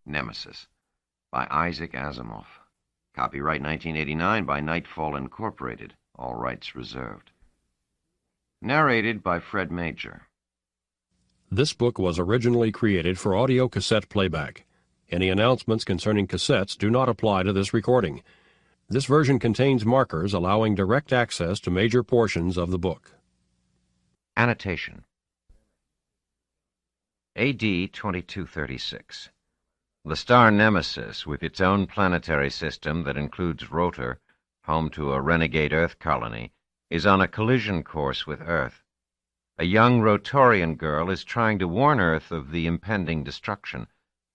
Nemesis, by Isaac Asimov. Copyright 1989 by Nightfall Incorporated. All rights reserved. Narrated by Fred Major. This book was originally created for audio cassette playback. Any announcements concerning cassettes do not apply to this recording. This version contains markers allowing direct access to major portions of the book. Annotation. AD 2236. The star Nemesis, with its own planetary system that includes Rotor, home to a renegade Earth colony, is on a collision course with Earth. A young Rotorian girl is trying to warn Earth of the impending destruction.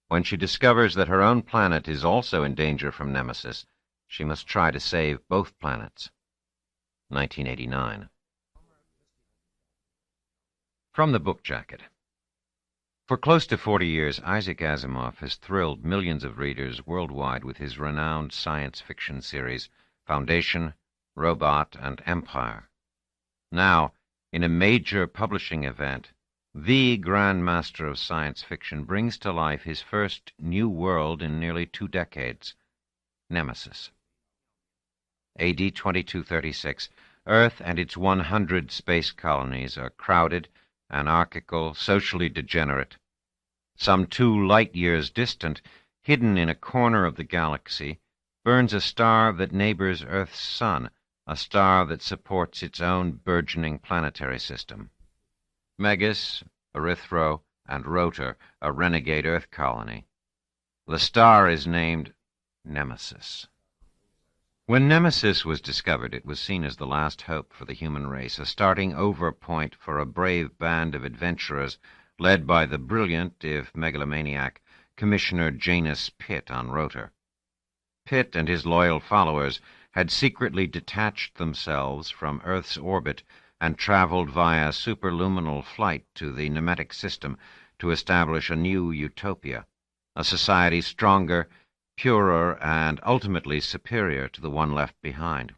When she discovers that her own planet is also in danger from Nemesis, she must try to save both planets. 1989. From the book jacket. For close to 40 years, Isaac Asimov has thrilled millions of readers worldwide with his renowned science fiction series, Foundation, Robot, and Empire. Now, in a major publishing event, the Grand Master of science fiction brings to life his first new world in nearly 2 decades, Nemesis. AD 2236, Earth and its 100 space colonies are crowded, anarchical, socially degenerate. Some 2 light-years distant, hidden in a corner of the galaxy, burns a star that neighbors Earth's sun, a star that supports its own burgeoning planetary system. Megas, Erythro, and Rotor, a renegade Earth colony. The star is named Nemesis. When Nemesis was discovered, it was seen as the last hope for the human race, a starting-over point for a brave band of adventurers led by the brilliant, if megalomaniac, Commissioner Janus Pitt on Rotor. Pitt and his loyal followers had secretly detached themselves from Earth's orbit and traveled via superluminal flight to the Nemetic system to establish a new utopia, a society stronger, purer, and ultimately superior to the one left behind.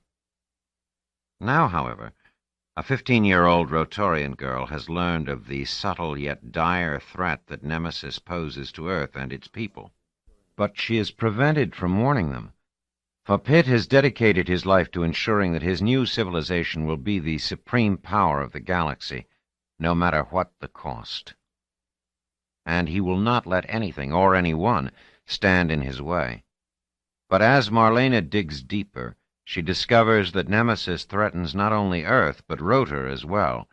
Now, however, a 15-year-old Rotorian girl has learned of the subtle yet dire threat that Nemesis poses to Earth and its people. But she is prevented from warning them, for Pitt has dedicated his life to ensuring that his new civilization will be the supreme power of the galaxy, no matter what the cost. And he will not let anything, or anyone, stand in his way. But as Marlena digs deeper, she discovers that Nemesis threatens not only Earth, but Rotor as well,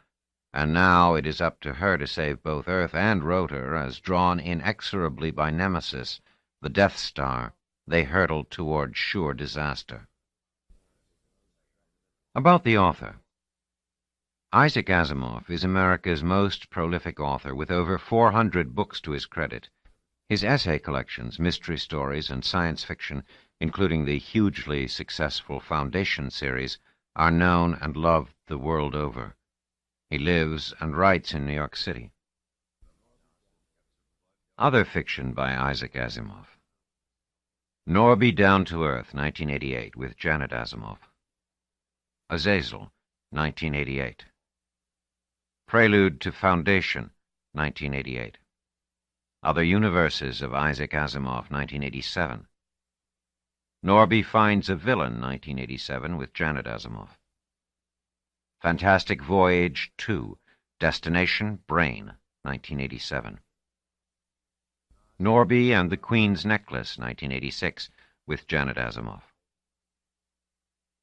and now it is up to her to save both Earth and Rotor as, drawn inexorably by Nemesis, the Death Star, they hurtle toward sure disaster. About the author. Isaac Asimov is America's most prolific author, with over 400 books to his credit. His essay collections, mystery stories, and science fiction, including the hugely successful Foundation series, are known and loved the world over. He lives and writes in New York City. Other fiction by Isaac Asimov. Norby Down to Earth, 1988, with Janet Asimov. Azazel, 1988. Prelude to Foundation, 1988. Other Universes of Isaac Asimov, 1987. Norby Finds a Villain, 1987, with Janet Asimov. Fantastic Voyage 2, Destination Brain, 1987. Norby and the Queen's Necklace, 1986, with Janet Asimov.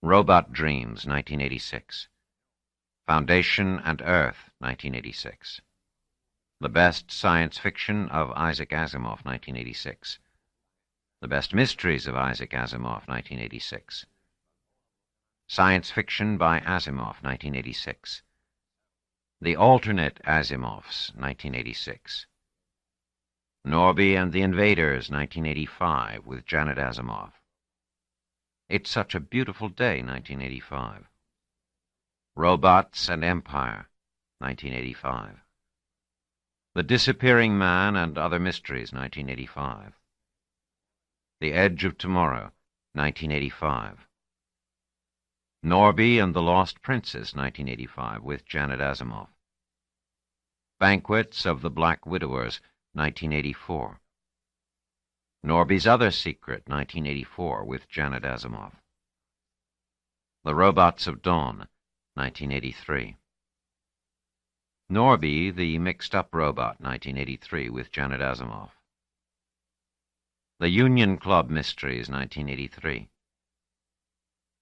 Robot Dreams, 1986. Foundation and Earth, 1986. The Best Science Fiction of Isaac Asimov, 1986. The Best Mysteries of Isaac Asimov, 1986. Science Fiction by Asimov, 1986. The Alternate Asimovs, 1986. Norby and the Invaders, 1985, with Janet Asimov. It's Such a Beautiful Day, 1985. Robots and Empire, 1985. The Disappearing Man and Other Mysteries, 1985. The Edge of Tomorrow, 1985. Norby and the Lost Princess, 1985, with Janet Asimov. Banquets of the Black Widowers, 1984. Norby's Other Secret, 1984, with Janet Asimov. The Robots of Dawn, 1983. Norby, the Mixed-Up Robot, 1983, with Janet Asimov. The Union Club Mysteries, 1983.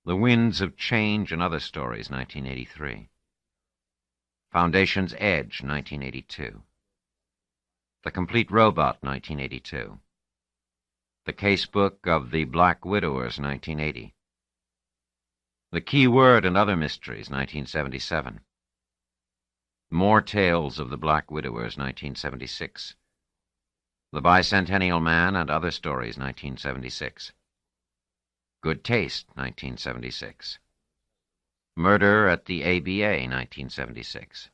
The Winds of Change and Other Stories, 1983. Foundation's Edge, 1982. The Complete Robot, 1982. The Casebook of the Black Widowers, 1980. The Key Word and Other Mysteries, 1977. More Tales of the Black Widowers, 1976. The Bicentennial Man and Other Stories, 1976. Good Taste, 1976. Murder at the ABA, 1976.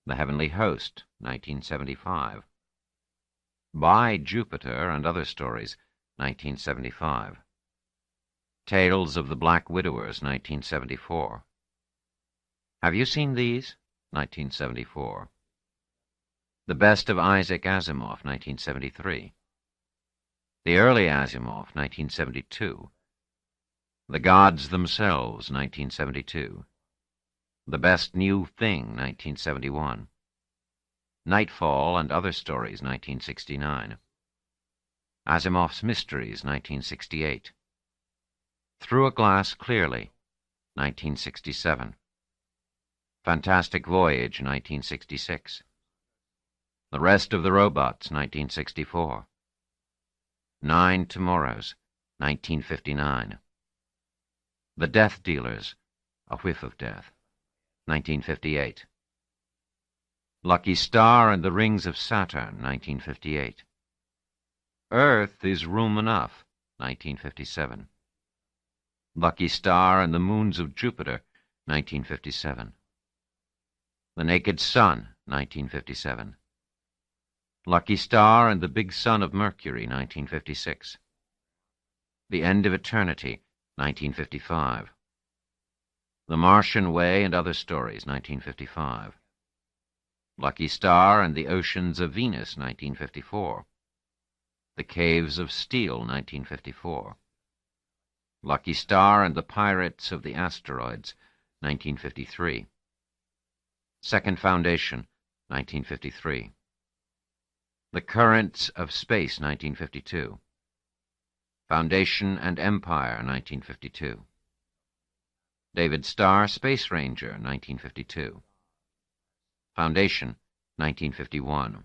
The Heavenly Host, 1975. By Jupiter and Other Stories, 1975. Tales of the Black Widowers, 1974. Have You Seen These? 1974. The Best of Isaac Asimov, 1973. The Early Asimov, 1972. The Gods Themselves, 1972. The Best New Thing, 1971. Nightfall and Other Stories, 1969. Asimov's Mysteries, 1968. Through a Glass Clearly, 1967. Fantastic Voyage, 1966. The Rest of the Robots, 1964. 9 Tomorrows, 1959. The Death Dealers, A Whiff of Death, 1958. Lucky Star and the Rings of Saturn, 1958. Earth is Room Enough, 1957. Lucky Star and the Moons of Jupiter, 1957. The Naked Sun, 1957. Lucky Star and the Big Sun of Mercury, 1956. The End of Eternity, 1955. The Martian Way and Other Stories, 1955. Lucky Star and the Oceans of Venus, 1954. The Caves of Steel, 1954. Lucky Star and the Pirates of the Asteroids, 1953. Second Foundation, 1953. The Currents of Space, 1952. Foundation and Empire, 1952. David Starr, Space Ranger, 1952. Foundation, 1951.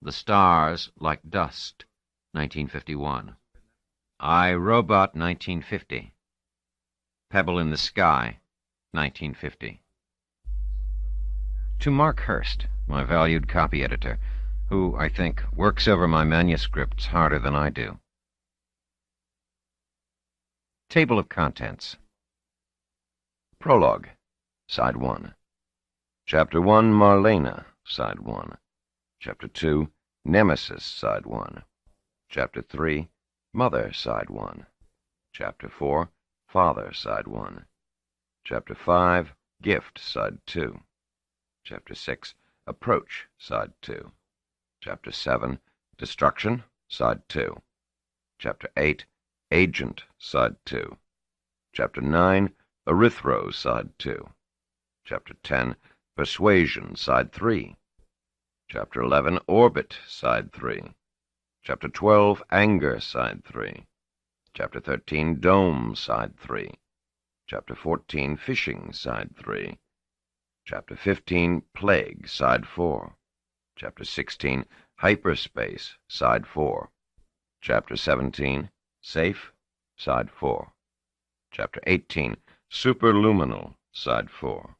The Stars Like Dust, 1951. I, Robot, 1950. Pebble in the Sky, 1950. To Mark Hurst, my valued copy editor, who, I think, works over my manuscripts harder than I do. Table of Contents. Prologue, Side 1. Chapter 1, Marlena, Side 1. Chapter 2, Nemesis, Side 1. Chapter 3, Mother, Side 1. Chapter 4, Father, Side 1. Chapter 5, Gift, Side 2. Chapter 6, Approach, Side 2. Chapter 7, Destruction, Side 2. Chapter 8, Agent, Side 2. Chapter 9, Erythro, Side 2. Chapter 10, Persuasion, Side 3. Chapter 11, Orbit, Side 3. Chapter 12, Anger, Side 3. Chapter 13, Dome, Side 3. Chapter 14, Fishing, Side 3. Chapter 15, Plague, Side 4. Chapter 16, Hyperspace, Side 4. Chapter 17, Safe, Side 4. Chapter 18, Superluminal, Side 4.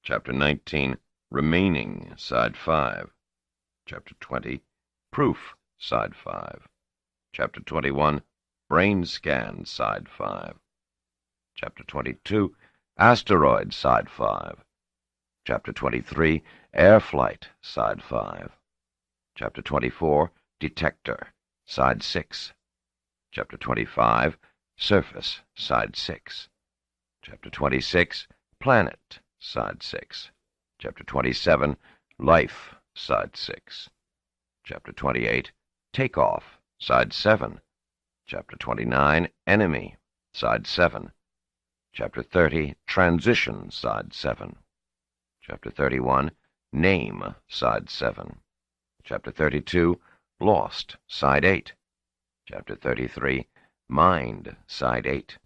Chapter 19, Remaining, Side 5. Chapter 20, Proof, Side 5. Chapter 21, Brain Scan, Side 5. Chapter 22, Asteroid, Side 5. Chapter 23, Air Flight, Side 5. Chapter 24, Detector, Side 6. Chapter 25, Surface, Side 6. Chapter 26, Planet, Side 6. Chapter 27, Life, Side 6. Chapter 28, Takeoff, Side 7. Chapter 29, Enemy, Side 7. Chapter 30, Transition, Side 7. Chapter 31, Name, Side 7. Chapter 32, Lost, Side 8. Chapter 33, Mind, Side 8.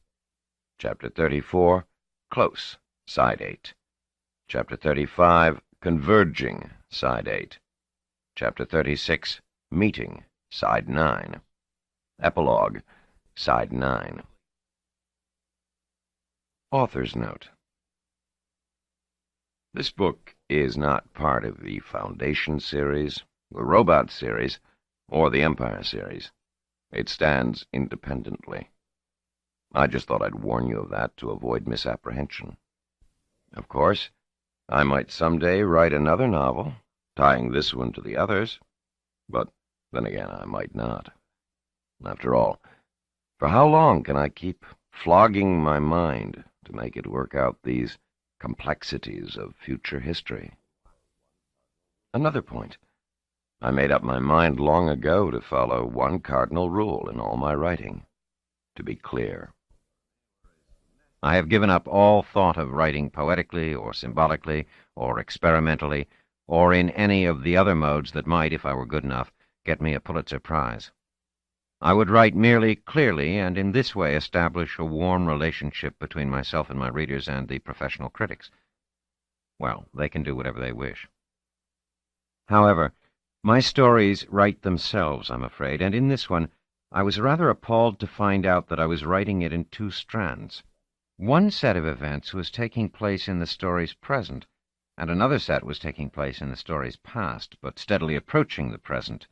Chapter 34, Close, Side 8. Chapter 35, Converging, Side 8. Chapter 36, Meeting, Side 9. Epilogue, Side 9. Author's Note. This book is not part of the Foundation series, the Robot series, or the Empire series. It stands independently. I just thought I'd warn you of that to avoid misapprehension. Of course, I might someday write another novel, tying this one to the others, but then again I might not. After all, for how long can I keep flogging my mind to make it work out these complexities of future history? Another point. I made up my mind long ago to follow one cardinal rule in all my writing: to be clear. I have given up all thought of writing poetically or symbolically or experimentally or in any of the other modes that might, if I were good enough, get me a Pulitzer Prize. I would write merely clearly and in this way establish a warm relationship between myself and my readers and the professional critics. Well, they can do whatever they wish. However, my stories write themselves, I'm afraid, and in this one I was rather appalled to find out that I was writing it in two strands. One set of events was taking place in the story's present, and another set was taking place in the story's past, but steadily approaching the present.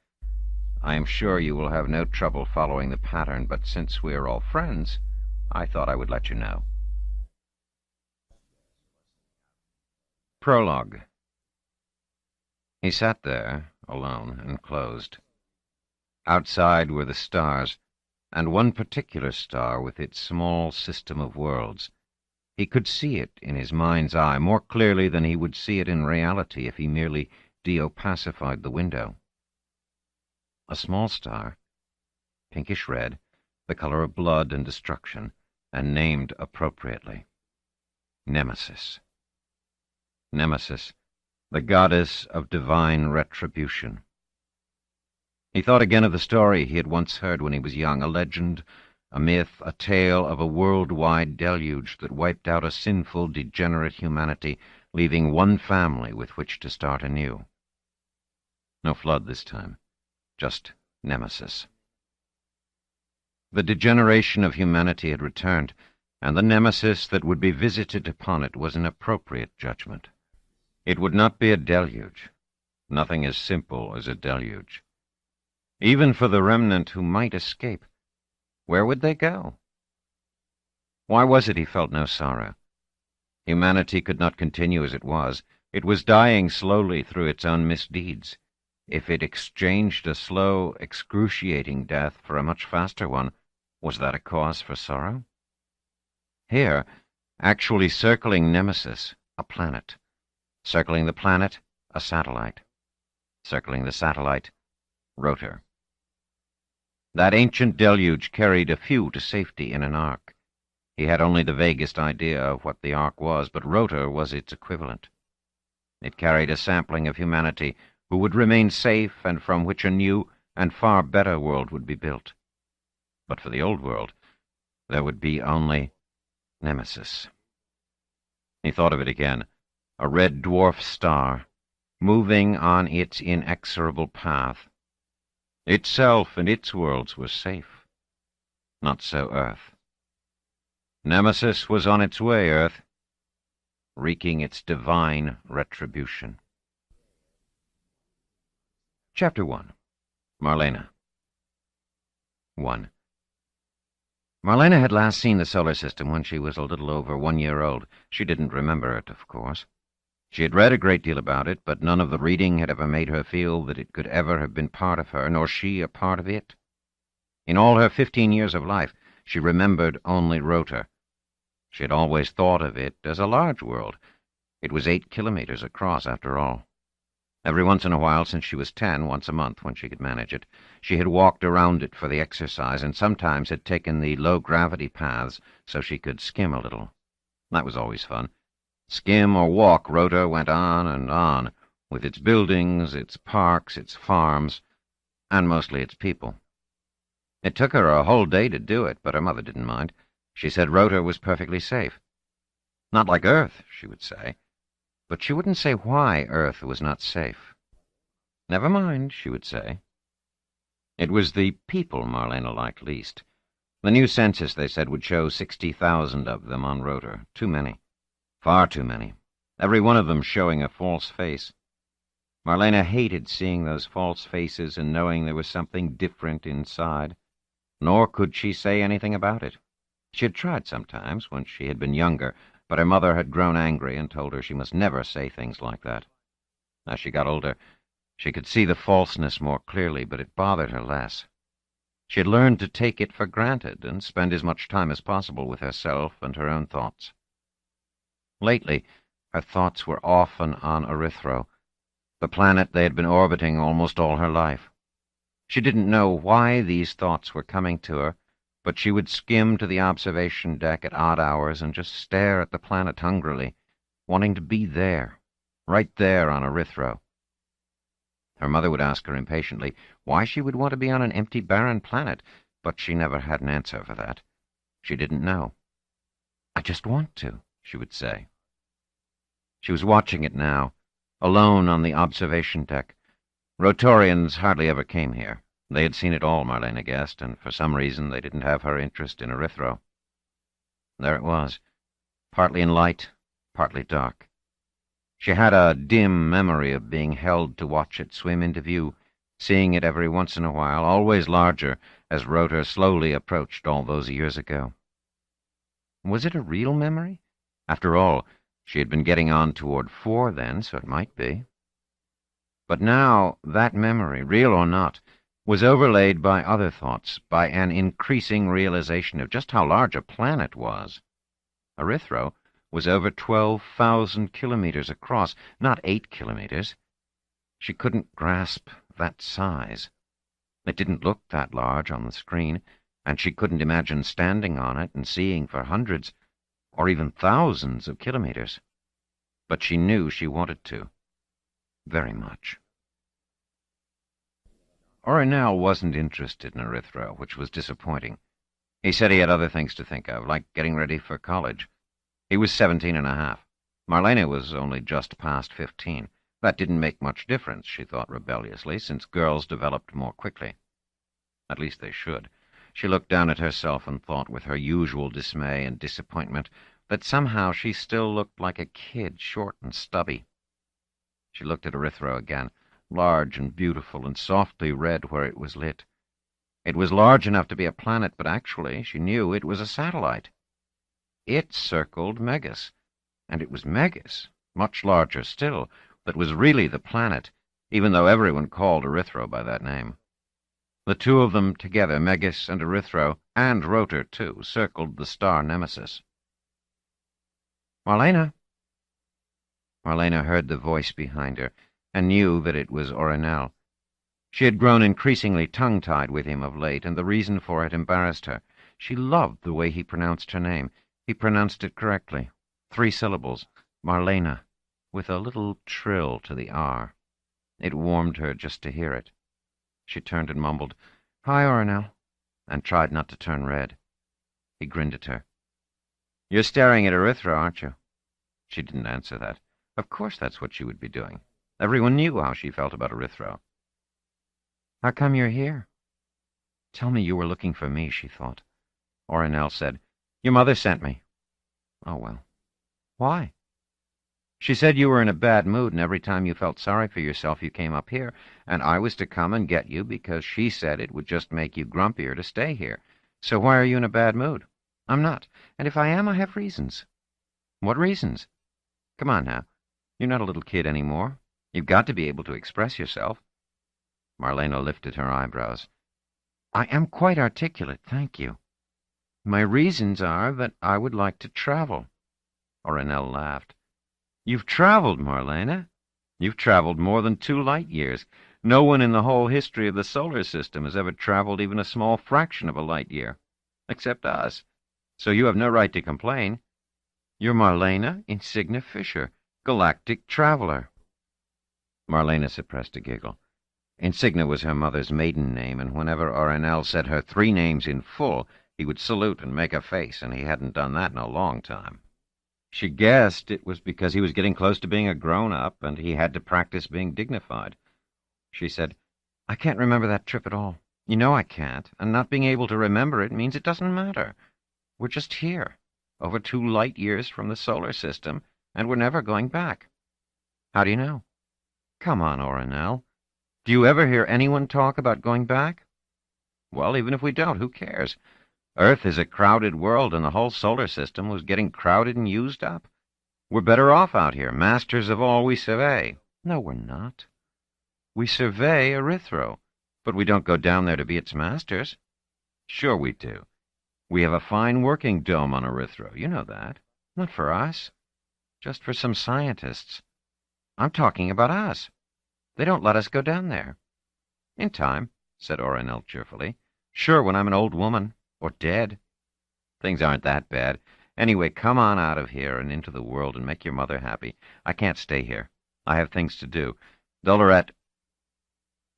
I am sure you will have no trouble following the pattern, but since we are all friends, I thought I would let you know. Prologue. He sat there, alone and closed. Outside were the stars, and one particular star with its small system of worlds. He could see it in his mind's eye more clearly than he would see it in reality if he merely deopacified the window. A small star, pinkish red, the color of blood and destruction, and named appropriately. Nemesis. Nemesis, the goddess of divine retribution. He thought again of the story he had once heard when he was young, a legend, a myth, a tale of a worldwide deluge that wiped out a sinful, degenerate humanity, leaving one family with which to start anew. No flood this time. Just Nemesis. The degeneration of humanity had returned, and the Nemesis that would be visited upon it was an appropriate judgment. It would not be a deluge. Nothing as simple as a deluge. Even for the remnant who might escape, where would they go? Why was it he felt no sorrow? Humanity could not continue as it was. It was dying slowly through its own misdeeds. If it exchanged a slow, excruciating death for a much faster one, was that a cause for sorrow? Here, actually circling Nemesis, a planet. Circling the planet, a satellite. Circling the satellite, Rotor. That ancient deluge carried a few to safety in an ark. He had only the vaguest idea of what the ark was, but Rotor was its equivalent. It carried a sampling of humanity who would remain safe and from which a new and far better world would be built. But for the old world, there would be only Nemesis. He thought of it again, a red dwarf star, moving on its inexorable path. Itself and its worlds were safe. Not so Earth. Nemesis was on its way, Earth, wreaking its divine retribution. Chapter 1. Marlena. 1. Marlena had last seen the solar system when she was a little over 1 year old. She didn't remember it, of course. She had read a great deal about it, but none of the reading had ever made her feel that it could ever have been part of her, nor she a part of it. In all her 15 years of life, she remembered only Rotor. She had always thought of it as a large world. It was 8 kilometers across, after all. Every once in a while, since she was 10, once a month when she could manage it, she had walked around it for the exercise, and sometimes had taken the low-gravity paths so she could skim a little. That was always fun. Skim or walk, Rota went on, with its buildings, its parks, its farms, and mostly its people. It took her a whole day to do it, but her mother didn't mind. She said Rota was perfectly safe. Not like Earth, she would say, but she wouldn't say why Earth was not safe. Never mind, she would say. It was the people Marlena liked least. The new census, they said, would show 60,000 of them on Rota. Too many. Far too many. Every one of them showing a false face. Marlena hated seeing those false faces and knowing there was something different inside. Nor could she say anything about it. She had tried sometimes, when she had been younger, but her mother had grown angry and told her she must never say things like that. As she got older, she could see the falseness more clearly, but it bothered her less. She had learned to take it for granted and spend as much time as possible with herself and her own thoughts. Lately, her thoughts were often on Erythro, the planet they had been orbiting almost all her life. She didn't know why these thoughts were coming to her, but she would skim to the observation deck at odd hours and just stare at the planet hungrily, wanting to be there, right there on Erythro. Her mother would ask her impatiently why she would want to be on an empty, barren planet, but she never had an answer for that. She didn't know. "I just want to," she would say. She was watching it now, alone on the observation deck. Rotorians hardly ever came here. They had seen it all, Marlena guessed, and for some reason they didn't have her interest in Erythro. There it was, partly in light, partly dark. She had a dim memory of being held to watch it swim into view, seeing it every once in a while, always larger, as Rota slowly approached all those years ago. Was it a real memory? After all, she had been getting on toward 4 then, so it might be. But now that memory, real or not, was overlaid by other thoughts, by an increasing realization of just how large a planet was. Erythro was over 12,000 kilometers across, not 8 kilometers. She couldn't grasp that size. It didn't look that large on the screen, and she couldn't imagine standing on it and seeing for hundreds, or even thousands of kilometers. But she knew she wanted to. Very much. Orinel wasn't interested in Erythro, which was disappointing. He said he had other things to think of, like getting ready for college. He was 17 and a half. Marlena was only just past 15. That didn't make much difference, she thought rebelliously, since girls developed more quickly. At least they should. She looked down at herself and thought, with her usual dismay and disappointment, that somehow she still looked like a kid, short and stubby. She looked at Erythro again, large and beautiful and softly red where it was lit. It was large enough to be a planet, but actually, she knew, it was a satellite. It circled Megas, and it was Megas, much larger still, that was really the planet, even though everyone called Erythro by that name. The two of them together, Megas and Erythro, and Rotor, too, circled the star Nemesis. "Marlena!" Marlena heard the voice behind her, and knew that it was Orinel. She had grown increasingly tongue-tied with him of late, and the reason for it embarrassed her. She loved the way he pronounced her name. He pronounced it correctly. 3 syllables. Marlena, with a little trill to the R. It warmed her just to hear it. She turned and mumbled, "Hi, Orinel," and tried not to turn red. He grinned at her. "You're staring at Erythro, aren't you?" She didn't answer that. Of course that's what she would be doing. Everyone knew how she felt about Erythro. "How come you're here?" "Tell me you were looking for me," she thought. Orinel said, "Your mother sent me." "Oh, well. Why?" "She said you were in a bad mood, and every time you felt sorry for yourself you came up here, and I was to come and get you because she said it would just make you grumpier to stay here. So why are you in a bad mood?" "I'm not, and if I am, I have reasons." "What reasons? Come on now. You're not a little kid anymore. You've got to be able to express yourself." Marlena lifted her eyebrows. "I am quite articulate, thank you. My reasons are that I would like to travel." Orinel laughed. "You've traveled, Marlena? You've traveled more than 2 light years. No one in the whole history of the solar system has ever traveled even a small fraction of a light year. Except us. So you have no right to complain. You're Marlena Insignia Fisher, galactic traveler. Marlena suppressed a giggle. Insignia was her mother's maiden name, and whenever Ornell said her 3 names in full, he would salute and make a face, and he hadn't done that in a long time. She guessed it was because he was getting close to being a grown-up, and he had to practice being dignified. She said, "I can't remember that trip at all. You know I can't, and not being able to remember it means it doesn't matter. We're just here, over 2 light years from the solar system, and we're never going back." "How do you know?" "Come on, Ornell. Do you ever hear anyone talk about going back?" "Well, even if we don't, who cares? Earth is a crowded world, and the whole solar system was getting crowded and used up. We're better off out here, masters of all we survey." "No, we're not. We survey Erythro, but we don't go down there to be its masters." "Sure we do. We have a fine working dome on Erythro. You know that." "Not for us. Just for some scientists. I'm talking about us. They don't let us go down there." "In time," said Ornell cheerfully. "Sure, when I'm an old woman. Or dead. Things aren't that bad. Anyway, come on out of here and into the world and make your mother happy. I can't stay here. I have things to do. Dolorette—"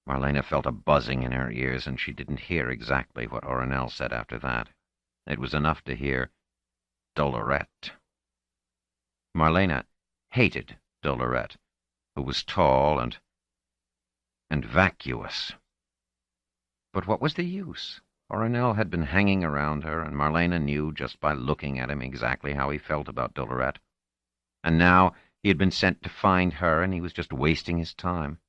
Marlena felt a buzzing in her ears, and she didn't hear exactly what Ornell said after that. It was enough to hear Dolorette. Marlena hated Dolorette, who was tall and vacuous. But what was the use? Ornell had been hanging around her, and Marlena knew just by looking at him exactly how he felt about Dolorette. And now he had been sent to find her, and he was just wasting his time.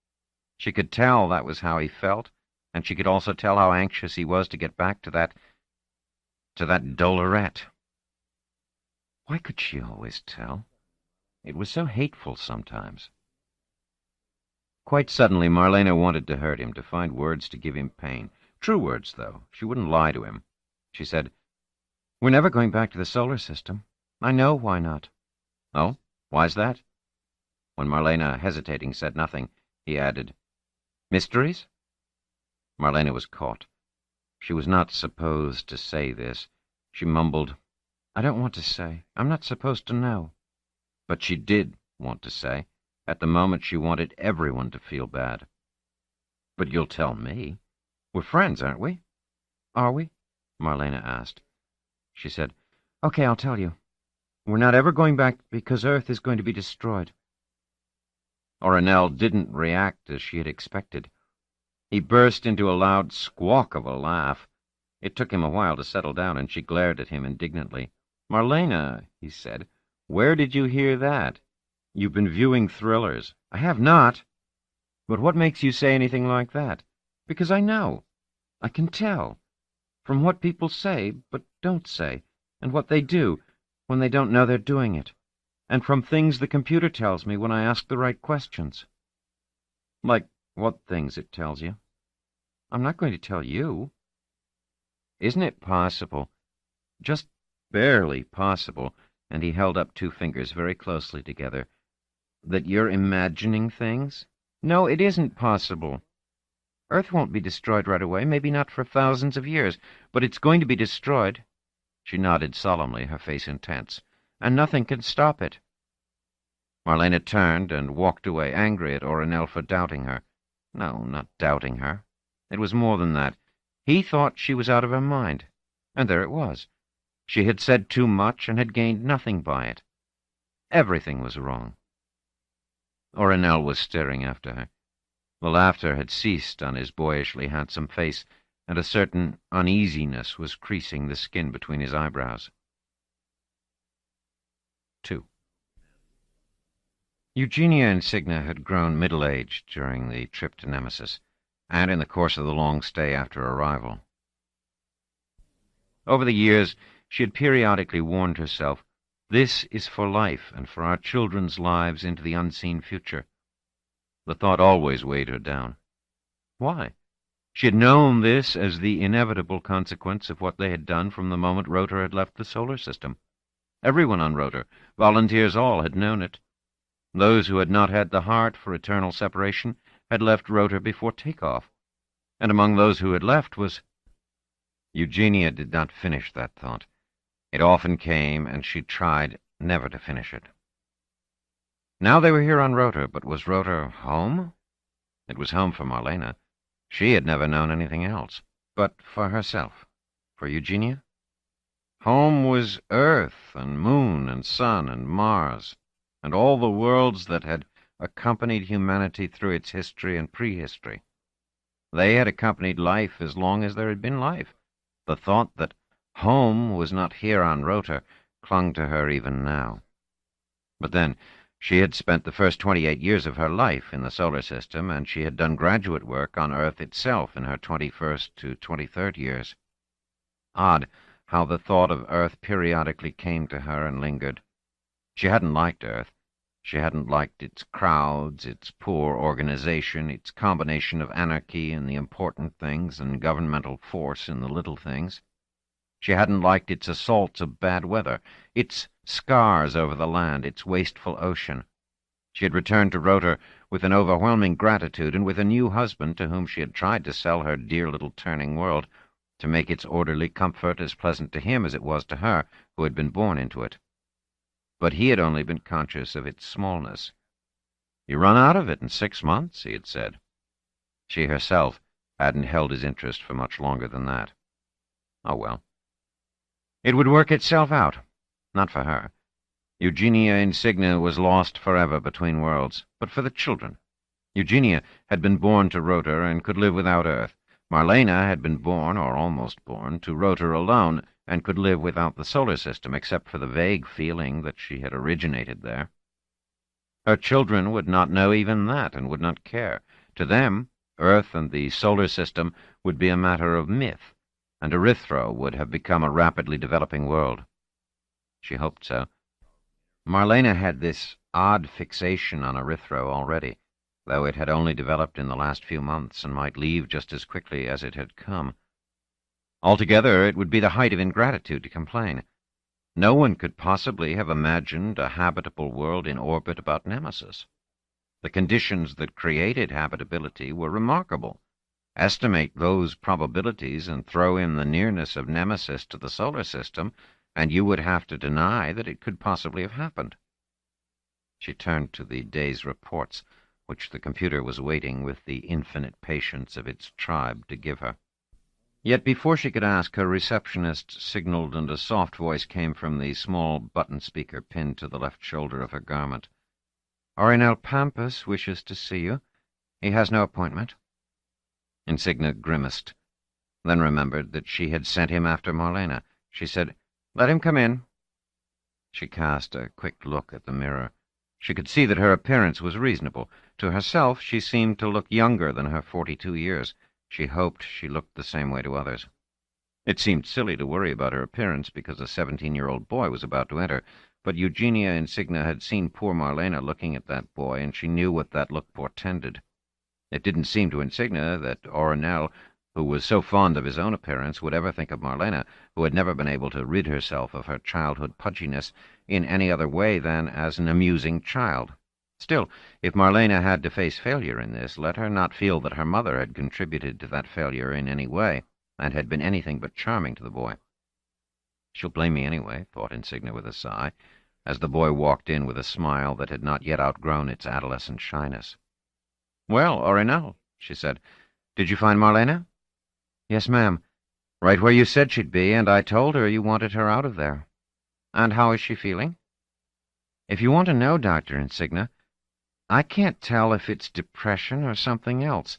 She could tell that was how he felt, and she could also tell how anxious he was to get back to that Dolorette. Why could she always tell? It was so hateful sometimes. Quite suddenly, Marlena wanted to hurt him, to find words to give him pain. True words, though. She wouldn't lie to him. She said, "We're never going back to the solar system. I know why not." "Oh? Why's that?" When Marlena, hesitating, said nothing, he added, "Mysteries?" Marlena was caught. She was not supposed to say this. She mumbled, "I don't want to say. I'm not supposed to know." But she did want to say. At the moment, she wanted everyone to feel bad. "But you'll tell me. We're friends, aren't we?" "Are we?" Marlena asked. She said, "Okay, I'll tell you. We're not ever going back because Earth is going to be destroyed." Ornell didn't react as she had expected. He burst into a loud squawk of a laugh. It took him a while to settle down, and she glared at him indignantly. "Marlena," he said, "where did you hear that? You've been viewing thrillers." "I have not." "But what makes you say anything like that?" "Because I know. I can tell. From what people say, but don't say, and what they do when they don't know they're doing it. And from things the computer tells me when I ask the right questions." "Like what things it tells you?" "I'm not going to tell you." "Isn't it possible, just barely possible," and he held up 2 fingers very closely together, "that you're imagining things?" "No, it isn't possible. Earth won't be destroyed right away, maybe not for thousands of years, but it's going to be destroyed." She nodded solemnly, her face intense. "And nothing can stop it." Marlena turned and walked away, angry at Ornell for doubting her. No, not doubting her. It was more than that. He thought she was out of her mind. And there it was. She had said too much and had gained nothing by it. Everything was wrong. Ornell was staring after her. The laughter had ceased on his boyishly handsome face, and a certain uneasiness was creasing the skin between his eyebrows. 2. Eugenia Insignia had grown middle-aged during the trip to Nemesis, and in the course of the long stay after arrival. Over the years, she had periodically warned herself, "This is for life and for our children's lives into the unseen future." The thought always weighed her down. Why? She had known this as the inevitable consequence of what they had done from the moment Rotor had left the solar system. Everyone on Rotor, volunteers all, had known it. Those who had not had the heart for eternal separation had left Rota before takeoff. And among those who had left was... Eugenia did not finish that thought. It often came, and she tried never to finish it. Now they were here on Rota, but was Rota home? It was home for Marlena. She had never known anything else. But for herself, for Eugenia? Home was Earth and Moon and Sun and Mars, and all the worlds that had accompanied humanity through its history and prehistory. They had accompanied life as long as there had been life. The thought that home was not here on Rota clung to her even now. But then, she had spent the first 28 years of her life in the solar system, and she had done graduate work on Earth itself in her 21st to 23rd years. Odd how the thought of Earth periodically came to her and lingered. She hadn't liked Earth. She hadn't liked its crowds, its poor organization, its combination of anarchy in the important things and governmental force in the little things. She hadn't liked its assaults of bad weather, its scars over the land, its wasteful ocean. She had returned to Rota with an overwhelming gratitude and with a new husband to whom she had tried to sell her dear little turning world, to make its orderly comfort as pleasant to him as it was to her, who had been born into it. But he had only been conscious of its smallness. "You run out of it in 6 months," he had said. She herself hadn't held his interest for much longer than that. Oh well. It would work itself out. Not for her. Eugenia Insignia was lost forever between worlds, but for the children. Eugenia had been born to Rota and could live without Earth. Marlena had been born, or almost born, to Rota alone, and could live without the solar system, except for the vague feeling that she had originated there. Her children would not know even that, and would not care. To them, Earth and the solar system would be a matter of myth, and Erythro would have become a rapidly developing world. She hoped so. Marlena had this odd fixation on Erythro already, though it had only developed in the last few months and might leave just as quickly as it had come. Altogether, it would be the height of ingratitude to complain. No one could possibly have imagined a habitable world in orbit about Nemesis. The conditions that created habitability were remarkable. Estimate those probabilities and throw in the nearness of Nemesis to the solar system, and you would have to deny that it could possibly have happened. She turned to the day's reports, which the computer was waiting with the infinite patience of its tribe to give her. Yet before she could ask, her receptionist signaled, and a soft voice came from the small button speaker pinned to the left shoulder of her garment. "Orinel Pampas wishes to see you. He has no appointment." Insignia grimaced, then remembered that she had sent him after Marlena. She said, "Let him come in." She cast a quick look at the mirror. She could see that her appearance was reasonable. To herself, she seemed to look younger than her 42 years. She hoped she looked the same way to others. It seemed silly to worry about her appearance because a 17-year-old boy was about to enter, but Eugenia Insignia had seen poor Marlena looking at that boy, and she knew what that look portended. It didn't seem to Insignia that Orinel, who was so fond of his own appearance, would ever think of Marlena, who had never been able to rid herself of her childhood pudginess in any other way than as an amusing child. Still, if Marlena had to face failure in this, let her not feel that her mother had contributed to that failure in any way, and had been anything but charming to the boy. "She'll blame me anyway," thought Insignia with a sigh, as the boy walked in with a smile that had not yet outgrown its adolescent shyness. "Well, Orinel," she said, "did you find Marlena?" "Yes, ma'am. Right where you said she'd be, and I told her you wanted her out of there." "And how is she feeling?" "If you want to know, Dr. Insignia, I can't tell if it's depression or something else,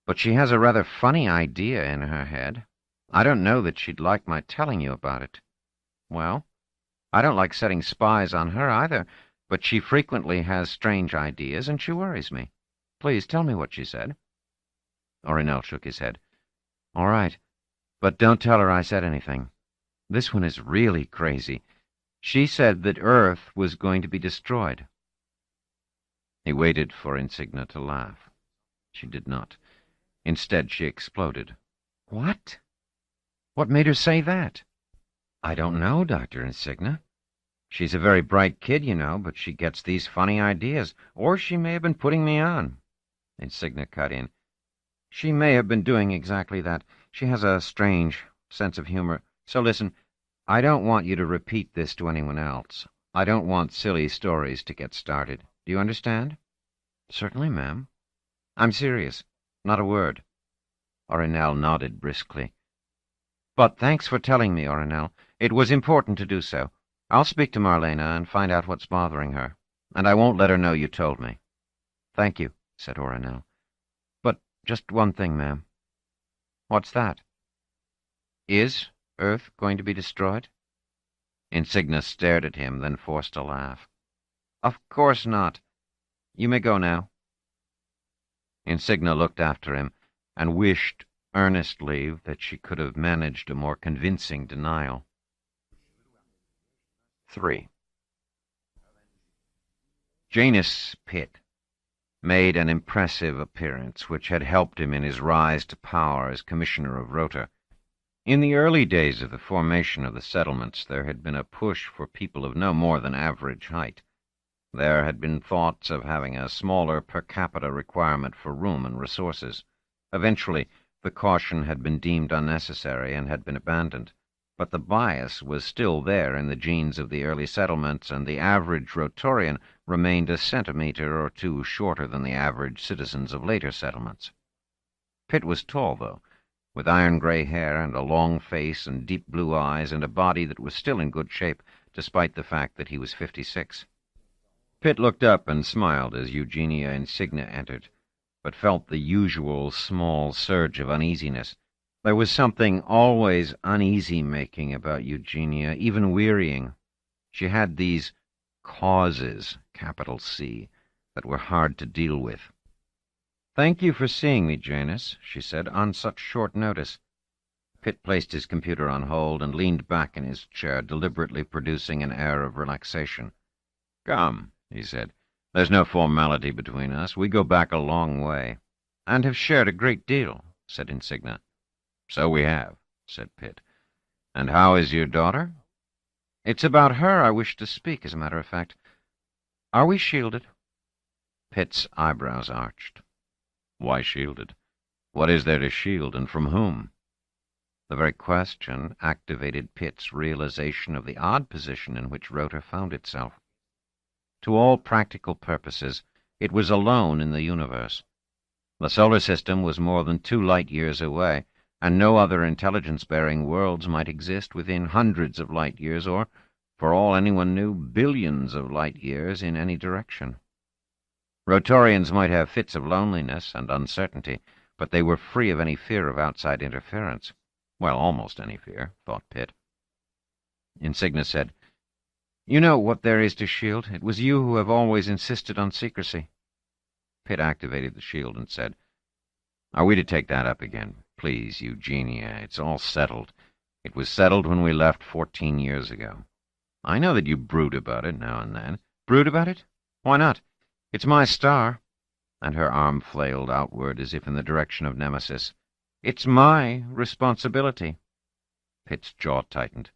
but she has a rather funny idea in her head. I don't know that she'd like my telling you about it." "Well, I don't like setting spies on her either, but she frequently has strange ideas, and she worries me. Please tell me what she said." Orinel shook his head. "All right, but don't tell her I said anything. This one is really crazy. She said that Earth was going to be destroyed." He waited for Insignia to laugh. She did not. Instead, she exploded. "What? What made her say that?" "I don't know, Dr. Insignia. She's a very bright kid, you know, but she gets these funny ideas. Or she may have been putting me on. Insignia cut in. She may have been doing exactly that. She has a strange sense of humor. So listen, I don't want you to repeat this to anyone else. I don't want silly stories to get started. Do you understand? Certainly, ma'am. I'm serious. Not a word. Orinell nodded briskly. But thanks for telling me, Orinell. It was important to do so. I'll speak to Marlena and find out what's bothering her. And I won't let her know you told me. Thank you, said Orinell. But just one thing, ma'am. What's that? Is Earth going to be destroyed? Insignia stared at him, then forced a laugh. Of course not. You may go now. Insignia looked after him and wished earnestly that she could have managed a more convincing denial. 3. Janus Pitt made an impressive appearance which had helped him in his rise to power as commissioner of Rota. In the early days of the formation of the settlements, there had been a push for people of no more than average height. There had been thoughts of having a smaller per capita requirement for room and resources. Eventually, the caution had been deemed unnecessary and had been abandoned. But the bias was still there in the genes of the early settlements, and the average Rotorian remained a centimeter or two shorter than the average citizens of later settlements. Pitt was tall, though, with iron-gray hair and a long face and deep blue eyes and a body that was still in good shape, despite the fact that he was 56. Pitt looked up and smiled as Eugenia Insignia entered, but felt the usual small surge of uneasiness. There was something always uneasy-making about Eugenia, even wearying. She had these causes, capital C, that were hard to deal with. "Thank you for seeing me, Janus," she said, "on such short notice." Pitt placed his computer on hold and leaned back in his chair, deliberately producing an air of relaxation. "Come," he said. "There's no formality between us. We go back a long way." "And have shared a great deal," said Insignia. "So we have," said Pitt. "And how is your daughter?" "It's about her I wish to speak, as a matter of fact. Are we shielded?" Pitt's eyebrows arched. "Why shielded? What is there to shield, and from whom?" The very question activated Pitt's realization of the odd position in which Rota found itself. To all practical purposes, it was alone in the universe. The solar system was more than 2 light-years away, and no other intelligence-bearing worlds might exist within hundreds of light-years, or, for all anyone knew, billions of light-years in any direction. Rotorians might have fits of loneliness and uncertainty, but they were free of any fear of outside interference. Well, almost any fear, thought Pitt. Insignia said, "You know what there is to shield. It was you who have always insisted on secrecy." Pitt activated the shield and said, "Are we to take that up again? Please, Eugenia, it's all settled. It was settled when we left 14 years ago. I know that you brood about it now and then." "Brood about it? Why not? It's my star." And her arm flailed outward as if in the direction of Nemesis. "It's my responsibility." Pitt's jaw tightened.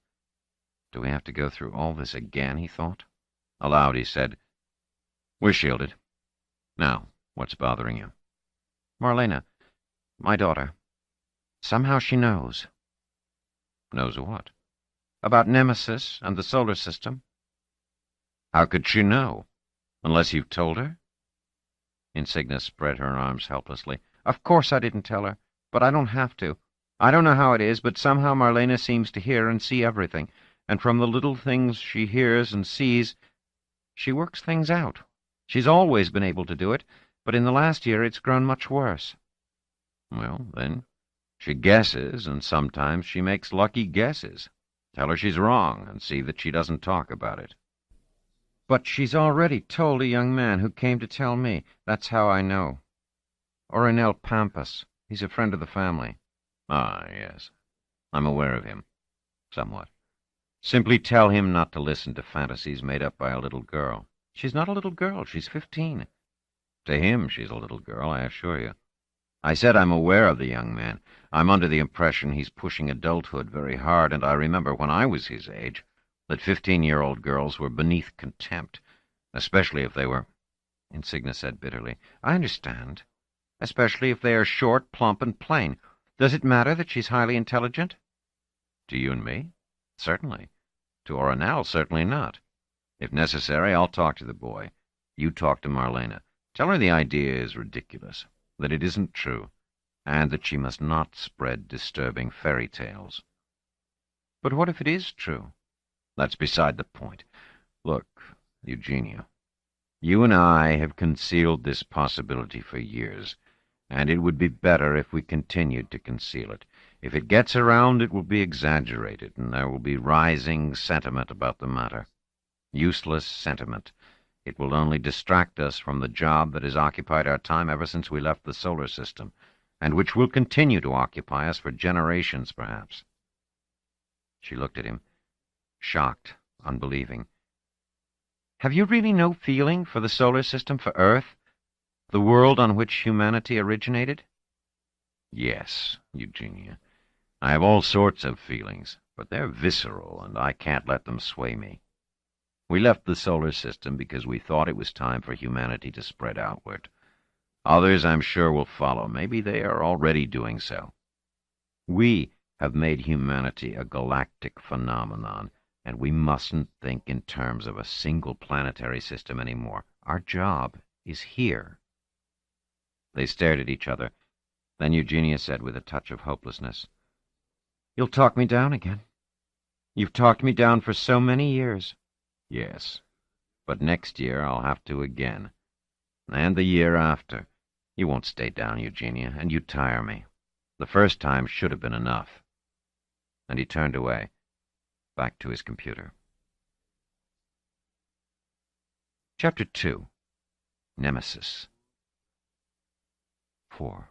Do we have to go through all this again, he thought. Aloud he said, "We're shielded. Now, what's bothering you?" "Marlena, my daughter. Somehow she knows." "Knows what?" "About Nemesis and the solar system." "How could she know? Unless you've told her?" Insignia spread her arms helplessly. "Of course I didn't tell her, but I don't have to. I don't know how it is, but somehow Marlena seems to hear and see everything, and from the little things she hears and sees, she works things out. She's always been able to do it, but in the last year it's grown much worse." "Well, then, she guesses, and sometimes she makes lucky guesses. Tell her she's wrong, and see that she doesn't talk about it." "But she's already told a young man who came to tell me. That's how I know. Orinell Pampas. He's a friend of the family." "Ah, yes. I'm aware of him. Somewhat. Simply tell him not to listen to fantasies made up by a little girl." "She's not a little girl. She's 15. To him she's a little girl, I assure you. I said I'm aware of the young man. I'm under the impression he's pushing adulthood very hard, and I remember when I was his age, that 15-year-old girls were beneath contempt, especially if they were... Insignia said bitterly, I understand. Especially if they are short, plump, and plain. Does it matter that she's highly intelligent? To you and me? Certainly. To Ornell, certainly not. If necessary, I'll talk to the boy. You talk to Marlena. Tell her the idea is ridiculous, that it isn't true, and that she must not spread disturbing fairy tales. But what if it is true? That's beside the point. Look, Eugenia, you and I have concealed this possibility for years, and it would be better if we continued to conceal it. If it gets around, it will be exaggerated, and there will be rising sentiment about the matter. Useless sentiment. It will only distract us from the job that has occupied our time ever since we left the solar system, and which will continue to occupy us for generations, perhaps. She looked at him, shocked, unbelieving. Have you really no feeling for the solar system, for Earth, the world on which humanity originated? Yes, Eugenia. I have all sorts of feelings, but they're visceral, and I can't let them sway me. We left the solar system because we thought it was time for humanity to spread outward. Others, I'm sure, will follow. Maybe they are already doing so. We have made humanity a galactic phenomenon, and we mustn't think in terms of a single planetary system anymore. Our job is here. They stared at each other. Then Eugenia said with a touch of hopelessness, You'll talk me down again. You've talked me down for so many years. Yes, but next year I'll have to again. And the year after. You won't stay down, Eugenia, and you tire me. The first time should have been enough. And he turned away, back to his computer. Chapter 2. Nemesis. 4.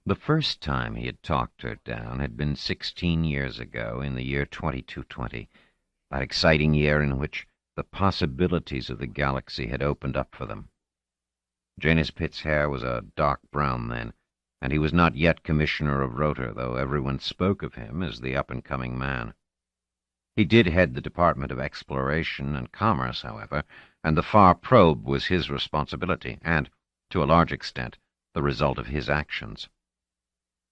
The first time he had talked her down had been 16 years ago, in the year 2220, that exciting year in which the possibilities of the galaxy had opened up for them. Janus Pitt's hair was a dark brown then, and he was not yet Commissioner of Rotor, though everyone spoke of him as the up-and-coming man. He did head the Department of Exploration and Commerce, however, and the Far Probe was his responsibility, and, to a large extent, the result of his actions.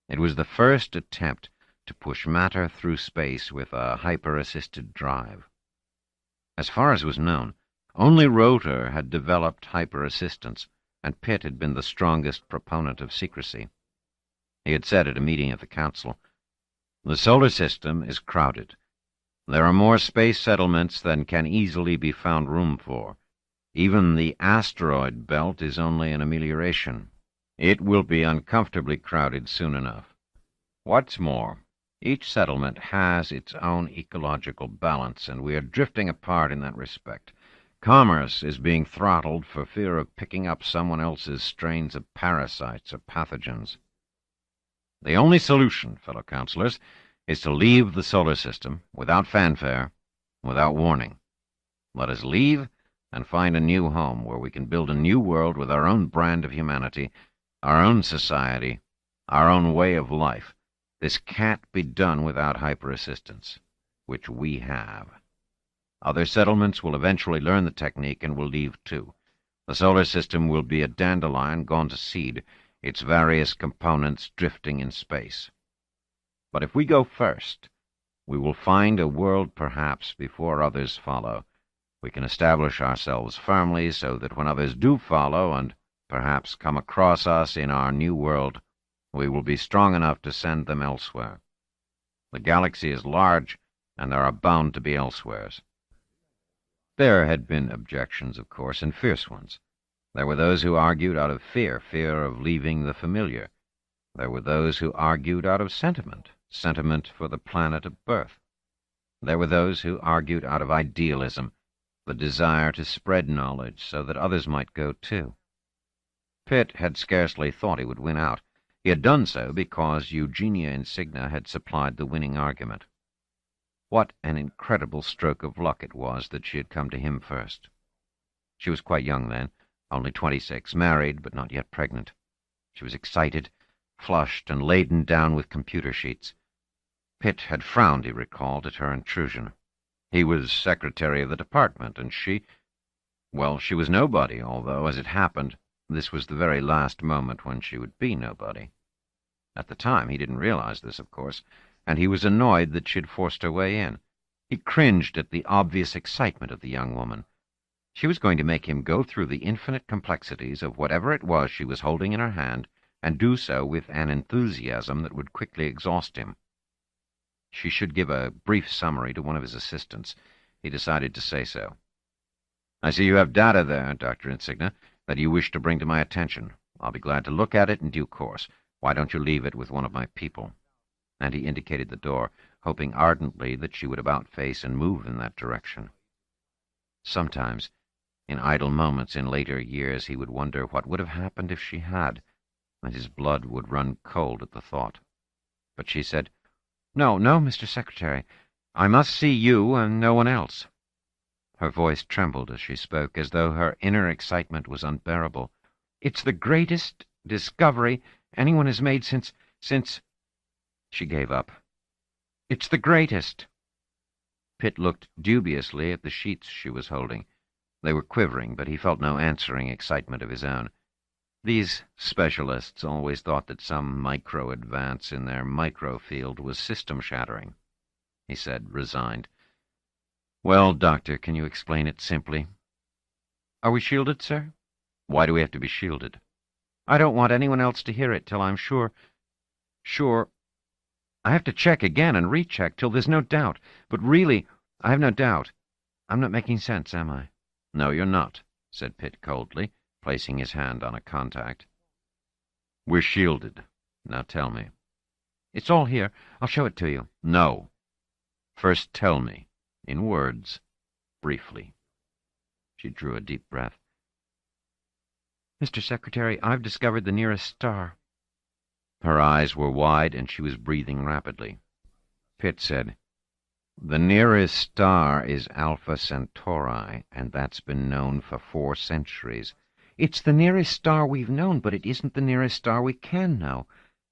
It was the first attempt to push matter through space with a hyper-assisted drive. As far as was known, only Rotor had developed hyper-assistance, and Pitt had been the strongest proponent of secrecy. He had said at a meeting of the Council, The solar system is crowded. There are more space settlements than can easily be found room for. Even the asteroid belt is only an amelioration. It will be uncomfortably crowded soon enough. What's more, each settlement has its own ecological balance, and we are drifting apart in that respect. Commerce is being throttled for fear of picking up someone else's strains of parasites or pathogens. The only solution, fellow councilors, is to leave the solar system without fanfare, without warning. Let us leave and find a new home where we can build a new world with our own brand of humanity, our own society, our own way of life. This can't be done without hyper-assistance, which we have. Other settlements will eventually learn the technique and will leave too. The solar system will be a dandelion gone to seed, its various components drifting in space. But if we go first, we will find a world perhaps before others follow. We can establish ourselves firmly so that when others do follow and perhaps come across us in our new world, we will be strong enough to send them elsewhere. The galaxy is large, and there are bound to be elsewheres. There had been objections, of course, and fierce ones. There were those who argued out of fear of leaving the familiar. There were those who argued out of sentiment for the planet of birth. There were those who argued out of idealism, the desire to spread knowledge so that others might go too. Pitt had scarcely thought he would win out. He had done so because Eugenia Insignia had supplied the winning argument. What an incredible stroke of luck it was that she had come to him first. She was quite young then, only 26, married but not yet pregnant. She was excited, flushed, and laden down with computer sheets. Pitt had frowned, he recalled, at her intrusion. He was secretary of the department, and well, she was nobody, although, as it happened, this was the very last moment when she would be nobody. At the time, he didn't realize this, of course, and he was annoyed that she'd forced her way in. He cringed at the obvious excitement of the young woman. She was going to make him go through the infinite complexities of whatever it was she was holding in her hand, and do so with an enthusiasm that would quickly exhaust him. She should give a brief summary to one of his assistants. He decided to say so. "I see you have data there, Dr. Insignia, that you wish to bring to my attention. I'll be glad to look at it in due course. Why don't you leave it with one of my people?" And he indicated the door, hoping ardently that she would about-face and move in that direction. Sometimes, in idle moments in later years, he would wonder what would have happened if she had, and his blood would run cold at the thought. But she said, "No, no, Mr. Secretary. I must see you and no one else." Her voice trembled as she spoke, as though her inner excitement was unbearable. "It's the greatest discovery anyone has made since... She gave up. "It's the greatest." Pitt looked dubiously at the sheets she was holding. They were quivering, but he felt no answering excitement of his own. These specialists always thought that some micro-advance in their micro-field was system-shattering. He said, resigned, "Well, Doctor, can you explain it simply?" "Are we shielded, sir?" "Why do we have to be shielded?" "I don't want anyone else to hear it till I'm sure. I have to check again and recheck till there's no doubt. But really, I have no doubt. I'm not making sense, am I?" "No, you're not," said Pitt coldly, placing his hand on a contact. "We're shielded. Now tell me." "It's all here. I'll show it to you." "No. First tell me, in words, briefly." She drew a deep breath. "Mr. Secretary, I've discovered the nearest star." Her eyes were wide, and she was breathing rapidly. Pitt said, "The nearest star is Alpha Centauri, and that's been known for 4 centuries. "It's the nearest star we've known, but it isn't the nearest star we can know.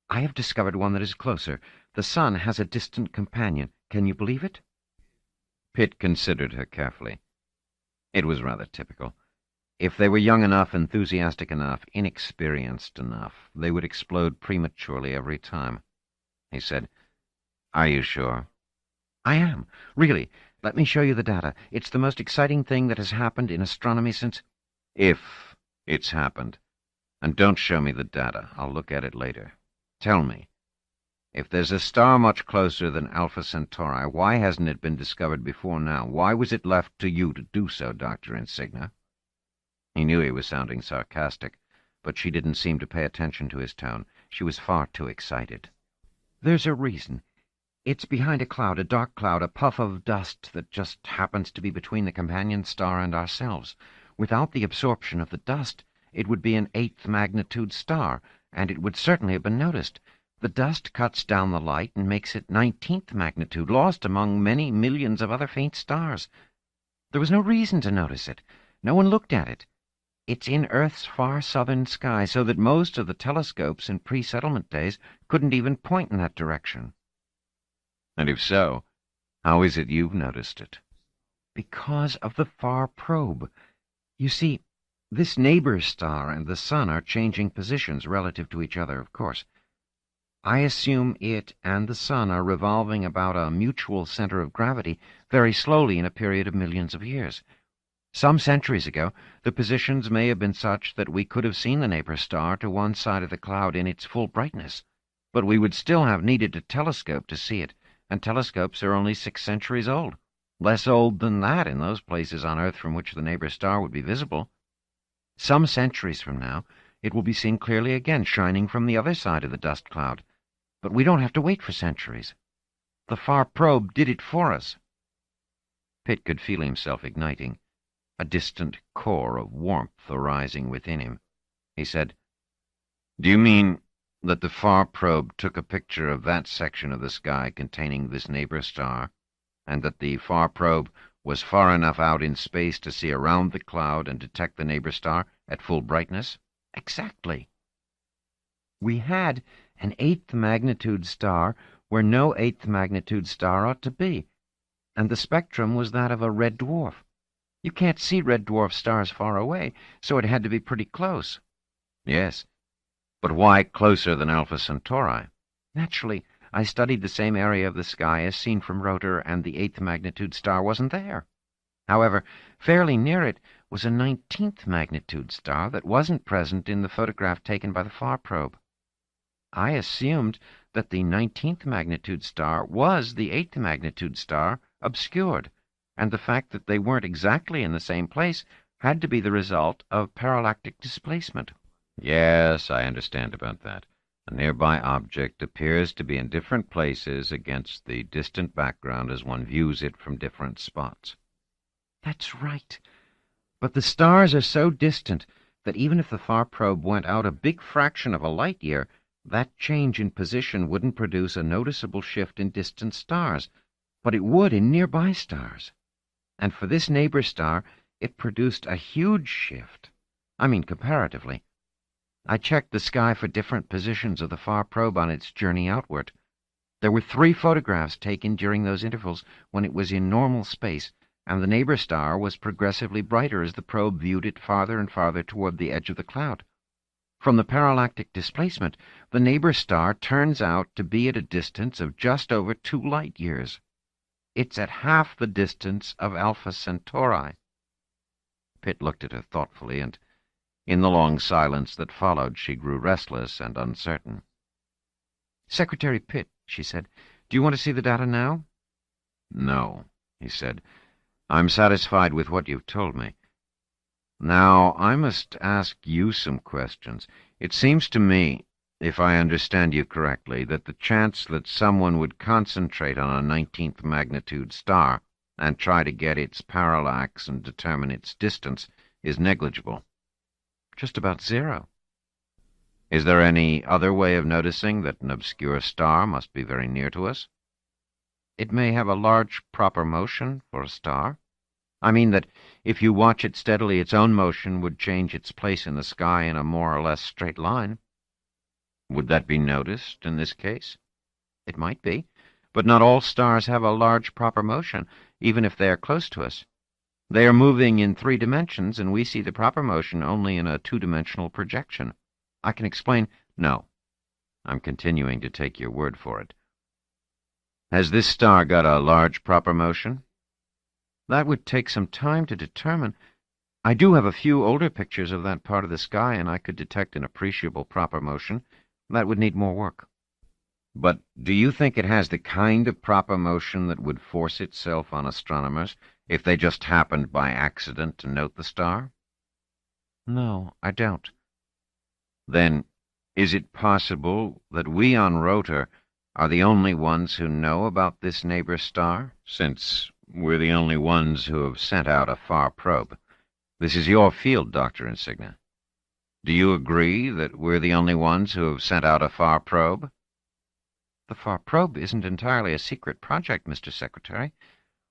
I have discovered one that is closer. The Sun has a distant companion. Can you believe it?" Pitt considered her carefully. It was rather typical. If they were young enough, enthusiastic enough, inexperienced enough, they would explode prematurely every time. He said, "Are you sure?" "I am. Really. Let me show you the data. It's the most exciting thing that has happened in astronomy since—" "If it's happened. And don't show me the data. I'll look at it later. Tell me, if there's a star much closer than Alpha Centauri, why hasn't it been discovered before now? Why was it left to you to do so, Dr. Insignia?" He knew he was sounding sarcastic, but she didn't seem to pay attention to his tone. She was far too excited. "There's a reason. It's behind a cloud, a dark cloud, a puff of dust that just happens to be between the companion star and ourselves. Without the absorption of the dust, it would be an 8th magnitude star, and it would certainly have been noticed. The dust cuts down the light and makes it 19th magnitude, lost among many millions of other faint stars. There was no reason to notice it. No one looked at it. It's in Earth's far southern sky, so that most of the telescopes in pre-settlement days couldn't even point in that direction." "And if so, how is it you've noticed it?" "Because of the far probe. You see, this neighbor star and the Sun are changing positions relative to each other, of course. I assume it and the Sun are revolving about a mutual center of gravity very slowly in a period of millions of years. Some centuries ago, the positions may have been such that we could have seen the neighbor star to one side of the cloud in its full brightness, but we would still have needed a telescope to see it, and telescopes are only 6 centuries old, less old than that in those places on Earth from which the neighbor star would be visible. Some centuries from now, it will be seen clearly again, shining from the other side of the dust cloud, but we don't have to wait for centuries. The far probe did it for us." Pitt could feel himself igniting, a distant core of warmth arising within him. He said, "Do you mean that the far probe took a picture of that section of the sky containing this neighbor star, and that the far probe was far enough out in space to see around the cloud and detect the neighbor star at full brightness?" "Exactly. We had an 8th magnitude star where no 8th magnitude star ought to be, and the spectrum was that of a red dwarf. You can't see red dwarf stars far away, so it had to be pretty close. Yes, but why closer than Alpha Centauri? Naturally, I studied the same area of the sky as seen from Rotor, and the 8th magnitude star wasn't there. However, fairly near it was a 19th magnitude star that wasn't present in the photograph taken by the far probe. I assumed that the 19th magnitude star was the 8th magnitude star obscured, and the fact that they weren't exactly in the same place had to be the result of parallactic displacement. Yes, I understand about that. A nearby object appears to be in different places against the distant background as one views it from different spots. That's right. But the stars are so distant that even if the far probe went out a big fraction of a light year, that change in position wouldn't produce a noticeable shift in distant stars, but it would in nearby stars. And for this neighbor star, it produced a huge shift. I mean, comparatively. I checked the sky for different positions of the far probe on its journey outward. There were 3 photographs taken during those intervals when it was in normal space, and the neighbor star was progressively brighter as the probe viewed it farther and farther toward the edge of the cloud. From the parallactic displacement, the neighbor star turns out to be at a distance of just over 2 light years. It's at half the distance of Alpha Centauri. Pitt looked at her thoughtfully, and in the long silence that followed, she grew restless and uncertain. "Secretary Pitt," she said, "do you want to see the data now?" "No," he said. "I'm satisfied with what you've told me. Now, I must ask you some questions. It seems to me, if I understand you correctly, that the chance that someone would concentrate on a 19th magnitude star and try to get its parallax and determine its distance is negligible. Just about 0. Is there any other way of noticing that an obscure star must be very near to us? It may have a large proper motion for a star. I mean that if you watch it steadily, its own motion would change its place in the sky in a more or less straight line. Would that be noticed in this case? It might be, but not all stars have a large proper motion, even if they are close to us. They are moving in 3 dimensions, and we see the proper motion only in a 2-dimensional projection. I can explain. No. I'm continuing to take your word for it. Has this star got a large proper motion? That would take some time to determine. I do have a few older pictures of that part of the sky, and I could detect an appreciable proper motion. That would need more work. But do you think it has the kind of proper motion that would force itself on astronomers if they just happened by accident to note the star? No, I don't. Then, is it possible that we on Rotor are the only ones who know about this neighbor star, since we're the only ones who have sent out a far probe? This is your field, Dr. Insignia. Do you agree that we're the only ones who have sent out a far probe? The far probe isn't entirely a secret project, Mr. Secretary.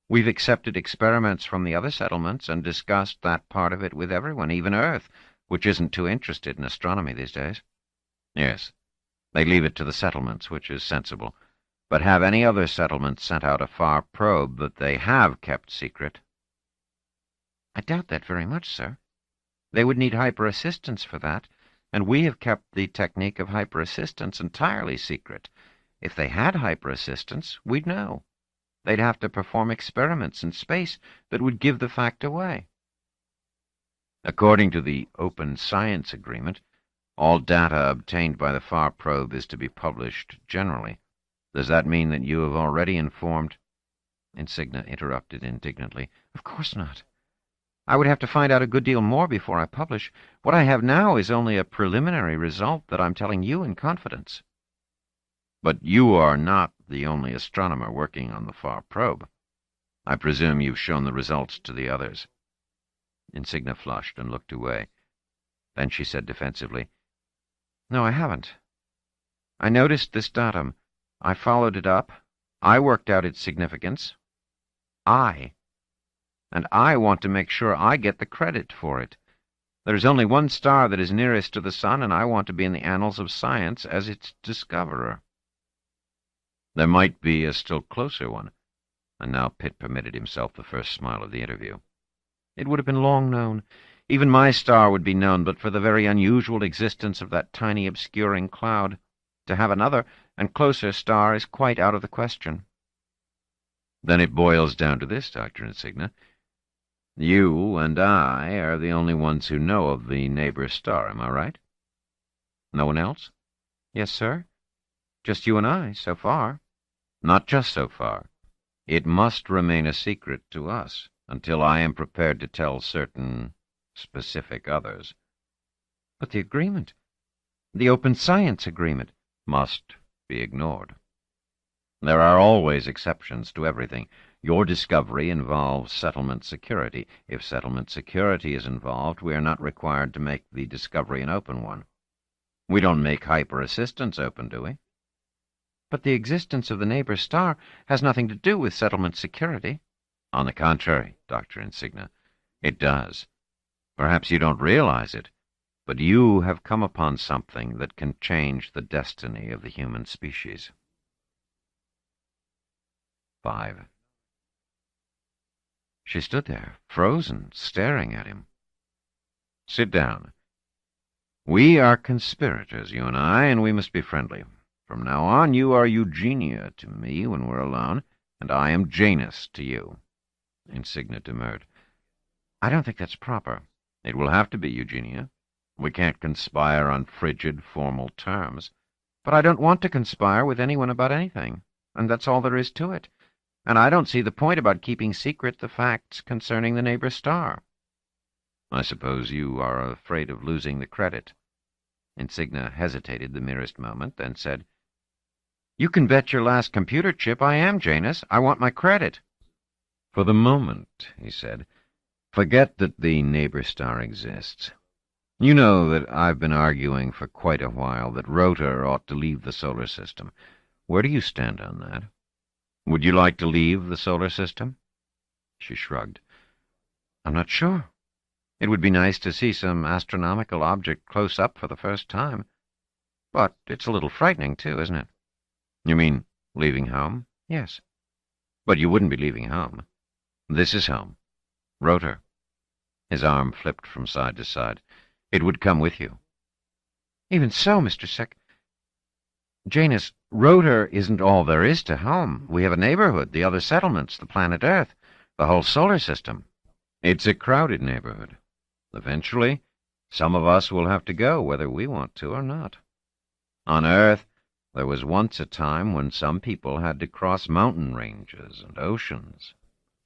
We've accepted experiments from the other settlements and discussed that part of it with everyone, even Earth, which isn't too interested in astronomy these days. Yes, they leave it to the settlements, which is sensible. But have any other settlements sent out a far probe that they have kept secret? I doubt that very much, sir. They would need hyper-assistance for that, and we have kept the technique of hyper-assistance entirely secret. If they had hyper-assistance, we'd know. They'd have to perform experiments in space that would give the fact away. According to the Open Science Agreement, all data obtained by the far probe is to be published generally. Does that mean that you have already informed? Insignia interrupted indignantly. Of course not. I would have to find out a good deal more before I publish. What I have now is only a preliminary result that I'm telling you in confidence. But you are not the only astronomer working on the far probe. I presume you've shown the results to the others. Insignia flushed and looked away. Then she said defensively, No, I haven't. I noticed this datum. I followed it up. I worked out its significance. And I want to make sure I get the credit for it. There is only one star that is nearest to the sun, and I want to be in the annals of science as its discoverer. There might be a still closer one. And now Pitt permitted himself the first smile of the interview. It would have been long known. Even my star would be known, but for the very unusual existence of that tiny obscuring cloud. To have another and closer star is quite out of the question. Then it boils down to this, Dr. Insignia. You and I are the only ones who know of the neighbor star, am I right? No one else? Yes, sir. Just you and I, so far. Not just so far. It must remain a secret to us until I am prepared to tell certain specific others. But the agreement, the open science agreement, must be ignored. There are always exceptions to everything. Your discovery involves settlement security. If settlement security is involved, we are not required to make the discovery an open one. We don't make hyper-assistance open, do we? But the existence of the neighbor star has nothing to do with settlement security. On the contrary, Dr. Insignia, it does. Perhaps you don't realize it, but you have come upon something that can change the destiny of the human species. 5. She stood there, frozen, staring at him. Sit down. We are conspirators, you and I, and we must be friendly. From now on, you are Eugenia to me when we're alone, and I am Janus to you. Insignia demurred. I don't think that's proper. It will have to be, Eugenia. We can't conspire on frigid, formal terms. But I don't want to conspire with anyone about anything, and that's all there is to it. And I don't see the point about keeping secret the facts concerning the neighbor star. I suppose you are afraid of losing the credit. Insignia hesitated the merest moment, then said, You can bet your last computer chip I am, Janus. I want my credit. For the moment, he said, forget that the neighbor star exists. You know that I've been arguing for quite a while that Rotor ought to leave the solar system. Where do you stand on that? Would you like to leave the solar system? She shrugged. I'm not sure. It would be nice to see some astronomical object close up for the first time. But it's a little frightening, too, isn't it? You mean leaving home? Yes. But you wouldn't be leaving home. This is home. Rotor. His arm flipped from side to side. It would come with you. Even so, Mr. Janus, Rotor isn't all there is to home. We have a neighborhood, the other settlements, the planet Earth, the whole solar system. It's a crowded neighborhood. Eventually, some of us will have to go, whether we want to or not. On Earth, there was once a time when some people had to cross mountain ranges and oceans.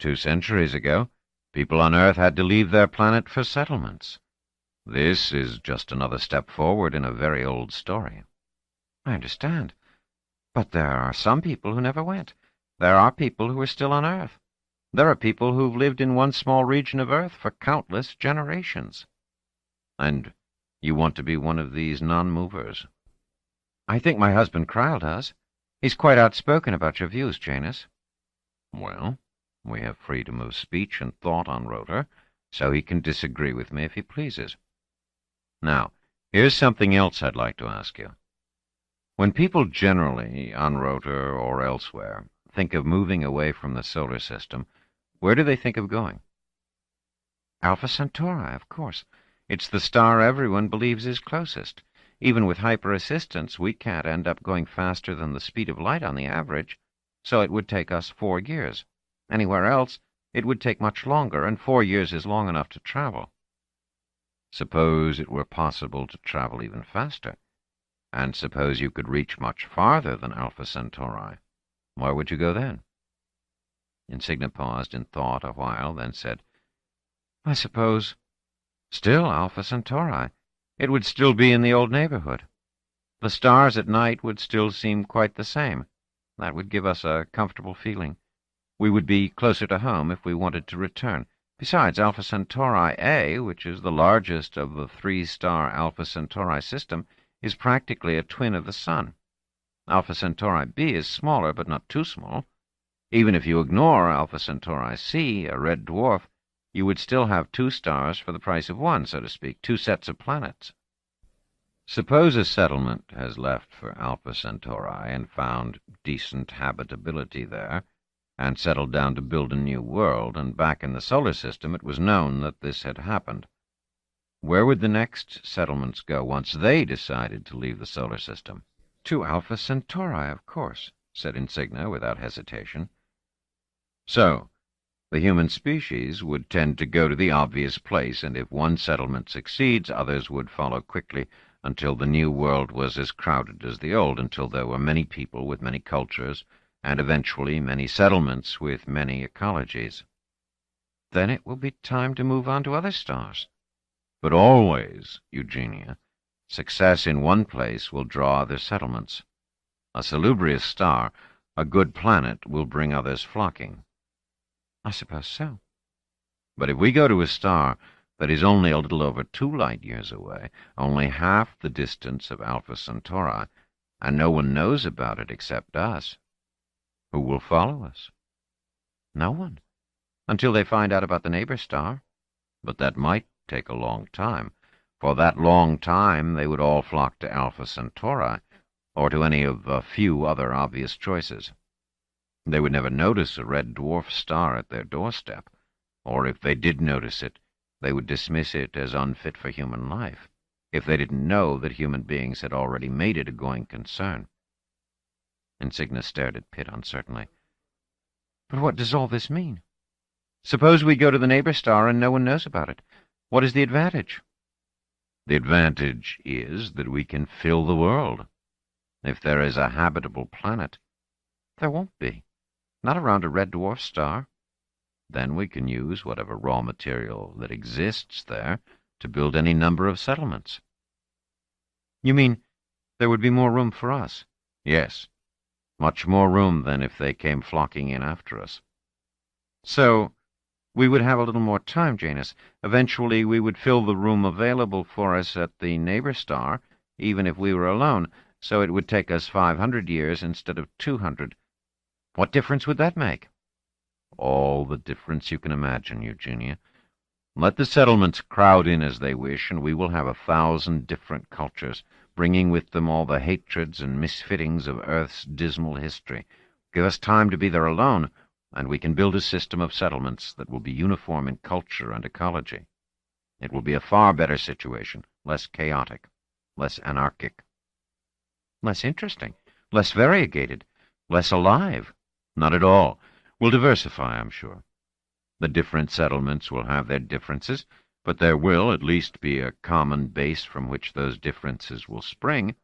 2 centuries ago, people on Earth had to leave their planet for settlements. This is just another step forward in a very old story. I understand. But there are some people who never went. There are people who are still on Earth. There are people who've lived in one small region of Earth for countless generations. And you want to be one of these non-movers? I think my husband Cryle does. He's quite outspoken about your views, Janus. Well, we have freedom of speech and thought on Rotor, so he can disagree with me if he pleases. Now, here's something else I'd like to ask you. When people generally, on Rotor or elsewhere, think of moving away from the solar system, where do they think of going? Alpha Centauri, of course. It's the star everyone believes is closest. Even with hyper-assistance, we can't end up going faster than the speed of light on the average, so it would take us 4 years. Anywhere else, it would take much longer, and 4 years is long enough to travel. Suppose it were possible to travel even faster, and suppose you could reach much farther than Alpha Centauri. Where would you go then? Insignia paused in thought a while, then said, I suppose still Alpha Centauri. It would still be in the old neighborhood. The stars at night would still seem quite the same. That would give us a comfortable feeling. We would be closer to home if we wanted to return. Besides, Alpha Centauri A, which is the largest of the 3-star Alpha Centauri system, is practically a twin of the Sun. Alpha Centauri B is smaller, but not too small. Even if you ignore Alpha Centauri C, a red dwarf, you would still have 2 stars for the price of 1, so to speak, 2 sets of planets. Suppose a settlement has left for Alpha Centauri and found decent habitability there, and settled down to build a new world, and back in the solar system it was known that this had happened. Where would the next settlements go once they decided to leave the solar system? To Alpha Centauri, of course, said Insignia without hesitation. So, the human species would tend to go to the obvious place, and if one settlement succeeds, others would follow quickly until the new world was as crowded as the old, until there were many people with many cultures, and eventually many settlements with many ecologies. Then it will be time to move on to other stars. But always, Eugenia, success in one place will draw other settlements. A salubrious star, a good planet, will bring others flocking. I suppose so. But if we go to a star that is only a little over 2 light-years away, only half the distance of Alpha Centauri, and no one knows about it except us, who will follow us? No one, until they find out about the neighbor star. But that might take a long time. For that long time they would all flock to Alpha Centauri, or to any of a few other obvious choices. They would never notice a red dwarf star at their doorstep, or if they did notice it, they would dismiss it as unfit for human life, if they didn't know that human beings had already made it a going concern. Insignia stared at Pitt uncertainly. But what does all this mean? Suppose we go to the neighbor star and no one knows about it. What is the advantage? The advantage is that we can fill the world. If there is a habitable planet, there won't be. Not around a red dwarf star. Then we can use whatever raw material that exists there to build any number of settlements. You mean there would be more room for us? Yes, much more room than if they came flocking in after us. So we would have a little more time, Janus. Eventually we would fill the room available for us at the neighbor star, even if we were alone, so it would take us 500 years instead of 200. What difference would that make? All the difference you can imagine, Eugenia. Let the settlements crowd in as they wish, and we will have 1,000 different cultures, bringing with them all the hatreds and misfittings of Earth's dismal history. Give us time to be there alone, and we can build a system of settlements that will be uniform in culture and ecology. It will be a far better situation, less chaotic, less anarchic. Less interesting, less variegated, less alive. Not at all. We'll diversify, I'm sure. The different settlements will have their differences, but there will at least be a common base from which those differences will spring.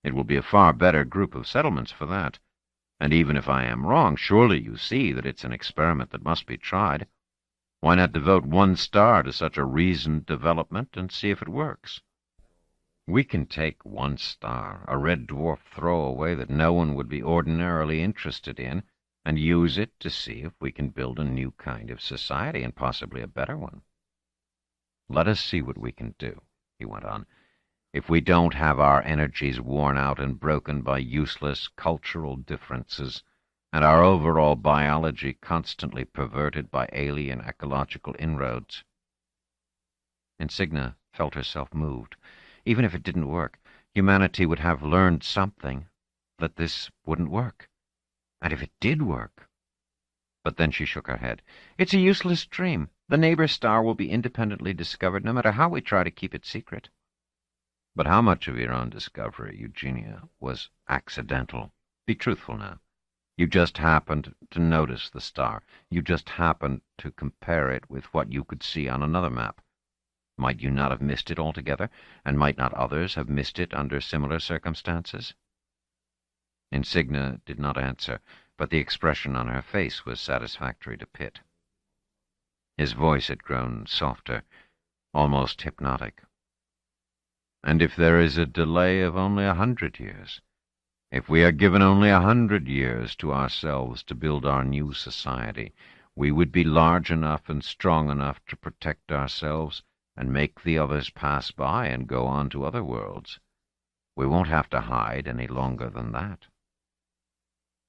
It will be a far better group of settlements for that. And even if I am wrong, surely you see that it's an experiment that must be tried. Why not devote one star to such a reasoned development and see if it works? We can take one star, a red dwarf throwaway that no one would be ordinarily interested in, and use it to see if we can build a new kind of society, and possibly a better one. Let us see what we can do, he went on, if we don't have our energies worn out and broken by useless cultural differences, and our overall biology constantly perverted by alien ecological inroads. Insignia felt herself moved. Even if it didn't work, humanity would have learned something, that this wouldn't work. And if it did work... But then she shook her head. It's a useless dream. The neighbor star will be independently discovered, no matter how we try to keep it secret. But how much of your own discovery, Eugenia, was accidental? Be truthful now. You just happened to notice the star. You just happened to compare it with what you could see on another map. Might you not have missed it altogether, and might not others have missed it under similar circumstances? Insignia did not answer, but the expression on her face was satisfactory to Pitt. His voice had grown softer, almost hypnotic. And if there is a delay of only 100 years, if we are given only 100 years to ourselves to build our new society, we would be large enough and strong enough to protect ourselves and make the others pass by and go on to other worlds. We won't have to hide any longer than that.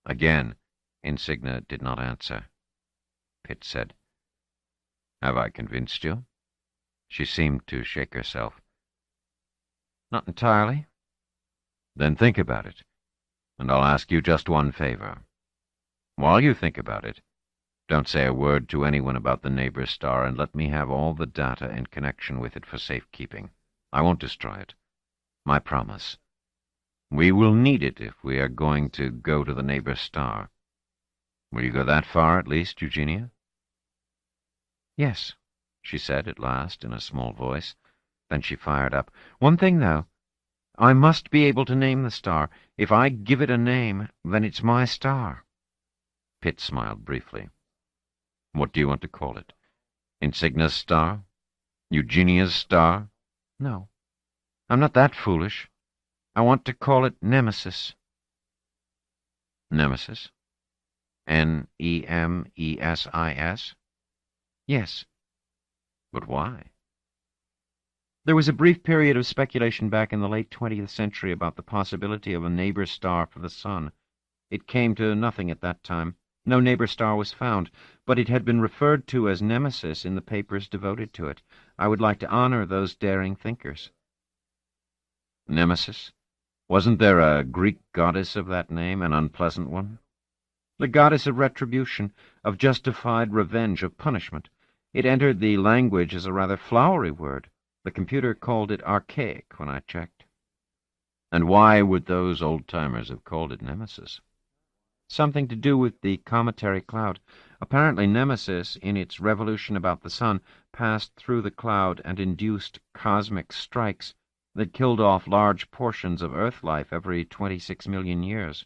Again, Insignia did not answer. Pitt said, "Have I convinced you?" She seemed to shake herself. "Not entirely." "Then think about it, and I'll ask you just one favor. While you think about it, don't say a word to anyone about the neighbor star, and let me have all the data in connection with it for safekeeping. I won't destroy it. My promise. We will need it if we are going to go to the neighbor star. Will you go that far, at least, Eugenia? Yes, she said at last in a small voice. Then she fired up. One thing, though. I must be able to name the star. If I give it a name, then it's my star. Pitt smiled briefly. What do you want to call it? Insignia's star? Eugenia's star? No, I'm not that foolish. I want to call it Nemesis. Nemesis? Nemesis? Yes. But why? There was a brief period of speculation back in the late 20th century about the possibility of a neighbor star for the Sun. It came to nothing at that time. No neighbor star was found, but it had been referred to as Nemesis in the papers devoted to it. I would like to honor those daring thinkers. Nemesis? Wasn't there a Greek goddess of that name, an unpleasant one? The goddess of retribution, of justified revenge, of punishment. It entered the language as a rather flowery word. The computer called it archaic when I checked. And why would those old-timers have called it Nemesis? Something to do with the cometary cloud. Apparently Nemesis, in its revolution about the Sun, passed through the cloud and induced cosmic strikes that killed off large portions of Earth life every 26 million years.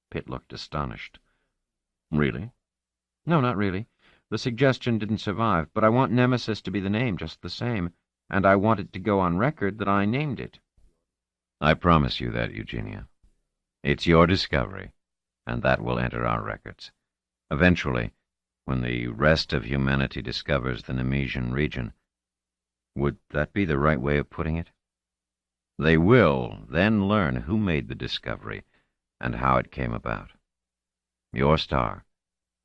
Pitt looked astonished. Really? No, not really. The suggestion didn't survive, but I want Nemesis to be the name just the same, and I want it to go on record that I named it. I promise you that, Eugenia. It's your discovery, and that will enter our records. Eventually, when the rest of humanity discovers the Nemesian region, would that be the right way of putting it? They will then learn who made the discovery and how it came about. Your star,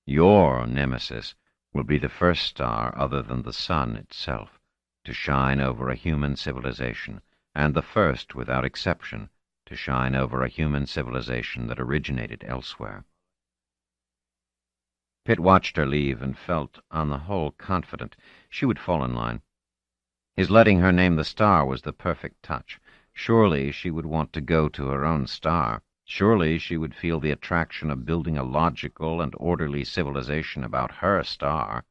your Nemesis, will be the first star other than the Sun itself to shine over a human civilization, and the first, without exception, to shine over a human civilization that originated elsewhere. Pitt watched her leave and felt, on the whole, confident she would fall in line. His letting her name the star was the perfect touch. Surely she would want to go to her own star. Surely she would feel the attraction of building a logical and orderly civilization about her star,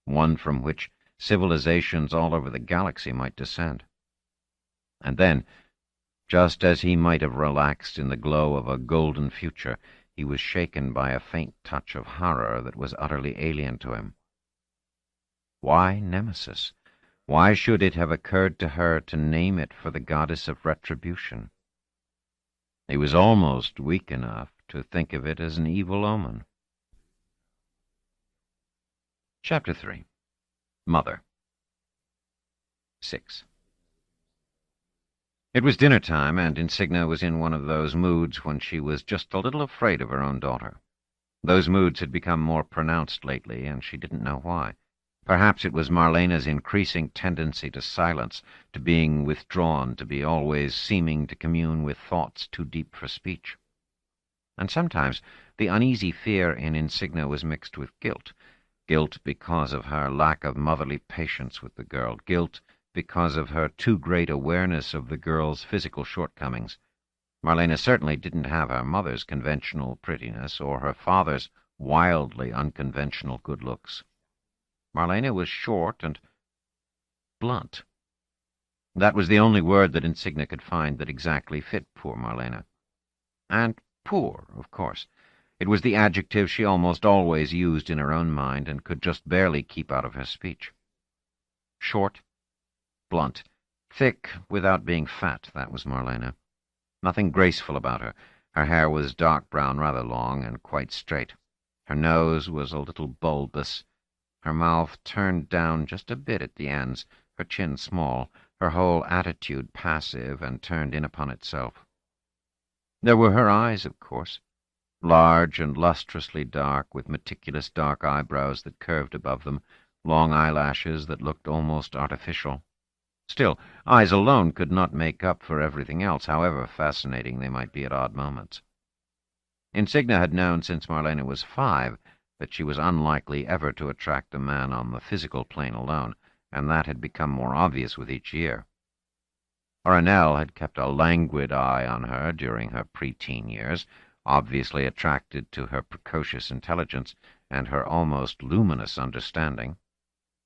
one from which civilizations all over the galaxy might descend. And then, just as he might have relaxed in the glow of a golden future, he was shaken by a faint touch of horror that was utterly alien to him. Why Nemesis? Why should it have occurred to her to name it for the goddess of retribution? He was almost weak enough to think of it as an evil omen. Chapter 3. Mother. 6. It was dinner time, and Insignia was in one of those moods when she was just a little afraid of her own daughter. Those moods had become more pronounced lately, and she didn't know why. Perhaps it was Marlena's increasing tendency to silence, to being withdrawn, to be always seeming to commune with thoughts too deep for speech. And sometimes the uneasy fear in Insignia was mixed with guilt. Guilt because of her lack of motherly patience with the girl. Guilt because of her too great awareness of the girl's physical shortcomings. Marlena certainly didn't have her mother's conventional prettiness or her father's wildly unconventional good looks. Marlena was short and blunt. That was the only word that Insignia could find that exactly fit poor Marlena. And poor, of course. It was the adjective she almost always used in her own mind and could just barely keep out of her speech. Short, blunt, thick without being fat, that was Marlena. Nothing graceful about her. Her hair was dark brown, rather long, and quite straight. Her nose was a little bulbous, her mouth turned down just a bit at the ends, her chin small, her whole attitude passive and turned in upon itself. There were her eyes, of course, large and lustrously dark, with meticulous dark eyebrows that curved above them, long eyelashes that looked almost artificial. Still, eyes alone could not make up for everything else, however fascinating they might be at odd moments. Insignia had known since Marlena was 5 that she was unlikely ever to attract a man on the physical plane alone, and that had become more obvious with each year. Ornell had kept a languid eye on her during her preteen years, obviously attracted to her precocious intelligence and her almost luminous understanding,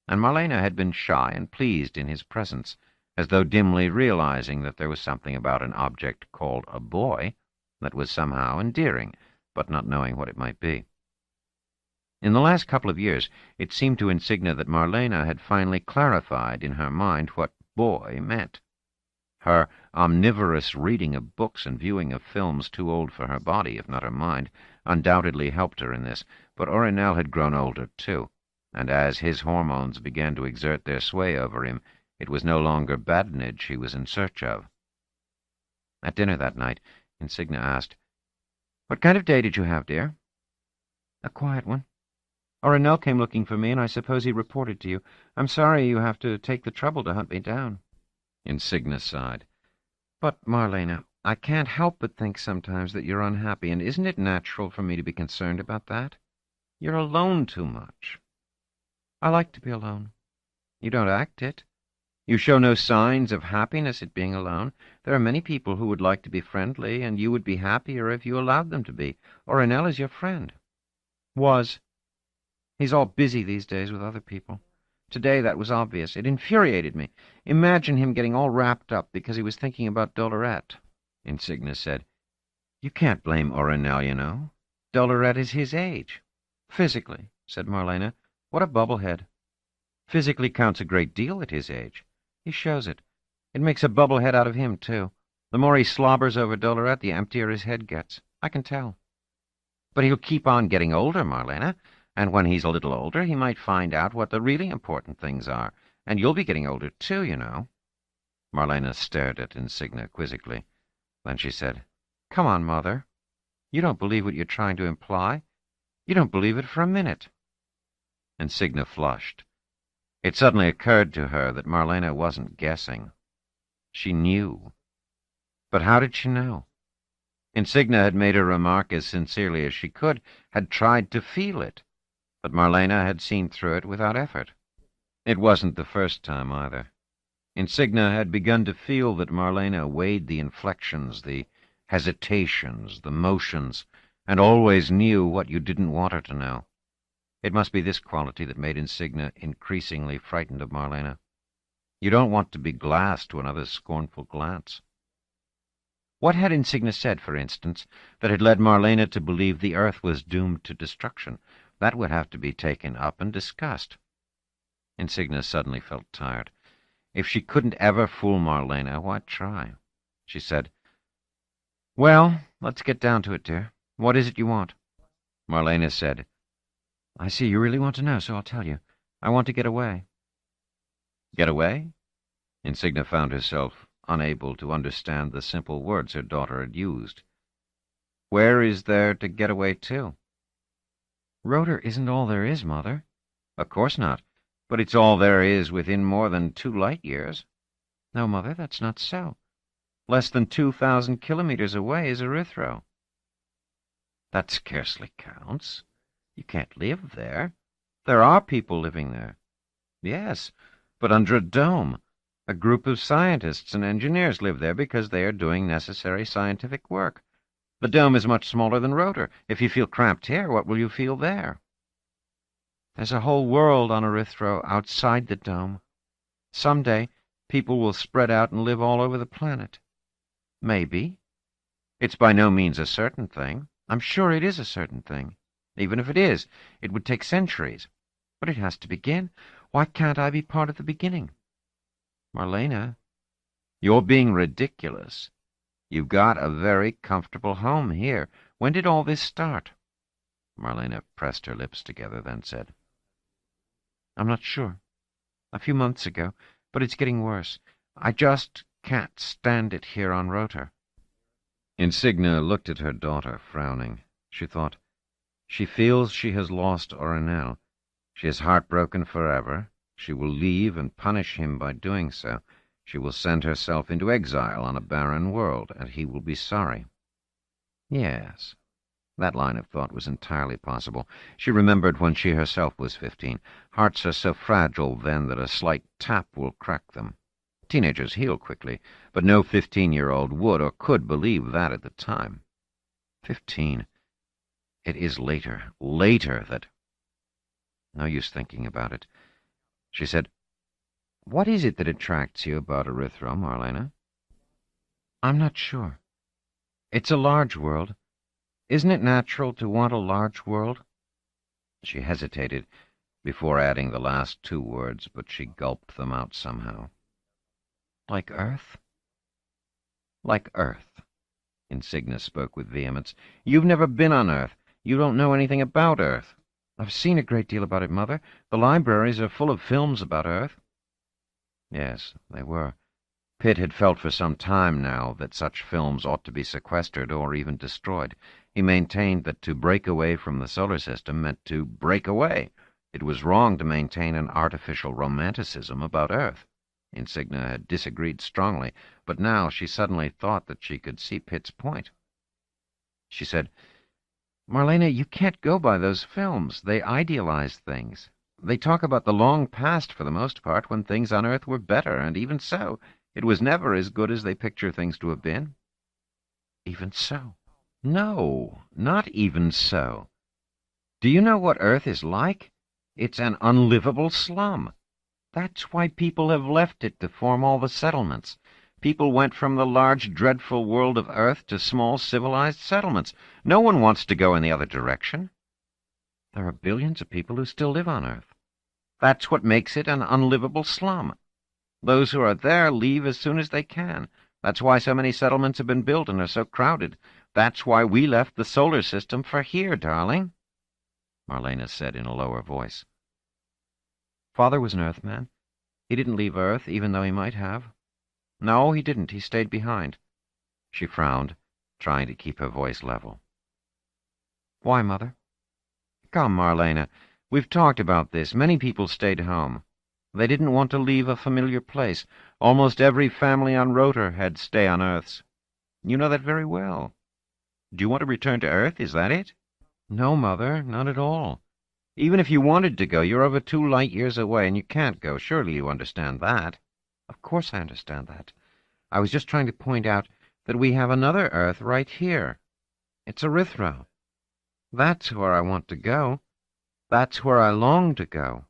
and Marlena had been shy and pleased in his presence, as though dimly realizing that there was something about an object called a boy that was somehow endearing, but not knowing what it might be. In the last couple of years, it seemed to Insignia that Marlena had finally clarified in her mind what boy meant. Her omnivorous reading of books and viewing of films too old for her body, if not her mind, undoubtedly helped her in this, but Ornell had grown older too, and as his hormones began to exert their sway over him, it was no longer badinage he was in search of. At dinner that night, Insignia asked, "What kind of day did you have, dear?" "A quiet one. Ornell came looking for me, and I suppose he reported to you. I'm sorry you have to take the trouble to hunt me down." Insignia sighed. "But, Marlena, I can't help but think sometimes that you're unhappy, and isn't it natural for me to be concerned about that? You're alone too much." "I like to be alone." "You don't act it. You show no signs of happiness at being alone. There are many people who would like to be friendly, and you would be happier if you allowed them to be. Ornell is your friend." "Was. He's all busy these days with other people. Today that was obvious. It infuriated me. Imagine him getting all wrapped up because he was thinking about Dolorette." Insignia said, "You can't blame Ornell, you know. Dolorette is his age." "Physically," said Marlena. "What a bubblehead." "Physically counts a great deal at his age. He shows it. It makes a bubblehead out of him, too. The more he slobbers over Dolorette, the emptier his head gets. I can tell. But he'll keep on getting older, Marlena. And when he's a little older, he might find out what the really important things are. And you'll be getting older, too, you know." Marlena stared at Insignia quizzically. Then she said, "Come on, Mother. You don't believe what you're trying to imply. You don't believe it for a minute." Insignia flushed. It suddenly occurred to her that Marlena wasn't guessing. She knew. But how did she know? Insignia had made her remark as sincerely as she could, had tried to feel it. But Marlena had seen through it without effort. It wasn't the first time, either. Insignia had begun to feel that Marlena weighed the inflections, the hesitations, the motions, and always knew what you didn't want her to know. It must be this quality that made Insignia increasingly frightened of Marlena. You don't want to be glass to another's scornful glance. What had Insignia said, for instance, that had led Marlena to believe the earth was doomed to destruction? That would have to be taken up and discussed. Insignia suddenly felt tired. If she couldn't ever fool Marlena, why try? She said, "Well, let's get down to it, dear. What is it you want?" Marlena said, "I see you really want to know, so I'll tell you. I want to get away." "Get away?" Insignia found herself unable to understand the simple words her daughter had used. "Where is there to get away to?" "Rotor isn't all there is, Mother." "Of course not, but it's all there is within more than 2 light years." "No, Mother, that's not so. Less than 2,000 kilometers away is Erythro." "That scarcely counts. You can't live there. There are people living there." "Yes, but under a dome. A group of scientists and engineers live there because they are doing necessary scientific work. The dome is much smaller than Rotor. If you feel cramped here, what will you feel there?" "There's a whole world on Erythro outside the dome. Someday, people will spread out and live all over the planet." "Maybe. It's by no means a certain thing. I'm sure it is a certain thing. Even if it is, it would take centuries. But it has to begin. Why can't I be part of the beginning?" "Marlena, you're being ridiculous. You've got a very comfortable home here. When did all this start?" Marlena pressed her lips together, then said, "I'm not sure. A few months ago, but it's getting worse. I just can't stand it here on Rotor." Insignia looked at her daughter, frowning. She thought, "She feels she has lost Ornell. She is heartbroken forever. She will leave and punish him by doing so. She will send herself into exile on a barren world, and he will be sorry." Yes, That line of thought was entirely possible. She remembered when she herself was 15. Hearts are so fragile then that a slight tap will crack them. Teenagers heal quickly, but no 15-year-old would or could believe that at the time. 15. It is later that... No use thinking about it. She said, "What is it that attracts you about Erythro, Marlena?" "I'm not sure. It's a large world. Isn't it natural to want a large world?" She hesitated before adding the last two words, but she gulped them out somehow. "Like Earth?" "Like Earth." Insignia spoke with vehemence. "You've never been on Earth. You don't know anything about Earth." "I've seen a great deal about it, Mother. The libraries are full of films about Earth." Yes, they were. Pitt had felt for some time now that such films ought to be sequestered or even destroyed. He maintained that to break away from the solar system meant to break away. It was wrong to maintain an artificial romanticism about Earth. Insignia had disagreed strongly, but now she suddenly thought that she could see Pitt's point. She said, "Marlena, you can't go by those films. They idealize things. They talk about the long past for the most part, when things on Earth were better, and even so, it was never as good as they picture things to have been." "Even so?" "No, not even so. Do you know what Earth is like? It's an unlivable slum. That's why people have left it to form all the settlements. People went from the large, dreadful world of Earth to small, civilized settlements. No one wants to go in the other direction. There are billions of people who still live on Earth. That's what makes it an unlivable slum. Those who are there leave as soon as they can. That's why so many settlements have been built and are so crowded. That's why we left the solar system for here, darling," Marlena said in a lower voice. "Father was an Earthman. He didn't leave Earth, even though he might have." "No, he didn't. He stayed behind." She frowned, trying to keep her voice level. "Why, Mother?" "Come, Marlena. We've talked about this. Many people stayed home. They didn't want to leave a familiar place. Almost every family on Rotor had stay on Earths. You know that very well. Do you want to return to Earth? Is that it?" "No, Mother, not at all. Even if you wanted to go, you're over 2 light years away, and you can't go. Surely you understand that." "Of course I understand that. I was just trying to point out that we have another Earth right here. It's Erythro. That's where I want to go. That's where I long to go."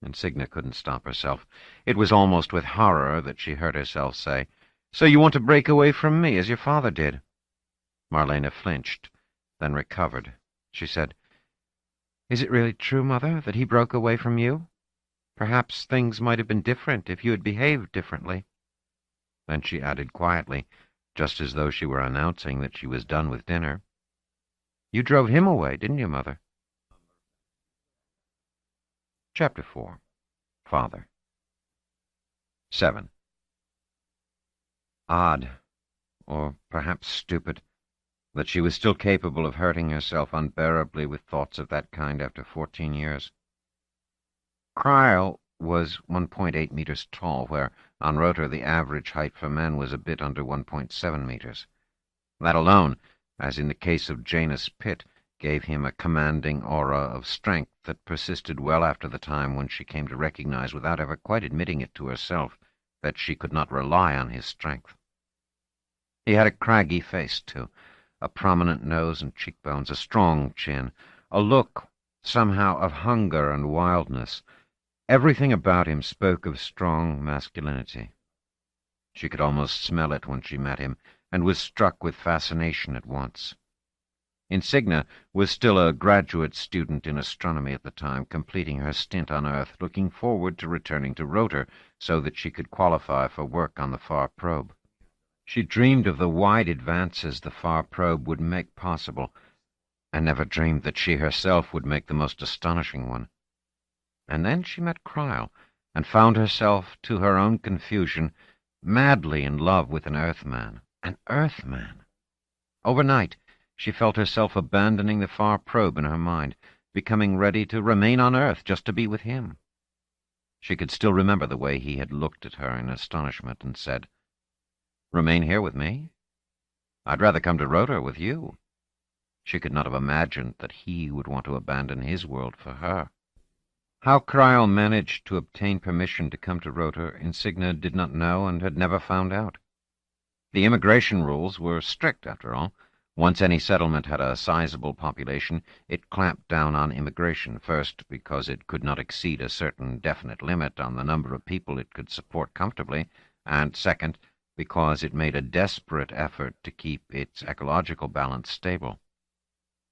Insignia couldn't stop herself. It was almost with horror that she heard herself say, "So you want to break away from me, as your father did?" Marlena flinched, then recovered. She said, "Is it really true, Mother, that he broke away from you? Perhaps things might have been different if you had behaved differently." Then she added quietly, just as though she were announcing that she was done with dinner, "You drove him away, didn't you, Mother?" Chapter 4. Father. 7. Odd, or perhaps stupid, that she was still capable of hurting herself unbearably with thoughts of that kind after 14 years. Cryle was 1.8 meters tall, where, on Rotor, the average height for men was a bit under 1.7 meters. That alone, as in the case of Janus Pitt, gave him a commanding aura of strength that persisted well after the time when she came to recognize, without ever quite admitting it to herself, that she could not rely on his strength. He had a craggy face, too, a prominent nose and cheekbones, a strong chin, a look, somehow, of hunger and wildness. Everything about him spoke of strong masculinity. She could almost smell it when she met him, and was struck with fascination at once. Insignia was still a graduate student in astronomy at the time, completing her stint on Earth, looking forward to returning to Rotor so that she could qualify for work on the Far Probe. She dreamed of the wide advances the Far Probe would make possible, and never dreamed that she herself would make the most astonishing one. And then she met Cryle, and found herself, to her own confusion, madly in love with an Earthman. An Earthman! Overnight, she felt herself abandoning the Far Probe in her mind, becoming ready to remain on Earth just to be with him. She could still remember the way he had looked at her in astonishment and said, "Remain here with me? I'd rather come to Rotor with you." She could not have imagined that he would want to abandon his world for her. How Kryl managed to obtain permission to come to Rota, Insignia did not know and had never found out. The immigration rules were strict, after all. Once any settlement had a sizable population, it clamped down on immigration, first because it could not exceed a certain definite limit on the number of people it could support comfortably, and second, because it made a desperate effort to keep its ecological balance stable.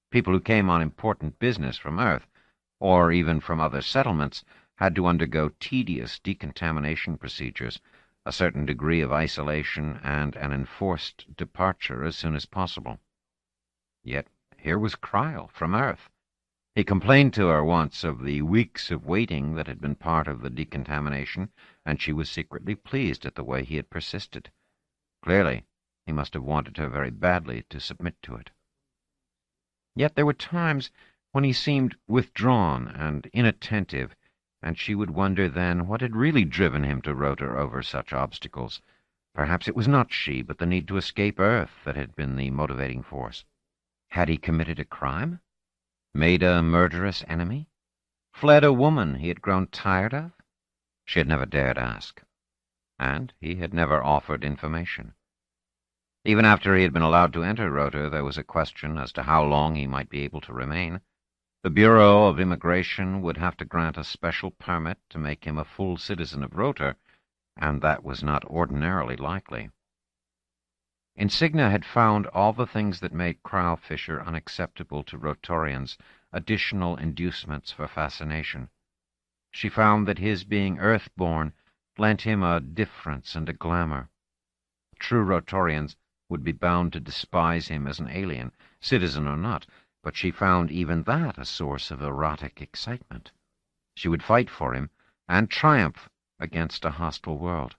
People who came on important business from Earth, or even from other settlements, had to undergo tedious decontamination procedures, a certain degree of isolation, and an enforced departure as soon as possible. Yet here was Kryl from Earth. He complained to her once of the weeks of waiting that had been part of the decontamination, and she was secretly pleased at the way he had persisted. Clearly, he must have wanted her very badly to submit to it. Yet there were times when he seemed withdrawn and inattentive, and she would wonder then what had really driven him to Rota over such obstacles. Perhaps it was not she, but the need to escape Earth that had been the motivating force. Had he committed a crime? Made a murderous enemy? Fled a woman he had grown tired of? She had never dared ask. And he had never offered information. Even after he had been allowed to enter Rota, there was a question as to how long he might be able to remain. The Bureau of Immigration would have to grant a special permit to make him a full citizen of Rota, and that was not ordinarily likely. Insignia had found all the things that made Kryl Fisher unacceptable to Rotorians, additional inducements for fascination. She found that his being Earth-born lent him a difference and a glamour. True Rotorians would be bound to despise him as an alien, citizen or not, but she found even that a source of erotic excitement. She would fight for him and triumph against a hostile world.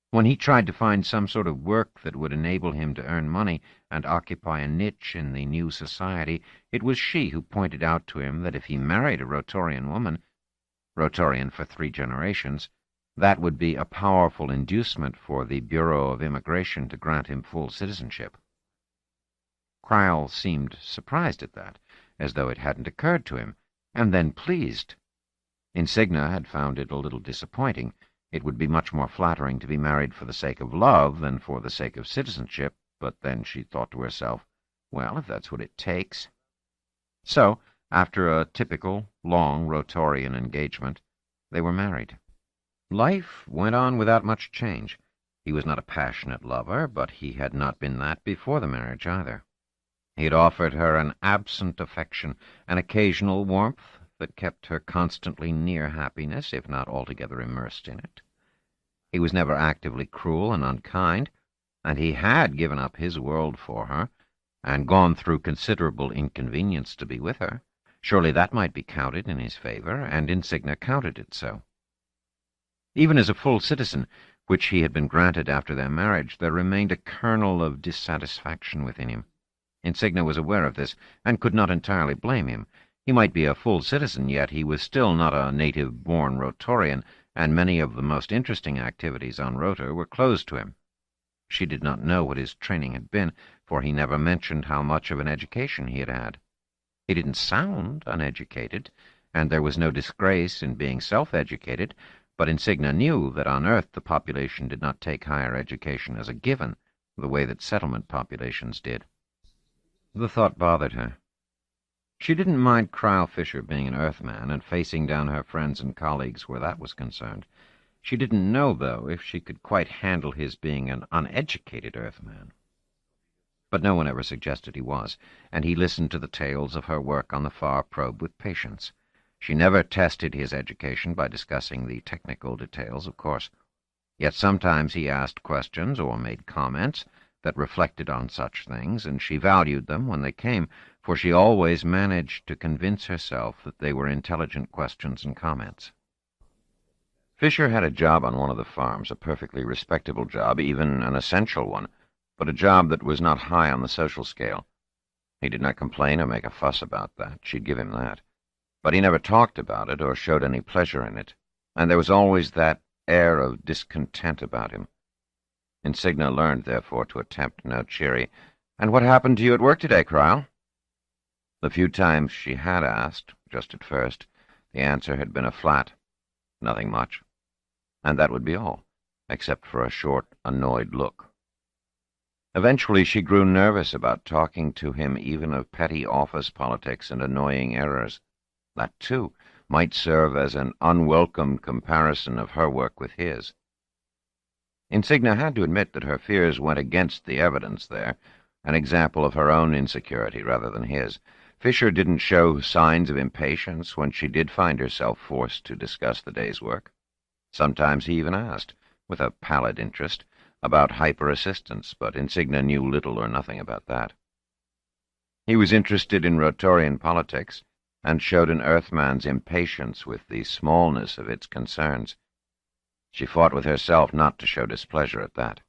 When he tried to find some sort of work that would enable him to earn money and occupy a niche in the new society, it was she who pointed out to him that if he married a Rotorian woman, Rotorian for 3 generations, that would be a powerful inducement for the Bureau of Immigration to grant him full citizenship. Kryl seemed surprised at that, as though it hadn't occurred to him, and then pleased. Insignia had found it a little disappointing. It would be much more flattering to be married for the sake of love than for the sake of citizenship, but then she thought to herself, well, if that's what it takes. So, after a typical, long Rotorian engagement, they were married. Life went on without much change. He was not a passionate lover, but he had not been that before the marriage either. He had offered her an absent affection, an occasional warmth that kept her constantly near happiness, if not altogether immersed in it. He was never actively cruel and unkind, and he had given up his world for her, and gone through considerable inconvenience to be with her. Surely that might be counted in his favor, and Insignia counted it so. Even as a full citizen, which he had been granted after their marriage, there remained a kernel of dissatisfaction within him. Insignia was aware of this, and could not entirely blame him. He might be a full citizen, yet he was still not a native-born Rotorian, and many of the most interesting activities on Rota were closed to him. She did not know what his training had been, for he never mentioned how much of an education he had had. He didn't sound uneducated, and there was no disgrace in being self-educated, but Insignia knew that on Earth the population did not take higher education as a given, the way that settlement populations did. The thought bothered her. She didn't mind Kryl Fisher being an Earthman and facing down her friends and colleagues where that was concerned. She didn't know, though, if she could quite handle his being an uneducated Earthman. But no one ever suggested he was, and he listened to the tales of her work on the Far Probe with patience. She never tested his education by discussing the technical details, of course. Yet sometimes he asked questions or made comments that reflected on such things, and she valued them when they came, for she always managed to convince herself that they were intelligent questions and comments. Fisher had a job on one of the farms, a perfectly respectable job, even an essential one, but a job that was not high on the social scale. He did not complain or make a fuss about that. She'd give him that. But he never talked about it or showed any pleasure in it, and there was always that air of discontent about him. Insignia learned, therefore, to attempt no cheery, "And what happened to you at work today, Kryl?" The few times she had asked, just at first, the answer had been a flat, nothing much. And that would be all, except for a short, annoyed look. Eventually she grew nervous about talking to him even of petty office politics and annoying errors. That, too, might serve as an unwelcome comparison of her work with his. Insignia had to admit that her fears went against the evidence there, an example of her own insecurity rather than his. Fisher didn't show signs of impatience when she did find herself forced to discuss the day's work. Sometimes he even asked, with a pallid interest, about hyper-assistance, but Insignia knew little or nothing about that. He was interested in Rotorian politics, and showed an Earthman's impatience with the smallness of its concerns. She fought with herself not to show displeasure at that.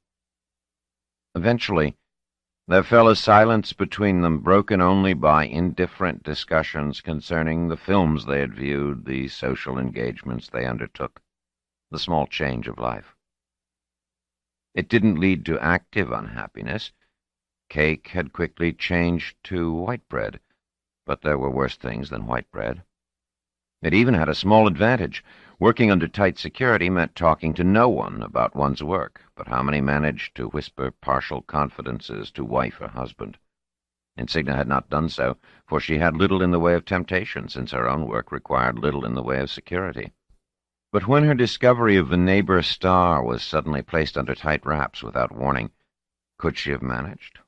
Eventually, there fell a silence between them, broken only by indifferent discussions concerning the films they had viewed, the social engagements they undertook, the small change of life. It didn't lead to active unhappiness. Cake had quickly changed to white bread, but there were worse things than white bread. It even had a small advantage. Working under tight security meant talking to no one about one's work, but how many managed to whisper partial confidences to wife or husband? Insignia had not done so, for she had little in the way of temptation, since her own work required little in the way of security. But when her discovery of the neighbor star was suddenly placed under tight wraps without warning, could she have managed?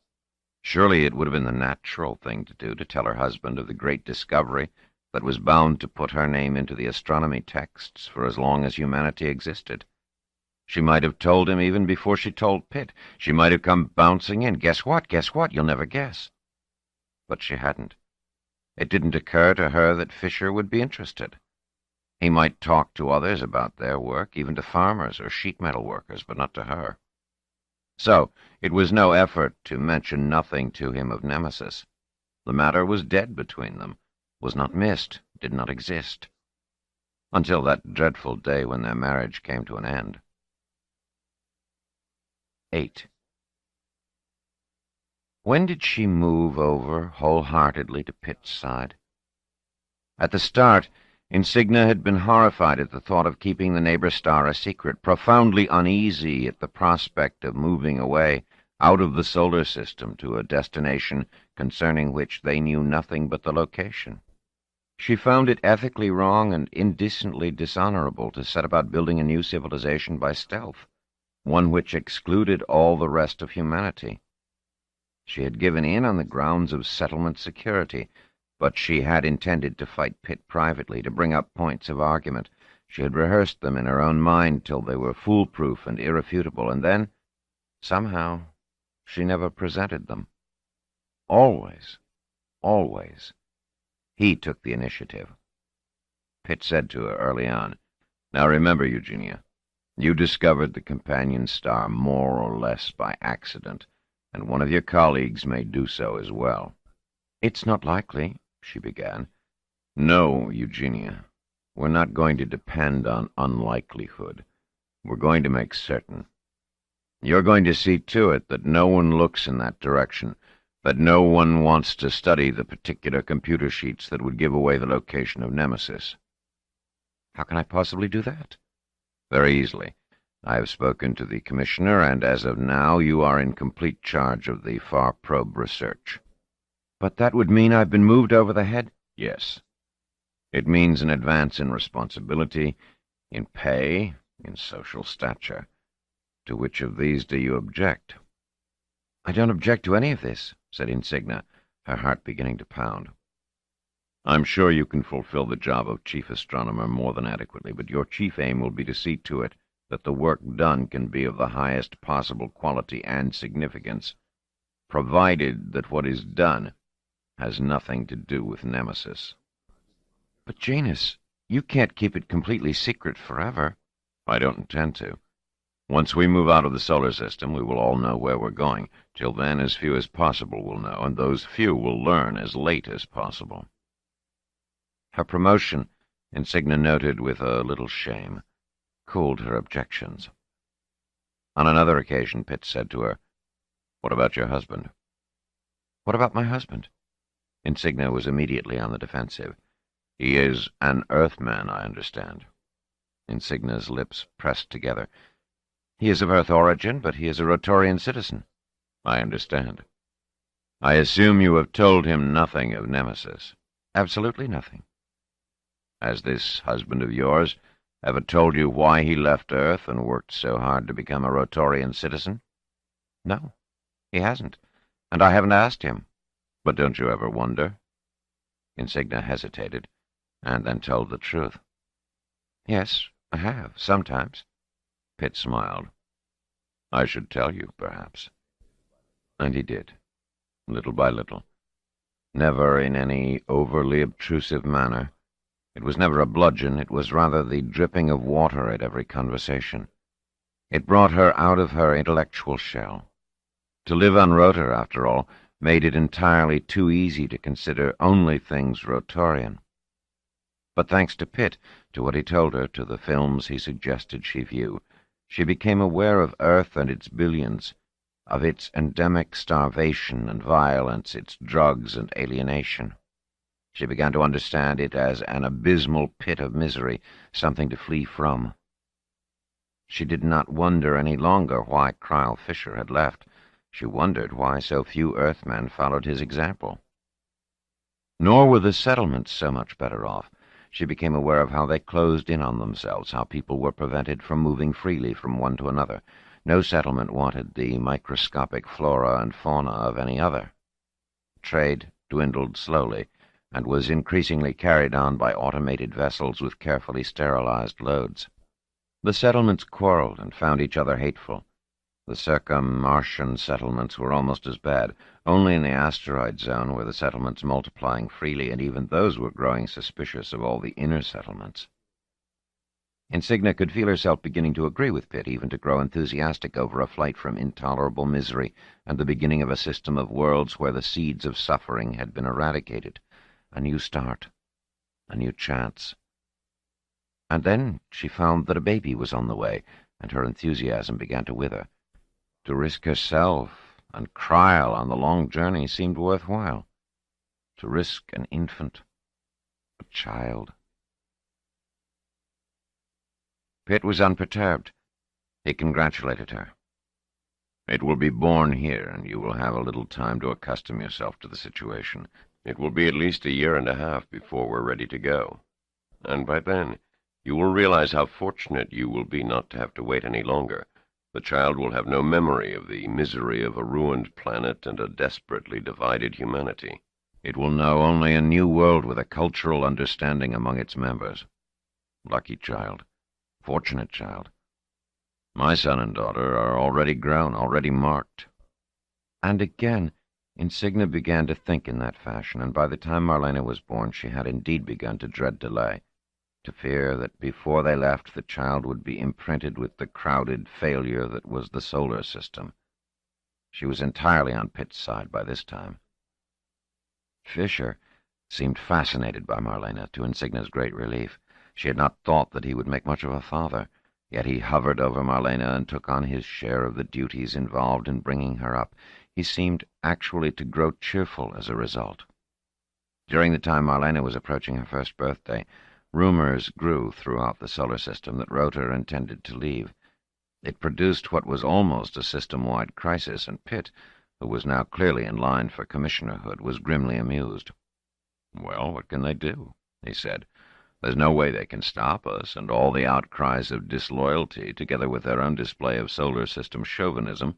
Surely it would have been the natural thing to do, to tell her husband of the great discovery that was bound to put her name into the astronomy texts for as long as humanity existed. She might have told him even before she told Pitt. She might have come bouncing in. Guess what? Guess what? You'll never guess. But she hadn't. It didn't occur to her that Fisher would be interested. He might talk to others about their work, even to farmers or sheet metal workers, but not to her. So it was no effort to mention nothing to him of Nemesis. The matter was dead between them, was not missed, did not exist, until that dreadful day when their marriage came to an end. 8. When did she move over wholeheartedly to Pitt's side? At the start, Insignia had been horrified at the thought of keeping the neighbor star a secret, profoundly uneasy at the prospect of moving away out of the solar system to a destination concerning which they knew nothing but the location. She found it ethically wrong and indecently dishonorable to set about building a new civilization by stealth, one which excluded all the rest of humanity. She had given in on the grounds of settlement security, but she had intended to fight Pitt privately, to bring up points of argument. She had rehearsed them in her own mind till they were foolproof and irrefutable, and then, somehow, she never presented them. Always, he took the initiative. Pitt said to her early on, "Now remember, Eugenia, you discovered the companion star more or less by accident, and one of your colleagues may do so as well." "It's not likely," she began. "No, Eugenia. We're not going to depend on unlikelihood. We're going to make certain. You're going to see to it that no one looks in that direction, that no one wants to study the particular computer sheets that would give away the location of Nemesis." "How can I possibly do that?" "Very easily. I have spoken to the commissioner, and as of now you are in complete charge of the FAR probe research." "But that would mean I've been moved over the head?" "Yes. It means an advance in responsibility, in pay, in social stature. To which of these do you object?" "I don't object to any of this," said Insignia, her heart beginning to pound. "I'm sure you can fulfill the job of chief astronomer more than adequately, but your chief aim will be to see to it that the work done can be of the highest possible quality and significance, provided that what is done has nothing to do with Nemesis." "But, Janus, you can't keep it completely secret forever." "I don't intend to. Once we move out of the solar system, we will all know where we're going. Till then, as few as possible will know, and those few will learn as late as possible." Her promotion, Insignia noted with a little shame, cooled her objections. On another occasion, Pitt said to her, "What about your husband?" "What about my husband?" Insignia was immediately on the defensive. He is an Earthman, I understand. Insignia's lips pressed together. He is of Earth origin, but he is a Rotorian citizen. I understand. I assume you have told him nothing of Nemesis. Absolutely nothing. Has this husband of yours ever told you why he left Earth and worked so hard to become a Rotorian citizen? No, he hasn't, and I haven't asked him. But don't you ever wonder? Insignia hesitated, and then told the truth. Yes, I have, sometimes. Pitt smiled. I should tell you, perhaps. And he did, little by little. Never in any overly obtrusive manner. It was never a bludgeon, it was rather the dripping of water at every conversation. It brought her out of her intellectual shell. To live on Rotor, after all, made it entirely too easy to consider only things Rotorian. But thanks to Pitt, to what he told her, to the films he suggested she view, she became aware of Earth and its billions, of its endemic starvation and violence, its drugs and alienation. She began to understand it as an abysmal pit of misery, something to flee from. She did not wonder any longer why Cryle Fisher had left. She wondered why so few Earthmen followed his example. Nor were the settlements so much better off. She became aware of how they closed in on themselves, how people were prevented from moving freely from one to another. No settlement wanted the microscopic flora and fauna of any other. Trade dwindled slowly, and was increasingly carried on by automated vessels with carefully sterilized loads. The settlements quarreled and found each other hateful. The circum-Martian settlements were almost as bad. Only in the asteroid zone were the settlements multiplying freely, and even those were growing suspicious of all the inner settlements. Insignia could feel herself beginning to agree with Pitt, even to grow enthusiastic over a flight from intolerable misery and the beginning of a system of worlds where the seeds of suffering had been eradicated. A new start, a new chance. And then she found that a baby was on the way, and her enthusiasm began to wither. To risk herself and Cryle on the long journey seemed worthwhile. To risk an infant, a child. Pitt was unperturbed. He congratulated her. It will be born here, and you will have a little time to accustom yourself to the situation. It will be at least 1.5 years before we're ready to go. And by then, you will realize how fortunate you will be not to have to wait any longer. The child will have no memory of the misery of a ruined planet and a desperately divided humanity. It will know only a new world with a cultural understanding among its members. Lucky child. Fortunate child. My son and daughter are already grown, already marked. And again, Insignia began to think in that fashion, and by the time Marlena was born, she had indeed begun to dread delay, to fear that before they left, the child would be imprinted with the crowded failure that was the solar system. She was entirely on Pitt's side by this time. Fisher seemed fascinated by Marlena, to Insignia's great relief. She had not thought that he would make much of a father, yet he hovered over Marlena and took on his share of the duties involved in bringing her up. He seemed actually to grow cheerful as a result. During the time Marlena was approaching her first birthday, rumors grew throughout the solar system that Rotor intended to leave. It produced what was almost a system-wide crisis, and Pitt, who was now clearly in line for commissionerhood, was grimly amused. "Well, what can they do?" he said. "There's no way they can stop us, and all the outcries of disloyalty, together with their own display of solar system chauvinism,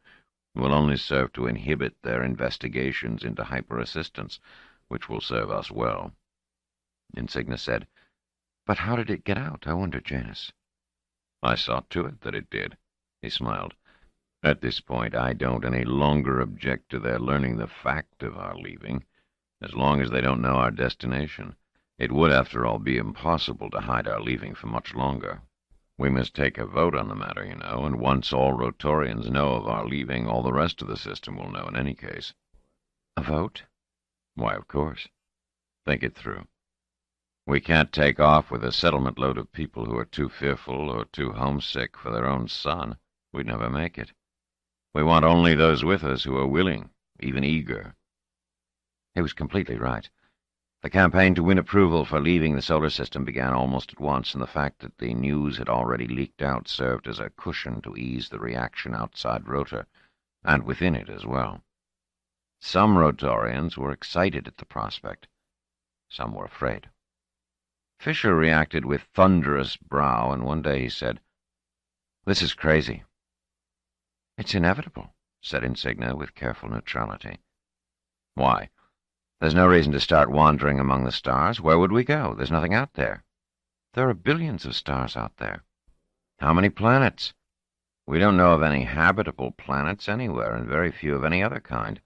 will only serve to inhibit their investigations into hyper-assistance, which will serve us well." Insignia said, "But how did it get out, I wonder, Janus?" "I saw to it that it did," he smiled. "At this point, I don't any longer object to their learning the fact of our leaving, as long as they don't know our destination. It would, after all, be impossible to hide our leaving for much longer. We must take a vote on the matter, you know, and once all Rotorians know of our leaving, all the rest of the system will know in any case." "A vote?" "Why, of course. Think it through. We can't take off with a settlement load of people who are too fearful or too homesick for their own son. We'd never make it. We want only those with us who are willing, even eager." He was completely right. The campaign to win approval for leaving the solar system began almost at once, and the fact that the news had already leaked out served as a cushion to ease the reaction outside Rota, and within it as well. Some Rotorians were excited at the prospect. Some were afraid. Fisher reacted with thunderous brow, and one day he said, "This is crazy." "It's inevitable," said Insignia with careful neutrality. "Why? There's no reason to start wandering among the stars. Where would we go? There's nothing out there." "There are billions of stars out there." "How many planets?" "We don't know of any habitable planets anywhere, and very few of any other kind.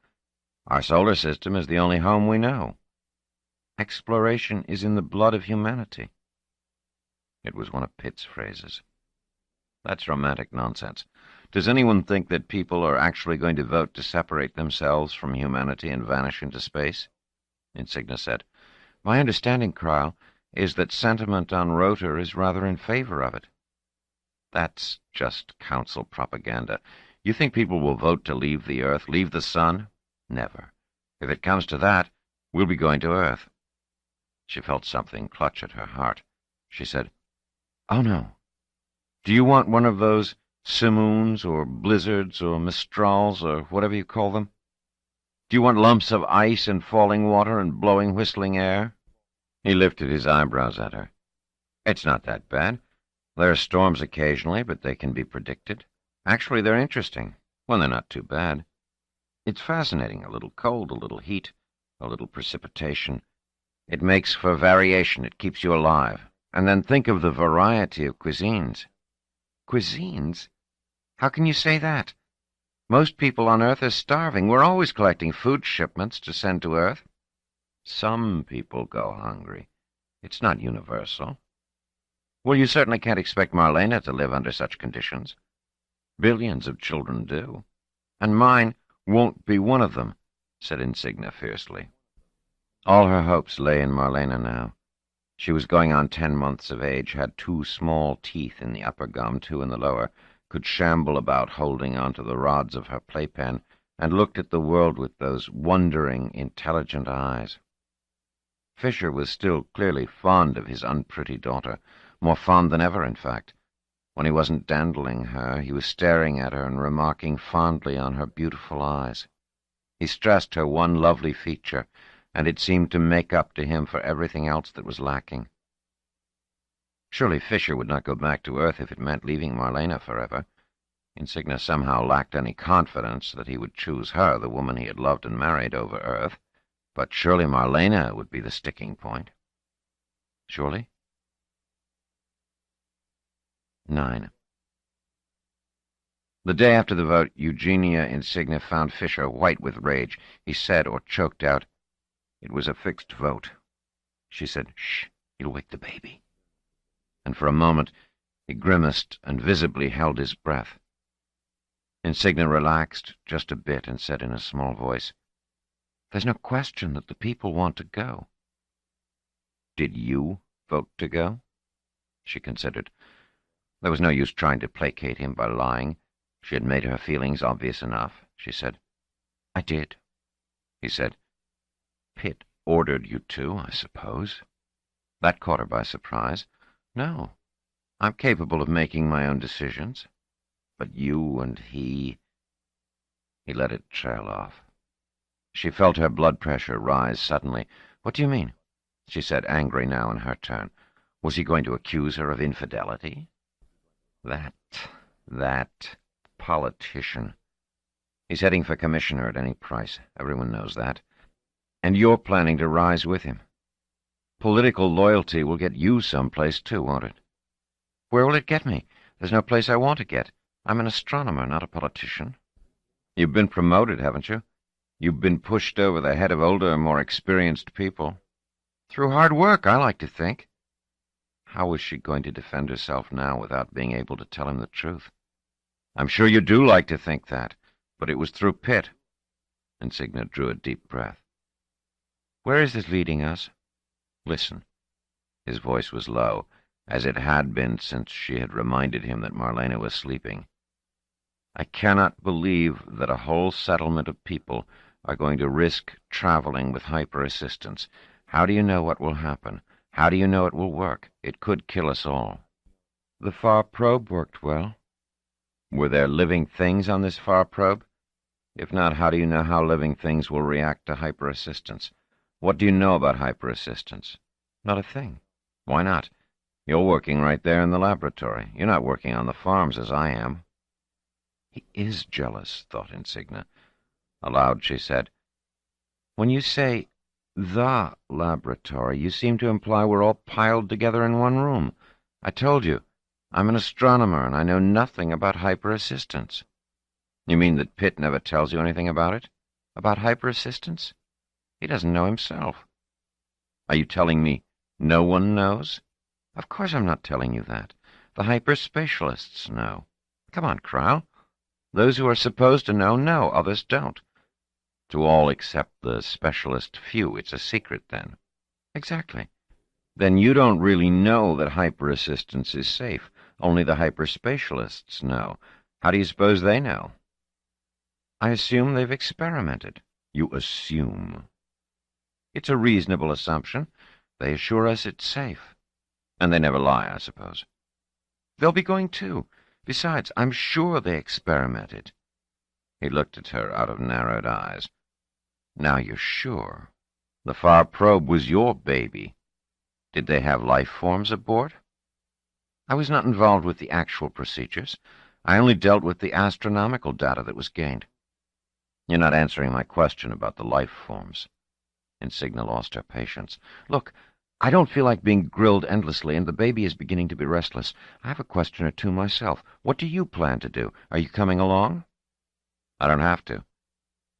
Our solar system is the only home we know." "Exploration is in the blood of humanity." It was one of Pitt's phrases. "That's romantic nonsense. Does anyone think that people are actually going to vote to separate themselves from humanity and vanish into space?" Insignia said. "My understanding, Cryle, is that sentiment on Rota is rather in favor of it." "That's just council propaganda. You think people will vote to leave the Earth, leave the Sun? Never. If it comes to that, we'll be going to Earth." She felt something clutch at her heart. She said, "Oh, no. Do you want one of those simoons or blizzards or mistrals or whatever you call them? Do you want lumps of ice and falling water and blowing, whistling air?" He lifted his eyebrows at her. "It's not that bad. There are storms occasionally, but they can be predicted. Actually, they're interesting, when they're not too bad. It's fascinating, a little cold, a little heat, a little precipitation. It makes for variation, it keeps you alive. And then think of the variety of cuisines." "Cuisines? How can you say that? Most people on Earth are starving. We're always collecting food shipments to send to Earth." "Some people go hungry. It's not universal." "Well, you certainly can't expect Marlena to live under such conditions." "Billions of children do. And mine won't be one of them," said Insignia fiercely. All her hopes lay in Marlena now. She was going on 10 months of age, had 2 small teeth in the upper gum, 2 in the lower, could shamble about holding onto the rods of her playpen, and looked at the world with those wondering, intelligent eyes. Fisher was still clearly fond of his unpretty daughter, more fond than ever, in fact. When he wasn't dandling her, he was staring at her and remarking fondly on her beautiful eyes. He stressed her one lovely feature, and it seemed to make up to him for everything else that was lacking. Surely Fisher would not go back to Earth if it meant leaving Marlena forever. Insignia somehow lacked any confidence that he would choose her, the woman he had loved and married, over Earth. But surely Marlena would be the sticking point. Surely? 9. The day after the vote, Eugenia Insignia found Fisher white with rage. He said, or choked out, "It was a fixed vote." She said, "Shh, you'll wake the baby." And for a moment he grimaced and visibly held his breath. Insignia relaxed just a bit and said in a small voice, "There's no question that the people want to go." "Did you vote to go?" She considered. There was no use trying to placate him by lying. She had made her feelings obvious enough. She said, "I did." He said, "Pitt ordered you to, I suppose." That caught her by surprise. "No, I'm capable of making my own decisions. But you and he—" He let it trail off. She felt her blood pressure rise suddenly. "What do you mean?" she said, angry now in her turn. Was he going to accuse her of infidelity? That politician. He's heading for commissioner at any price. Everyone knows that. And you're planning to rise with him. Political loyalty will get you someplace, too, won't it? Where will it get me? There's no place I want to get. I'm an astronomer, not a politician. You've been promoted, haven't you? You've been pushed over the head of older, more experienced people. Through hard work, I like to think. How was she going to defend herself now without being able to tell him the truth? I'm sure you do like to think that, but it was through Pitt. Insignia drew a deep breath. Where is this leading us? Listen. His voice was low, as it had been since she had reminded him that Marlena was sleeping. I cannot believe that a whole settlement of people, are going to risk traveling with hyper-assistance. How do you know what will happen? How do you know it will work? It could kill us all. The far probe worked well. Were there living things on this far probe? If not, how do you know how living things will react to hyper-assistance? What do you know about hyper-assistance? Not a thing. Why not? You're working right there in the laboratory. You're not working on the farms as I am. He is jealous, thought Insignia. Aloud she said, "When you say the laboratory, you seem to imply we're all piled together in one room. I told you, I'm an astronomer, and I know nothing about hyper-assistance." You mean that Pitt never tells you anything about it? About hyper-assistance? He doesn't know himself. Are you telling me no one knows? Of course I'm not telling you that. The hyperspatialists know. Come on, Crowell. Those who are supposed to know, others don't. To all except the specialist few, it's a secret, then. Exactly. Then you don't really know that hyper-assistance is safe. Only the hyperspatialists know. How do you suppose they know? I assume they've experimented. You assume. It's a reasonable assumption. They assure us it's safe. And they never lie, I suppose. They'll be going too. Besides, I'm sure they experimented. He looked at her out of narrowed eyes. Now you're sure. The far probe was your baby. Did they have life forms aboard? I was not involved with the actual procedures. I only dealt with the astronomical data that was gained. You're not answering my question about the life forms. Insignia lost her patience. Look, I don't feel like being grilled endlessly, and the baby is beginning to be restless. I have a question or two myself. What do you plan to do? Are you coming along? I don't have to.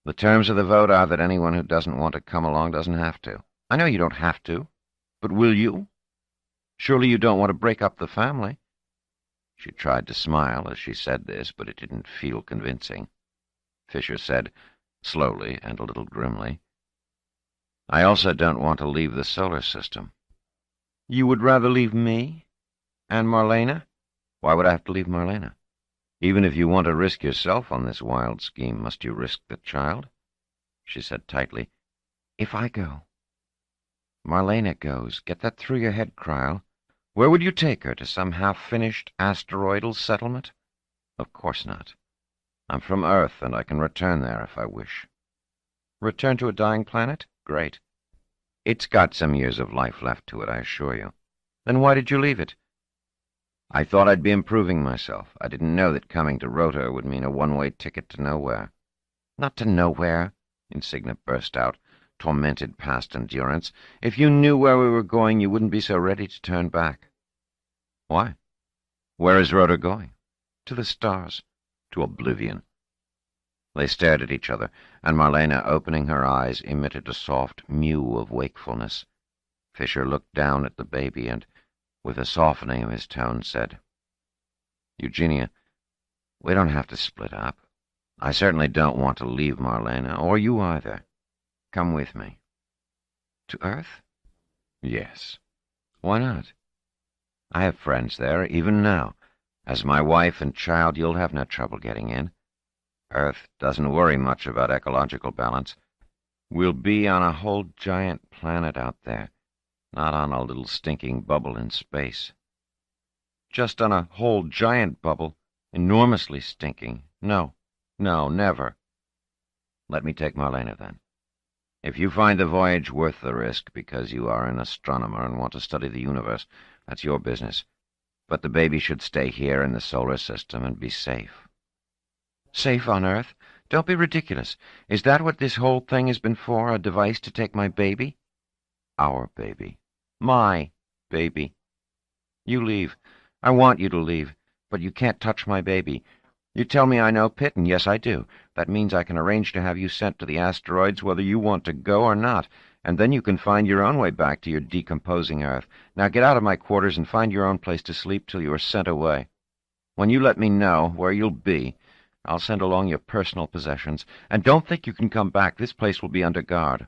The terms of the vote are that anyone who doesn't want to come along doesn't have to. I know you don't have to, but will you? Surely you don't want to break up the family. She tried to smile as she said this, but it didn't feel convincing. Fisher said, slowly and a little grimly, I also don't want to leave the solar system. You would rather leave me? And Marlena? Why would I have to leave Marlena? Even if you want to risk yourself on this wild scheme, must you risk the child? She said tightly, If I go. Marlena goes. Get that through your head, Cryle. Where would you take her? To some half-finished asteroidal settlement? Of course not. I'm from Earth, and I can return there if I wish. Return to a dying planet? Great. It's got some years of life left to it, I assure you. Then why did you leave it? I thought I'd be improving myself. I didn't know that coming to Rota would mean a one-way ticket to nowhere. Not to nowhere, Insignia burst out, tormented past endurance. If you knew where we were going, you wouldn't be so ready to turn back. Why? Where is Rota going? To the stars. To oblivion. They stared at each other, and Marlena, opening her eyes, emitted a soft mew of wakefulness. Fisher looked down at the baby and, with a softening of his tone, said, Eugenia, we don't have to split up. I certainly don't want to leave Marlena, or you either. Come with me. To Earth? Yes. Why not? I have friends there, even now. As my wife and child, you'll have no trouble getting in. Earth doesn't worry much about ecological balance. We'll be on a whole giant planet out there, not on a little stinking bubble in space. Just on a whole giant bubble, enormously stinking. No, never. Let me take Marlena, then. If you find the voyage worth the risk because you are an astronomer and want to study the universe, that's your business. But the baby should stay here in the solar system and be safe. Safe on Earth? Don't be ridiculous. Is that what this whole thing has been for, a device to take my baby? Our baby. My baby. You leave. I want you to leave, but you can't touch my baby. You tell me I know Pitt, and yes, I do. That means I can arrange to have you sent to the asteroids whether you want to go or not, and then you can find your own way back to your decomposing Earth. Now get out of my quarters and find your own place to sleep till you are sent away. When you let me know where you'll be, I'll send along your personal possessions, and don't think you can come back. This place will be under guard.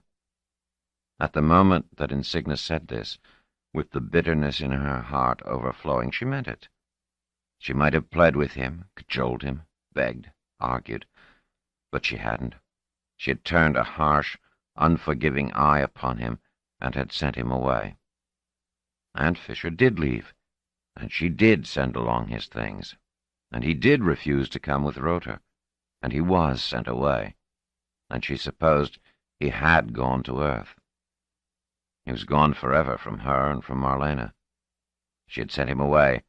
At the moment that Insignia said this, with the bitterness in her heart overflowing, she meant it. She might have pled with him, cajoled him, begged, argued, but she hadn't. She had turned a harsh, unforgiving eye upon him and had sent him away. And Fisher did leave, and she did send along his things, and he did refuse to come with Rota, and he was sent away, and she supposed he had gone to Earth. He was gone forever from her and from Marlena. She had sent him away,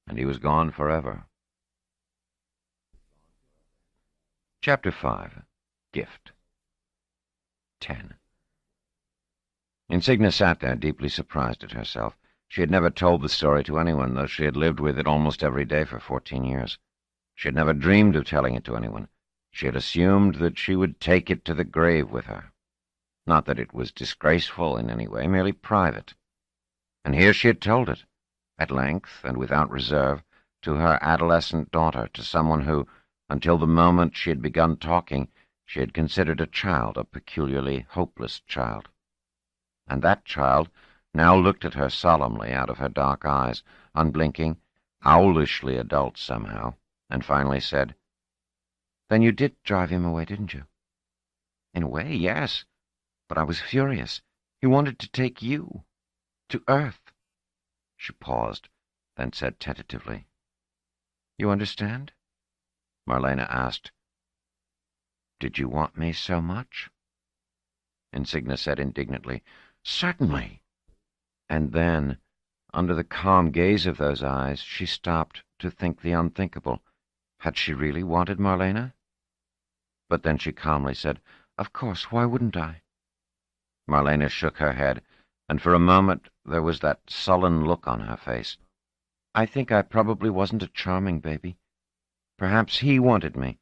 and he was gone forever. Chapter 5. Gift. 10. Insignia sat there, deeply surprised at herself. She had never told the story to anyone, though she had lived with it almost every day for 14 years. She had never dreamed of telling it to anyone. She had assumed that she would take it to the grave with her. Not that it was disgraceful in any way, merely private. And here she had told it, at length and without reserve, to her adolescent daughter, to someone who, until the moment she had begun talking, she had considered a child, a peculiarly hopeless child. And that child now looked at her solemnly out of her dark eyes, unblinking, owlishly adult somehow, and finally said, "Then you did drive him away, didn't you?" "In a way, yes. But I was furious. He wanted to take you. To Earth." She paused, then said tentatively, "You understand?" Marlena asked, "Did you want me so much?" Insignia said indignantly, "Certainly." And then, under the calm gaze of those eyes, she stopped to think the unthinkable. Had she really wanted Marlena? But then she calmly said, "Of course, why wouldn't I?" Marlena shook her head, and for a moment there was that sullen look on her face. "I think I probably wasn't a charming baby. Perhaps he wanted me.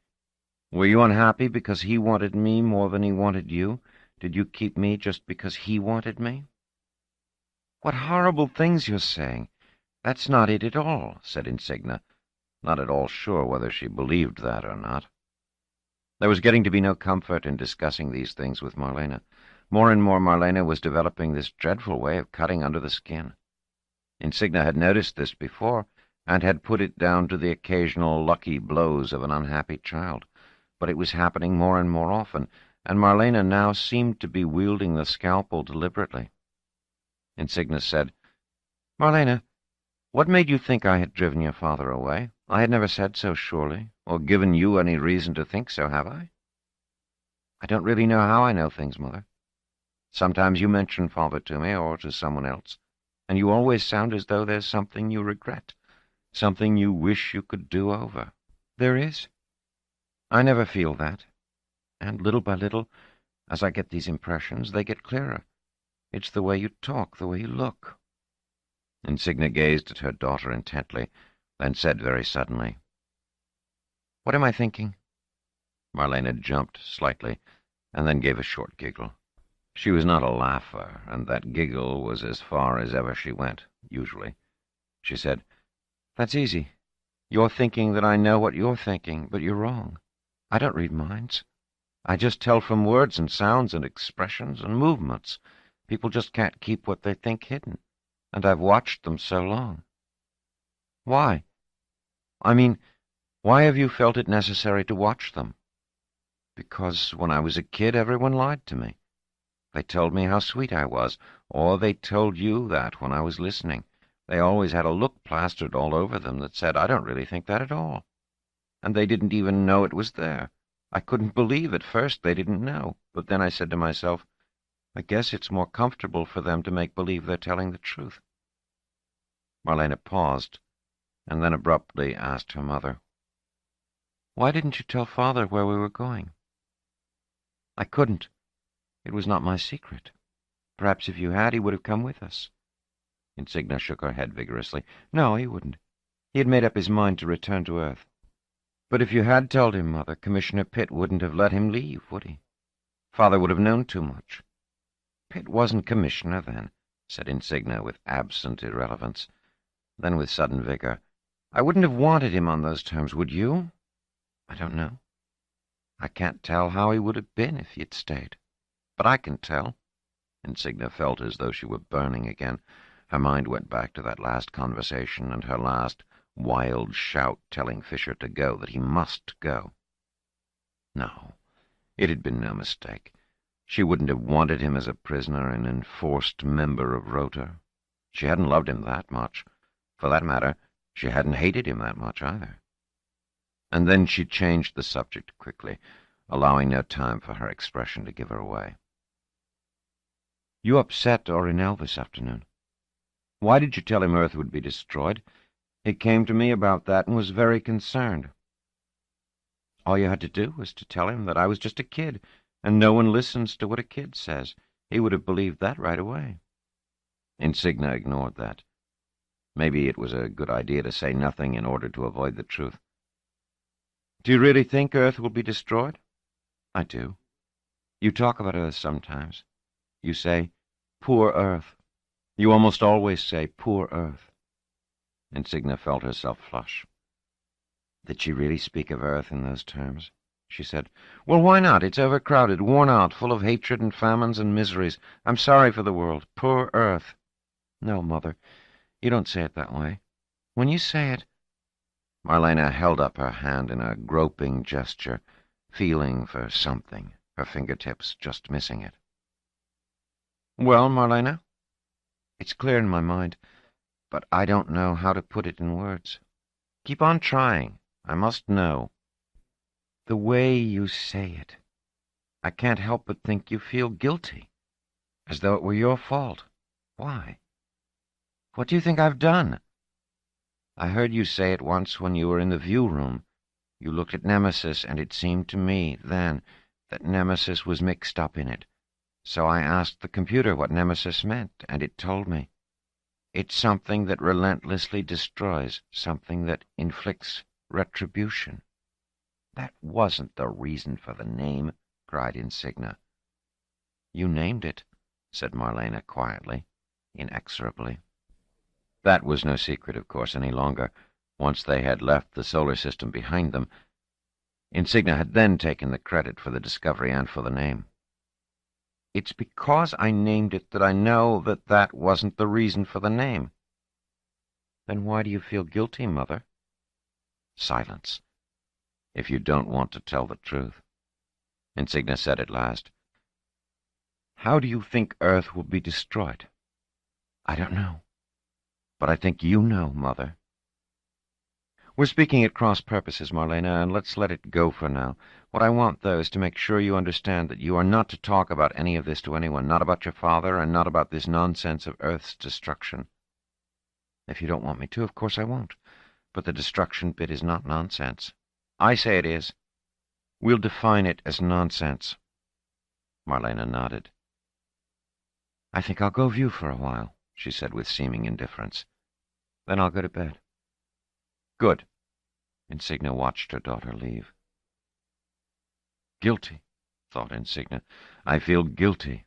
Were you unhappy because he wanted me more than he wanted you? Did you keep me just because he wanted me?" "What horrible things you're saying! That's not it at all," said Insignia, not at all sure whether she believed that or not. There was getting to be no comfort in discussing these things with Marlena. More and more Marlena was developing this dreadful way of cutting under the skin. Insignia had noticed this before, and had put it down to the occasional lucky blows of an unhappy child. But it was happening more and more often, and Marlena now seemed to be wielding the scalpel deliberately. Insignia said, "Marlena, what made you think I had driven your father away? I had never said so, surely, or given you any reason to think so, have I?" "I don't really know how I know things, Mother. Sometimes you mention father to me, or to someone else, and you always sound as though there's something you regret, something you wish you could do over." "There is. I never feel that. And little by little, as I get these impressions, they get clearer. It's the way you talk, the way you look." Insignia gazed at her daughter intently, then said very suddenly, "What am I thinking?" Marlena jumped slightly, and then gave a short giggle. She was not a laugher, and that giggle was as far as ever she went, usually. She said, "That's easy. You're thinking that I know what you're thinking, but you're wrong. I don't read minds. I just tell from words and sounds and expressions and movements. People just can't keep what they think hidden, and I've watched them so long." "Why? I mean, why have you felt it necessary to watch them?" "Because when I was a kid, everyone lied to me. They told me how sweet I was, or they told you that when I was listening. They always had a look plastered all over them that said, 'I don't really think that at all.' And they didn't even know it was there. I couldn't believe at first they didn't know, but then I said to myself, I guess it's more comfortable for them to make believe they're telling the truth." Marlena paused, and then abruptly asked her mother, "Why didn't you tell Father where we were going?" "I couldn't. It was not my secret. Perhaps if you had, he would have come with us." Insignia shook her head vigorously. "No, he wouldn't. He had made up his mind to return to Earth." "But if you had told him, Mother, Commissioner Pitt wouldn't have let him leave, would he? Father would have known too much." "Pitt wasn't commissioner then," said Insignia with absent irrelevance. Then with sudden vigor, "I wouldn't have wanted him on those terms, would you?" "I don't know. I can't tell how he would have been if he had stayed. But I can tell." Insignia felt as though she were burning again. Her mind went back to that last conversation and her last wild shout telling Fisher to go, that he must go. No, It had been no mistake. She wouldn't have wanted him as a prisoner, an enforced member of Rota. She hadn't loved him that much. For that matter, she hadn't hated him that much either. And then she changed the subject quickly, allowing no time for her expression to give her away. "You upset Orinel this afternoon. Why did you tell him Earth would be destroyed? He came to me about that and was very concerned. All you had to do was to tell him that I was just a kid, and no one listens to what a kid says. He would have believed that right away." Insignia ignored that. Maybe it was a good idea to say nothing in order to avoid the truth. "Do you really think Earth will be destroyed?" "I do. You talk about Earth sometimes. You say, 'Poor Earth.' You almost always say, 'Poor Earth.'" Insignia felt herself flush. Did she really speak of Earth in those terms? She said, "Well, why not? It's overcrowded, worn out, full of hatred and famines and miseries. I'm sorry for the world. Poor Earth." "No, Mother, you don't say it that way. When you say it—" Marlena held up her hand in a groping gesture, feeling for something, her fingertips just missing it. "Well, Marlena? It's clear in my mind, but I don't know how to put it in words. Keep on trying. I must know. The way you say it, I can't help but think you feel guilty, as though it were your fault. Why? What do you think I've done? I heard you say it once when you were in the view room. You looked at Nemesis, and it seemed to me then that Nemesis was mixed up in it. So I asked the computer what Nemesis meant, and it told me. It's something that relentlessly destroys, something that inflicts retribution." "That wasn't the reason for the name," cried Insignia. "You named it," said Marlena quietly, inexorably. That was no secret, of course, any longer. Once they had left the solar system behind them, Insignia had then taken the credit for the discovery and for the name. "It's because I named it that I know that that wasn't the reason for the name." "Then why do you feel guilty, Mother?" Silence. "If you don't want to tell the truth." Insignia said at last, "How do you think Earth will be destroyed?" "I don't know. But I think you know, Mother." "We're speaking at cross purposes, Marlena, and let's let it go for now. What I want, though, is to make sure you understand that you are not to talk about any of this to anyone, not about your father, and not about this nonsense of Earth's destruction. If you don't want me to, of course I won't. But the destruction bit is not nonsense. I say it is. We'll define it as nonsense." Marlena nodded. "I think I'll go view for a while," she said with seeming indifference. "Then I'll go to bed." "Good." Insignia watched her daughter leave. "Guilty," thought Insignia. "I feel guilty.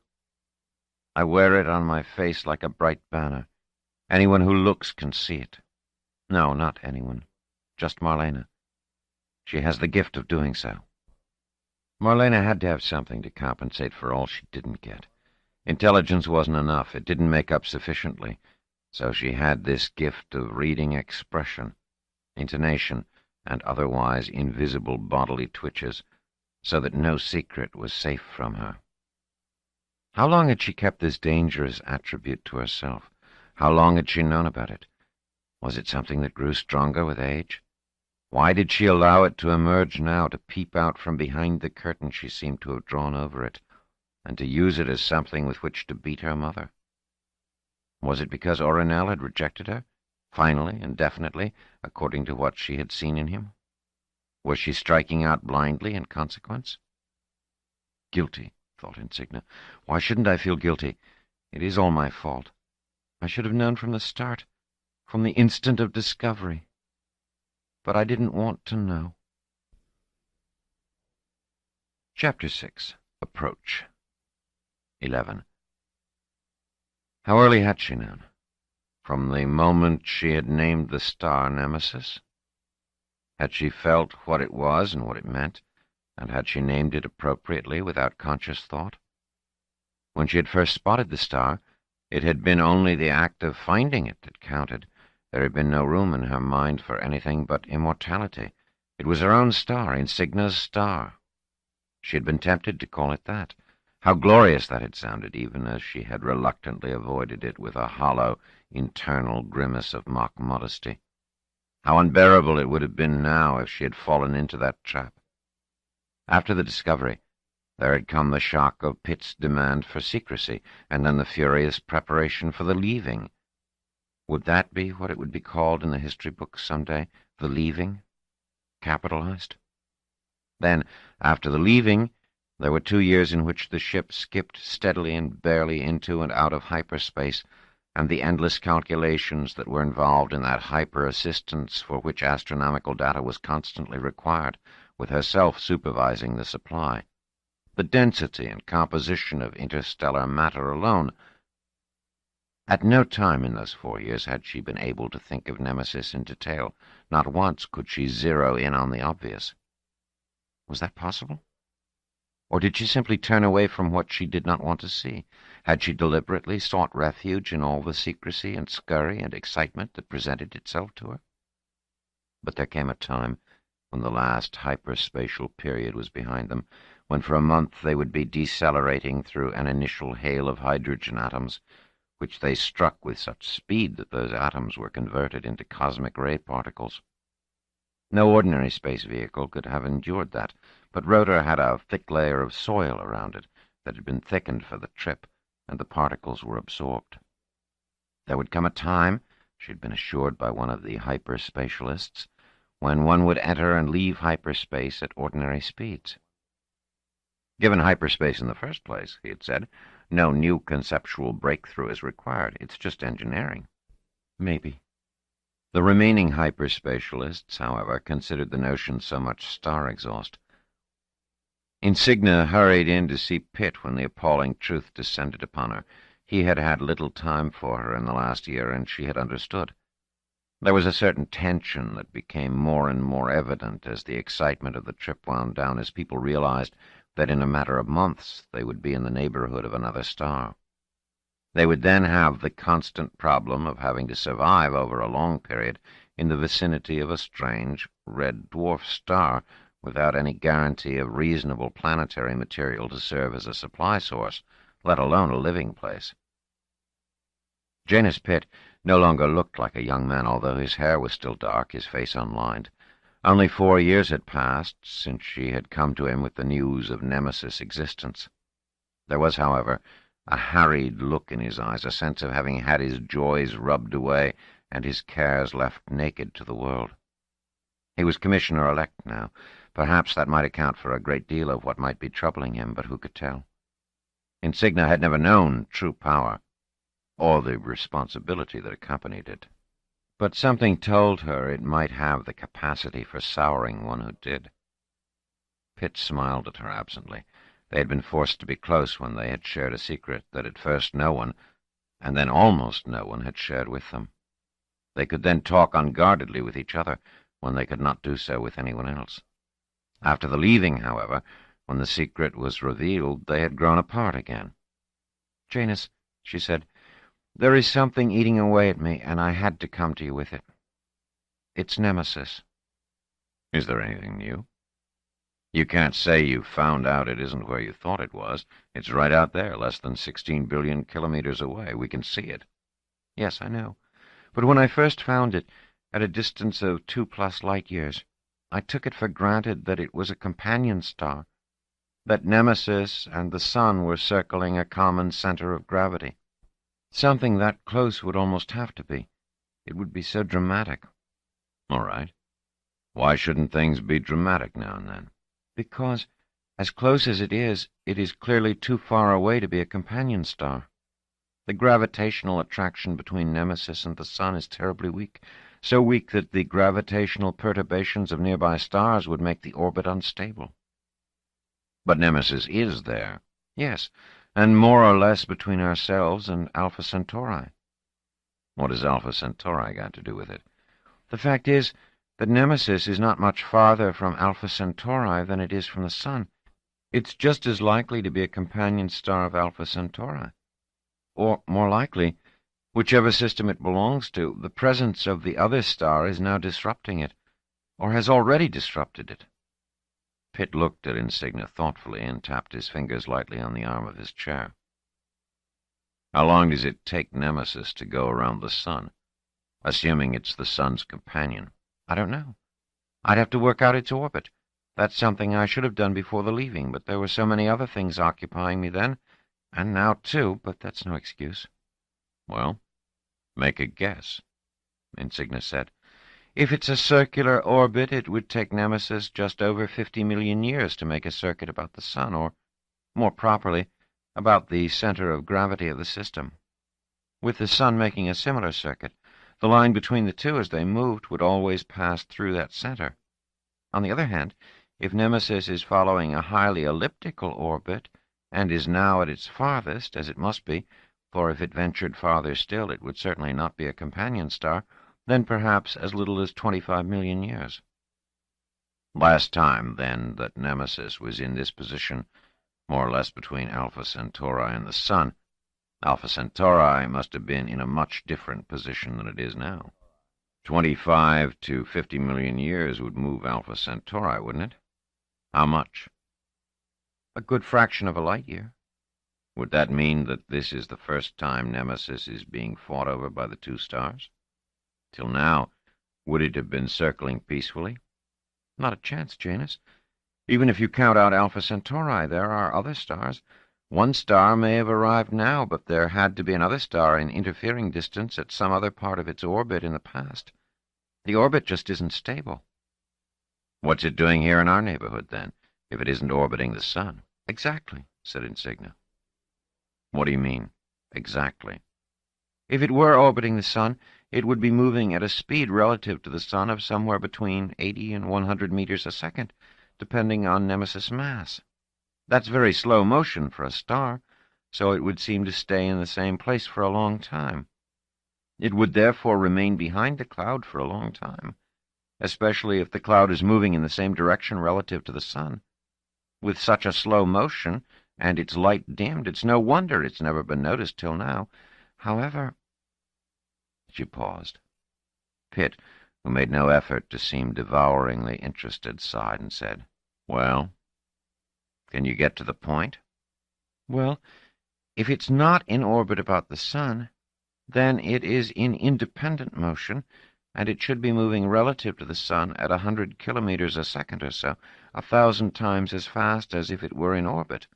I wear it on my face like a bright banner. Anyone who looks can see it. No, not anyone. Just Marlena. She has the gift of doing so." Marlena had to have something to compensate for all she didn't get. Intelligence wasn't enough. It didn't make up sufficiently. So she had this gift of reading expression, intonation, and otherwise invisible bodily twitches, so that no secret was safe from her. How long had she kept this dangerous attribute to herself? How long had she known about it? Was it something that grew stronger with age? Why did she allow it to emerge now, to peep out from behind the curtain she seemed to have drawn over it, and to use it as something with which to beat her mother? Was it because Orinel had rejected her, finally and definitely, according to what she had seen in him? Was she striking out blindly in consequence? Guilty, thought Insignia. Why shouldn't I feel guilty? It is all my fault. I should have known from the start, from the instant of discovery. But I didn't want to know. Chapter 6. Approach. 11. How early had she known? From the moment she had named the star Nemesis? Had she felt what it was and what it meant, and had she named it appropriately without conscious thought? When she had first spotted the star, it had been only the act of finding it that counted. There had been no room in her mind for anything but immortality. It was her own star, Insignia's star. She had been tempted to call it that. How glorious that had sounded, even as she had reluctantly avoided it with a hollow, internal grimace of mock modesty. How unbearable it would have been now if she had fallen into that trap. After the discovery, there had come the shock of Pitt's demand for secrecy, and then the furious preparation for the leaving. Would that be what it would be called in the history books some day? The leaving? Capitalized? Then, after the leaving, there were 2 years in which the ship skipped steadily and barely into and out of hyperspace, and the endless calculations that were involved in that hyper-assistance for which astronomical data was constantly required, with herself supervising the supply. The density and composition of interstellar matter alone. At no time in those 4 years had she been able to think of Nemesis in detail. Not once could she zero in on the obvious. Was that possible? Or did she simply turn away from what she did not want to see? Had she deliberately sought refuge in all the secrecy and scurry and excitement that presented itself to her? But there came a time when the last hyperspatial period was behind them, when for a month they would be decelerating through an initial hail of hydrogen atoms, which they struck with such speed that those atoms were converted into cosmic ray particles. No ordinary space vehicle could have endured that, but Rhoda had a thick layer of soil around it that had been thickened for the trip, and the particles were absorbed. There would come a time, she had been assured by one of the hyperspatialists, when one would enter and leave hyperspace at ordinary speeds. Given hyperspace in the first place, he had said, no new conceptual breakthrough is required. It's just engineering. Maybe. The remaining hyperspatialists, however, considered the notion so much star exhaust. Insignia hurried in to see Pitt when the appalling truth descended upon her. He had had little time for her in the last year, and she had understood. There was a certain tension that became more and more evident as the excitement of the trip wound down, as people realized that in a matter of months they would be in the neighborhood of another star. They would then have the constant problem of having to survive over a long period in the vicinity of a strange red dwarf star without any guarantee of reasonable planetary material to serve as a supply source, let alone a living place. Janus Pitt no longer looked like a young man, although his hair was still dark, his face unlined. Only 4 years had passed since she had come to him with the news of Nemesis' existence. There was, however, a harried look in his eyes, a sense of having had his joys rubbed away and his cares left naked to the world. He was commissioner-elect now. Perhaps that might account for a great deal of what might be troubling him, but who could tell? Insignia had never known true power, or the responsibility that accompanied it. But something told her it might have the capacity for souring one who did. Pitt smiled at her absently. They had been forced to be close when they had shared a secret that at first no one, and then almost no one, had shared with them. They could then talk unguardedly with each other when they could not do so with anyone else. After the leaving, however, when the secret was revealed, they had grown apart again. "Janus," she said, "there is something eating away at me, and I had to come to you with it. It's Nemesis." "Is there anything new?" "You can't say you found out it isn't where you thought it was. It's right out there, less than 16 billion kilometers away. We can see it." "Yes, I know. But when I first found it, at a distance of 2+ light years, I took it for granted that it was a companion star, that Nemesis and the Sun were circling a common center of gravity. Something that close would almost have to be. It would be so dramatic." "All right. Why shouldn't things be dramatic now and then?" "Because, as close as it is clearly too far away to be a companion star. The gravitational attraction between Nemesis and the Sun is terribly weak, so weak that the gravitational perturbations of nearby stars would make the orbit unstable." "But Nemesis is there." "Yes, and more or less between ourselves and Alpha Centauri." "What has Alpha Centauri got to do with it?" "The fact is that Nemesis is not much farther from Alpha Centauri than it is from the Sun. It's just as likely to be a companion star of Alpha Centauri. Or, more likely, whichever system it belongs to, the presence of the other star is now disrupting it, or has already disrupted it." Pitt looked at Insignia thoughtfully and tapped his fingers lightly on the arm of his chair. How long does it take Nemesis to go around the sun, assuming it's the sun's companion? I don't know. I'd have to work out its orbit. That's something I should have done before the leaving, but there were so many other things occupying me then, and now too, but that's no excuse. Well, make a guess, Insignia said. If it's a circular orbit, it would take Nemesis just over 50 million years to make a circuit about the sun, or, more properly, about the center of gravity of the system. With the sun making a similar circuit, the line between the two as they moved would always pass through that center. On the other hand, if Nemesis is following a highly elliptical orbit, and is now at its farthest, as it must be, for if it ventured farther still it would certainly not be a companion star, then perhaps as little as 25 million years. Last time, then, that Nemesis was in this position, more or less between Alpha Centauri and the sun, Alpha Centauri must have been in a much different position than it is now. 25 to 50 million years would move Alpha Centauri, wouldn't it? How much? A good fraction of a light year. Would that mean that this is the first time Nemesis is being fought over by the two stars? Till now, would it have been circling peacefully? Not a chance, Janus. Even if you count out Alpha Centauri, there are other stars. One star may have arrived now, but there had to be another star in interfering distance at some other part of its orbit in the past. The orbit just isn't stable. What's it doing here in our neighborhood, then, if it isn't orbiting the sun? Exactly, said Insignia. What do you mean, exactly? If it were orbiting the sun, it would be moving at a speed relative to the sun of somewhere between 80 and 100 meters a second, depending on Nemesis' mass. That's very slow motion for a star, so it would seem to stay in the same place for a long time. It would therefore remain behind the cloud for a long time, especially if the cloud is moving in the same direction relative to the sun. With such a slow motion, and its light dimmed, it's no wonder it's never been noticed till now. However... She paused. Pitt, who made no effort to seem devouringly interested, sighed and said, "Well, can you get to the point?" Well, if it's not in orbit about the sun, then it is in independent motion, and it should be moving relative to the sun at 100 kilometers a second or so, 1,000 times as fast as if it were in orbit.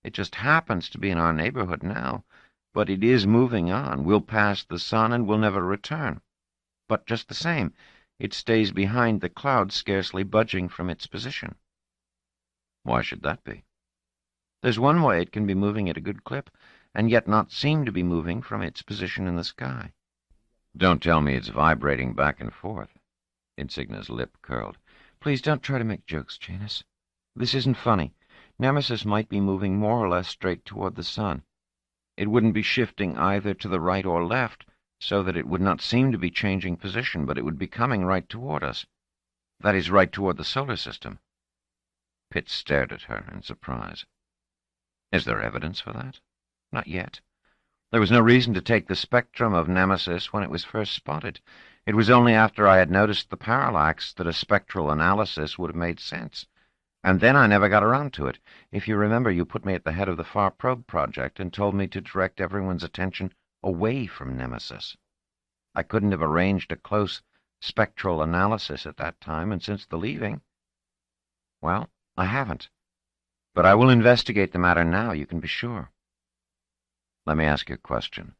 It just happens to be in our neighborhood now, but it is moving on. We'll pass the sun and we'll never return. But just the same, it stays behind the cloud, scarcely budging from its position. Why should that be? There's one way it can be moving at a good clip, and yet not seem to be moving from its position in the sky. Don't tell me it's vibrating back and forth. Insignia's lip curled. Please don't try to make jokes, Janus. This isn't funny. Nemesis might be moving more or less straight toward the sun. It wouldn't be shifting either to the right or left, so that it would not seem to be changing position, but it would be coming right toward us. That is, right toward the solar system. Pitt stared at her in surprise. Is there evidence for that? Not yet. There was no reason to take the spectrum of Nemesis when it was first spotted. It was only after I had noticed the parallax that a spectral analysis would have made sense. And then I never got around to it. If you remember, you put me at the head of the Far Probe project and told me to direct everyone's attention away from Nemesis. I couldn't have arranged a close spectral analysis at that time, and since the leaving, well, I haven't. But I will investigate the matter now, you can be sure. Let me ask you a question.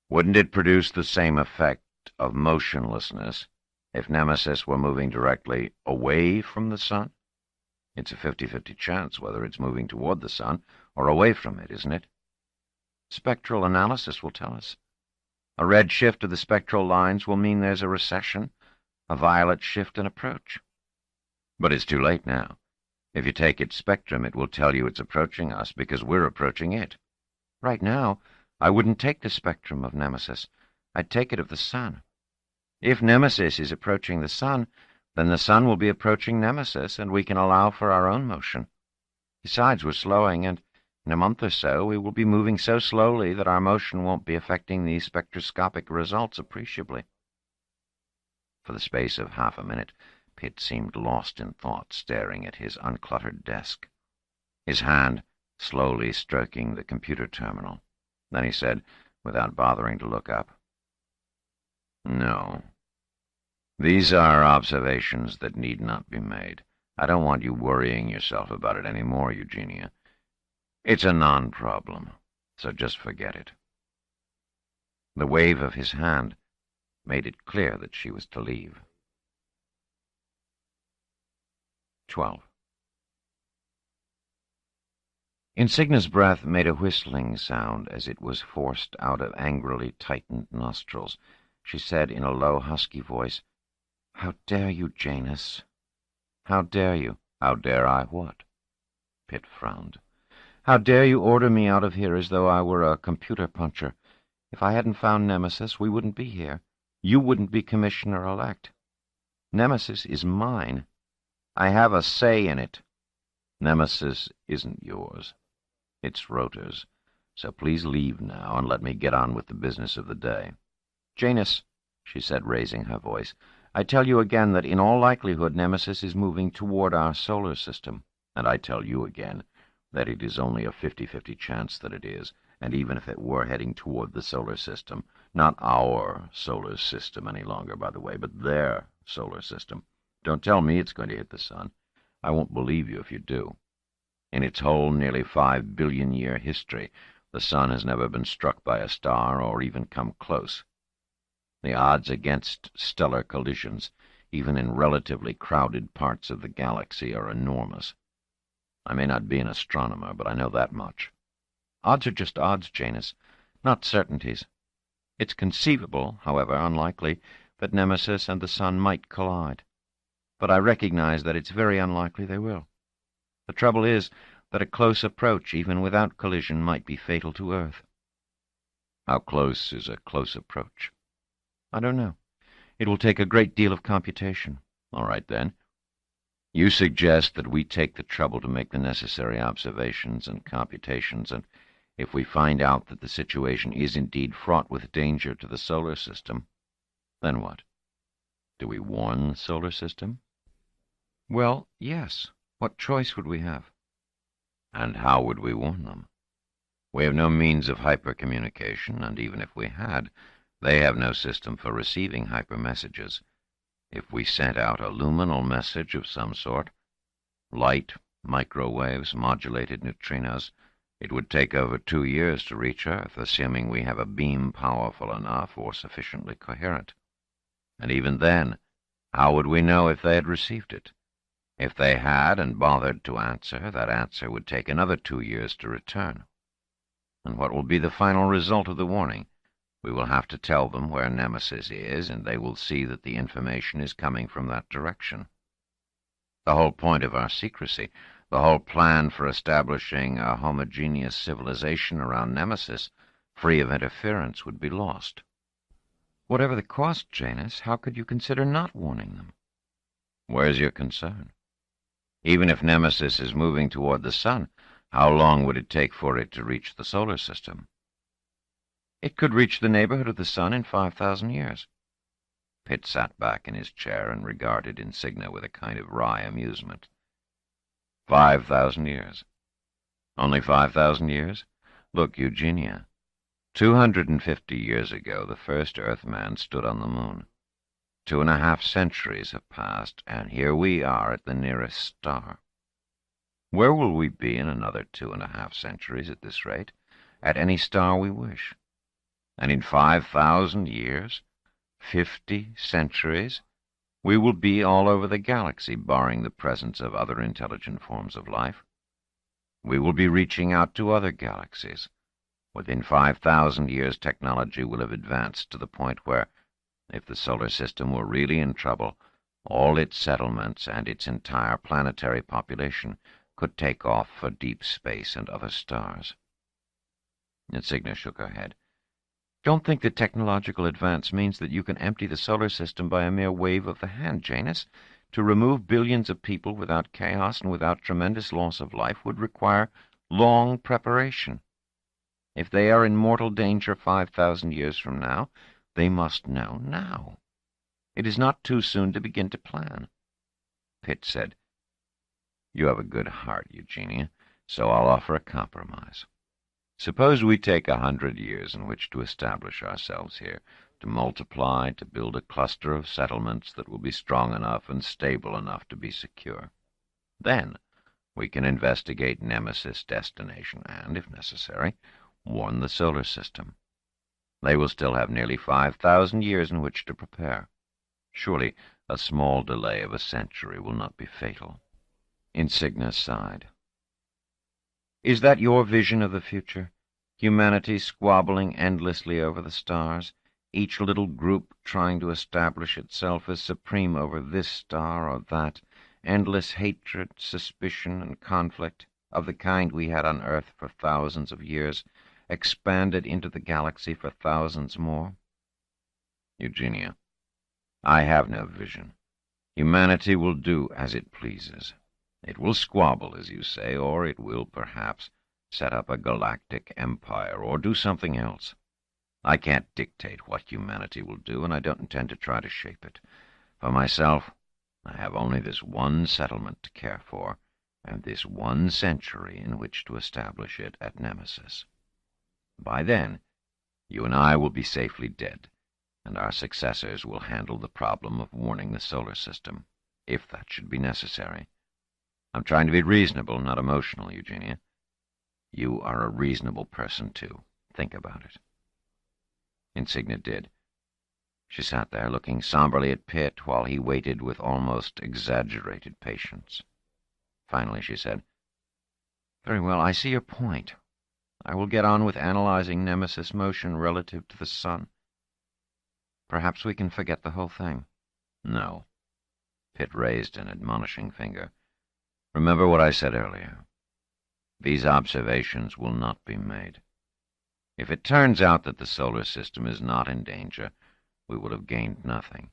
Wouldn't it produce the same effect of motionlessness if Nemesis were moving directly away from the sun? It's a 50-50 chance whether it's moving toward the sun or away from it, isn't it? Spectral analysis will tell us. A red shift of the spectral lines will mean there's a recession, a violet shift an approach. But it's too late now. If you take its spectrum, it will tell you it's approaching us because we're approaching it. Right now, I wouldn't take the spectrum of Nemesis. I'd take it of the sun. If Nemesis is approaching the sun, then the sun will be approaching Nemesis, and we can allow for our own motion. Besides, we're slowing, and in a month or so we will be moving so slowly that our motion won't be affecting the spectroscopic results appreciably. For the space of half a minute, Pitt seemed lost in thought, staring at his uncluttered desk, his hand slowly stroking the computer terminal. Then he said, without bothering to look up, "No. These are observations that need not be made. I don't want you worrying yourself about it any more, Eugenia. It's a non-problem, so just forget it." The wave of his hand made it clear that she was to leave. 12. Insigna's breath made a whistling sound as it was forced out of angrily tightened nostrils. She said in a low, husky voice, "How dare you, Janus? How dare you?" "How dare I what?" Pitt frowned. "How dare you order me out of here as though I were a computer puncher? If I hadn't found Nemesis, we wouldn't be here. You wouldn't be commissioner-elect. Nemesis is mine. I have a say in it." "Nemesis isn't yours. It's Rotor's. So please leave now and let me get on with the business of the day." "Janus," she said, raising her voice, "I tell you again that in all likelihood Nemesis is moving toward our solar system. And I tell you again that it is only a 50-50 chance that it is, and even if it were heading toward the solar system, not our solar system any longer, by the way, but their solar system. Don't tell me it's going to hit the sun. I won't believe you if you do. In its whole nearly 5-billion-year history, the sun has never been struck by a star or even come close. The odds against stellar collisions, even in relatively crowded parts of the galaxy, are enormous. I may not be an astronomer, but I know that much. Odds are just odds, Janus, not certainties. It's conceivable, however unlikely, that Nemesis and the sun might collide. But I recognize that it's very unlikely they will. The trouble is that a close approach, even without collision, might be fatal to Earth." "How close is a close approach?" "I don't know. It will take a great deal of computation." "All right, then. You suggest that we take the trouble to make the necessary observations and computations, and if we find out that the situation is indeed fraught with danger to the solar system, then what? Do we warn the solar system?" "Well, yes. What choice would we have?" "And how would we warn them? We have no means of hypercommunication, and even if we had, they have no system for receiving hypermessages. If we sent out a luminal message of some sort, light, microwaves, modulated neutrinos, it would take over 2 years to reach Earth, assuming we have a beam powerful enough or sufficiently coherent. And even then, how would we know if they had received it? If they had and bothered to answer, that answer would take another 2 years to return. And what will be the final result of the warning? We will have to tell them where Nemesis is, and they will see that the information is coming from that direction. The whole point of our secrecy, the whole plan for establishing a homogeneous civilization around Nemesis, free of interference, would be lost." "Whatever the cost, Janus, how could you consider not warning them?" "Where's your concern? Even if Nemesis is moving toward the sun, how long would it take for it to reach the solar system?" "It could reach the neighborhood of the sun in 5,000 years. Pitt sat back in his chair and regarded Insignia with a kind of wry amusement. 5,000 years? Only 5,000 years? Look, Eugenia, 250 years ago the first Earthman stood on the moon. 2.5 centuries have passed, and here we are at the nearest star. Where will we be in another 2.5 centuries at this rate? At any star we wish. And in 5,000 years, 50 centuries, we will be all over the galaxy, barring the presence of other intelligent forms of life. We will be reaching out to other galaxies. Within 5,000 years, technology will have advanced to the point where, if the solar system were really in trouble, all its settlements and its entire planetary population could take off for deep space and other stars." Insignia shook her head. "Don't think that technological advance means that you can empty the solar system by a mere wave of the hand, Janus. To remove billions of people without chaos and without tremendous loss of life would require long preparation. If they are in mortal danger 5,000 years from now, they must know now. It is not too soon to begin to plan. Pitt said, "You have a good heart, Eugenia, so I'll offer a compromise. Suppose we take 100 years in which to establish ourselves here, to multiply, to build a cluster of settlements that will be strong enough and stable enough to be secure. Then we can investigate Nemesis' destination and, if necessary, warn the solar system. They will still have nearly 5,000 years in which to prepare. Surely a small delay of a century will not be fatal." Insignia sighed. "Is that your vision of the future? Humanity squabbling endlessly over the stars, each little group trying to establish itself as supreme over this star or that, endless hatred, suspicion, and conflict, of the kind we had on Earth for thousands of years, expanded into the galaxy for thousands more?" "Eugenia, I have no vision. Humanity will do as it pleases. It will squabble, as you say, or it will, perhaps, set up a galactic empire, or do something else. I can't dictate what humanity will do, and I don't intend to try to shape it. For myself, I have only this one settlement to care for, and this one century in which to establish it at Nemesis. By then, you and I will be safely dead, and our successors will handle the problem of warning the solar system, if that should be necessary. I'm trying to be reasonable, not emotional, Eugenia. You are a reasonable person, too. Think about it." Insignia did. She sat there, looking somberly at Pitt, while he waited with almost exaggerated patience. Finally she said, "Very well, I see your point. I will get on with analyzing Nemesis' motion relative to the sun. Perhaps we can forget the whole thing." "No." Pitt raised an admonishing finger. "Remember what I said earlier. These observations will not be made. If it turns out that the solar system is not in danger, we will have gained nothing.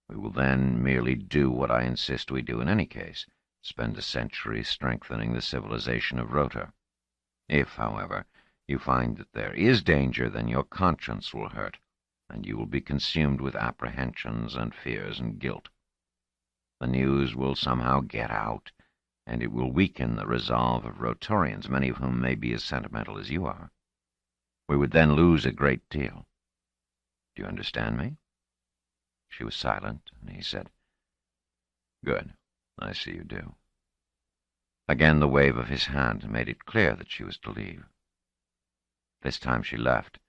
We will then merely do what I insist we do in any case, spend a century strengthening the civilization of Rota. If, however, you find that there is danger, then your conscience will hurt, and you will be consumed with apprehensions and fears and guilt. The news will somehow get out, and it will weaken the resolve of Rotorians, many of whom may be as sentimental as you are. We would then lose a great deal. Do you understand me?" She was silent, and he said, "Good. I see you do." Again the wave of his hand made it clear that she was to leave. This time she left,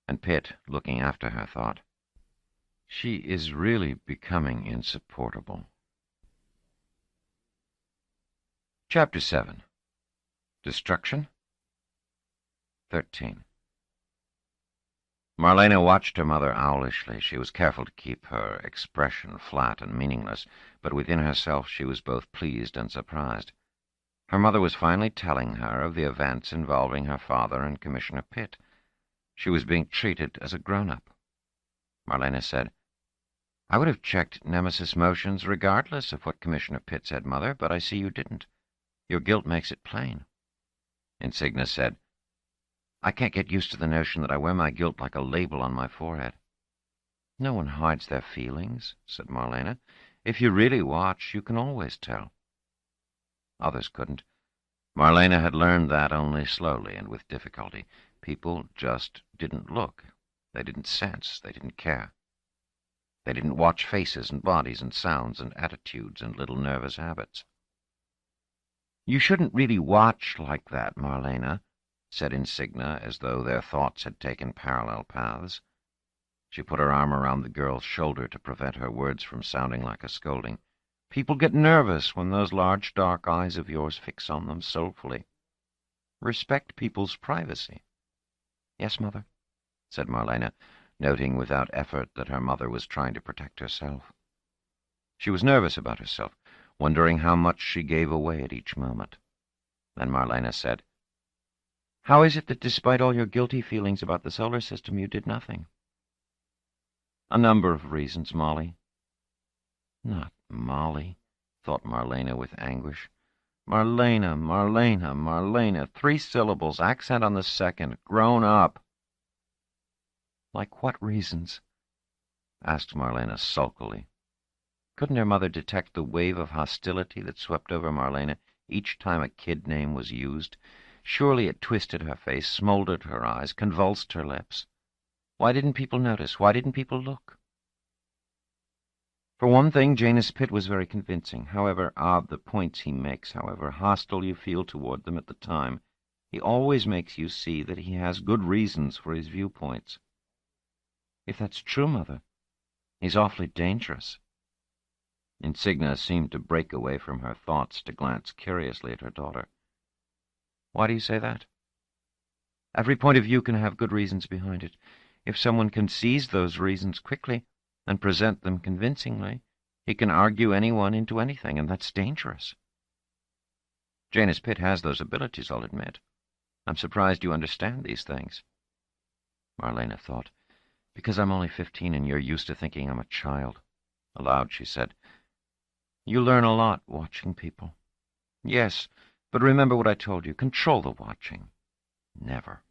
and Pitt, looking after her, thought, "She is really becoming insupportable." Chapter 7. Destruction? 13. Marlena watched her mother owlishly. She was careful to keep her expression flat and meaningless, but within herself she was both pleased and surprised. Her mother was finally telling her of the events involving her father and Commissioner Pitt. She was being treated as a grown-up. Marlena said, "I would have checked Nemesis motions regardless of what Commissioner Pitt said, Mother, but I see you didn't. Your guilt makes it plain." Insignia said, "I can't get used to the notion that I wear my guilt like a label on my forehead." "No one hides their feelings," said Marlena. "If you really watch, you can always tell." Others couldn't. Marlena had learned that only slowly and with difficulty. People just didn't look. They didn't sense. They didn't care. They didn't watch faces and bodies and sounds and attitudes and little nervous habits. "You shouldn't really watch like that, Marlena," said Insignia, as though their thoughts had taken parallel paths. She put her arm around the girl's shoulder to prevent her words from sounding like a scolding. "People get nervous when those large dark eyes of yours fix on them soulfully. Respect people's privacy." "Yes, Mother," said Marlena, noting without effort that her mother was trying to protect herself. She was nervous about herself, wondering how much she gave away at each moment. Then Marlena said, "How is it that despite all your guilty feelings about the solar system, you did nothing?" "A number of reasons, Molly." Not Molly, thought Marlena with anguish. Marlena, Marlena, Marlena, 3 syllables, accent on the second, grown up. "Like what reasons?" asked Marlena sulkily. Couldn't her mother detect the wave of hostility that swept over Marlena each time a kid name was used? Surely it twisted her face, smoldered her eyes, convulsed her lips. Why didn't people notice? Why didn't people look? For one thing, Janus Pitt was very convincing. However odd the points he makes, however hostile you feel toward them at the time, he always makes you see that he has good reasons for his viewpoints. If that's true, Mother, he's awfully dangerous. Insignia seemed to break away from her thoughts to glance curiously at her daughter. Why do you say that? Every point of view can have good reasons behind it. If someone can seize those reasons quickly and present them convincingly, he can argue anyone into anything, and that's dangerous. Janus Pitt has those abilities, I'll admit. I'm surprised you understand these things. Marlena thought, because I'm only 15 and you're used to thinking I'm a child. Aloud, she said, you learn a lot watching people. Yes, but remember what I told you. Control the watching. Never.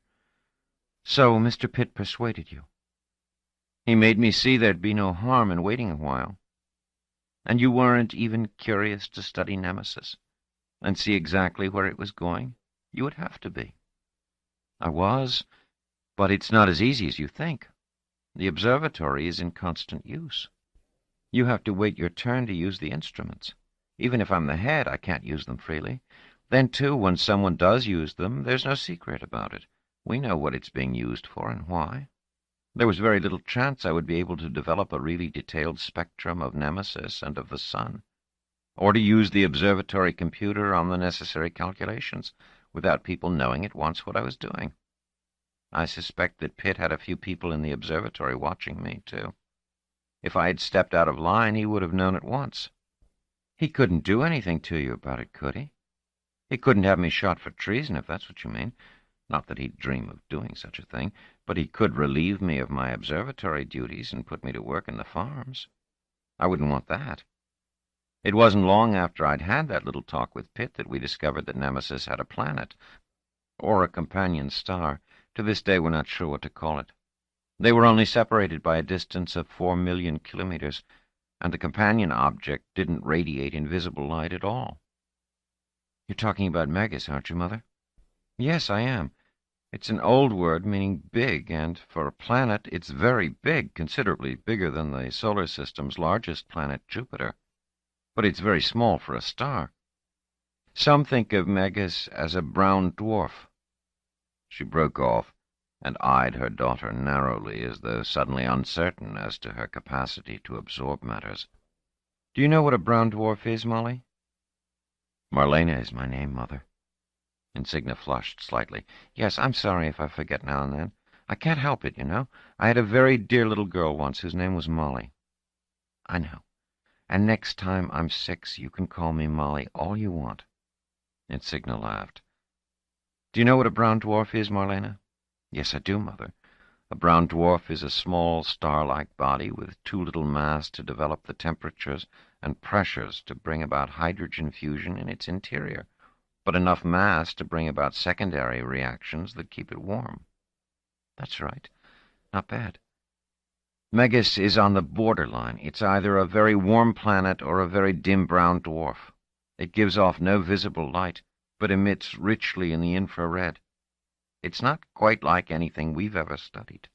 So Mr. Pitt persuaded you. He made me see there'd be no harm in waiting a while. And you weren't even curious to study Nemesis and see exactly where it was going? You would have to be. I was, but it's not as easy as you think. The observatory is in constant use. You have to wait your turn to use the instruments. Even if I'm the head, I can't use them freely. Then, too, when someone does use them, there's no secret about it. We know what it's being used for and why. There was very little chance I would be able to develop a really detailed spectrum of Nemesis and of the sun, or to use the observatory computer on the necessary calculations, without people knowing at once what I was doing. I suspect that Pitt had a few people in the observatory watching me, too. If I had stepped out of line, he would have known at once. He couldn't do anything to you about it, could he? He couldn't have me shot for treason, if that's what you mean. Not that he'd dream of doing such a thing, but he could relieve me of my observatory duties and put me to work in the farms. I wouldn't want that. It wasn't long after I'd had that little talk with Pitt that we discovered that Nemesis had a planet, or a companion star. To this day we're not sure what to call it. They were only separated by a distance of 4 million kilometers, and the companion object didn't radiate invisible light at all. You're talking about Megas, aren't you, Mother? Yes, I am. It's an old word meaning big, and for a planet, it's very big, considerably bigger than the solar system's largest planet, Jupiter. But it's very small for a star. Some think of Megas as a brown dwarf. She broke off and eyed her daughter narrowly, as though suddenly uncertain as to her capacity to absorb matters. Do you know what a brown dwarf is, Molly? Marlena is my name, Mother. Insignia flushed slightly. Yes, I'm sorry if I forget now and then. I can't help it, you know. I had a very dear little girl once whose name was Molly. I know. And next time I'm 6, you can call me Molly all you want. Insignia laughed. Do you know what a brown dwarf is, Marlena? Yes, I do, Mother. A brown dwarf is a small star-like body with too little mass to develop the temperatures and pressures to bring about hydrogen fusion in its interior, but enough mass to bring about secondary reactions that keep it warm. That's right. Not bad. Megas is on the borderline. It's either a very warm planet or a very dim brown dwarf. It gives off no visible light, but emits richly in the infrared. It's not quite like anything we've ever studied.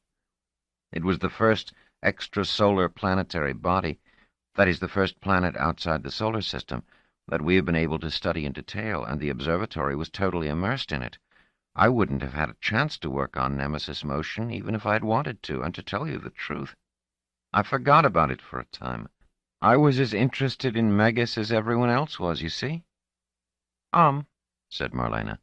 It was the first extrasolar planetary body, that is, the first planet outside the solar system, that we have been able to study in detail, and the observatory was totally immersed in it. I wouldn't have had a chance to work on Nemesis motion even if I'd wanted to, and to tell you the truth, I forgot about it for a time. I was as interested in Megas as everyone else was, you see? Said Marlena.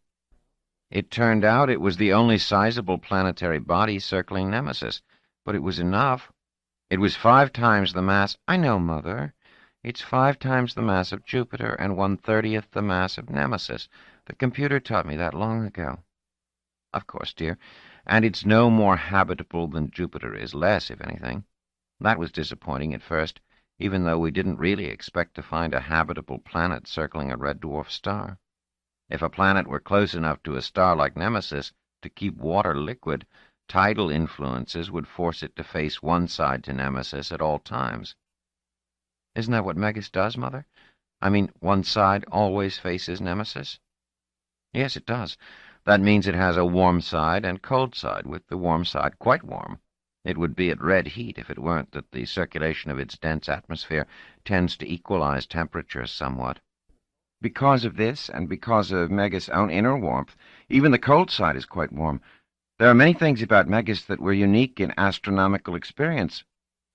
It turned out it was the only sizable planetary body circling Nemesis, but it was enough. It was 5 times the mass— I know, Mother. It's 5 times the mass of Jupiter and 1/30th the mass of Nemesis. The computer taught me that long ago. Of course, dear. And it's no more habitable than Jupiter is, less, if anything. That was disappointing at first, even though we didn't really expect to find a habitable planet circling a red dwarf star. If a planet were close enough to a star like Nemesis to keep water liquid, tidal influences would force it to face one side to Nemesis at all times. Isn't that what Megas does, Mother? I mean, one side always faces Nemesis? Yes, it does. That means it has a warm side and cold side, with the warm side quite warm. It would be at red heat if it weren't that the circulation of its dense atmosphere tends to equalize temperatures somewhat. Because of this, and because of Megas' own inner warmth, even the cold side is quite warm. There are many things about Megas that were unique in astronomical experience.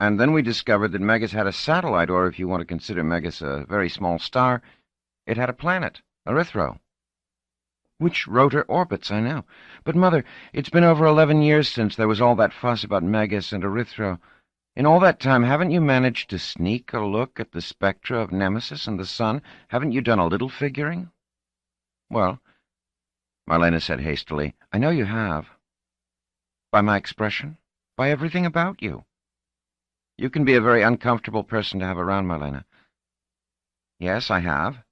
And then we discovered that Megas had a satellite, or if you want to consider Megas a very small star, it had a planet, Erythro. Which rotor orbits, I know. But, Mother, it's been over 11 years since there was all that fuss about Megas and Erythro. In all that time, haven't you managed to sneak a look at the spectra of Nemesis and the Sun? Haven't you done a little figuring? Well, Marlena said hastily, I know you have. By my expression? By everything about you. You can be a very uncomfortable person to have around, Marlena. Yes, I have.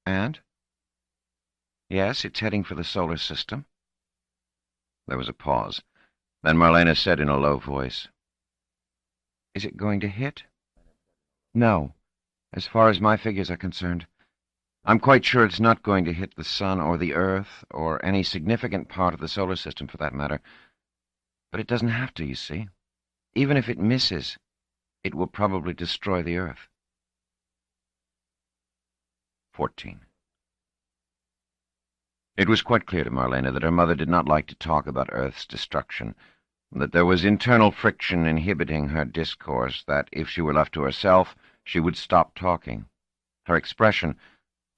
And? Yes, it's heading for the solar system. There was a pause. Then Marlena said in a low voice, Is it going to hit? No, as far as my figures are concerned. I'm quite sure it's not going to hit the Sun or the Earth, or any significant part of the solar system for that matter. But it doesn't have to, you see. Even if it misses, it will probably destroy the Earth. 14. It was quite clear to Marlena that her mother did not like to talk about Earth's destruction, that there was internal friction inhibiting her discourse, that if she were left to herself, she would stop talking. Her expression,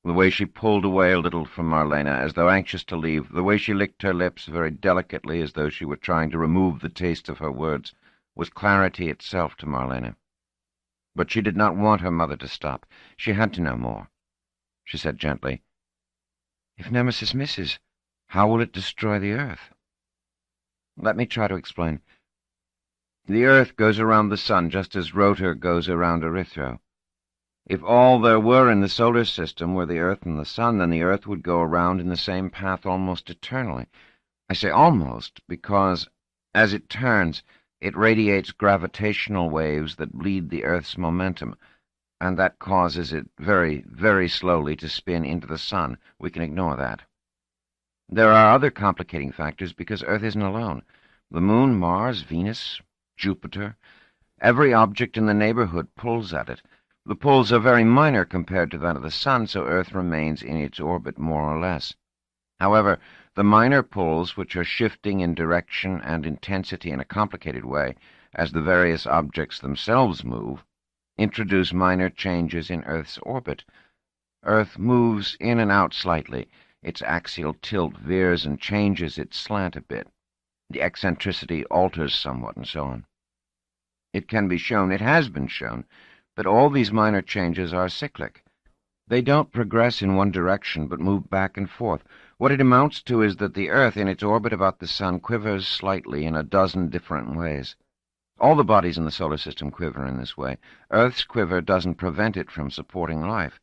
the way she pulled away a little from Marlena, as though anxious to leave, the way she licked her lips very delicately, as though she were trying to remove the taste of her words, was clarity itself to Marlena. But she did not want her mother to stop. She had to know more. She said gently, If Nemesis misses, how will it destroy the Earth? Let me try to explain. The Earth goes around the Sun just as Rotor goes around Erythro. If all there were in the solar system were the Earth and the Sun, then the Earth would go around in the same path almost eternally. I say almost because, as it turns, it radiates gravitational waves that bleed the Earth's momentum, and that causes it very, very slowly to spin into the Sun. We can ignore that. There are other complicating factors because Earth isn't alone. The Moon, Mars, Venus, Jupiter, every object in the neighborhood pulls at it. The pulls are very minor compared to that of the Sun, so Earth remains in its orbit more or less. However, the minor pulls, which are shifting in direction and intensity in a complicated way, as the various objects themselves move, introduce minor changes in Earth's orbit. Earth moves in and out slightly. Its axial tilt veers and changes its slant a bit. The eccentricity alters somewhat, and so on. It can be shown, it has been shown, that all these minor changes are cyclic. They don't progress in one direction, but move back and forth. What it amounts to is that the Earth, in its orbit about the Sun, quivers slightly in a dozen different ways. All the bodies in the solar system quiver in this way. Earth's quiver doesn't prevent it from supporting life.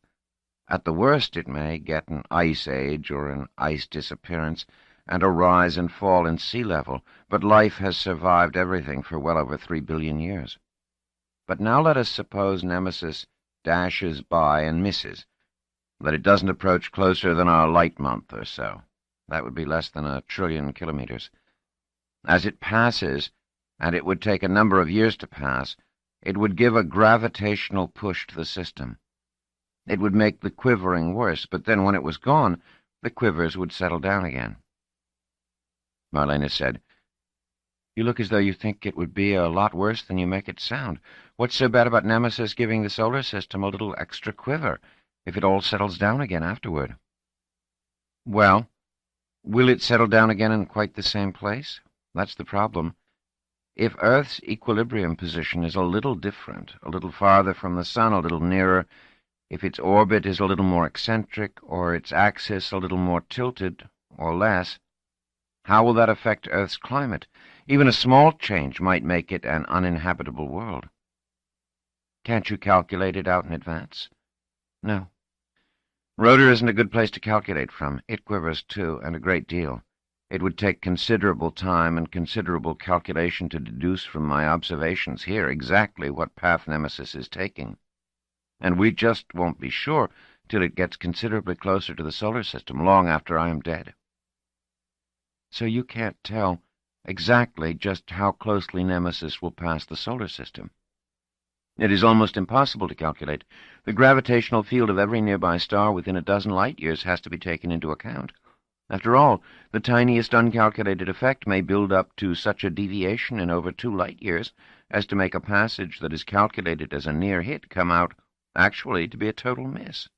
At the worst, it may get an ice age or an ice disappearance, and a rise and fall in sea level, but life has survived everything for well over 3 billion years. But now let us suppose Nemesis dashes by and misses, that it doesn't approach closer than our light month or so. That would be less than 1 trillion kilometers. As it passes, and it would take a number of years to pass, it would give a gravitational push to the system. It would make the quivering worse, but then when it was gone, the quivers would settle down again. Marlena said, You look as though you think it would be a lot worse than you make it sound. What's so bad about Nemesis giving the solar system a little extra quiver, if it all settles down again afterward? Well, will it settle down again in quite the same place? That's the problem. If Earth's equilibrium position is a little different, a little farther from the Sun, a little nearer, if its orbit is a little more eccentric, or its axis a little more tilted, or less, how will that affect Earth's climate? Even a small change might make it an uninhabitable world. Can't you calculate it out in advance? No. Rotor isn't a good place to calculate from. It quivers, too, and a great deal. It would take considerable time and considerable calculation to deduce from my observations here exactly what path Nemesis is taking. And we just won't be sure till it gets considerably closer to the solar system, long after I am dead. So you can't tell exactly just how closely Nemesis will pass the solar system. It is almost impossible to calculate. The gravitational field of every nearby star within a dozen light-years has to be taken into account. After all, the tiniest uncalculated effect may build up to such a deviation in over 2 light-years as to make a passage that is calculated as a near hit come out actually to be a total miss,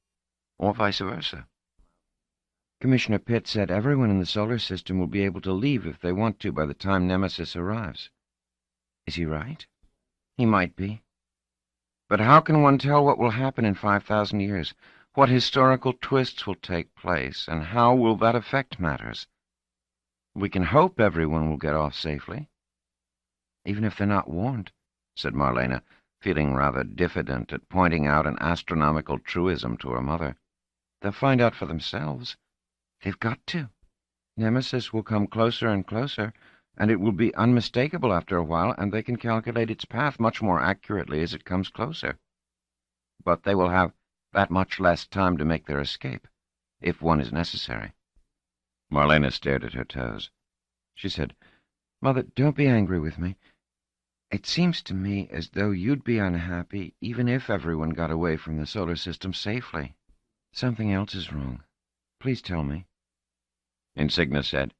or vice versa. Commissioner Pitt said everyone in the solar system will be able to leave if they want to by the time Nemesis arrives. Is he right? He might be. But how can one tell what will happen in 5,000 years? What historical twists will take place, and how will that affect matters? We can hope everyone will get off safely. Even if they're not warned, said Marlena, feeling rather diffident at pointing out an astronomical truism to her mother. They'll find out for themselves. They've got to. Nemesis will come closer and closer, and it will be unmistakable after a while, and they can calculate its path much more accurately as it comes closer. But they will have that much less time to make their escape, if one is necessary. Marlena stared at her toes. She said, Mother, don't be angry with me. It seems to me as though you'd be unhappy even if everyone got away from the solar system safely. Something else is wrong. Please tell me. Insignia said,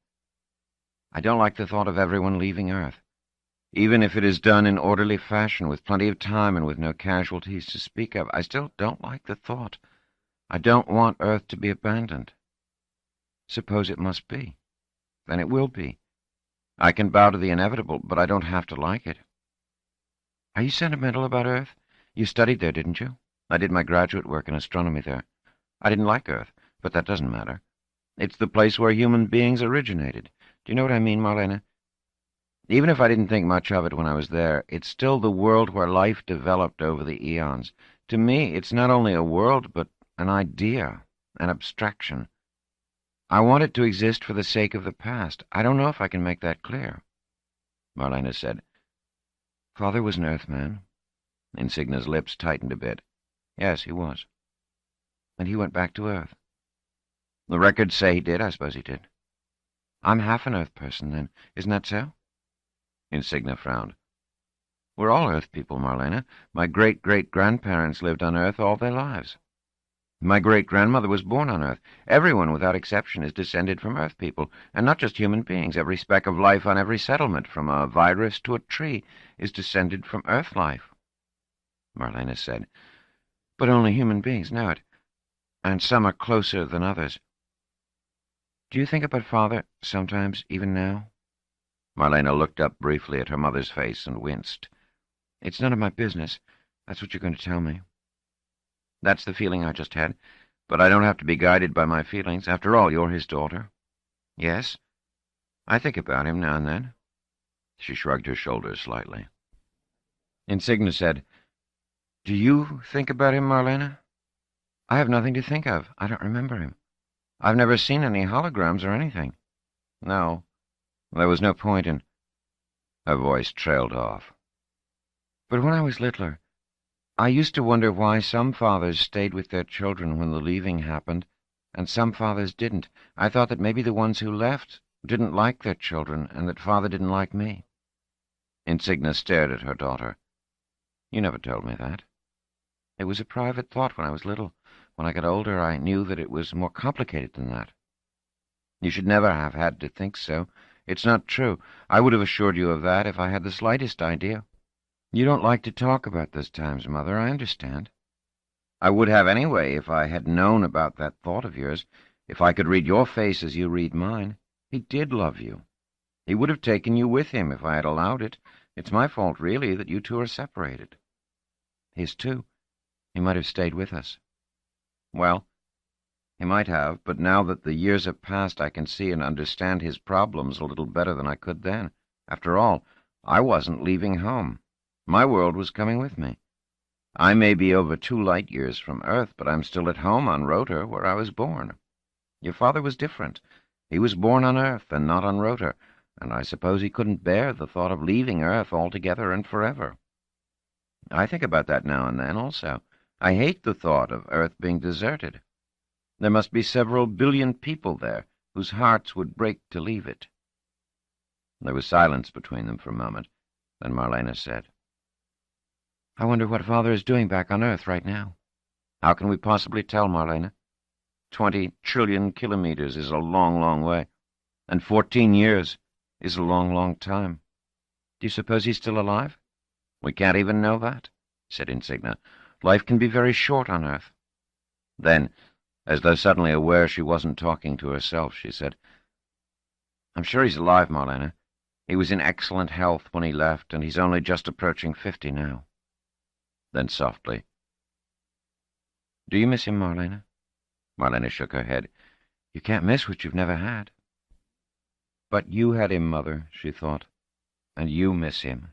I don't like the thought of everyone leaving Earth. Even if it is done in orderly fashion, with plenty of time and with no casualties to speak of, I still don't like the thought. I don't want Earth to be abandoned. Suppose it must be. Then it will be. I can bow to the inevitable, but I don't have to like it. Are you sentimental about Earth? You studied there, didn't you? I did my graduate work in astronomy there. I didn't like Earth, but that doesn't matter. It's the place where human beings originated. Do you know what I mean, Marlena? Even if I didn't think much of it when I was there, it's still the world where life developed over the eons. To me, it's not only a world, but an idea, an abstraction. I want it to exist for the sake of the past. I don't know if I can make that clear. Marlena said, Father was an Earthman. Insignia's lips tightened a bit. Yes, he was. And he went back to Earth. The records say he did. I suppose he did. I'm half an Earth person, then. Isn't that so? Insignia frowned. We're all Earth people, Marlena. My great-great-grandparents lived on Earth all their lives. My great-grandmother was born on Earth. Everyone, without exception, is descended from Earth people, and not just human beings. Every speck of life on every settlement, from a virus to a tree, is descended from Earth life. Marlena said, But only human beings know it, and some are closer than others. Do you think about Father sometimes, even now? Marlena looked up briefly at her mother's face and winced. It's none of my business. That's what you're going to tell me. That's the feeling I just had, but I don't have to be guided by my feelings. After all, you're his daughter. Yes, I think about him now and then. She shrugged her shoulders slightly. Insignia said, Do you think about him, Marlena? I have nothing to think of. I don't remember him. I've never seen any holograms or anything. No. There was no point in... Her voice trailed off. But when I was littler, I used to wonder why some fathers stayed with their children when the leaving happened, and some fathers didn't. I thought that maybe the ones who left didn't like their children, and that Father didn't like me. Insignia stared at her daughter. You never told me that. It was a private thought when I was little. When I got older, I knew that it was more complicated than that. You should never have had to think so. It's not true. I would have assured you of that if I had the slightest idea. You don't like to talk about those times, Mother, I understand. I would have anyway if I had known about that thought of yours, if I could read your face as you read mine. He did love you. He would have taken you with him if I had allowed it. It's my fault, really, that you two are separated. His too. He might have stayed with us. Well, he might have, but now that the years have passed, I can see and understand his problems a little better than I could then. After all, I wasn't leaving home. My world was coming with me. I may be over 2 light-years from Earth, but I'm still at home on Rotor, where I was born. Your father was different. He was born on Earth and not on Rotor, and I suppose he couldn't bear the thought of leaving Earth altogether and forever. I think about that now and then, also. I hate the thought of Earth being deserted. There must be several billion people there whose hearts would break to leave it." There was silence between them for a moment. Then Marlena said, "I wonder what Father is doing back on Earth right now." "How can we possibly tell, Marlena? 20 trillion kilometers is a long, long way, and 14 years is a long, long time. Do you suppose he's still alive?" "We can't even know that," said Insignia. "Life can be very short on Earth." Then, as though suddenly aware she wasn't talking to herself, she said, "I'm sure he's alive, Marlena. He was in excellent health when he left, and he's only just approaching 50 now." Then softly, "Do you miss him, Marlena?" Marlena shook her head. "You can't miss what you've never had." "But you had him, Mother," she thought, "and you miss him."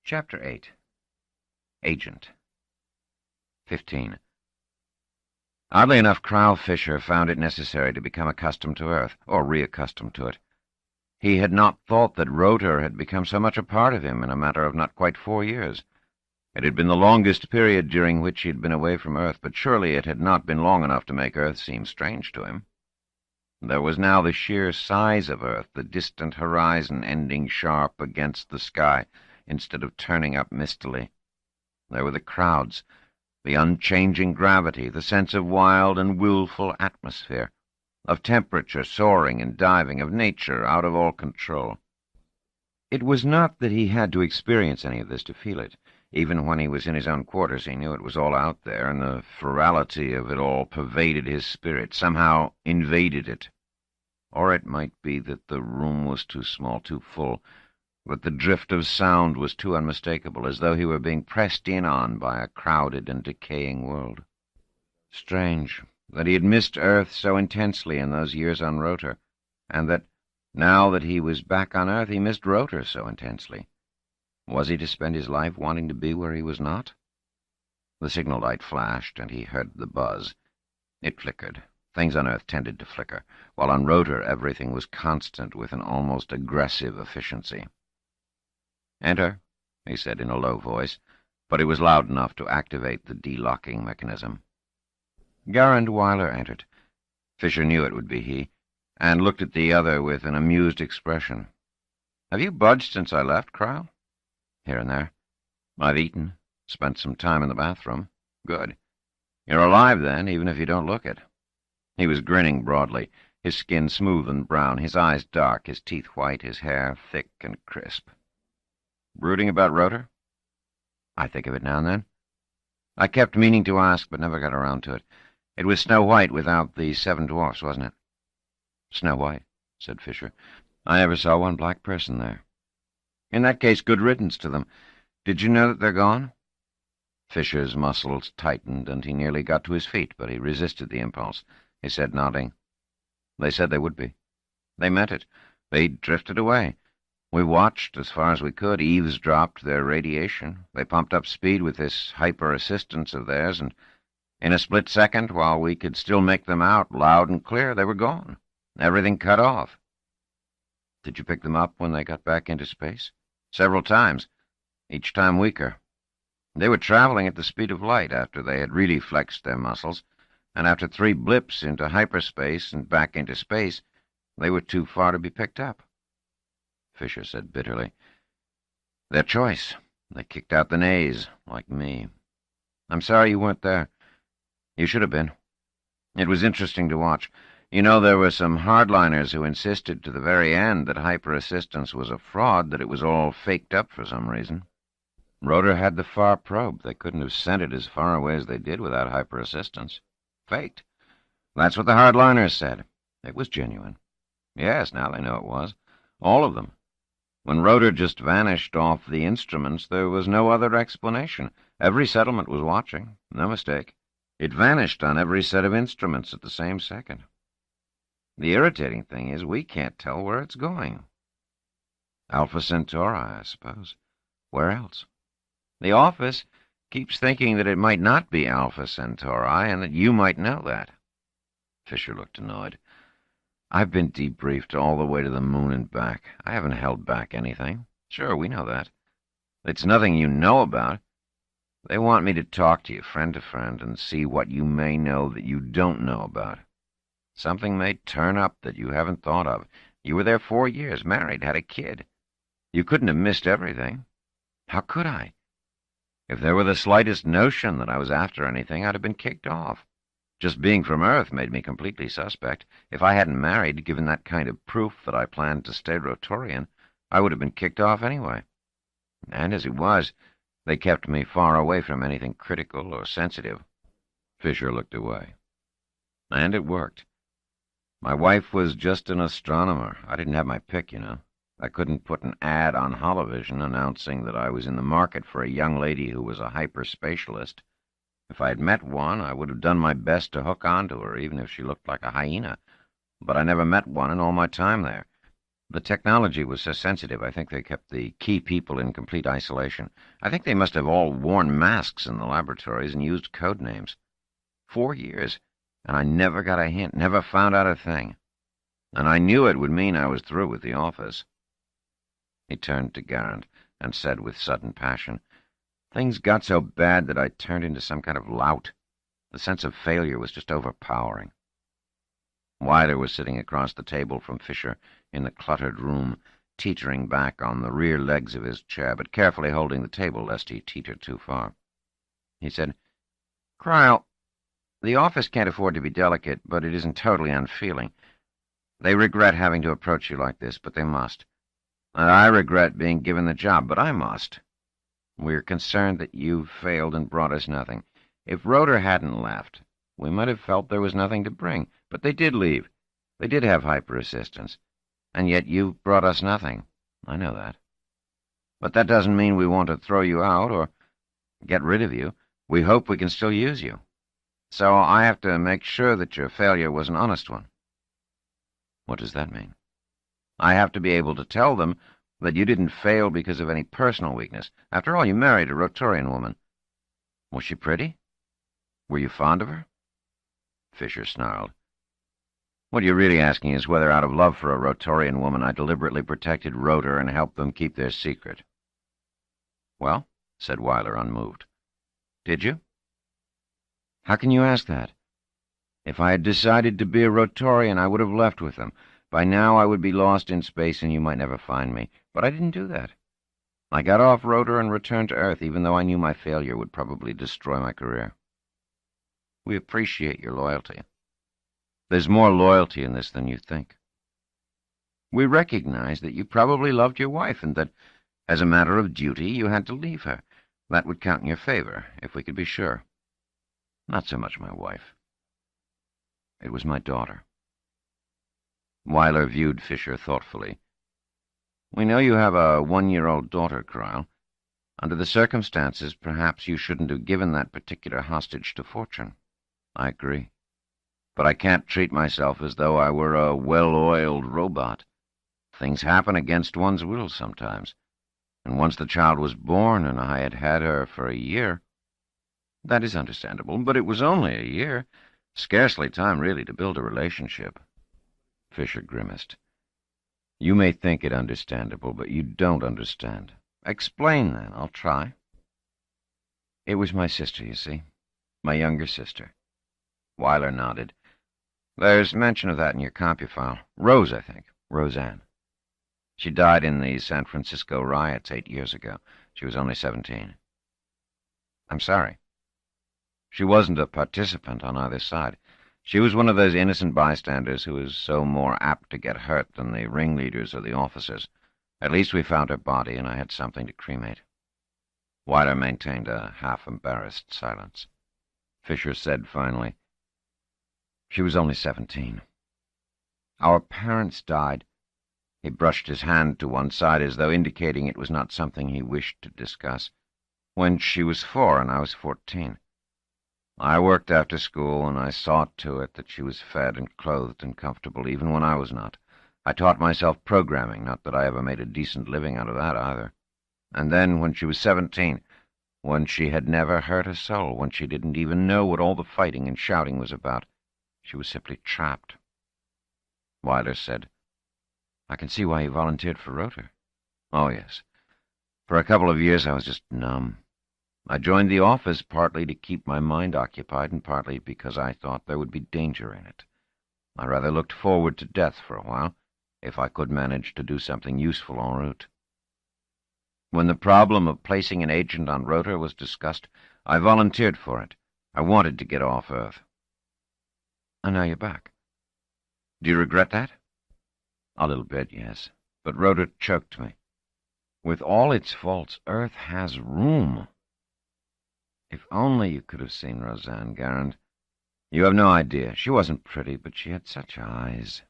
Chapter 8. Agent 15. Oddly enough, Crowell Fisher found it necessary to become accustomed to Earth, or reaccustomed to it. He had not thought that Rotor had become so much a part of him in a matter of not quite 4 years. It had been the longest period during which he had been away from Earth, but surely it had not been long enough to make Earth seem strange to him. There was now the sheer size of Earth, the distant horizon ending sharp against the sky, instead of turning up mistily. There were the crowds, the unchanging gravity, the sense of wild and willful atmosphere, of temperature soaring and diving, of nature out of all control. It was not that he had to experience any of this to feel it. Even when he was in his own quarters, he knew it was all out there, and the ferality of it all pervaded his spirit, somehow invaded it. Or it might be that the room was too small, too full, that the drift of sound was too unmistakable, as though he were being pressed in on by a crowded and decaying world. Strange that he had missed Earth so intensely in those years on Rotor, and that, now that he was back on Earth, he missed Rotor so intensely. Was he to spend his life wanting to be where he was not? The signal light flashed, and he heard the buzz. It flickered. Things on Earth tended to flicker, while on Rotor everything was constant with an almost aggressive efficiency. "Enter," he said in a low voice, but it was loud enough to activate the delocking mechanism. Garand Weiler entered. Fisher knew it would be he, and looked at the other with an amused expression. "Have you budged since I left, Crowell?" "Here and there. I've eaten. Spent some time in the bathroom." "Good. You're alive, then, even if you don't look it." He was grinning broadly, his skin smooth and brown, his eyes dark, his teeth white, his hair thick and crisp. "Brooding about Rotor?" "I think of it now and then. I kept meaning to ask, but never got around to it. It was Snow White without the 7 dwarfs, wasn't it?" "Snow White," said Fisher. "I never saw one black person there." "In that case, good riddance to them. Did you know that they're gone?" Fisher's muscles tightened, and he nearly got to his feet, but he resisted the impulse. He said, nodding, "They said they would be. They meant it. They drifted away. We watched as far as we could, eavesdropped their radiation. They pumped up speed with this hyper-assistance of theirs, and in a split second, while we could still make them out loud and clear, they were gone. Everything cut off." "Did you pick them up when they got back into space?" "Several times, each time weaker. They were traveling at the speed of light after they had really flexed their muscles, and after 3 blips into hyperspace and back into space, they were too far to be picked up." Fisher said bitterly, "Their choice. They kicked out the nays, like me. I'm sorry you weren't there. You should have been. It was interesting to watch. You know, there were some hardliners who insisted to the very end that hyper-assistance was a fraud, that it was all faked up for some reason. Rotor had the far probe. They couldn't have sent it as far away as they did without hyper-assistance. Faked. That's what the hardliners said. It was genuine. Yes, now they know it was. All of them. When Rotor just vanished off the instruments, there was no other explanation. Every settlement was watching. No mistake. It vanished on every set of instruments at the same second. The irritating thing is we can't tell where it's going. Alpha Centauri, I suppose. Where else? The office keeps thinking that it might not be Alpha Centauri, and that you might know that." Fisher looked annoyed. "I've been debriefed all the way to the moon and back. I haven't held back anything. Sure, we know that. It's nothing you know about. They want me to talk to friend, and see what you may know that you don't know about. Something may turn up that you haven't thought of. You were there 4 years, married, had a kid. You couldn't have missed everything. How could I? If there were the slightest notion that I was after anything, I'd have been kicked off. Just being from Earth made me completely suspect. If I hadn't married, given that kind of proof that I planned to stay Rotorian, I would have been kicked off anyway. And as it was, they kept me far away from anything critical or sensitive. Fisher looked away. And it worked. My wife was just an astronomer. I didn't have my pick, you know. I couldn't put an ad on Holovision announcing that I was in the market for a young lady who was a hyperspatialist. If I had met one, I would have done my best to hook onto her, even if she looked like a hyena. But I never met one in all my time there. The technology was so sensitive, I think they kept the key people in complete isolation. I think they must have all worn masks in the laboratories and used code names. 4 years, and I never got a hint, never found out a thing. And I knew it would mean I was through with the office. He turned to Garand and said with sudden passion, "Things got so bad that I turned into some kind of lout. The sense of failure was just overpowering." Weiler was sitting across the table from Fisher in the cluttered room, teetering back on the rear legs of his chair, but carefully holding the table lest he teeter too far. He said, "Cryle, the office can't afford to be delicate, but it isn't totally unfeeling. They regret having to approach you like this, but they must. And I regret being given the job, but I must. We're concerned that you've failed and brought us nothing. If Rotor hadn't left, we might have felt there was nothing to bring, but they did leave. They did have hyper-assistance. And yet you've brought us nothing. I know that. But that doesn't mean we want to throw you out or get rid of you. We hope we can still use you. So I have to make sure that your failure was an honest one." "What does that mean?" "I have to be able to tell them that you didn't fail because of any personal weakness. After all, you married a Rotorian woman." "Was she pretty? Were you fond of her?" Fisher snarled. "What you're really asking is whether out of love for a Rotorian woman I deliberately protected Rotor and helped them keep their secret." "Well," said Weiler, unmoved. "Did you?" "How can you ask that? If I had decided to be a Rotorian, I would have left with them. By now I would be lost in space and you might never find me. But I didn't do that. I got off Rotor and returned to Earth, even though I knew my failure would probably destroy my career." "We appreciate your loyalty." "There's more loyalty in this than you think. We recognize that you probably loved your wife and that, as a matter of duty, you had to leave her. That would count in your favor, if we could be sure." "Not so much my wife. It was my daughter." Weiler viewed Fisher thoughtfully. "We know you have a 1-year-old daughter, Cryle. Under the circumstances, perhaps you shouldn't have given that particular hostage to fortune." "I agree. But I can't treat myself as though I were a well-oiled robot. Things happen against one's will sometimes. And once the child was born and I had had her for a year—" "That is understandable, but it was only a year. Scarcely time, really, to build a relationship." Fisher grimaced. "You may think it understandable, but you don't understand. Explain, then. I'll try." "It was my sister, you see. My younger sister." Weiler nodded. "There's mention of that in your CompuFile. Rose, I think. Roseanne. She died in the San Francisco riots 8 years ago. She was only 17. I'm sorry." "She wasn't a participant on either side. She was one of those innocent bystanders who is so more apt to get hurt than the ringleaders or the officers. At least we found her body, and I had something to cremate." Weiler maintained a half-embarrassed silence. Fisher said finally, "She was only 17. Our parents died." He brushed his hand to one side as though indicating it was not something he wished to discuss. "When she was 4 and I was 14. I worked after school, and I saw to it that she was fed and clothed and comfortable, even when I was not. I taught myself programming, not that I ever made a decent living out of that either. And then, when she was 17, when she had never hurt a soul, when she didn't even know what all the fighting and shouting was about, she was simply trapped." Weiler said, "I can see why you volunteered for Rotor." "Oh, yes. For a couple of years I was just numb. I joined the office partly to keep my mind occupied and partly because I thought there would be danger in it. I rather looked forward to death for a while, if I could manage to do something useful en route. When the problem of placing an agent on Rota was discussed, I volunteered for it. I wanted to get off Earth. And now you're back. Do you regret that? A little bit, yes. But Rota choked me. With all its faults, Earth has room. If only you could have seen Roseanne, Garand. You have no idea. She wasn't pretty, but she had such eyes.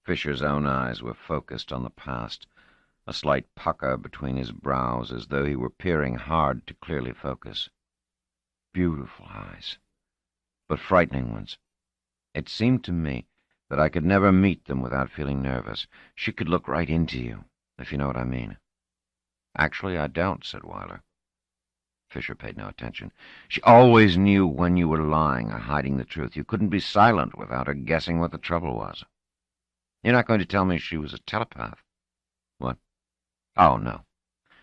Fisher's own eyes were focused on the past, a slight pucker between his brows as though he were peering hard to clearly focus. Beautiful eyes, but frightening ones. It seemed to me that I could never meet them without feeling nervous. She could look right into you, if you know what I mean. Actually, I don't, said Weiler. Fisher paid no attention. She always knew when you were lying or hiding the truth. You couldn't be silent without her guessing what the trouble was. You're not going to tell me she was a telepath? What? Oh, no.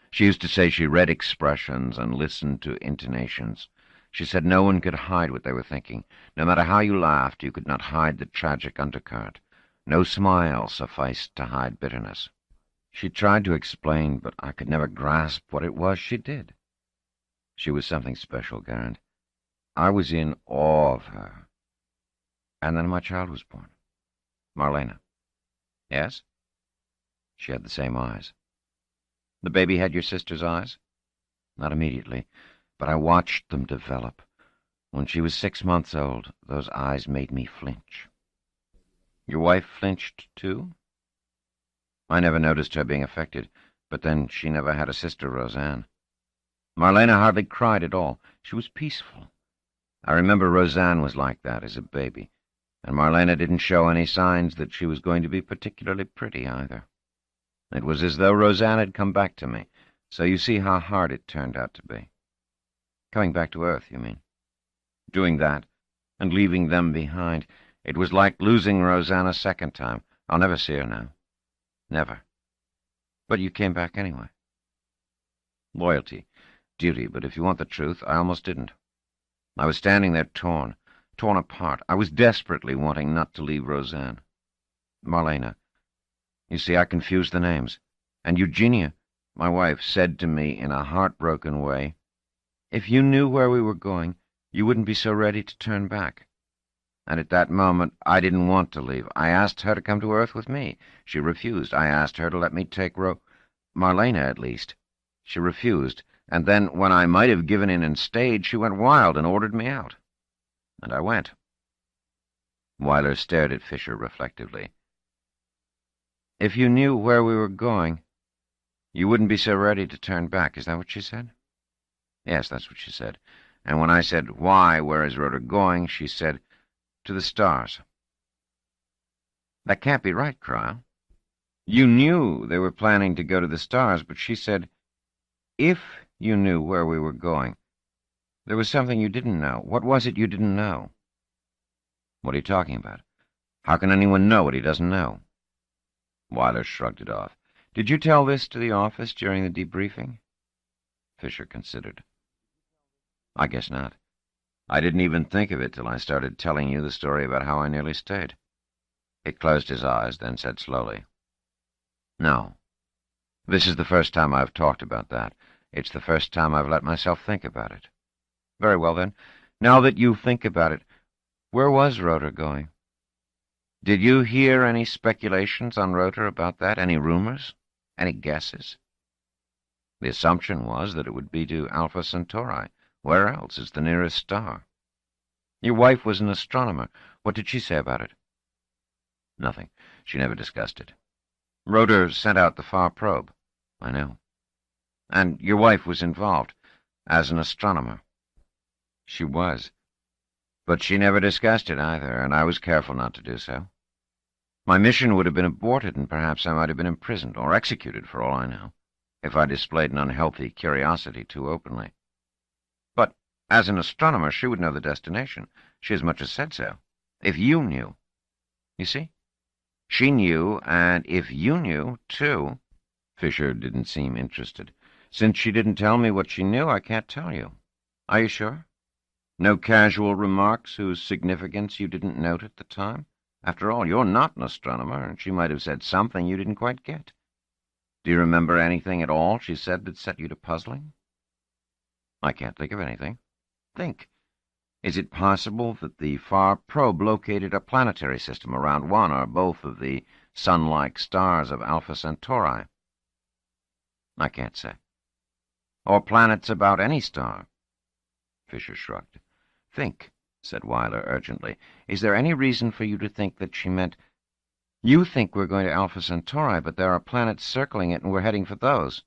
She used to say she read expressions and listened to intonations. She said no one could hide what they were thinking. No matter how you laughed, you could not hide the tragic undercurrent. No smile sufficed to hide bitterness. She tried to explain, but I could never grasp what it was she did. She was something special, Garand. I was in awe of her. And then my child was born. Marlena. Yes? She had the same eyes. The baby had your sister's eyes? Not immediately, but I watched them develop. When she was 6 months old, those eyes made me flinch. Your wife flinched, too? I never noticed her being affected, but then she never had a sister, Roseanne. Marlena hardly cried at all. She was peaceful. I remember Roseanne was like that as a baby, and Marlena didn't show any signs that she was going to be particularly pretty either. It was as though Roseanne had come back to me, so you see how hard it turned out to be. Coming back to Earth, you mean? Doing that, and leaving them behind. It was like losing Roseanne a second time. I'll never see her now. Never. But you came back anyway. Loyalty, duty, but if you want the truth, I almost didn't. I was standing there torn apart. I was desperately wanting not to leave Roseanne. Marlena. You see, I confused the names. And Eugenia, my wife, said to me in a heartbroken way, if you knew where we were going, you wouldn't be so ready to turn back. And at that moment, I didn't want to leave. I asked her to come to Earth with me. She refused. I asked her to let me take Marlena, at least. She refused, and then, when I might have given in and stayed, she went wild and ordered me out. And I went. Weiler stared at Fisher reflectively. If you knew where we were going, you wouldn't be so ready to turn back. Is that what she said? Yes, that's what she said. And when I said, why, where is Rota going, she said, to the stars. That can't be right, Cryle. You knew they were planning to go to the stars, but she said, if you knew where we were going. There was something you didn't know. What was it you didn't know? What are you talking about? How can anyone know what he doesn't know? Weiler shrugged it off. Did you tell this to the office during the debriefing? Fisher considered. I guess not. I didn't even think of it till I started telling you the story about how I nearly stayed. He closed his eyes, then said slowly, no. This is the first time I've talked about that. It's the first time I've let myself think about it. Very well, then. Now that you think about it, where was Rota going? Did you hear any speculations on Rota about that? Any rumors? Any guesses? The assumption was that it would be to Alpha Centauri. Where else? It's the nearest star. Your wife was an astronomer. What did she say about it? Nothing. She never discussed it. Rota sent out the far probe. I know. And your wife was involved, as an astronomer. She was. But she never discussed it either, and I was careful not to do so. My mission would have been aborted, and perhaps I might have been imprisoned or executed, for all I know, if I displayed an unhealthy curiosity too openly. But as an astronomer, she would know the destination. She as much as said so. If you knew. You see? She knew, and if you knew, too. Fisher didn't seem interested. Since she didn't tell me what she knew, I can't tell you. Are you sure? No casual remarks whose significance you didn't note at the time? After all, you're not an astronomer, and she might have said something you didn't quite get. Do you remember anything at all she said that set you to puzzling? I can't think of anything. Think. Is it possible that the far probe located a planetary system around one or both of the sun-like stars of Alpha Centauri? I can't say. Or planets about any star? Fisher shrugged. Think, said Weiler urgently. Is there any reason for you to think that she meant, you think we're going to Alpha Centauri, but there are planets circling it and we're heading for those?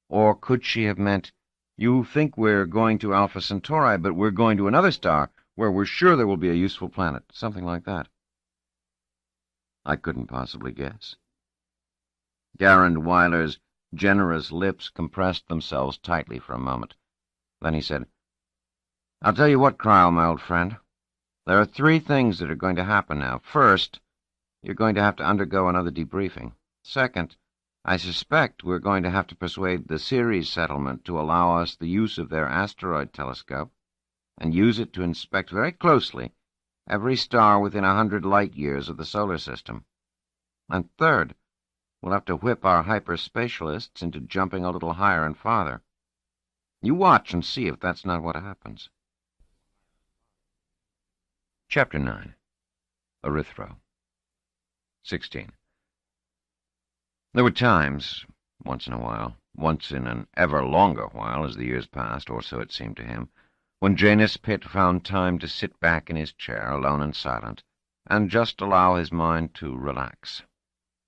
Or could she have meant, you think we're going to Alpha Centauri, but we're going to another star where we're sure there will be a useful planet, something like that? I couldn't possibly guess. Garand Weiler's generous lips compressed themselves tightly for a moment. Then he said, I'll tell you what, Cryle, my old friend. There are 3 things that are going to happen now. First, you're going to have to undergo another debriefing. Second, I suspect we're going to have to persuade the Ceres settlement to allow us the use of their asteroid telescope and use it to inspect very closely every star within 100 light-years of the solar system. And third, we'll have to whip our hyperspatialists into jumping a little higher and farther. You watch and see if that's not what happens. Chapter 9. Erythro. 16. There were times, once in a while, once in an ever longer while as the years passed, or so it seemed to him, when Janus Pitt found time to sit back in his chair, alone and silent, and just allow his mind to relax.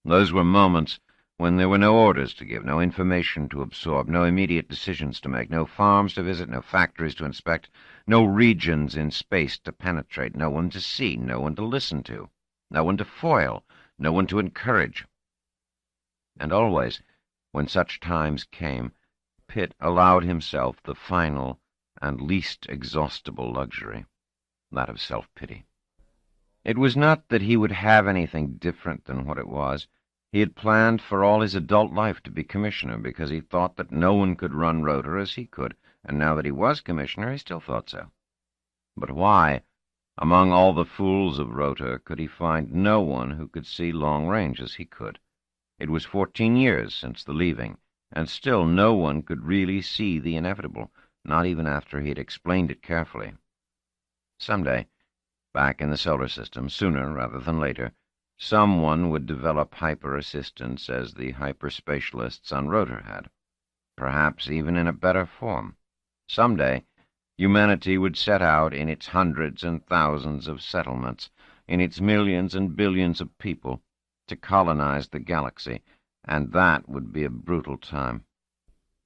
Those were moments when there were no orders to give, no information to absorb, no immediate decisions to make, no farms to visit, no factories to inspect, no regions in space to penetrate, no one to see, no one to listen to, no one to foil, no one to encourage. And always, when such times came, Pitt allowed himself the final and least exhaustible luxury, that of self-pity. It was not that he would have anything different than what it was. He had planned for all his adult life to be commissioner because he thought that no one could run Rotor as he could, and now that he was commissioner, he still thought so. But why, among all the fools of Rotor, could he find no one who could see long range as he could? It was 14 years since the leaving, and still no one could really see the inevitable, not even after he had explained it carefully. Someday, back in the solar system, sooner rather than later, someone would develop hyper-assistance as the hyperspatialists on Rotor had, perhaps even in a better form. Someday, humanity would set out in its hundreds and thousands of settlements, in its millions and billions of people, to colonize the galaxy, and that would be a brutal time.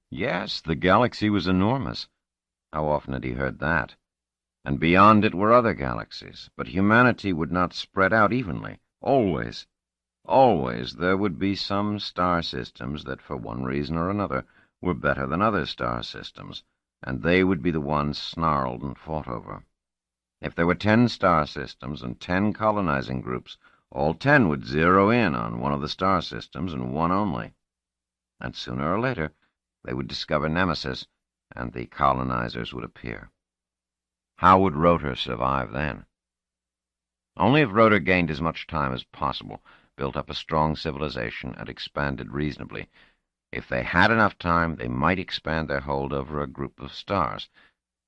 Yes, the galaxy was enormous. How often had he heard that? And beyond it were other galaxies, but humanity would not spread out evenly. Always there would be some star systems that, for one reason or another, were better than other star systems, and they would be the ones snarled and fought over. If there were 10 star systems and 10 colonizing groups, all 10 would zero in on one of the star systems and one only. And sooner or later, they would discover Nemesis, and the colonizers would appear. How would Rotor survive then? Only if Rotor gained as much time as possible, built up a strong civilization, and expanded reasonably. If they had enough time, they might expand their hold over a group of stars.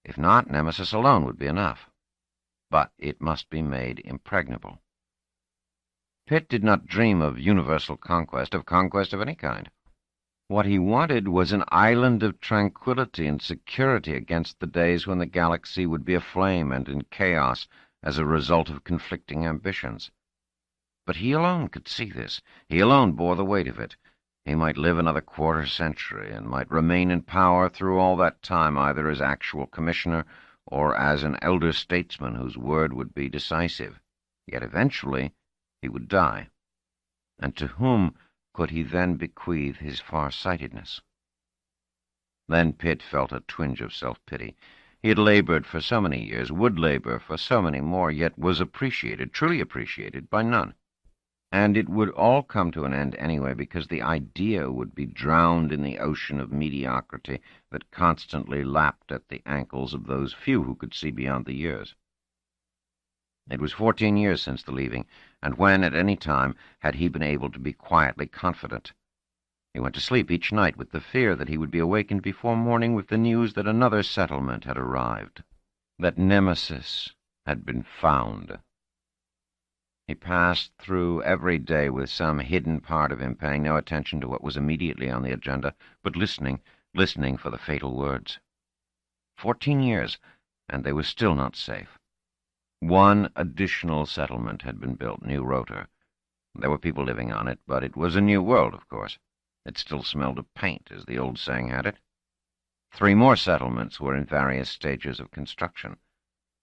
If not, Nemesis alone would be enough. But it must be made impregnable. Pitt did not dream of universal conquest of any kind. What he wanted was an island of tranquility and security against the days when the galaxy would be aflame and in chaos as a result of conflicting ambitions. But he alone could see this. He alone bore the weight of it. He might live another quarter-century and might remain in power through all that time, either as actual commissioner or as an elder statesman whose word would be decisive. Yet eventually he would die. And to whom could he then bequeath his far-sightedness? Then Pitt felt a twinge of self-pity. He had labored for so many years, would labor for so many more, yet was appreciated, truly appreciated, by none. And it would all come to an end anyway, because the idea would be drowned in the ocean of mediocrity that constantly lapped at the ankles of those few who could see beyond the years. It was 14 years since the leaving, and when, at any time, had he been able to be quietly confident? He went to sleep each night with the fear that he would be awakened before morning with the news that another settlement had arrived, that Nemesis had been found. He passed through every day with some hidden part of him paying no attention to what was immediately on the agenda, but listening for the fatal words. 14 years, and they were still not safe. One additional settlement had been built, New Rotor. There were people living on it, but it was a new world, of course. It still smelled of paint, as the old saying had it. 3 more settlements were in various stages of construction.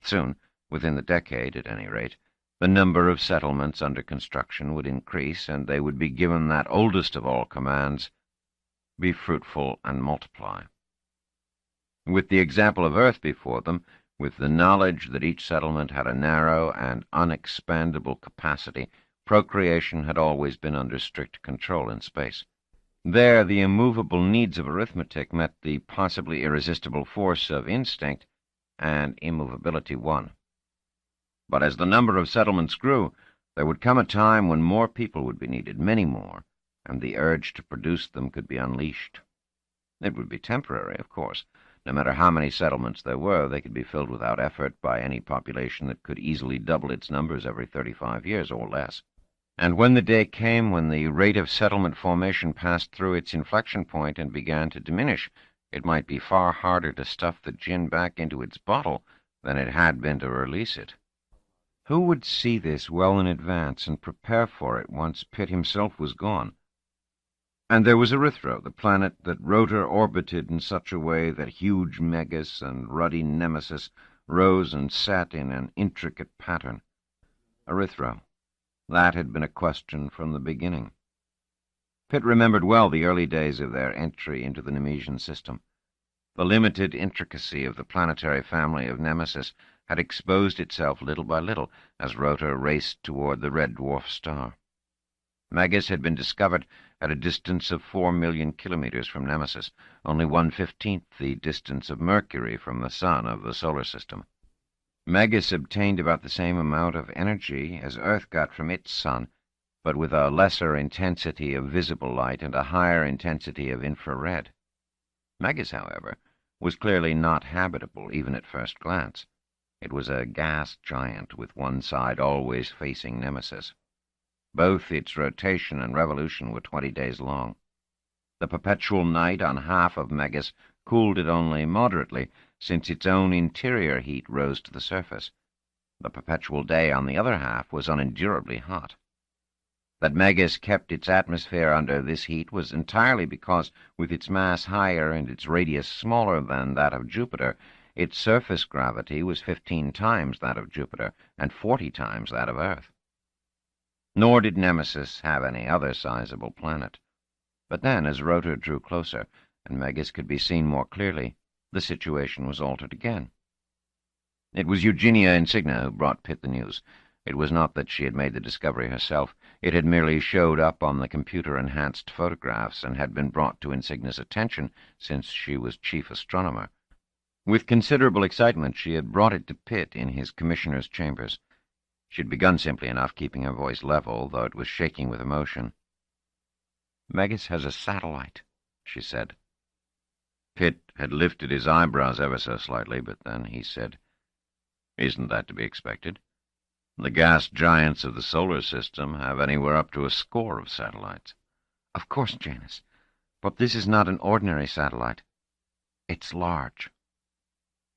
Soon, within the decade at any rate, the number of settlements under construction would increase, and they would be given that oldest of all commands, be fruitful and multiply. With the example of Earth before them, with the knowledge that each settlement had a narrow and unexpandable capacity, procreation had always been under strict control in space. There, the immovable needs of arithmetic met the possibly irresistible force of instinct, and immovability won. But as the number of settlements grew, there would come a time when more people would be needed, many more, and the urge to produce them could be unleashed. It would be temporary, of course. No matter how many settlements there were, they could be filled without effort by any population that could easily double its numbers every 35 years or less. And when the day came when the rate of settlement formation passed through its inflection point and began to diminish, it might be far harder to stuff the gin back into its bottle than it had been to release it. Who would see this well in advance and prepare for it once Pitt himself was gone? And there was Erythro, the planet that Rotor orbited in such a way that huge Megas and ruddy Nemesis rose and set in an intricate pattern. Erythro. That had been a question from the beginning. Pitt remembered well the early days of their entry into the Nemesian system. The limited intricacy of the planetary family of Nemesis had exposed itself little by little as Rotor raced toward the red dwarf star. Megas had been discovered at a distance of 4 million kilometers from Nemesis, only 1/15 the distance of Mercury from the sun of the solar system. Megas obtained about the same amount of energy as Earth got from its sun, but with a lesser intensity of visible light and a higher intensity of infrared. Megas, however, was clearly not habitable even at first glance. It was a gas giant with one side always facing Nemesis. Both its rotation and revolution were 20 days long. The perpetual night on half of Megas cooled it only moderately, since its own interior heat rose to the surface. The perpetual day on the other half was unendurably hot. That Megas kept its atmosphere under this heat was entirely because, with its mass higher and its radius smaller than that of Jupiter, its surface gravity was 15 times that of Jupiter and 40 times that of Earth. Nor did Nemesis have any other sizable planet. But then, as Rotor drew closer, and Megas could be seen more clearly, the situation was altered again. It was Eugenia Insignia who brought Pitt the news. It was not that she had made the discovery herself. It had merely showed up on the computer-enhanced photographs and had been brought to Insignia's attention since she was chief astronomer. With considerable excitement, she had brought it to Pitt in his commissioner's chambers. She had begun simply enough, keeping her voice level, though it was shaking with emotion. "Megas has a satellite," she said. Pitt had lifted his eyebrows ever so slightly, but then he said, "Isn't that to be expected? The gas giants of the solar system have anywhere up to a score of satellites." "Of course, Janus, but this is not an ordinary satellite. It's large."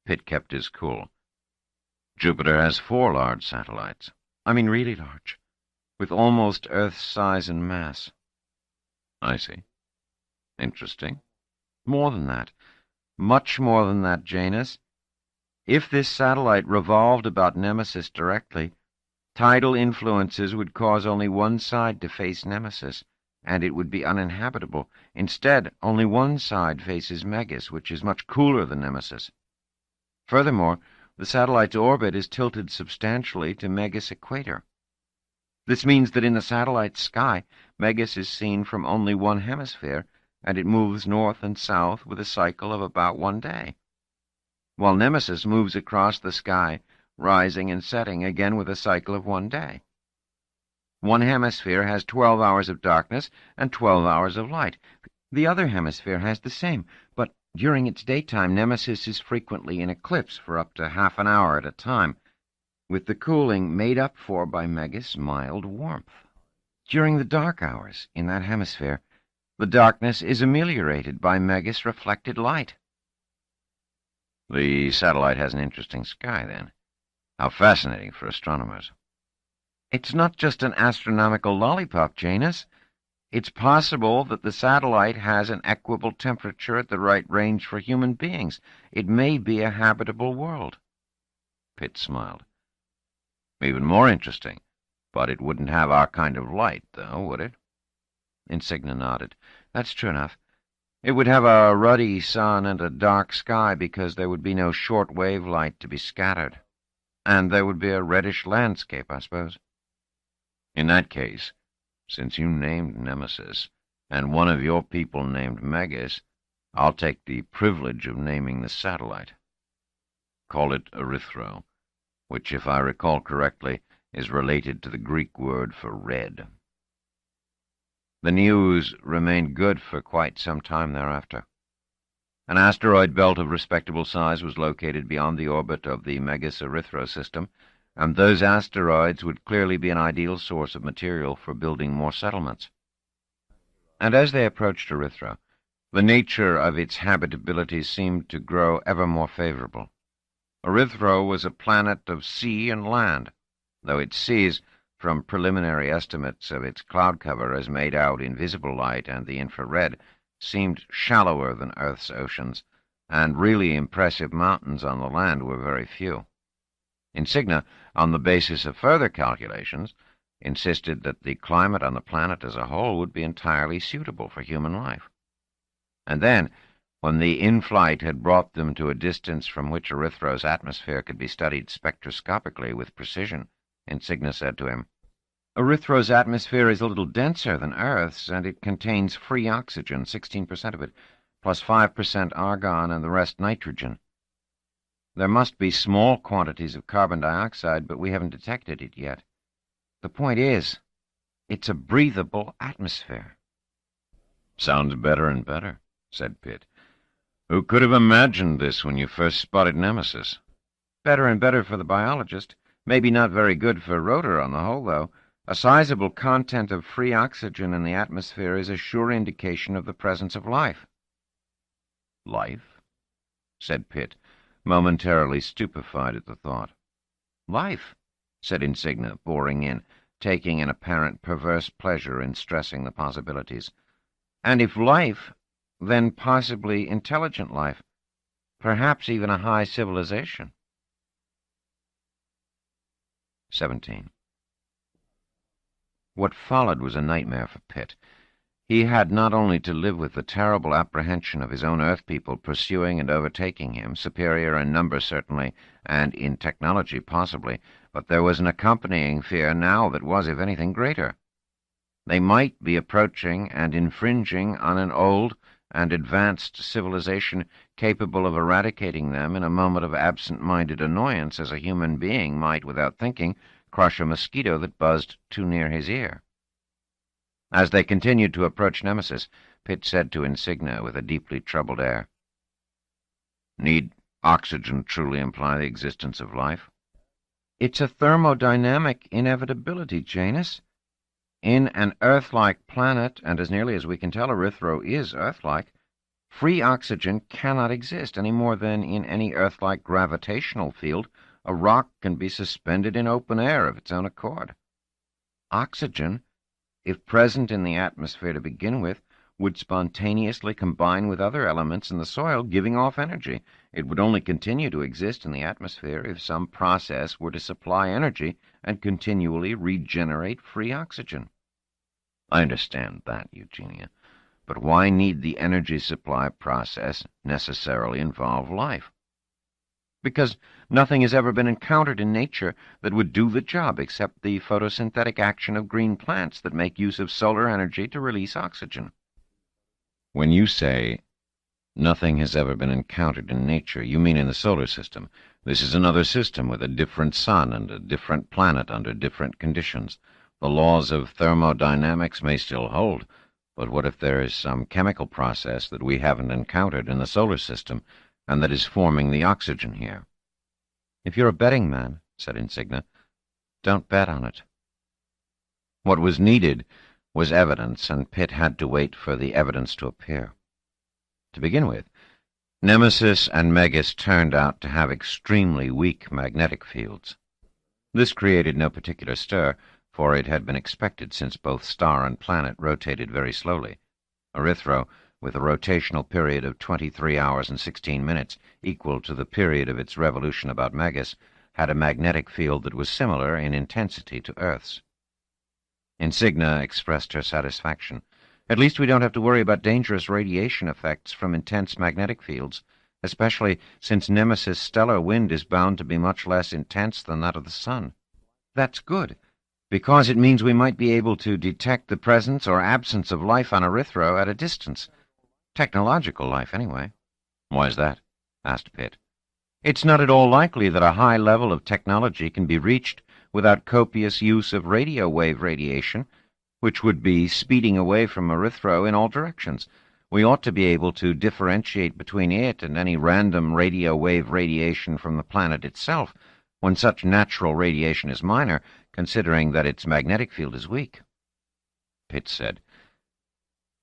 Pitt kept his cool. "Jupiter has 4 large satellites. I mean really large, with almost Earth's size and mass." "I see. Interesting." "More than that. Much more than that, Janus. If this satellite revolved about Nemesis directly, tidal influences would cause only one side to face Nemesis, and it would be uninhabitable. Instead, only one side faces Megas, which is much cooler than Nemesis. Furthermore, the satellite's orbit is tilted substantially to Megas' equator. This means that in the satellite's sky, Megas is seen from only one hemisphere, and it moves north and south with a cycle of about 1 day, while Nemesis moves across the sky, rising and setting again with a cycle of 1 day. One hemisphere has 12 hours of darkness and 12 hours of light. The other hemisphere has the same, but during its daytime, Nemesis is frequently in eclipse for up to half an hour at a time, with the cooling made up for by Megas' mild warmth. During the dark hours in that hemisphere, the darkness is ameliorated by Megas' reflected light. The satellite has an interesting sky, then. How fascinating for astronomers. It's not just an astronomical lollipop, Janus. It's possible that the satellite has an equable temperature at the right range for human beings. It may be a habitable world. Pitt smiled. Even more interesting. But it wouldn't have our kind of light, though, would it? Insignia nodded. That's true enough. It would have a ruddy sun and a dark sky because there would be no short-wave light to be scattered. And there would be a reddish landscape, I suppose. In that case, since you named Nemesis, and one of your people named Megas, I'll take the privilege of naming the satellite. Call it Erythro, which, if I recall correctly, is related to the Greek word for red. The news remained good for quite some time thereafter. An asteroid belt of respectable size was located beyond the orbit of the Megas-Erythro system, and those asteroids would clearly be an ideal source of material for building more settlements. And as they approached Erythro, the nature of its habitability seemed to grow ever more favorable. Erythro was a planet of sea and land, though its seas, from preliminary estimates of its cloud cover as made out in visible light and the infrared, seemed shallower than Earth's oceans, and really impressive mountains on the land were very few. Insignia, on the basis of further calculations, insisted that the climate on the planet as a whole would be entirely suitable for human life. And then, when the in-flight had brought them to a distance from which Erythro's atmosphere could be studied spectroscopically with precision, Insignia said to him, "Erythro's atmosphere is a little denser than Earth's, and it contains free oxygen, 16% of it, plus 5% argon and the rest nitrogen. There must be small quantities of carbon dioxide, but we haven't detected it yet. The point is, it's a breathable atmosphere." "Sounds better and better," said Pitt. "Who could have imagined this when you first spotted Nemesis?" "Better and better for the biologist. Maybe not very good for Rotor on the whole, though. A sizable content of free oxygen in the atmosphere is a sure indication of the presence of life." "Life?" said Pitt, momentarily stupefied at the thought. "Life," said Insignia, boring in, taking an apparent perverse pleasure in stressing the possibilities. "And if life, then possibly intelligent life. Perhaps even a high civilization." 17. What followed was a nightmare for Pitt. He had not only to live with the terrible apprehension of his own Earth people pursuing and overtaking him, superior in number certainly, and in technology possibly, but there was an accompanying fear now that was, if anything, greater. They might be approaching and infringing on an old and advanced civilization capable of eradicating them in a moment of absent-minded annoyance, as a human being might, without thinking, crush a mosquito that buzzed too near his ear. As they continued to approach Nemesis, Pitt said to Insignia with a deeply troubled air, "Need oxygen truly imply the existence of life?" "It's a thermodynamic inevitability, Janus. In an Earth-like planet, and as nearly as we can tell Erythro is Earth-like, free oxygen cannot exist any more than in any Earth-like gravitational field a rock can be suspended in open air of its own accord. Oxygen, if present in the atmosphere to begin with, would spontaneously combine with other elements in the soil, giving off energy. It would only continue to exist in the atmosphere if some process were to supply energy and continually regenerate free oxygen." "I understand that, Eugenia. But why need the energy supply process necessarily involve life?" Because nothing has ever been encountered in nature that would do the job except the photosynthetic action of green plants that make use of solar energy to release oxygen. When you say nothing has ever been encountered in nature, you mean in the solar system. This is another system with a different sun and a different planet under different conditions. The laws of thermodynamics may still hold, but what if there is some chemical process that we haven't encountered in the solar system and that is forming the oxygen here? If you're a betting man, said Insignia, don't bet on it. What was needed was evidence, and Pitt had to wait for the evidence to appear. To begin with, Nemesis and Megas turned out to have extremely weak magnetic fields. This created no particular stir, for it had been expected since both star and planet rotated very slowly. Erythro, with a rotational period of 23 hours and 16 minutes, equal to the period of its revolution about Megas, had a magnetic field that was similar in intensity to Earth's. Insignia expressed her satisfaction. At least we don't have to worry about dangerous radiation effects from intense magnetic fields, especially since Nemesis' stellar wind is bound to be much less intense than that of the Sun. That's good, because it means we might be able to detect the presence or absence of life on Erythro at a distance. Technological life, anyway. Why is that? Asked Pitt. It's not at all likely that a high level of technology can be reached without copious use of radio wave radiation, which would be speeding away from Erythro in all directions. We ought to be able to differentiate between it and any random radio wave radiation from the planet itself, when such natural radiation is minor, considering that its magnetic field is weak. Pitt said,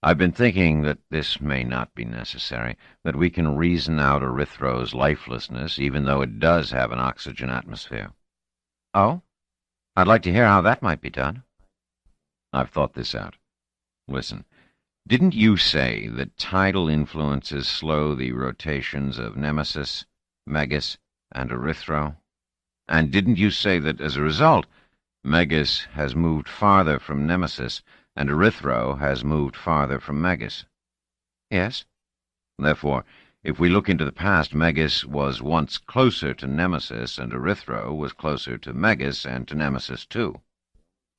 I've been thinking that this may not be necessary, that we can reason out Erythro's lifelessness, even though it does have an oxygen atmosphere. Oh? I'd like to hear how that might be done. I've thought this out. Listen, didn't you say that tidal influences slow the rotations of Nemesis, Megas, and Erythro? And didn't you say that, as a result, Megas has moved farther from Nemesis, and Erythro has moved farther from Megas? Yes. Therefore, if we look into the past, Megas was once closer to Nemesis, and Erythro was closer to Megas and to Nemesis too.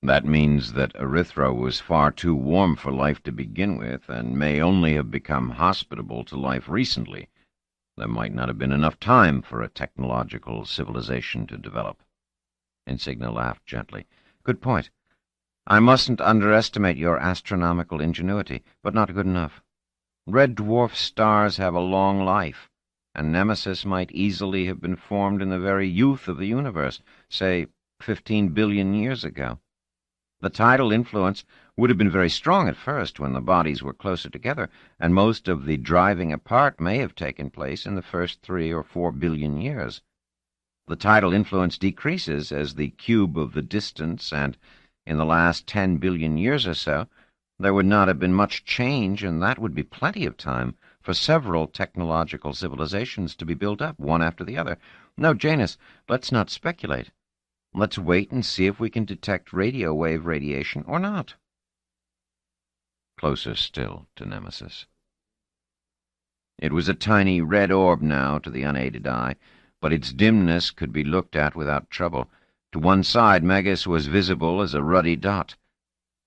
That means that Erythro was far too warm for life to begin with, and may only have become hospitable to life recently. There might not have been enough time for a technological civilization to develop. Insignia laughed gently. Good point. I mustn't underestimate your astronomical ingenuity, but not good enough. Red dwarf stars have a long life, and Nemesis might easily have been formed in the very youth of the universe, say 15 billion years ago. The tidal influence would have been very strong at first when the bodies were closer together, and most of the driving apart may have taken place in the first 3 or 4 billion years. The tidal influence decreases as the cube of the distance, and in the last 10 billion years or so, there would not have been much change, and that would be plenty of time for several technological civilizations to be built up, one after the other. No, Janus, let's not speculate. Let's wait and see if we can detect radio wave radiation or not. Closer still to Nemesis. It was a tiny red orb now to the unaided eye, but its dimness could be looked at without trouble. To one side, Megas was visible as a ruddy dot.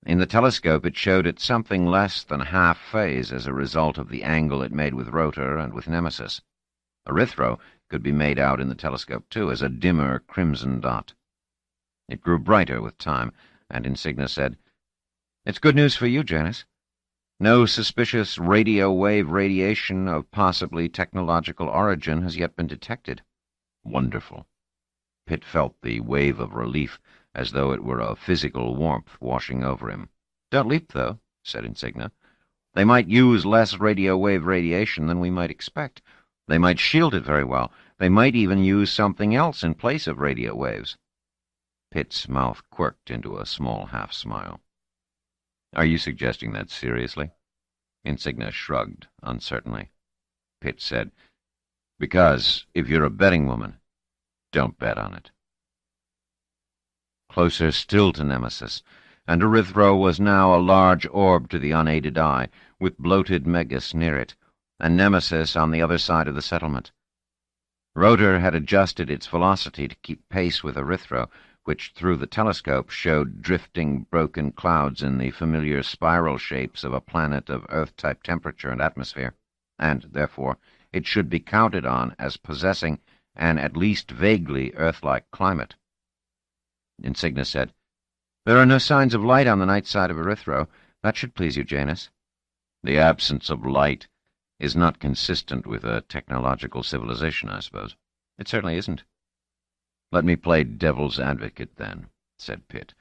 In the telescope, it showed at something less than half phase as a result of the angle it made with Rotor and with Nemesis. Erythro could be made out in the telescope, too, as a dimmer crimson dot. It grew brighter with time, and Insignia said, It's good news for you, Janus. No suspicious radio wave radiation of possibly technological origin has yet been detected. Wonderful. Pitt felt the wave of relief, as though it were a physical warmth washing over him. Don't leap, though, said Insignia. They might use less radio wave radiation than we might expect. They might shield it very well. They might even use something else in place of radio waves. Pitt's mouth quirked into a small half-smile. Are you suggesting that seriously? Insignia shrugged uncertainly. Pitt said, Because, if you're a betting woman, don't bet on it. Closer still to Nemesis, and Erythro was now a large orb to the unaided eye, with bloated Megas near it, and Nemesis on the other side of the settlement. Rotor had adjusted its velocity to keep pace with Erythro, which through the telescope showed drifting broken clouds in the familiar spiral shapes of a planet of Earth-type temperature and atmosphere, and, therefore, it should be counted on as possessing an at least vaguely Earth-like climate. Insignia said, "There are no signs of light on the night side of Erythro. That should please you, Janus." The absence of light is not consistent with a technological civilization, I suppose. It certainly isn't. Let me play devil's advocate, then, said Pitt.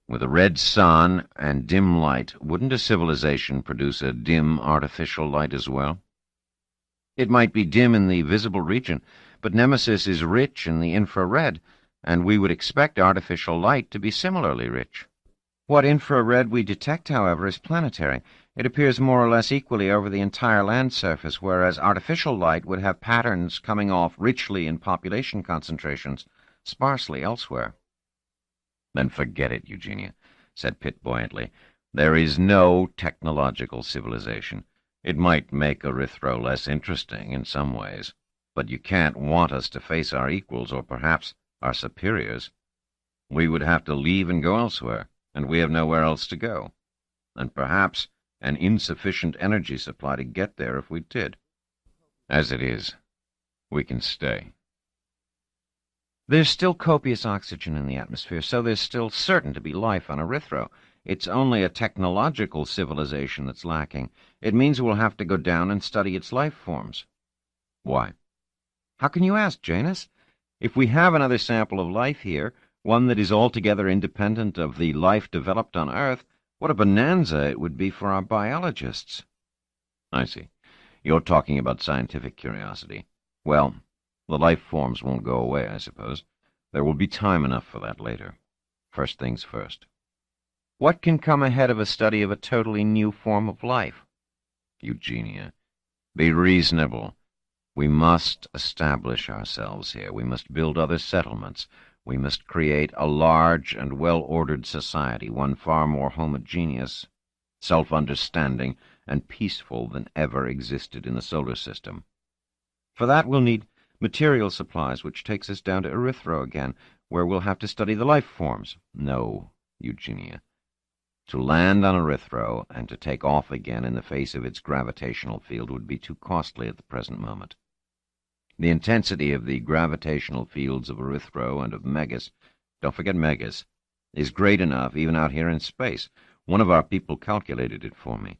With a red sun and dim light, wouldn't a civilization produce a dim artificial light as well? It might be dim in the visible region, but Nemesis is rich in the infrared, and we would expect artificial light to be similarly rich. What infrared we detect, however, is planetary. It appears more or less equally over the entire land surface, whereas artificial light would have patterns coming off richly in population concentrations, sparsely elsewhere. Then forget it, Eugenia, said Pitt buoyantly. There is no technological civilization. It might make Erythro less interesting in some ways, but you can't want us to face our equals or perhaps our superiors. We would have to leave and go elsewhere, and we have nowhere else to go. And perhaps an insufficient energy supply to get there if we did. As it is, we can stay. There's still copious oxygen in the atmosphere, so there's still certain to be life on Erythro. It's only a technological civilization that's lacking. It means we'll have to go down and study its life forms. Why? How can you ask, Janus? If we have another sample of life here, one that is altogether independent of the life developed on Earth, what a bonanza it would be for our biologists. I see. You're talking about scientific curiosity. Well, the life forms won't go away, I suppose. There will be time enough for that later. First things first. What can come ahead of a study of a totally new form of life? Eugenia, be reasonable. We must establish ourselves here. We must build other settlements. We must create a large and well-ordered society, one far more homogeneous, self-understanding, and peaceful than ever existed in the solar system. For that we'll need material supplies, which takes us down to Erythro again, where we'll have to study the life forms. No, Eugenia. To land on Erythro and to take off again in the face of its gravitational field would be too costly at the present moment. The intensity of the gravitational fields of Erythro and of Megas, don't forget Megas, is great enough even out here in space. One of our people calculated it for me.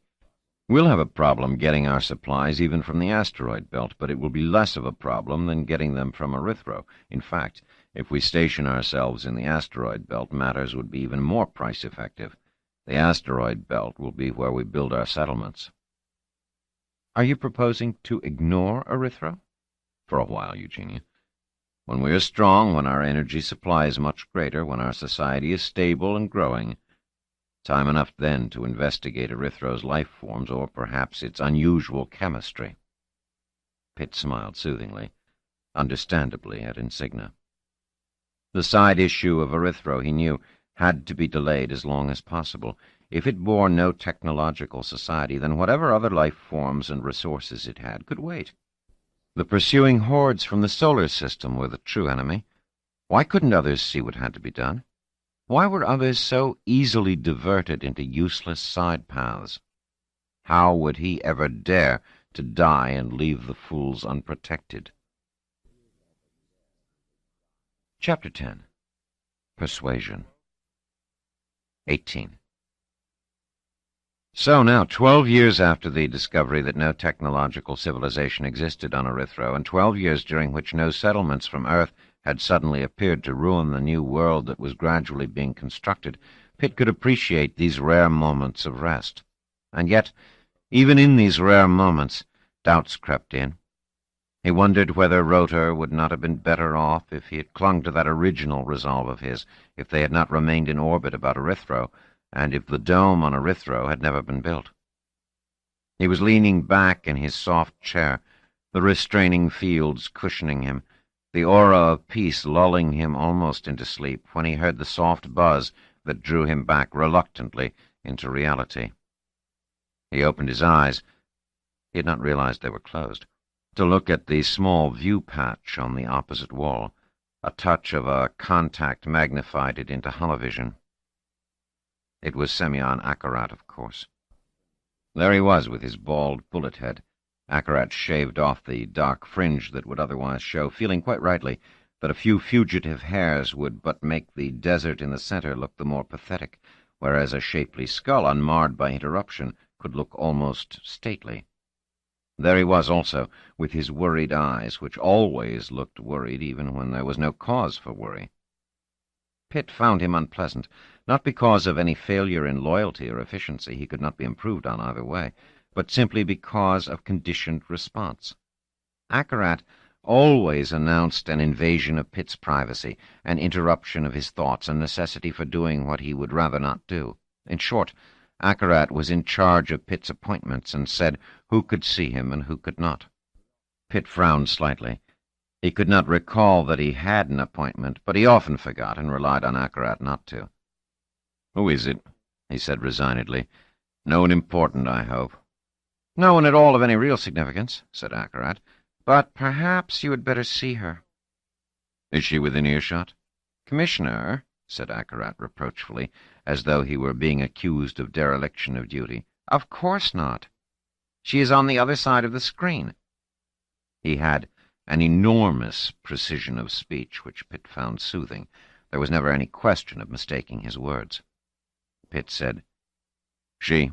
We'll have a problem getting our supplies even from the asteroid belt, but it will be less of a problem than getting them from Erythro. In fact, if we station ourselves in the asteroid belt, matters would be even more price-effective. The asteroid belt will be where we build our settlements. Are you proposing to ignore Erythro? For a while, Eugenia. When we are strong, when our energy supply is much greater, when our society is stable and growing, time enough then to investigate Erythro's life forms, or perhaps its unusual chemistry. Pitt smiled soothingly, understandably, at Insignia. The side issue of Erythro, he knew, had to be delayed as long as possible. If it bore no technological society, then whatever other life forms and resources it had could wait. The pursuing hordes from the solar system were the true enemy. Why couldn't others see what had to be done? Why were others so easily diverted into useless side paths? How would he ever dare to die and leave the fools unprotected? Chapter 10. Persuasion. 18. So now, 12 years after the discovery that no technological civilization existed on Erythro, and 12 years during which no settlements from Earth had suddenly appeared to ruin the new world that was gradually being constructed, Pitt could appreciate these rare moments of rest. And yet, even in these rare moments, doubts crept in. He wondered whether Rotor would not have been better off if he had clung to that original resolve of his, if they had not remained in orbit about Erythro, and if the dome on Erythro had never been built. He was leaning back in his soft chair, the restraining fields cushioning him, the aura of peace lulling him almost into sleep, when he heard the soft buzz that drew him back reluctantly into reality. He opened his eyes. He had not realized they were closed. to look at the small view patch on the opposite wall. A touch of a contact magnified it into holovision. It was Semyon Akarat, of course. There he was with his bald bullet head. Akarat shaved off the dark fringe that would otherwise show, feeling quite rightly that a few fugitive hairs would but make the desert in the center look the more pathetic, whereas a shapely skull, unmarred by interruption, could look almost stately. There he was also, with his worried eyes, which always looked worried even when there was no cause for worry. Pitt found him unpleasant, not because of any failure in loyalty or efficiency, he could not be improved on either way, but simply because of conditioned response. Akarat always announced an invasion of Pitt's privacy, an interruption of his thoughts, a necessity for doing what he would rather not do. In short, Akarat was in charge of Pitt's appointments and said who could see him and who could not. Pitt frowned slightly. He could not recall that he had an appointment, but he often forgot and relied on Akarat not to. "Who is it?" he said resignedly. "No one important, I hope." "No one at all of any real significance," said Akarat, "but perhaps you had better see her." "Is she within earshot?" "Commissioner," said Akarat reproachfully, as though he were being accused of dereliction of duty, "of course not. She is on the other side of the screen." He had an enormous precision of speech, which Pitt found soothing. There was never any question of mistaking his words. Pitt said, "She?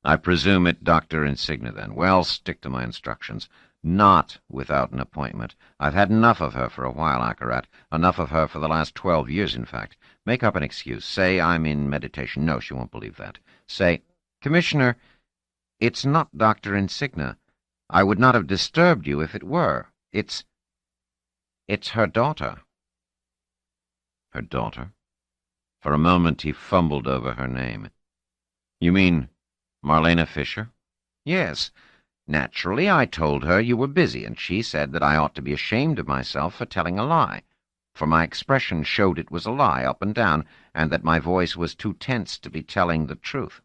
I presume it Dr. Insignia, then. Well, stick to my instructions. Not without an appointment. I've had enough of her for a while, Akarat. Enough of her for the last 12 years, in fact. Make up an excuse. Say I'm in meditation. No, she won't believe that. Say, Commissioner, it's not Dr. Insignia. I would not have disturbed you if it were. It's her daughter." Her daughter? For a moment he fumbled over her name. "You mean Marlene Fisher?" "Yes. Naturally, I told her you were busy, and she said that I ought to be ashamed of myself for telling a lie, for my expression showed it was a lie up and down, and that my voice was too tense to be telling the truth."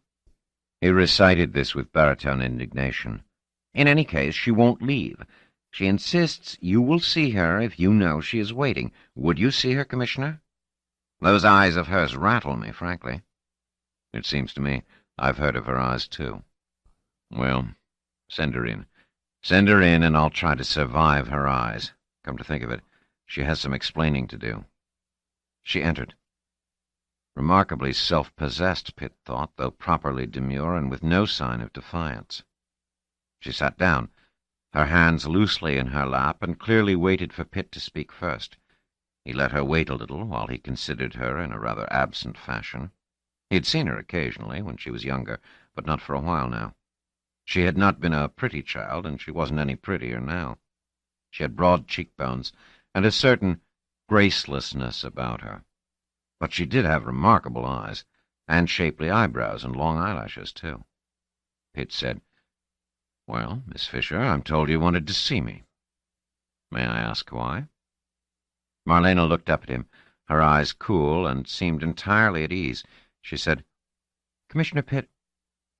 He recited this with baritone indignation. "In any case, she won't leave. She insists you will see her if you know she is waiting. Would you see her, Commissioner? Those eyes of hers rattle me, frankly." "It seems to me I've heard of her eyes, too." "Well, send her in. Send her in, and I'll try to survive her eyes. Come to think of it, she has some explaining to do." She entered. Remarkably self-possessed, Pitt thought, though properly demure and with no sign of defiance. She sat down, her hands loosely in her lap, and clearly waited for Pitt to speak first. He let her wait a little while he considered her in a rather absent fashion. He had seen her occasionally when she was younger, but not for a while now. She had not been a pretty child, and she wasn't any prettier now. She had broad cheekbones and a certain gracelessness about her. But she did have remarkable eyes, and shapely eyebrows and long eyelashes, too. Pitt said, "Well, Miss Fisher, I'm told you wanted to see me. May I ask why?" Marlena looked up at him, her eyes cool, and seemed entirely at ease. She said, "Commissioner Pitt,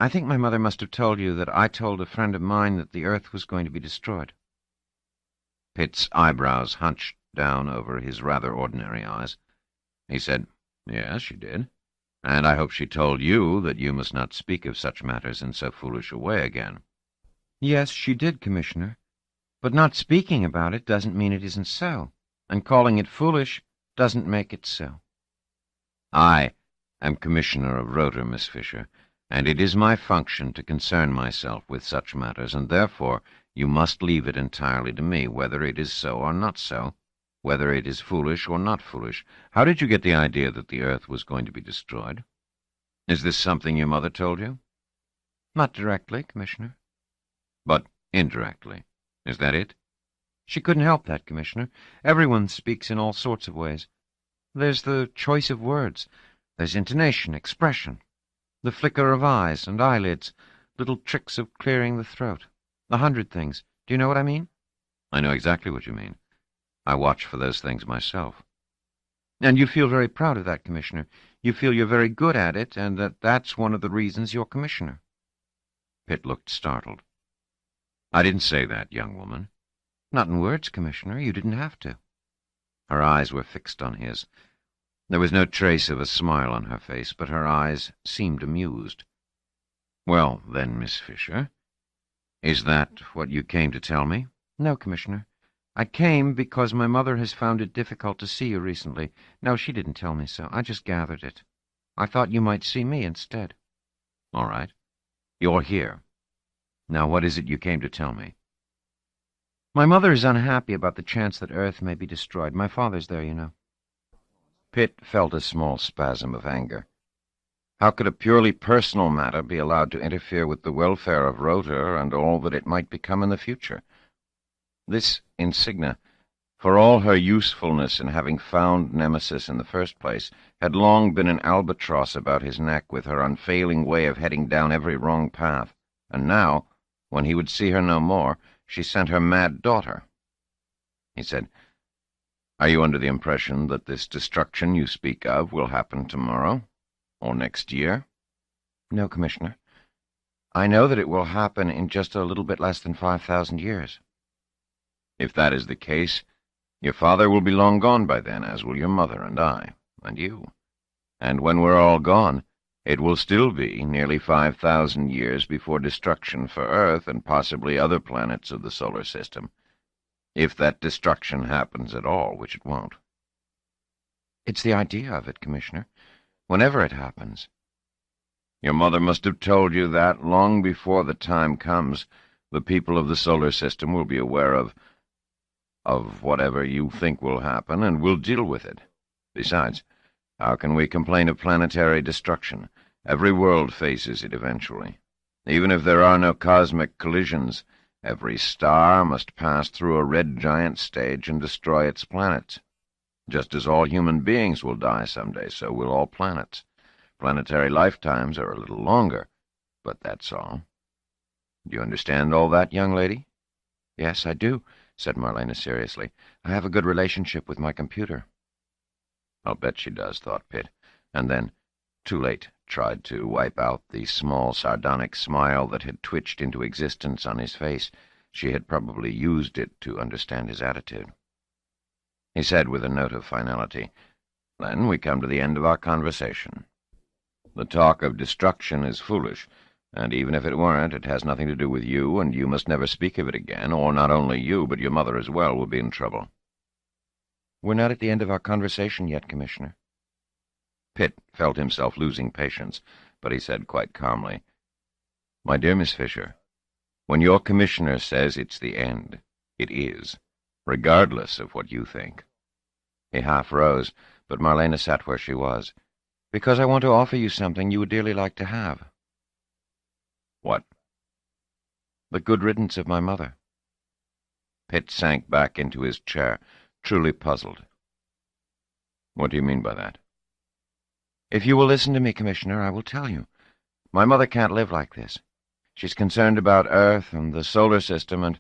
I think my mother must have told you that I told a friend of mine that the Earth was going to be destroyed." Pitt's eyebrows hunched down over his rather ordinary eyes. He said, "Yes, she did. And I hope she told you that you must not speak of such matters in so foolish a way again." "Yes, she did, Commissioner. But not speaking about it doesn't mean it isn't so, and calling it foolish doesn't make it so." "I am Commissioner of Rotor, Miss Fisher, and it is my function to concern myself with such matters, and therefore you must leave it entirely to me, whether it is so or not so, whether it is foolish or not foolish. How did you get the idea that the Earth was going to be destroyed? Is this something your mother told you?" "Not directly, Commissioner." "But indirectly. Is that it?" "She couldn't help that, Commissioner. Everyone speaks in all sorts of ways. There's the choice of words. There's intonation, expression, the flicker of eyes and eyelids, little tricks of clearing the throat. 100 things. Do you know what I mean?" "I know exactly what you mean. I watch for those things myself." "And you feel very proud of that, Commissioner. You feel you're very good at it, and that that's one of the reasons you're Commissioner." Pitt looked startled. I didn't say that, young woman. Not in words, Commissioner. You didn't have to. Her eyes were fixed on his. There was no trace of a smile on her face, but her eyes seemed amused. Well, then, Miss Fisher, is that what you came to tell me? No, Commissioner. I came because my mother has found it difficult to see you recently. No, she didn't tell me so. I just gathered it. I thought you might see me instead. All right. You're here. Now, what is it you came to tell me? My mother is unhappy about the chance that Earth may be destroyed. My father's there, you know. Pitt felt a small spasm of anger. How could a purely personal matter be allowed to interfere with the welfare of Rota and all that it might become in the future? This Insignia, for all her usefulness in having found Nemesis in the first place, had long been an albatross about his neck with her unfailing way of heading down every wrong path, and now, when he would see her no more, she sent her mad daughter. He said, "Are you under the impression that this destruction you speak of will happen tomorrow, or next year?" No, Commissioner. I know that it will happen in just a little bit less than 5,000 years. If that is the case, your father will be long gone by then, as will your mother and I, and you. And when we're all gone, it will still be nearly 5,000 years before destruction for Earth and possibly other planets of the solar system. If that destruction happens at all, which it won't. It's the idea of it, Commissioner. Whenever it happens. Your mother must have told you that long before the time comes, the people of the solar system will be aware of whatever you think will happen, and will deal with it. Besides, how can we complain of planetary destruction? Every world faces it eventually. Even if there are no cosmic collisions, every star must pass through a red giant stage and destroy its planets. Just as all human beings will die someday, so will all planets. Planetary lifetimes are a little longer, but that's all. Do you understand all that, young lady? Yes, I do, said Marlena seriously. I have a good relationship with my computer. I'll bet she does, thought Pitt, and then, too late, tried to wipe out the small sardonic smile that had twitched into existence on his face. She had probably used it to understand his attitude. He said with a note of finality, "Then we come to the end of our conversation. The talk of destruction is foolish, and even if it weren't, it has nothing to do with you, and you must never speak of it again, or not only you, but your mother as well, will be in trouble." We're not at the end of our conversation yet, Commissioner. Pitt felt himself losing patience, but he said quite calmly, "My dear Miss Fisher, when your commissioner says it's the end, it is, regardless of what you think." He half rose, but Marlena sat where she was. "Because I want to offer you something you would dearly like to have." "What?" "The good riddance of my mother." Pitt sank back into his chair, truly puzzled. "What do you mean by that?" "If you will listen to me, Commissioner, I will tell you. My mother can't live like this. She's concerned about Earth and the solar system,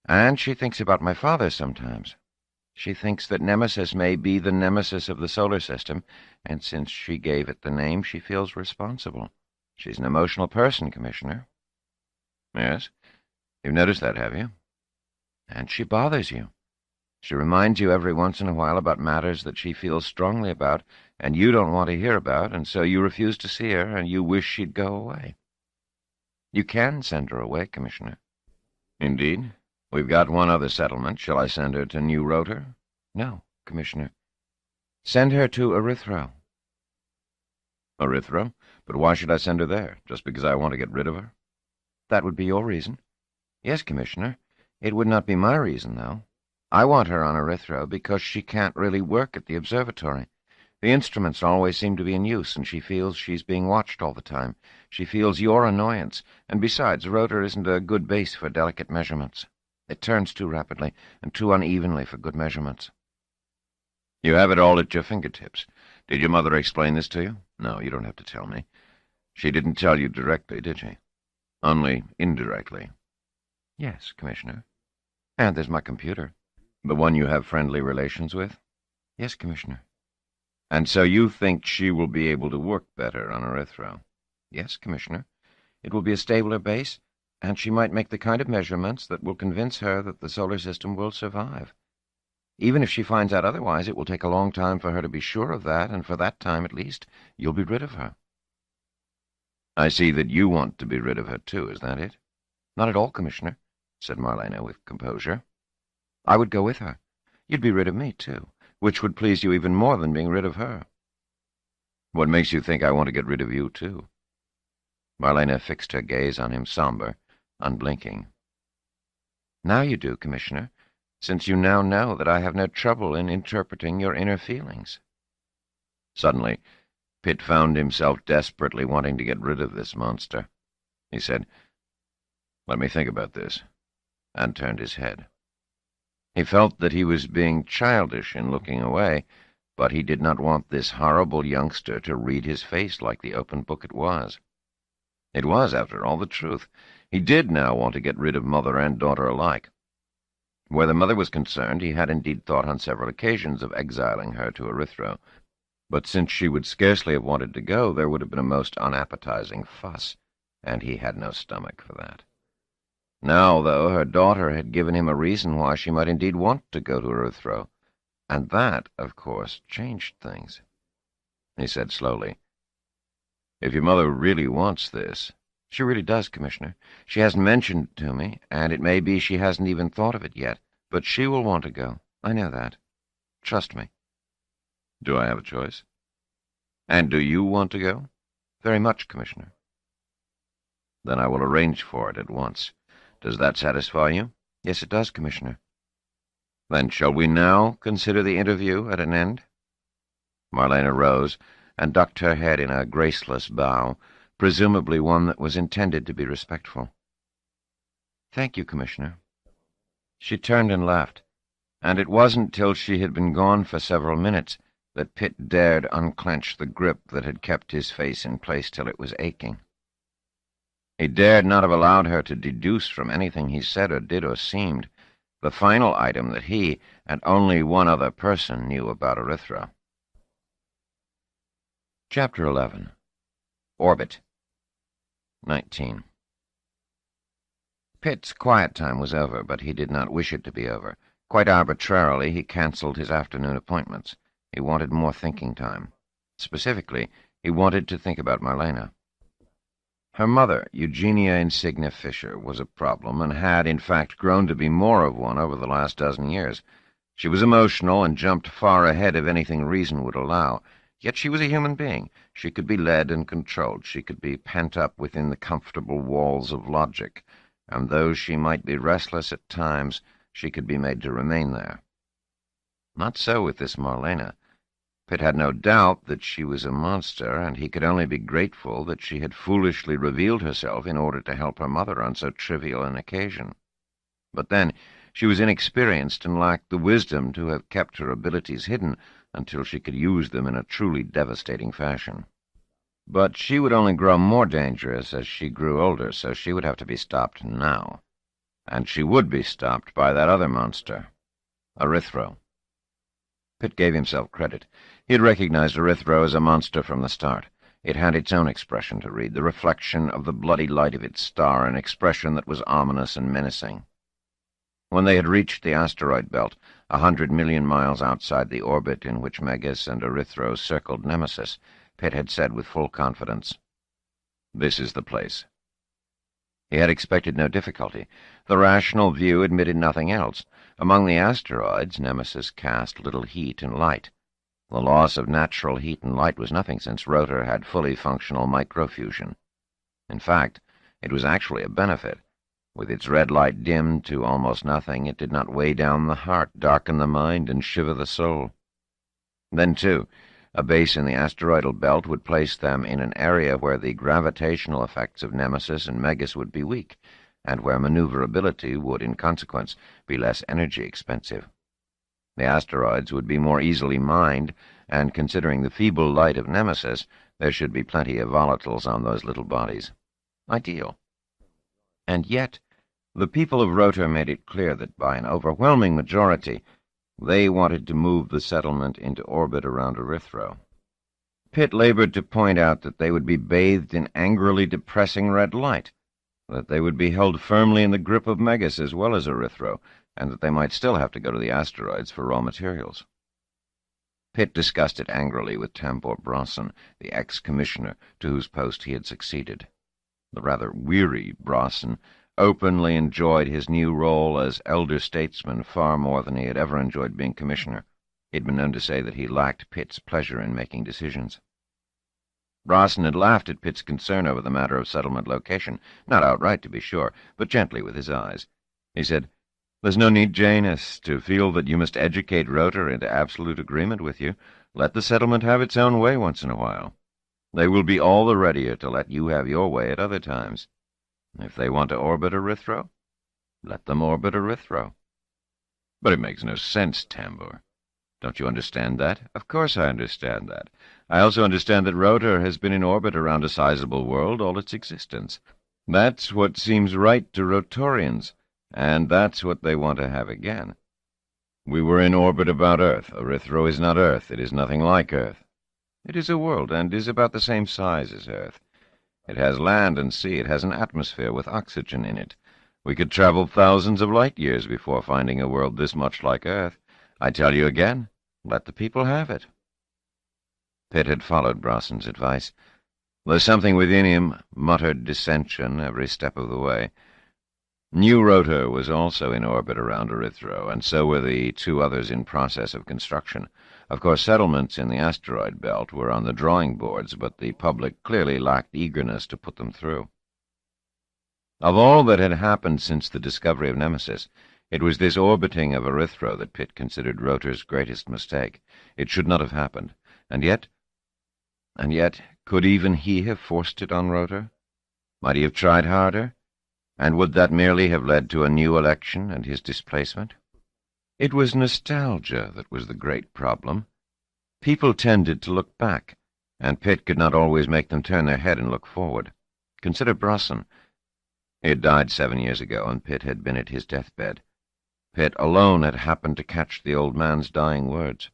and she thinks about my father sometimes. She thinks that Nemesis may be the nemesis of the solar system, and since she gave it the name, she feels responsible. She's an emotional person, Commissioner." "Yes? You've noticed that, have you?" "And she bothers you. She reminds you every once in a while about matters that she feels strongly about, and you don't want to hear about, and so you refuse to see her, and you wish she'd go away. You can send her away, Commissioner." "Indeed? We've got one other settlement. Shall I send her to New Rotor?" "No, Commissioner. Send her to Erythro." "Erythro? But why should I send her there? Just because I want to get rid of her?" "That would be your reason." "Yes, Commissioner. It would not be my reason, though. I want her on Erythro because she can't really work at the observatory. The instruments always seem to be in use, and she feels she's being watched all the time. She feels your annoyance, and besides, Rotor isn't a good base for delicate measurements. It turns too rapidly and too unevenly for good measurements." "You have it all at your fingertips. Did your mother explain this to you?" "No, you don't have to tell me." "She didn't tell you directly, did she?" "Only indirectly." "Yes, Commissioner. And there's my computer." "The one you have friendly relations with?" "Yes, Commissioner." "And so you think she will be able to work better on Erythro?" "Yes, Commissioner. It will be a stabler base, and she might make the kind of measurements that will convince her that the solar system will survive. Even if she finds out otherwise, it will take a long time for her to be sure of that, and for that time, at least, you'll be rid of her. I see that you want to be rid of her, too, is that it? Not at all, Commissioner, said Marlena with composure. I would go with her. You'd be rid of me, too, which would please you even more than being rid of her. What makes you think I want to get rid of you, too? Marlena fixed her gaze on him, somber, unblinking. Now you do, Commissioner, since you now know that I have no trouble in interpreting your inner feelings. Suddenly, Pitt found himself desperately wanting to get rid of this monster. He said, "Let me think about this," and turned his head. He felt that he was being childish in looking away, but he did not want this horrible youngster to read his face like the open book it was. It was, after all, the truth. He did now want to get rid of mother and daughter alike. Where the mother was concerned, he had indeed thought on several occasions of exiling her to Erythro, but since she would scarcely have wanted to go, there would have been a most unappetizing fuss, and he had no stomach for that. Now, though, her daughter had given him a reason why she might indeed want to go to Erythro, and that, of course, changed things. He said slowly, "If your mother really wants this—" "She really does, Commissioner. She hasn't mentioned it to me, and it may be she hasn't even thought of it yet, but she will want to go. I know that. Trust me." "Do I have a choice? And do you want to go?" "Very much, Commissioner." "Then I will arrange for it at once. Does that satisfy you?" "Yes, it does, Commissioner." "Then shall we now consider the interview at an end?" Marlena rose and ducked her head in a graceless bow, presumably one that was intended to be respectful. "Thank you, Commissioner." She turned and left, and it wasn't till she had been gone for several minutes that Pitt dared unclench the grip that had kept his face in place till it was aching. He dared not have allowed her to deduce from anything he said or did or seemed the final item that he, and only one other person, knew about Erythro. Chapter 11. Orbit. 19. Pitt's quiet time was over, but he did not wish it to be over. Quite arbitrarily, he cancelled his afternoon appointments. He wanted more thinking time. Specifically, he wanted to think about Marlena. Her mother, Eugenia Insignia Fisher, was a problem, and had, in fact, grown to be more of one over the last dozen years. She was emotional and jumped far ahead of anything reason would allow. Yet she was a human being. She could be led and controlled. She could be pent up within the comfortable walls of logic, and though she might be restless at times, she could be made to remain there. Not so with this Marlena. Pitt had no doubt that she was a monster, and he could only be grateful that she had foolishly revealed herself in order to help her mother on so trivial an occasion. But then, she was inexperienced and lacked the wisdom to have kept her abilities hidden until she could use them in a truly devastating fashion. But she would only grow more dangerous as she grew older, so she would have to be stopped now. And she would be stopped by that other monster, Erythro. Pitt gave himself credit. He had recognized Erythro as a monster from the start. It had its own expression to read, the reflection of the bloody light of its star, an expression that was ominous and menacing. When they had reached the asteroid belt, 100 million miles outside the orbit in which Megas and Erythro circled Nemesis, Pitt had said with full confidence, "This is the place." He had expected no difficulty. The rational view admitted nothing else. Among the asteroids, Nemesis cast little heat and light. The loss of natural heat and light was nothing, since Rotor had fully functional microfusion. In fact, it was actually a benefit. With its red light dimmed to almost nothing, it did not weigh down the heart, darken the mind, and shiver the soul. Then, too, a base in the asteroidal belt would place them in an area where the gravitational effects of Nemesis and Megas would be weak, and where maneuverability would, in consequence, be less energy expensive. The asteroids would be more easily mined, and considering the feeble light of Nemesis, there should be plenty of volatiles on those little bodies. Ideal. And yet, the people of Rotor made it clear that by an overwhelming majority, they wanted to move the settlement into orbit around Erythro. Pitt labored to point out that they would be bathed in angrily depressing red light. that they would be held firmly in the grip of Megas as well as Erythro, and that they might still have to go to the asteroids for raw materials. Pitt discussed it angrily with Tambor Bronson, the ex-commissioner to whose post he had succeeded. The rather weary Bronson openly enjoyed his new role as elder statesman far more than he had ever enjoyed being commissioner. He had been known to say that he lacked Pitt's pleasure in making decisions. Bronson had laughed at Pitt's concern over the matter of settlement location, not outright, to be sure, but gently with his eyes. He said, "There's no need, Janus, to feel that you must educate Rotor into absolute agreement with you. Let the settlement have its own way once in a while. They will be all the readier to let you have your way at other times. If they want to orbit Erythro, let them orbit Erythro." "But it makes no sense, Tambor. Don't you understand that?" "Of course I understand that. I also understand that Rotor has been in orbit around a sizable world all its existence. That's what seems right to Rotorians, and that's what they want to have again. We were in orbit about Earth. Erythro is not Earth. It is nothing like Earth. It is a world, and is about the same size as Earth. It has land and sea. It has an atmosphere with oxygen in it. We could travel thousands of light years before finding a world this much like Earth. I tell you again, let the people have it." Pitt had followed Bronson's advice, though something within him muttered dissension every step of the way. New Rotor was also in orbit around Erythro, and so were the two others in process of construction. Of course, settlements in the asteroid belt were on the drawing boards, but the public clearly lacked eagerness to put them through. Of all that had happened since the discovery of Nemesis, it was this orbiting of Erythro that Pitt considered Rotor's greatest mistake. It should not have happened. And yet, could even he have forced it on Rotor? Might he have tried harder? And would that merely have led to a new election and his displacement? It was nostalgia that was the great problem. People tended to look back, and Pitt could not always make them turn their head and look forward. Consider Bronson. He had died 7 years ago, and Pitt had been at his deathbed. Pitt alone had happened to catch the old man's dying words.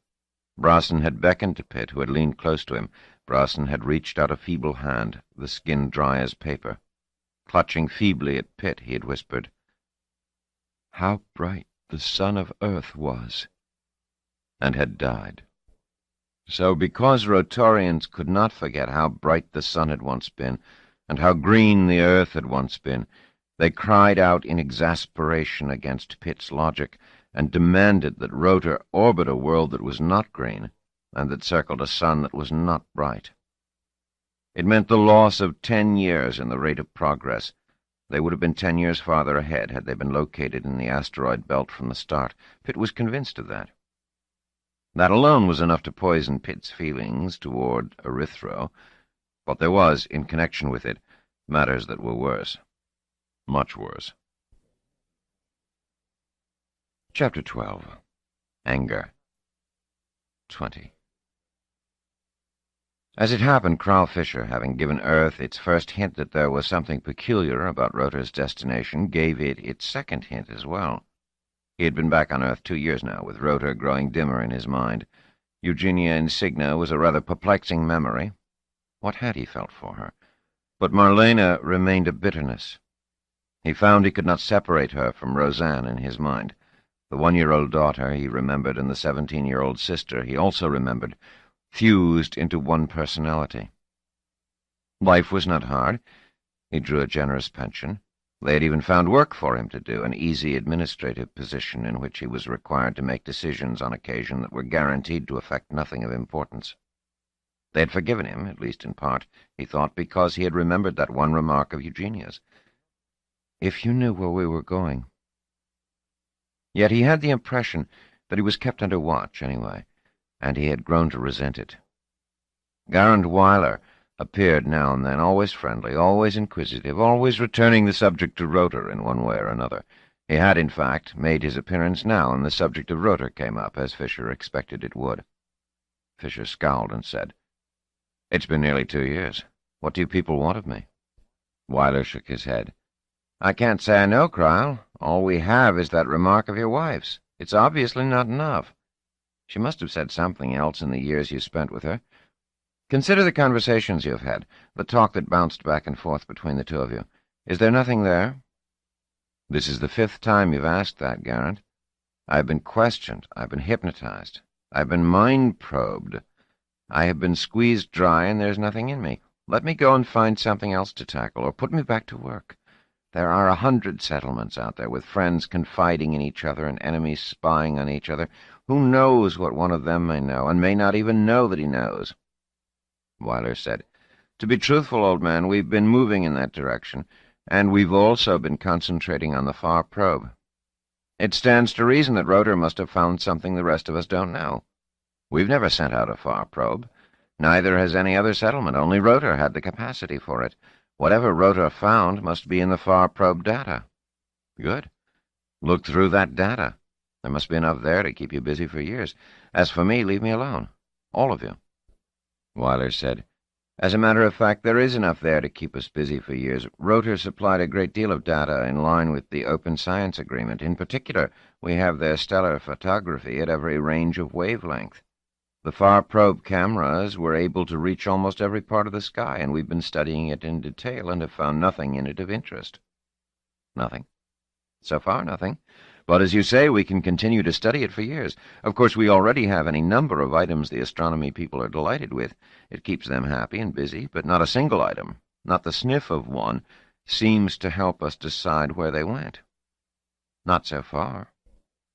Bronson had beckoned to Pitt, who had leaned close to him. Bronson had reached out a feeble hand, the skin dry as paper. Clutching feebly at Pitt, he had whispered, "How bright the sun of Earth was," and had died. So, because Rotorians could not forget how bright the sun had once been, and how green the earth had once been, they cried out in exasperation against Pitt's logic, and demanded that Rotor orbit a world that was not green, and that circled a sun that was not bright. It meant the loss of 10 years in the rate of progress. They would have been 10 years farther ahead had they been located in the asteroid belt from the start. Pitt was convinced of that. That alone was enough to poison Pitt's feelings toward Erythro, but there was, in connection with it, matters that were worse. Much worse. Chapter 12. Anger. 20. As it happened, Carl Fisher, having given Earth its first hint that there was something peculiar about Rotor's destination, gave it its second hint as well. He had been back on Earth 2 years now, with Rotor growing dimmer in his mind. Eugenia Insignia was a rather perplexing memory. What had he felt for her? But Marlena remained a bitterness. He found he could not separate her from Roseanne in his mind. The 1-year-old daughter he remembered and the 17-year-old sister he also remembered, fused into one personality. Life was not hard. He drew a generous pension. They had even found work for him to do, an easy administrative position in which he was required to make decisions on occasion that were guaranteed to affect nothing of importance. They had forgiven him, at least in part, he thought, because he had remembered that one remark of Eugenia's. "If you knew where we were going." Yet he had the impression that he was kept under watch, anyway, and he had grown to resent it. Garand Weiler appeared now and then, always friendly, always inquisitive, always returning the subject to Rotor in one way or another. He had, in fact, made his appearance now, and the subject of Rotor came up, as Fisher expected it would. Fisher scowled and said, "It's been nearly 2 years. What do you people want of me?" Weiler shook his head. "I can't say I know, Cryle. All we have is that remark of your wife's. It's obviously not enough. She must have said something else in the years you spent with her. Consider the conversations you've had, the talk that bounced back and forth between the two of you. Is there nothing there? This is the 5th time you've asked that, Garrett. I've been questioned. I've been hypnotized. I've been mind-probed. I have been squeezed dry, and there's nothing in me. Let me go and find something else to tackle, or put me back to work. There are 100 settlements out there, with friends confiding in each other and enemies spying on each other. Who knows what one of them may know, and may not even know that he knows? Weiler said, To be truthful, old man, we've been moving in that direction, and we've also been concentrating on the far probe. It stands to reason that Rotor must have found something the rest of us don't know. We've never sent out a far probe. Neither has any other settlement. Only Rotor had the capacity for it. Whatever Rotor found must be in the far probe data. Good. Look through that data. There must be enough there to keep you busy for years. As for me, leave me alone. All of you. Weiler said, As a matter of fact, there is enough there to keep us busy for years. Rotor supplied a great deal of data in line with the Open Science Agreement. In particular, we have their stellar photography at every range of wavelength. The far probe cameras were able to reach almost every part of the sky, and we've been studying it in detail and have found nothing in it of interest. Nothing. So far, nothing. But as you say, we can continue to study it for years. Of course, we already have any number of items the astronomy people are delighted with. It keeps them happy and busy, but not a single item, not the sniff of one, seems to help us decide where they went. Not so far.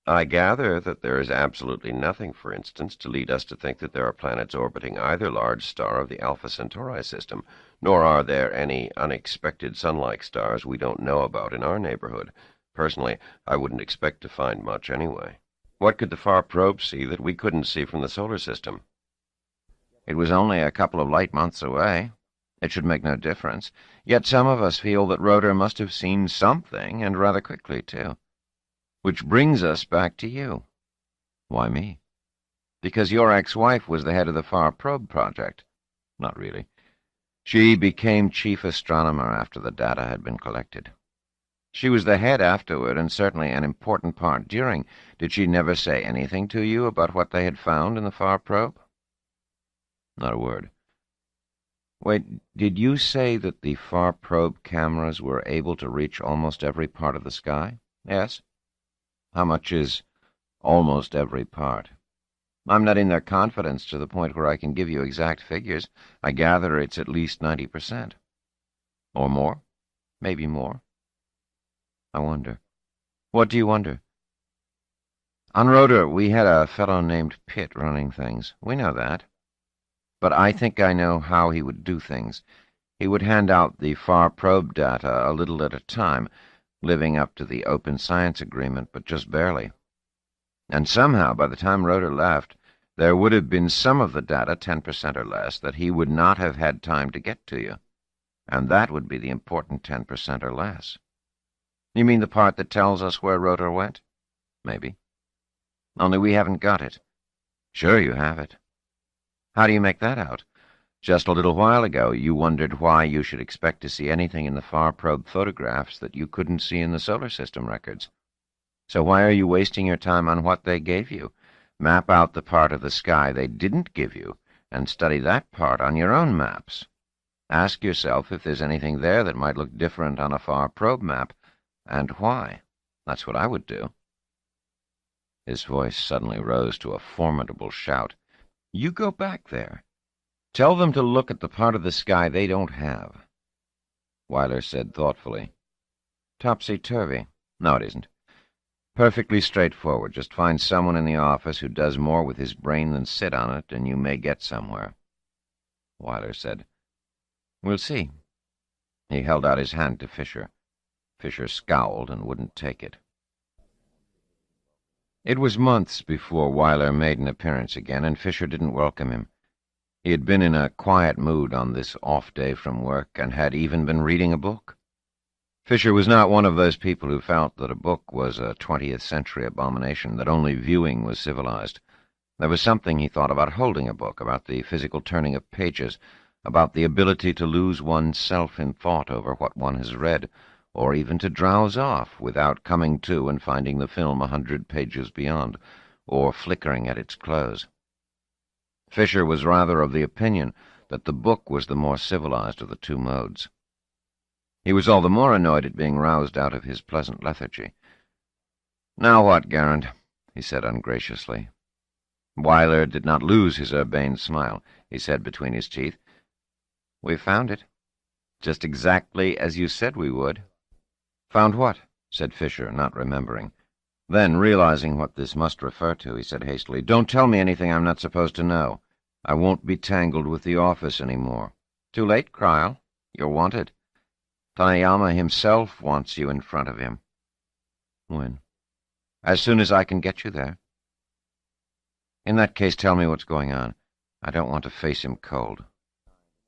I gather that there is absolutely nothing, for instance, to lead us to think that there are planets orbiting either large star of the Alpha Centauri system, nor are there any unexpected sun-like stars we don't know about in our neighborhood. Personally, I wouldn't expect to find much anyway. What could the far probe see that we couldn't see from the solar system? It was only a couple of light months away. It should make no difference. Yet some of us feel that Rotor must have seen something, and rather quickly, too. Which brings us back to you. Why me? Because your ex-wife was the head of the Far Probe project. Not really. She became chief astronomer after the data had been collected. She was the head afterward, and certainly an important part during. Did she never say anything to you about what they had found in the Far Probe? Not a word. Wait, did you say that the Far Probe cameras were able to reach almost every part of the sky? Yes? How much is almost every part? I'm not in their confidence to the point where I can give you exact figures. I gather it's at least 90%. Or more? Maybe more. I wonder. What do you wonder? On Rotor, we had a fellow named Pitt running things. We know that. But I think I know how he would do things. He would hand out the Far Probe data a little at a time, living up to the Open Science Agreement, but just barely. And somehow, by the time Rotor left, there would have been some of the data, 10% or less, that he would not have had time to get to you. And that would be the important 10% or less. You mean the part that tells us where Rotor went? Maybe. Only we haven't got it. Sure you have it. How do you make that out? Just a little while ago, you wondered why you should expect to see anything in the Far Probe photographs that you couldn't see in the solar system records. So why are you wasting your time on what they gave you? Map out the part of the sky they didn't give you, and study that part on your own maps. Ask yourself if there's anything there that might look different on a Far Probe map, and why. That's what I would do. His voice suddenly rose to a formidable shout. You go back there. Tell them to look at the part of the sky they don't have. Weiler said thoughtfully. Topsy-turvy. No, it isn't. Perfectly straightforward. Just find someone in the office who does more with his brain than sit on it, and you may get somewhere. Weiler said, We'll see. He held out his hand to Fisher. Fisher scowled and wouldn't take it. It was months before Weiler made an appearance again, and Fisher didn't welcome him. He had been in a quiet mood on this off day from work, and had even been reading a book. Fisher was not one of those people who felt that a book was a 20th century abomination, that only viewing was civilized. There was something, he thought, about holding a book, about the physical turning of pages, about the ability to lose one's self in thought over what one has read, or even to drowse off without coming to and finding the film 100 pages beyond, or flickering at its close. Fisher was rather of the opinion that the book was the more civilized of the two modes. He was all the more annoyed at being roused out of his pleasant lethargy. "Now what, Garand?" he said ungraciously. Weiler did not lose his urbane smile. He said between his teeth, "We found it. Just exactly as you said we would." "Found what?" said Fisher, not remembering. Then, realizing what this must refer to, he said hastily, "Don't tell me anything I'm not supposed to know. I won't be tangled with the office any more. Too late, Kryl. You're wanted. Tanayama himself wants you in front of him." "When?" "As soon as I can get you there." "In that case, tell me what's going on. I don't want to face him cold."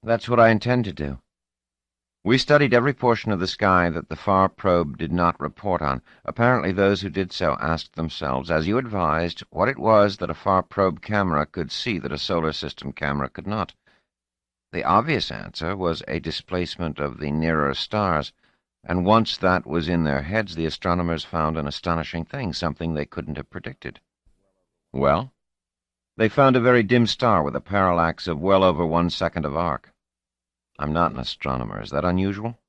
"That's what I intend to do. We studied every portion of the sky that the FAR probe did not report on. Apparently those who did so asked themselves, as you advised, what it was that a FAR probe camera could see that a solar system camera could not. The obvious answer was a displacement of the nearer stars, and once that was in their heads, the astronomers found an astonishing thing, something they couldn't have predicted." "Well?" "They found a very dim star with a parallax of well over 1 second of arc." "I'm not an astronomer. Is that unusual?"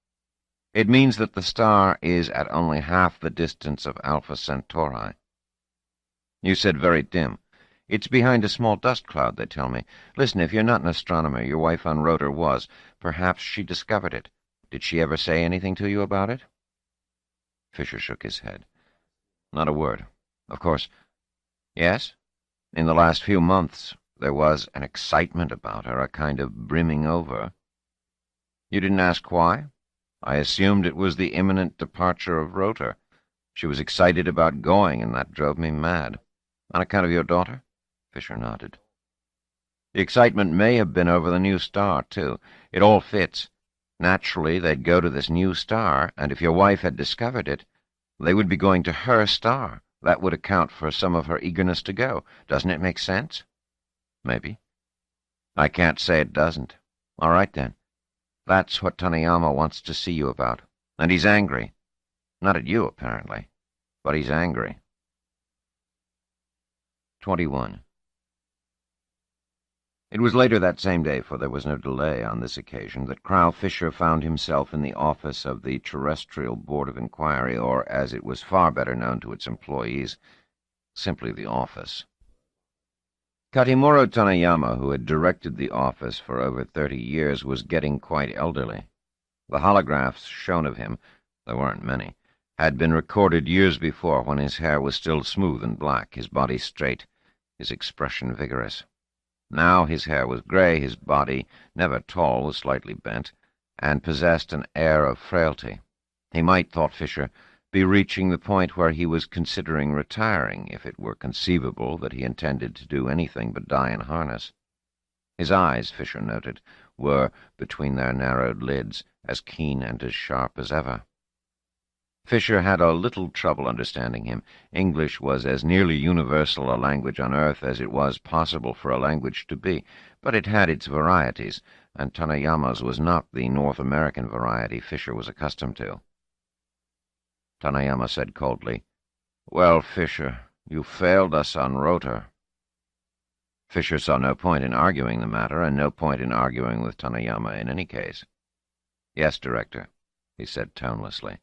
"It means that the star is at only half the distance of Alpha Centauri." "You said very dim. It's behind a small dust cloud, they tell me. Listen, if you're not an astronomer, your wife on Rotor was. Perhaps she discovered it. Did she ever say anything to you about it?" Fisher shook his head. "Not a word. Of course." "Yes? In the last few months there was an excitement about her, a kind of brimming over." "You didn't ask why?" "I assumed it was the imminent departure of Rotor. She was excited about going, and that drove me mad." "On account of your daughter?" Fisher nodded. "The excitement may have been over the new star, too. It all fits. Naturally, they'd go to this new star, and if your wife had discovered it, they would be going to her star. That would account for some of her eagerness to go. Doesn't it make sense?" "Maybe." "I can't say it doesn't. All right, then. That's what Tanayama wants to see you about. And he's angry. Not at you, apparently, but he's angry." 21. It was later that same day, for there was no delay on this occasion, that Kryl Fisher found himself in the office of the Terrestrial Board of Inquiry, or, as it was far better known to its employees, simply the office. Katimuro Tanayama, who had directed the office for over 30 years, was getting quite elderly. The holographs shown of him, there weren't many, had been recorded years before, when his hair was still smooth and black, his body straight, his expression vigorous. Now his hair was gray, his body, never tall, was slightly bent, and possessed an air of frailty. He might, thought Fisher, be reaching the point where he was considering retiring, if it were conceivable that he intended to do anything but die in harness. His eyes, Fisher noted, were, between their narrowed lids, as keen and as sharp as ever. Fisher had a little trouble understanding him. English was as nearly universal a language on Earth as it was possible for a language to be, but it had its varieties, and Tanayama's was not the North American variety Fisher was accustomed to. Tanayama said coldly, "Well, Fisher, you failed us on Rotor." Fisher saw no point in arguing the matter, and no point in arguing with Tanayama in any case. "Yes, Director," he said tonelessly.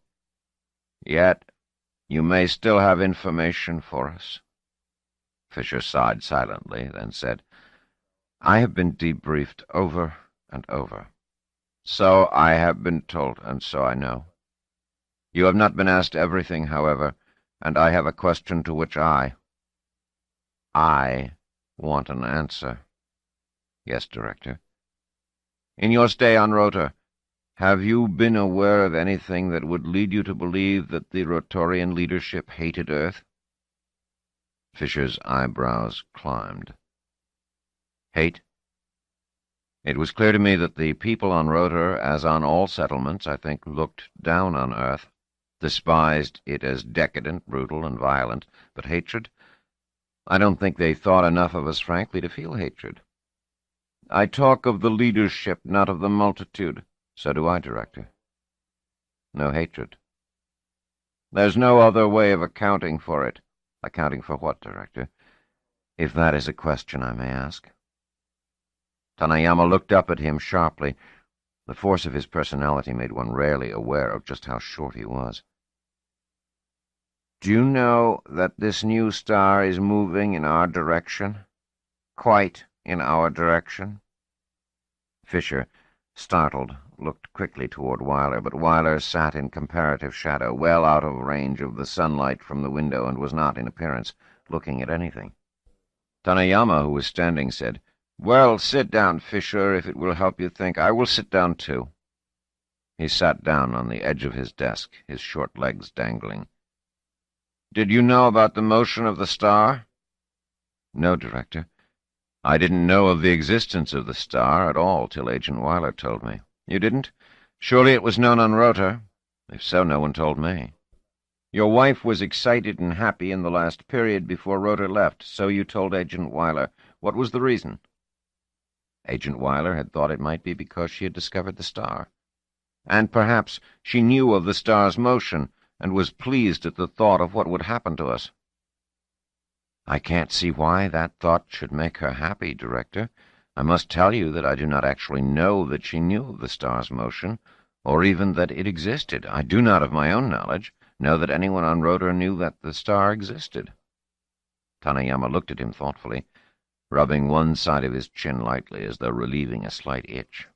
"Yet you may still have information for us." Fisher sighed silently, then said, "I have been debriefed over and over." "So I have been told, and so I know. You have not been asked everything, however, and I have a question to which I want an answer." "Yes, Director." "In your stay on Rotor, have you been aware of anything that would lead you to believe that the Rotorian leadership hated Earth?" Fisher's eyebrows climbed. "Hate? It was clear to me that the people on Rotor, as on all settlements, I think, looked down on Earth, despised it as decadent, brutal, and violent. But hatred? I don't think they thought enough of us, frankly, to feel hatred. I talk of the leadership, not of the multitude." "So do I, Director." "No hatred." "There's no other way of accounting for it." "Accounting for what, Director? If that is a question I may ask." Tanayama looked up at him sharply. The force of his personality made one rarely aware of just how short he was. "Do you know that this new star is moving in our direction? Quite in our direction?" Fisher, startled, looked quickly toward Wyler, but Wyler sat in comparative shadow, well out of range of the sunlight from the window, and was not, in appearance, looking at anything. Tanayama, who was standing, said, "Well, sit down, Fisher, if it will help you think. I will sit down, too." He sat down on the edge of his desk, his short legs dangling. "Did you know about the motion of the star?" "No, Director. I didn't know of the existence of the star at all till Agent Wyler told me." "You didn't? Surely it was known on Rota. If so, no one told me." "Your wife was excited and happy in the last period before Rota left, so you told Agent Wyler. What was the reason?" Agent Wyler had thought it might be because she had discovered the star. And perhaps she knew of the star's motion, and was pleased at the thought of what would happen to us. "I can't see why that thought should make her happy, Director. I must tell you that I do not actually know that she knew of the star's motion, or even that it existed. I do not, of my own knowledge, know that anyone on Rota knew that the star existed." Tanayama looked at him thoughtfully, rubbing one side of his chin lightly as though relieving a slight itch.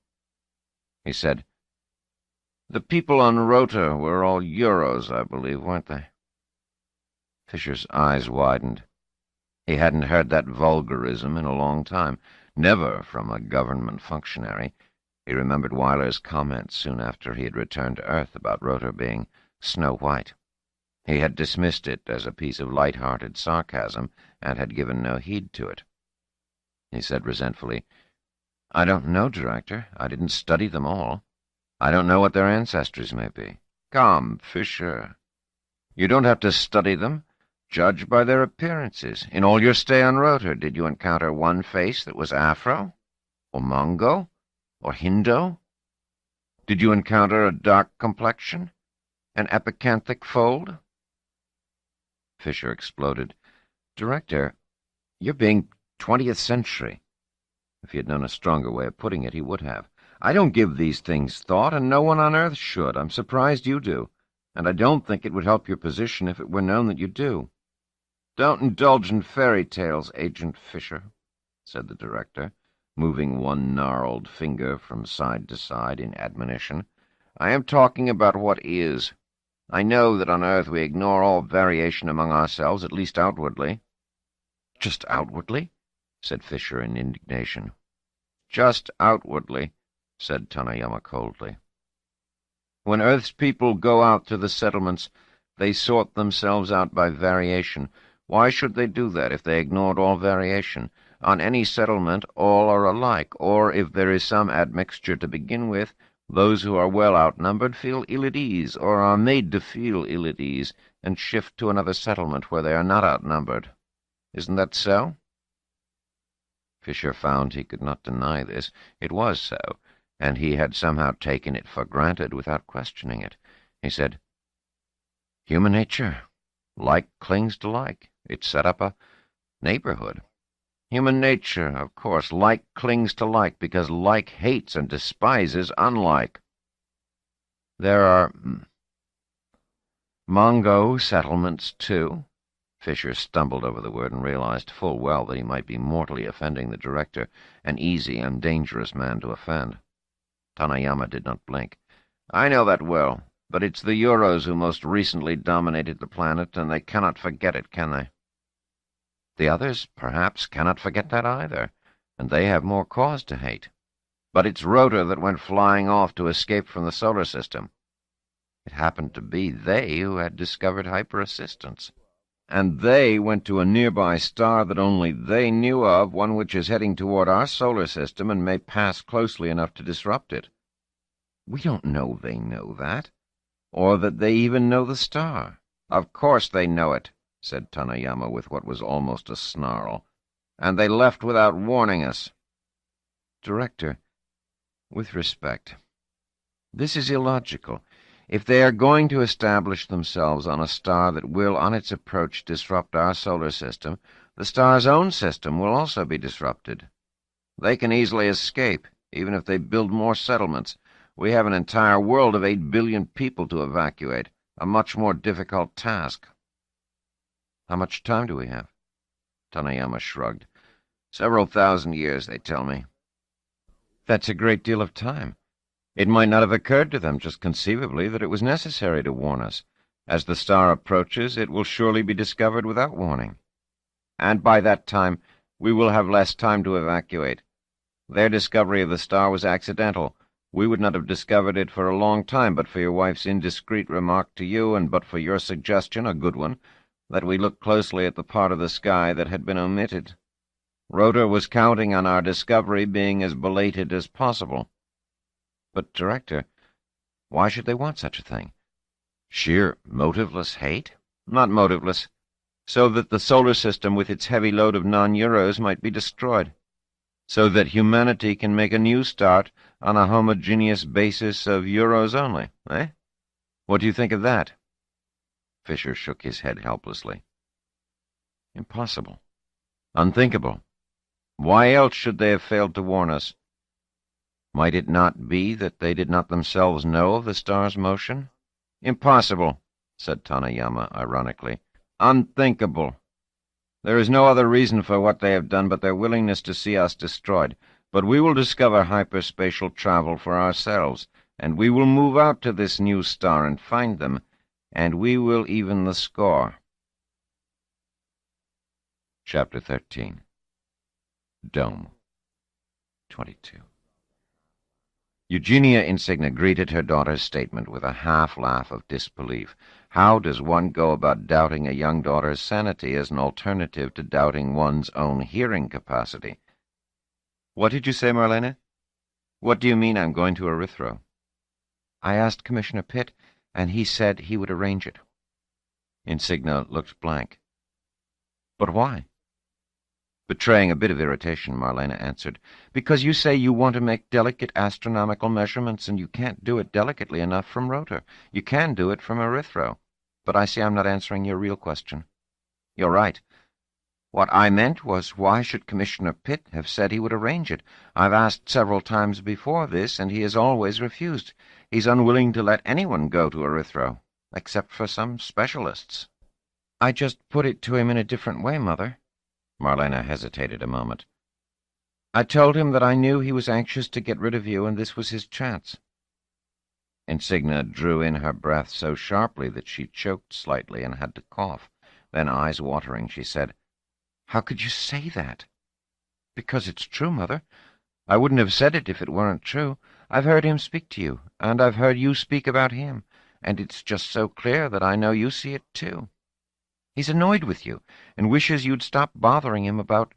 He said, "The people on Rota were all Euros, I believe, weren't they?" Fisher's eyes widened. He hadn't heard that vulgarism in a long time, never from a government functionary. He remembered Wyler's comments soon after he had returned to Earth about Rota being snow-white. He had dismissed it as a piece of light-hearted sarcasm and had given no heed to it. He said resentfully, "I don't know, Director. I didn't study them all. I don't know what their ancestries may be." "Come, Fisher. You don't have to study them. Judge by their appearances. In all your stay on Rota, did you encounter one face that was Afro? Or Mongo? Or Hindo? Did you encounter a dark complexion? An epicanthic fold?" Fisher exploded. "Director, you're being 20th century." If he had known a stronger way of putting it, he would have. "I don't give these things thought, and no one on Earth should. I'm surprised you do, and I don't think it would help your position if it were known that you do." "Don't indulge in fairy tales, Agent Fisher," said the Director, moving one gnarled finger from side to side in admonition. "I am talking about what is. I know that on Earth we ignore all variation among ourselves, at least outwardly." "Just outwardly?" said Fisher in indignation. "Just outwardly," said Tanayama coldly. "When Earth's people go out to the settlements, they sort themselves out by variation. Why should they do that if they ignored all variation? On any settlement all are alike, or if there is some admixture to begin with, those who are well outnumbered feel ill at ease, or are made to feel ill at ease, and shift to another settlement where they are not outnumbered. Isn't that so?" Fisher found he could not deny this. It was so, and he had somehow taken it for granted without questioning it. He said, "Human nature. Like clings to like. It set up a neighborhood. Human nature, of course. Like clings to like, because like hates and despises unlike. There are Mongo settlements, too." Fisher stumbled over the word and realized full well that he might be mortally offending the Director, an easy and dangerous man to offend. Tanayama did not blink. "I know that well, but it's the Euros who most recently dominated the planet, and they cannot forget it, can they?" "The others, perhaps, cannot forget that either, and they have more cause to hate. But it's Rota that went flying off to escape from the solar system. It happened to be they who had discovered hyper-assistance. And they went to a nearby star that only they knew of, one which is heading toward our solar system and may pass closely enough to disrupt it. We don't know they know that, or that they even know the star." "Of course they know it," said Tanayama with what was almost a snarl. "And they left without warning us." "Director, with respect, this is illogical. If they are going to establish themselves on a star that will, on its approach, disrupt our solar system, the star's own system will also be disrupted. They can easily escape, even if they build more settlements. We have an entire world of 8 billion people to evacuate, a much more difficult task. How much time do we have? Tanayama shrugged. Several thousand years, they tell me. That's a great deal of time. It might not have occurred to them, just conceivably, that it was necessary to warn us. As the star approaches, it will surely be discovered without warning. And by that time, we will have less time to evacuate. Their discovery of the star was accidental. We would not have discovered it for a long time but for your wife's indiscreet remark to you, and but for your suggestion, a good one, that we look closely at the part of the sky that had been omitted. Rotor was counting on our discovery being as belated as possible. But, Director, why should they want such a thing? Sheer motiveless hate? Not motiveless. So that the solar system with its heavy load of non-Euros might be destroyed. So that humanity can make a new start on a homogeneous basis of Euros only, eh? What do you think of that? Fisher shook his head helplessly. Impossible. Unthinkable. Why else should they have failed to warn us? Might it not be that they did not themselves know of the star's motion? Impossible, said Tanayama ironically. Unthinkable. There is no other reason for what they have done but their willingness to see us destroyed. But we will discover hyperspatial travel for ourselves, and we will move out to this new star and find them, and we will even the score. Chapter 13. Dome. 22. Eugenia Insignia greeted her daughter's statement with a half-laugh of disbelief. How does one go about doubting a young daughter's sanity as an alternative to doubting one's own hearing capacity? What did you say, Marlena? What do you mean I'm going to Erythro? I asked Commissioner Pitt, and he said he would arrange it. Insignia looked blank. But why? Betraying a bit of irritation, Marlena answered. Because you say you want to make delicate astronomical measurements, and you can't do it delicately enough from Rotor. You can do it from Erythro. But I see I'm not answering your real question. You're right. What I meant was, why should Commissioner Pitt have said he would arrange it? I've asked several times before this, and he has always refused. He's unwilling to let anyone go to Erythro, except for some specialists. I just put it to him in a different way, Mother. Marlena hesitated a moment. I told him that I knew he was anxious to get rid of you, and this was his chance. Insignia drew in her breath so sharply that she choked slightly and had to cough. Then, eyes watering, she said, "How could you say that?" "Because it's true, Mother. I wouldn't have said it if it weren't true. I've heard him speak to you, and I've heard you speak about him, and it's just so clear that I know you see it, too. He's annoyed with you, and wishes you'd stop bothering him about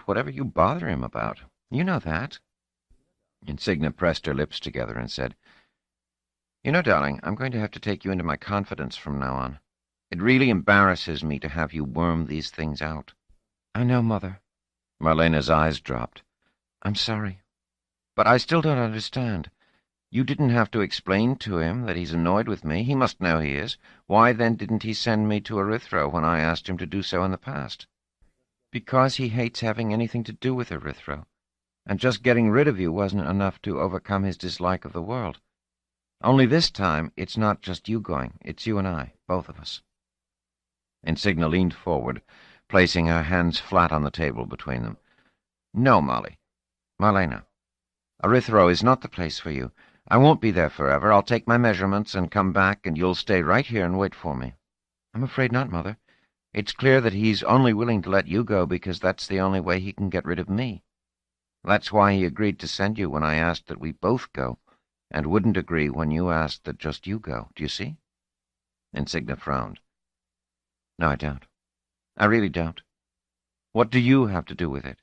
whatever you bother him about. You know that." Insignia pressed her lips together and said, "You know, darling, I'm going to have to take you into my confidence from now on. It really embarrasses me to have you worm these things out." "I know, Mother." Marlena's eyes dropped. "I'm sorry." "But I still don't understand. You didn't have to explain to him that he's annoyed with me. He must know he is. Why, then, didn't he send me to Erythro when I asked him to do so in the past?" "Because he hates having anything to do with Erythro, and just getting rid of you wasn't enough to overcome his dislike of the world. Only this time, it's not just you going. It's you and I, both of us." Insignia leaned forward, placing her hands flat on the table between them. "No, Molly. Marlena. Erythro is not the place for you. I won't be there forever. I'll take my measurements and come back, and you'll stay right here and wait for me." "I'm afraid not, Mother. It's clear that he's only willing to let you go because that's the only way he can get rid of me. That's why he agreed to send you when I asked that we both go, and wouldn't agree when you asked that just you go. Do you see?" Insignia frowned. "No, I don't. I really don't. What do you have to do with it?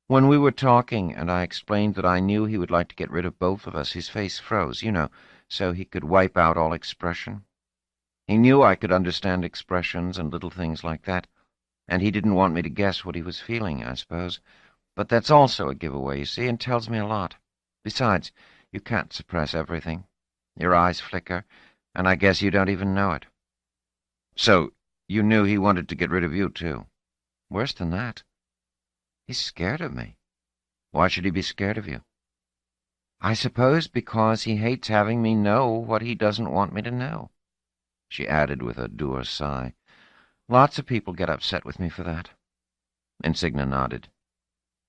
When we were talking, and I explained that I knew he would like to get rid of both of us, his face froze, you know, so he could wipe out all expression. He knew I could understand expressions and little things like that, and he didn't want me to guess what he was feeling, I suppose. But that's also a giveaway, you see, and tells me a lot. Besides, you can't suppress everything. Your eyes flicker, and I guess you don't even know it. So, you knew he wanted to get rid of you, too. Worse than that. He's scared of me." "Why should he be scared of you?" I suppose because he hates having me know what he doesn't want me to know," she added with a dour sigh. "Lots of people get upset with me for that." Insignia nodded.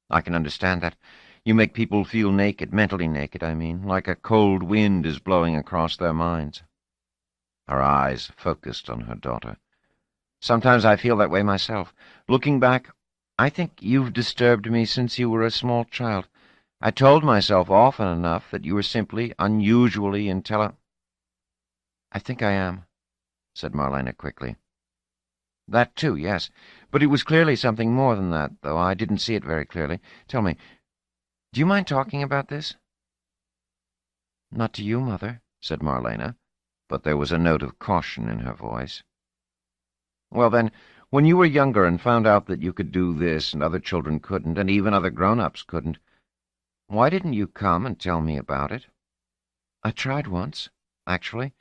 "I can understand that. You make people feel naked, mentally naked, I mean, like a cold wind is blowing across their minds." Her eyes focused on her daughter. "Sometimes I feel that way myself. Looking back, I think you've disturbed me since you were a small child. I told myself often enough that you were simply unusually intelligent." "I think I am," said Marlena quickly. "That too, yes. But it was clearly something more than that, though I didn't see it very clearly. Tell me, do you mind talking about this?" "Not to you, Mother," said Marlena, but there was a note of caution in her voice. "Well, then, when you were younger and found out that you could do this and other children couldn't, and even other grown-ups couldn't, why didn't you come and tell me about it?" "I tried once, actually,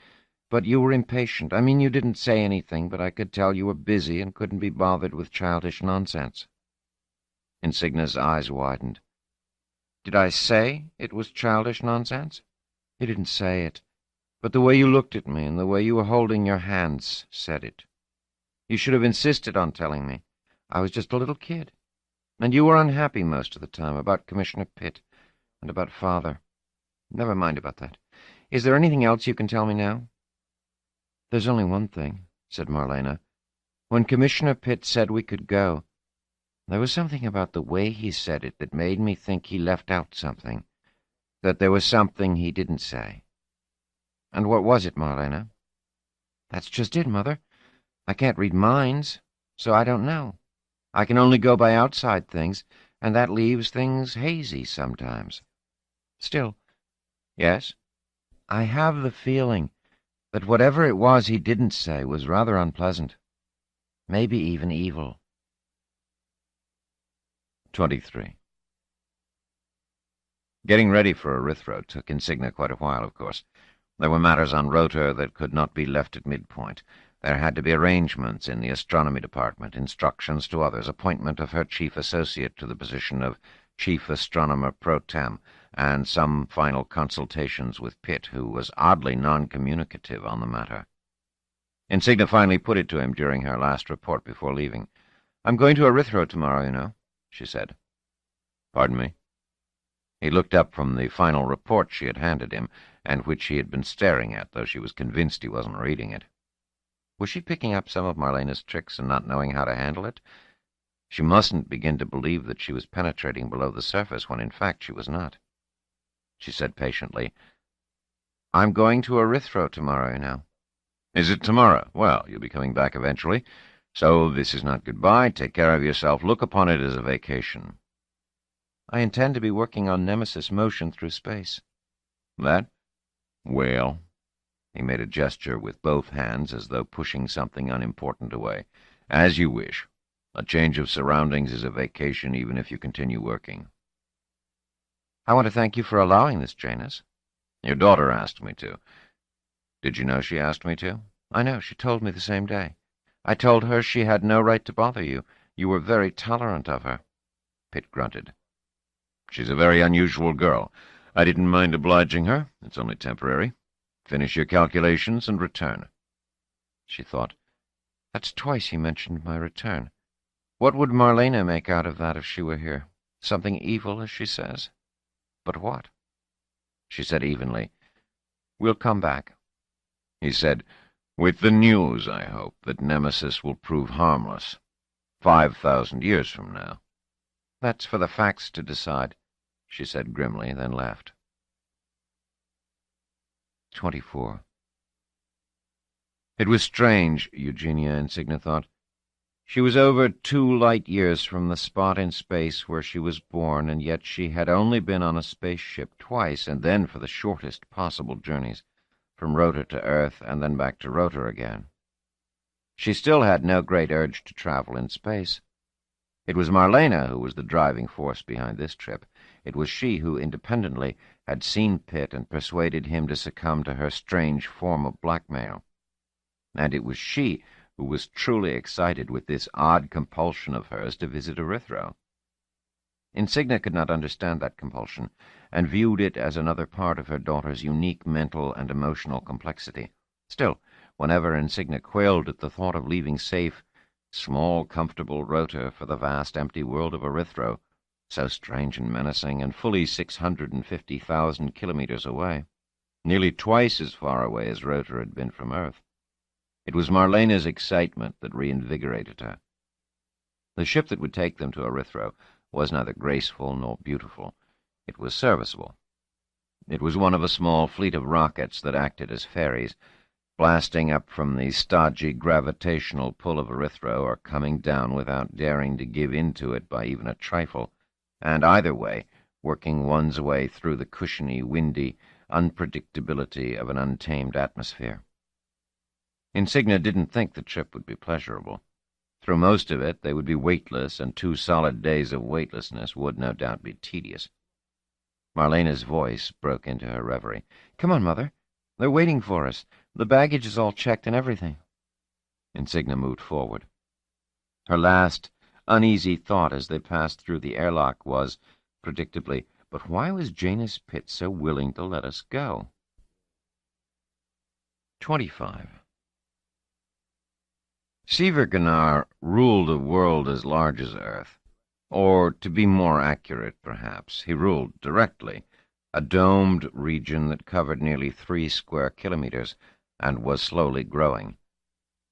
but you were impatient. I mean, you didn't say anything, but I could tell you were busy and couldn't be bothered with childish nonsense." Insignia's eyes widened. "Did I say it was childish nonsense?" "You didn't say it, but the way you looked at me and the way you were holding your hands said it. You should have insisted on telling me. I was just a little kid. And you were unhappy most of the time about Commissioner Pitt and about Father. Never mind about that. Is there anything else you can tell me now?" "There's only one thing," said Marlena. "When Commissioner Pitt said we could go, there was something about the way he said it that made me think he left out something, that there was something he didn't say." "And what was it, Marlena?" "That's just it, Mother. I can't read minds, so I don't know. I can only go by outside things, and that leaves things hazy sometimes. Still—" "Yes?" "I have the feeling that whatever it was he didn't say was rather unpleasant. Maybe even evil." 23. Getting ready for Erythro took Insignia quite a while, of course. There were matters on Rotor that could not be left at midpoint. There had to be arrangements in the astronomy department, instructions to others, appointment of her chief associate to the position of chief astronomer pro tem, and some final consultations with Pitt, who was oddly non-communicative on the matter. Insignia finally put it to him during her last report before leaving. "I'm going to Erythro tomorrow, you know," she said. "Pardon me?" He looked up from the final report she had handed him, and which he had been staring at, though she was convinced he wasn't reading it. Was she picking up some of Marlena's tricks and not knowing how to handle it? She mustn't begin to believe that she was penetrating below the surface when in fact she was not. She said patiently, "I'm going to Erythro tomorrow, you know." "Is it tomorrow? Well, you'll be coming back eventually. So this is not goodbye. Take care of yourself. Look upon it as a vacation." "I intend to be working on Nemesis motion through space." "That? Well," he made a gesture with both hands as though pushing something unimportant away. "As you wish. A change of surroundings is a vacation even if you continue working." "I want to thank you for allowing this, Janus." "Your daughter asked me to." "Did you know she asked me to?" "I know. She told me the same day. I told her she had no right to bother you. You were very tolerant of her." Pitt grunted. "She's a very unusual girl. I didn't mind obliging her. It's only temporary. Finish your calculations and return." She thought, "That's twice he mentioned my return. What would Marlena make out of that if she were here? Something evil, as she says? But what?" She said evenly, "We'll come back." He said, "With the news, I hope, that Nemesis will prove harmless. 5,000 years from now." "That's for the facts to decide," she said grimly, then laughed. 24. It was strange, Eugenia Insignia thought. She was over 2 light years from the spot in space where she was born, and yet she had only been on a spaceship twice, and then for the shortest possible journeys, from Rotor to Earth and then back to Rotor again. She still had no great urge to travel in space. It was Marlena who was the driving force behind this trip. It was she who, independently, had seen Pitt and persuaded him to succumb to her strange form of blackmail. And it was she who was truly excited with this odd compulsion of hers to visit Erythro. Insignia could not understand that compulsion, and viewed it as another part of her daughter's unique mental and emotional complexity. Still, whenever Insignia quailed at the thought of leaving safe, small, comfortable Rota for the vast, empty world of Erythro, so strange and menacing, and fully 650,000 kilometers away, nearly twice as far away as Rota had been from Earth, it was Marlena's excitement that reinvigorated her. The ship that would take them to Erythro was neither graceful nor beautiful. It was serviceable. It was one of a small fleet of rockets that acted as ferries, blasting up from the stodgy gravitational pull of Erythro or coming down without daring to give in to it by even a trifle, and either way, working one's way through the cushiony, windy unpredictability of an untamed atmosphere. Insignia didn't think the trip would be pleasurable. Through most of it they would be weightless, and 2 solid days of weightlessness would no doubt be tedious. Marlena's voice broke into her reverie. "Come on, Mother. They're waiting for us. The baggage is all checked and everything." Insignia moved forward. Her last uneasy thought as they passed through the airlock was, predictably, but why was Janus Pitt so willing to let us go? 25. Seaver Gunnar ruled a world as large as Earth. Or, to be more accurate, perhaps, he ruled directly a domed region that covered nearly 3 square kilometers and was slowly growing.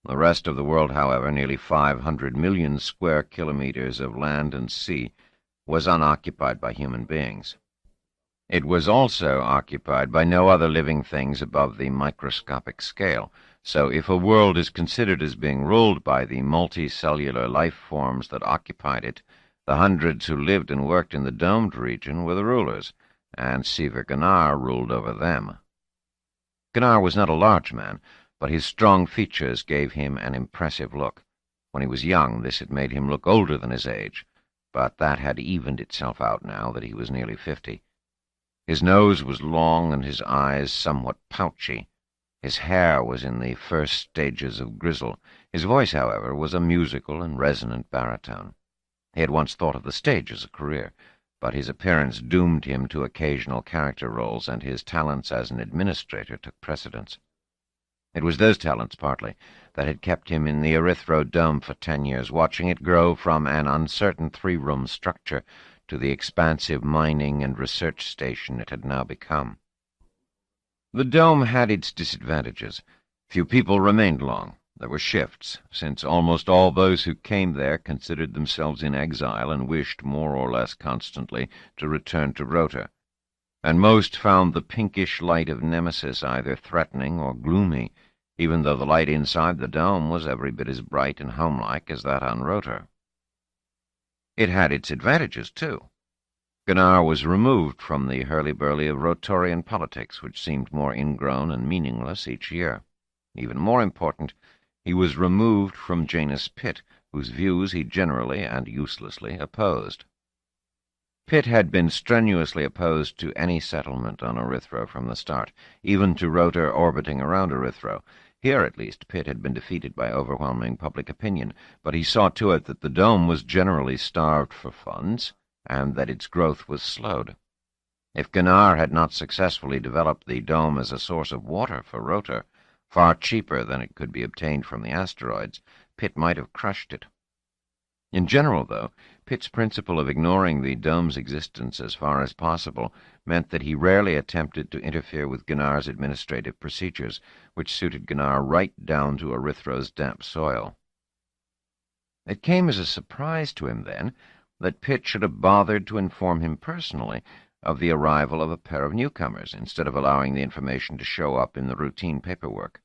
The rest of the world, however, nearly 500 million square kilometers of land and sea, was unoccupied by human beings. It was also occupied by no other living things above the microscopic scale, so if a world is considered as being ruled by the multicellular life forms that occupied it, the hundreds who lived and worked in the domed region were the rulers, and Seaver Gunnar ruled over them. Gunnar was not a large man, but his strong features gave him an impressive look. When he was young, this had made him look older than his age, but that had evened itself out now that he was nearly 50. His nose was long and his eyes somewhat pouchy. His hair was in the first stages of grizzle. His voice, however, was a musical and resonant baritone. He had once thought of the stage as a career, but his appearance doomed him to occasional character roles, and his talents as an administrator took precedence. It was those talents, partly, that had kept him in the Erythro Dome for 10 years, watching it grow from an uncertain 3-room structure to the expansive mining and research station it had now become. The dome had its disadvantages. Few people remained long. There were shifts, since almost all those who came there considered themselves in exile and wished more or less constantly to return to Rota, and most found the pinkish light of Nemesis either threatening or gloomy, even though the light inside the dome was every bit as bright and homelike as that on Rota. It had its advantages, too. Gunnar was removed from the hurly-burly of Rotorian politics, which seemed more ingrown and meaningless each year. Even more important, he was removed from Janus Pitt, whose views he generally and uselessly opposed. Pitt had been strenuously opposed to any settlement on Erythro from the start, even to Rota orbiting around Erythro. Here, at least, Pitt had been defeated by overwhelming public opinion, but he saw to it that the dome was generally starved for funds, and that its growth was slowed. If Gunnar had not successfully developed the dome as a source of water for Rota, far cheaper than it could be obtained from the asteroids, Pitt might have crushed it. In general, though, Pitt's principle of ignoring the dome's existence as far as possible meant that he rarely attempted to interfere with Gunnar's administrative procedures, which suited Gunnar right down to Erythro's damp soil. It came as a surprise to him, then, that Pitt should have bothered to inform him personally of the arrival of a pair of newcomers, instead of allowing the information to show up in the routine paperwork.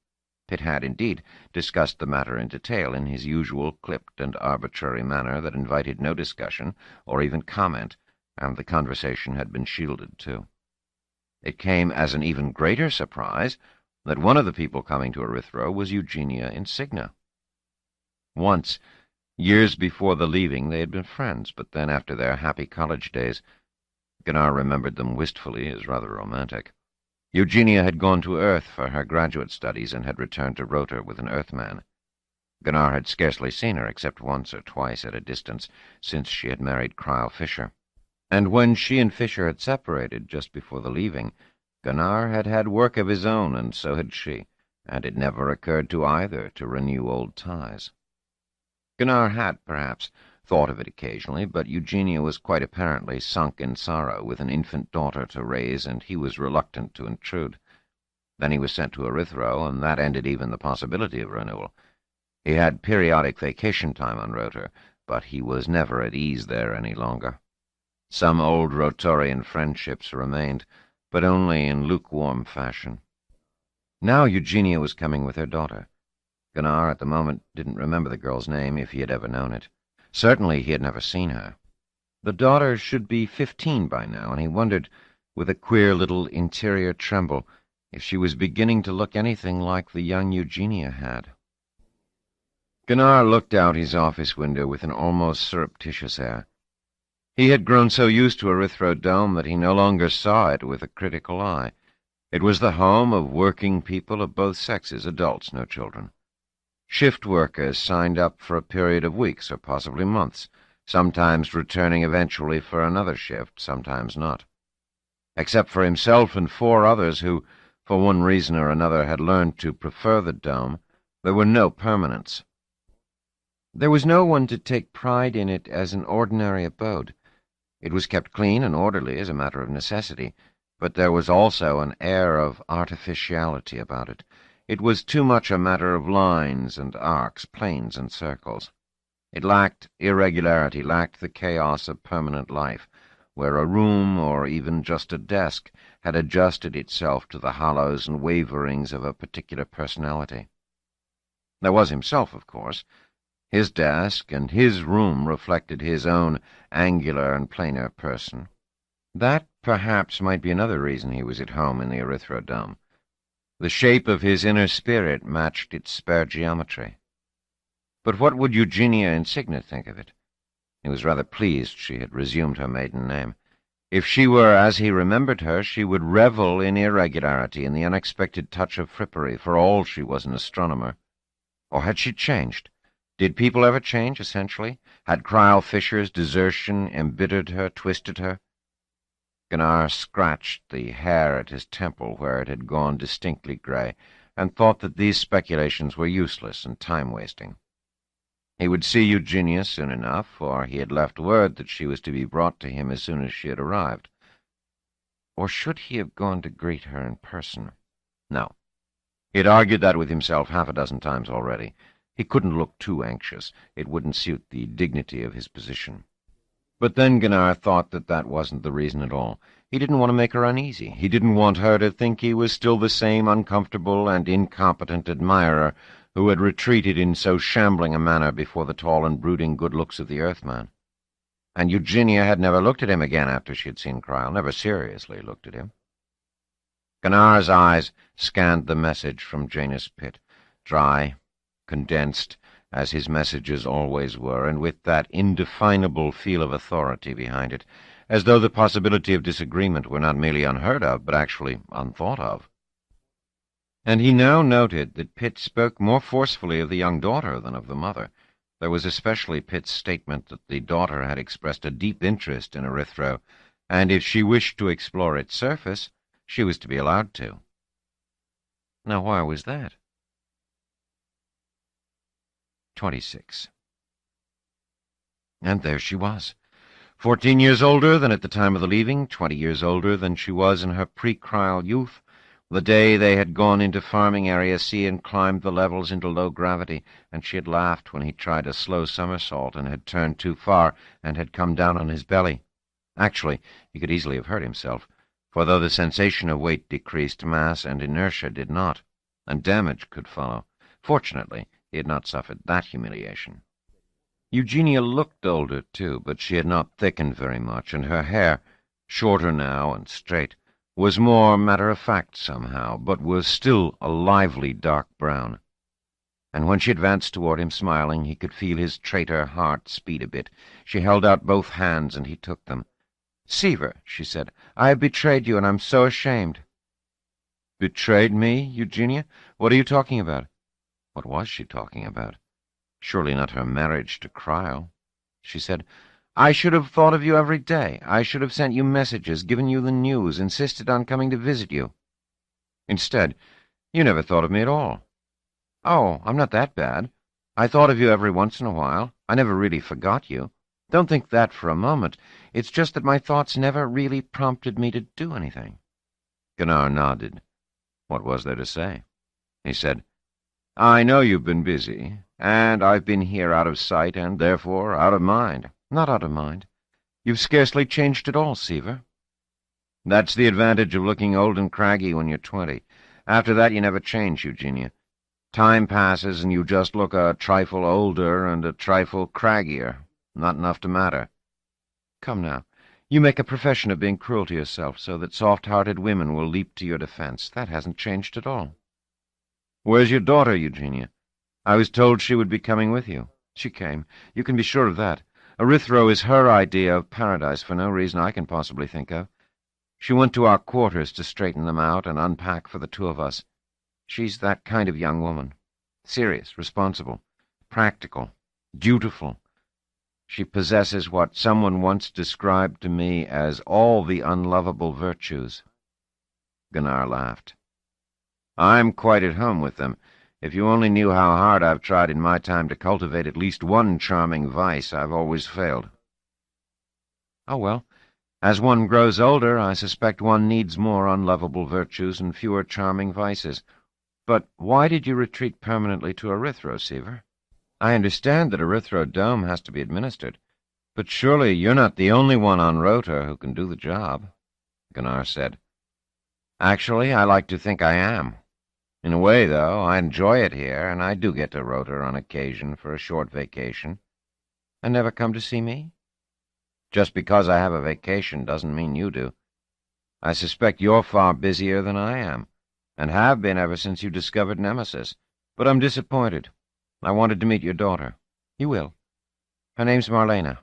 Pitt had, indeed, discussed the matter in detail in his usual clipped and arbitrary manner that invited no discussion or even comment, and the conversation had been shielded, too. It came as an even greater surprise that one of the people coming to Erythro was Eugenia Insignia. Once, years before the leaving, they had been friends, but then, after their happy college days, Gunnar remembered them wistfully as rather romantic. Eugenia had gone to Earth for her graduate studies and had returned to Rota with an Earthman. Gunnar had scarcely seen her except once or twice at a distance since she had married Cryle Fisher. And when she and Fisher had separated just before the leaving, Gunnar had had work of his own, and so had she, and it never occurred to either to renew old ties. Gunnar had, perhaps, thought of it occasionally, but Eugenia was quite apparently sunk in sorrow, with an infant daughter to raise, and he was reluctant to intrude. Then he was sent to Erythro, and that ended even the possibility of renewal. He had periodic vacation time on Rotor, but he was never at ease there any longer. Some old Rotorian friendships remained, but only in lukewarm fashion. Now Eugenia was coming with her daughter. Gunnar, at the moment, didn't remember the girl's name, if he had ever known it. Certainly he had never seen her. The daughter should be 15 by now, and he wondered, with a queer little interior tremble, if she was beginning to look anything like the young Eugenia had. Gunnar looked out his office window with an almost surreptitious air. He had grown so used to Erythro Dome that he no longer saw it with a critical eye. It was the home of working people of both sexes, adults, no children. Shift workers signed up for a period of weeks or possibly months, sometimes returning eventually for another shift, sometimes not. Except for himself and 4 others who, for one reason or another, had learned to prefer the Dome, there were no permanents. There was no one to take pride in it as an ordinary abode. It was kept clean and orderly as a matter of necessity, but there was also an air of artificiality about it. It was too much a matter of lines and arcs, planes and circles. It lacked irregularity, lacked the chaos of permanent life, where a room, or even just a desk, had adjusted itself to the hollows and waverings of a particular personality. There was himself, of course. His desk and his room reflected his own angular and planar person. That, perhaps, might be another reason he was at home in the Erythro Dome. The shape of his inner spirit matched its spare geometry. But what would Eugenia Insignia think of it? He was rather pleased she had resumed her maiden name. If she were as he remembered her, she would revel in irregularity, in the unexpected touch of frippery, for all she was an astronomer. Or had she changed? Did people ever change, essentially? Had Cryle Fisher's desertion embittered her, twisted her? Gunnar scratched the hair at his temple where it had gone distinctly grey, and thought that these speculations were useless and time-wasting. He would see Eugenia soon enough, for he had left word that she was to be brought to him as soon as she had arrived. Or should he have gone to greet her in person? No. He had argued that with himself half a dozen times already. He couldn't look too anxious. It wouldn't suit the dignity of his position. But then Gunnar thought that that wasn't the reason at all. He didn't want to make her uneasy. He didn't want her to think he was still the same uncomfortable and incompetent admirer who had retreated in so shambling a manner before the tall and brooding good looks of the Earthman. And Eugenia had never looked at him again after she had seen Cryle, never seriously looked at him. Gunnar's eyes scanned the message from Janus Pitt, dry, condensed, as his messages always were, and with that indefinable feel of authority behind it, as though the possibility of disagreement were not merely unheard of, but actually unthought of. And he now noted that Pitt spoke more forcefully of the young daughter than of the mother. There was especially Pitt's statement that the daughter had expressed a deep interest in Erythro, and if she wished to explore its surface, she was to be allowed to. Now why was that? 26. And there she was, 14 years older than at the time of the leaving, 20 years older than she was in her pre-Cryle youth, the day they had gone into farming area C and climbed the levels into low gravity, and she had laughed when he tried a slow somersault and had turned too far and had come down on his belly. Actually, he could easily have hurt himself, for though the sensation of weight decreased, mass and inertia did not, and damage could follow. Fortunately, he had not suffered that humiliation. Eugenia looked older, too, but she had not thickened very much, and her hair, shorter now and straight, was more matter-of-fact somehow, but was still a lively dark brown. And when she advanced toward him, smiling, he could feel his traitor heart speed a bit. She held out both hands, and he took them. "Seaver," she said, "I have betrayed you, and I'm so ashamed." "Betrayed me, Eugenia? What are you talking about?" What was she talking about? Surely not her marriage to Cryle. She said, I should have thought of you every day. I should have sent you messages, given you the news, insisted on coming to visit you. Instead, you never thought of me at all. Oh, I'm not that bad. I thought of you every once in a while. I never really forgot you. Don't think that for a moment. It's just that my thoughts never really prompted me to do anything." Gunnar nodded. What was there to say? He said, "I know you've been busy, and I've been here out of sight and, therefore, out of mind." "Not out of mind. You've scarcely changed at all, Seaver." "That's the advantage of looking old and craggy when you're 20. After that, you never change, Eugenia. Time passes, and you just look a trifle older and a trifle craggier. Not enough to matter." "Come now. You make a profession of being cruel to yourself so that soft-hearted women will leap to your defense. That hasn't changed at all." "Where's your daughter, Eugenia? I was told she would be coming with you." "She came. You can be sure of that. Erythro is her idea of paradise for no reason I can possibly think of. She went to our quarters to straighten them out and unpack for the two of us. She's that kind of young woman. Serious, responsible, practical, dutiful. She possesses what someone once described to me as all the unlovable virtues." Gunnar laughed. "I'm quite at home with them. If you only knew how hard I've tried in my time to cultivate at least one charming vice, I've always failed." "Oh, well, as one grows older, I suspect one needs more unlovable virtues and fewer charming vices. But why did you retreat permanently to Erythro, Seaver? I understand that Erythro Dome has to be administered, but surely you're not the only one on Rota who can do the job," Gunnar said. "Actually, I like to think I am. In a way, though, I enjoy it here, and I do get to Rota on occasion for a short vacation." "And never come to see me?" "Just because I have a vacation doesn't mean you do. I suspect you're far busier than I am, and have been ever since you discovered Nemesis. But I'm disappointed. I wanted to meet your daughter." "You will. Her name's Marlena.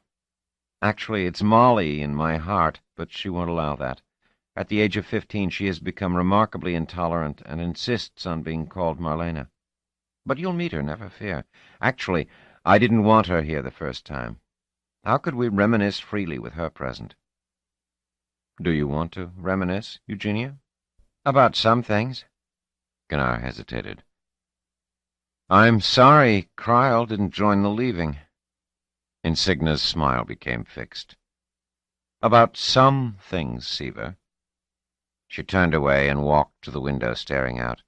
Actually, it's Molly in my heart, but she won't allow that. At the age of 15, she has become remarkably intolerant and insists on being called Marlena. But you'll meet her, never fear. Actually, I didn't want her here the first time. How could we reminisce freely with her present?" "Do you want to reminisce, Eugenia?" "About some things." Gunnar hesitated. "I'm sorry Kryl didn't join the leaving." Insigna's smile became fixed. "About some things, Seaver." She turned away and walked to the window, staring out.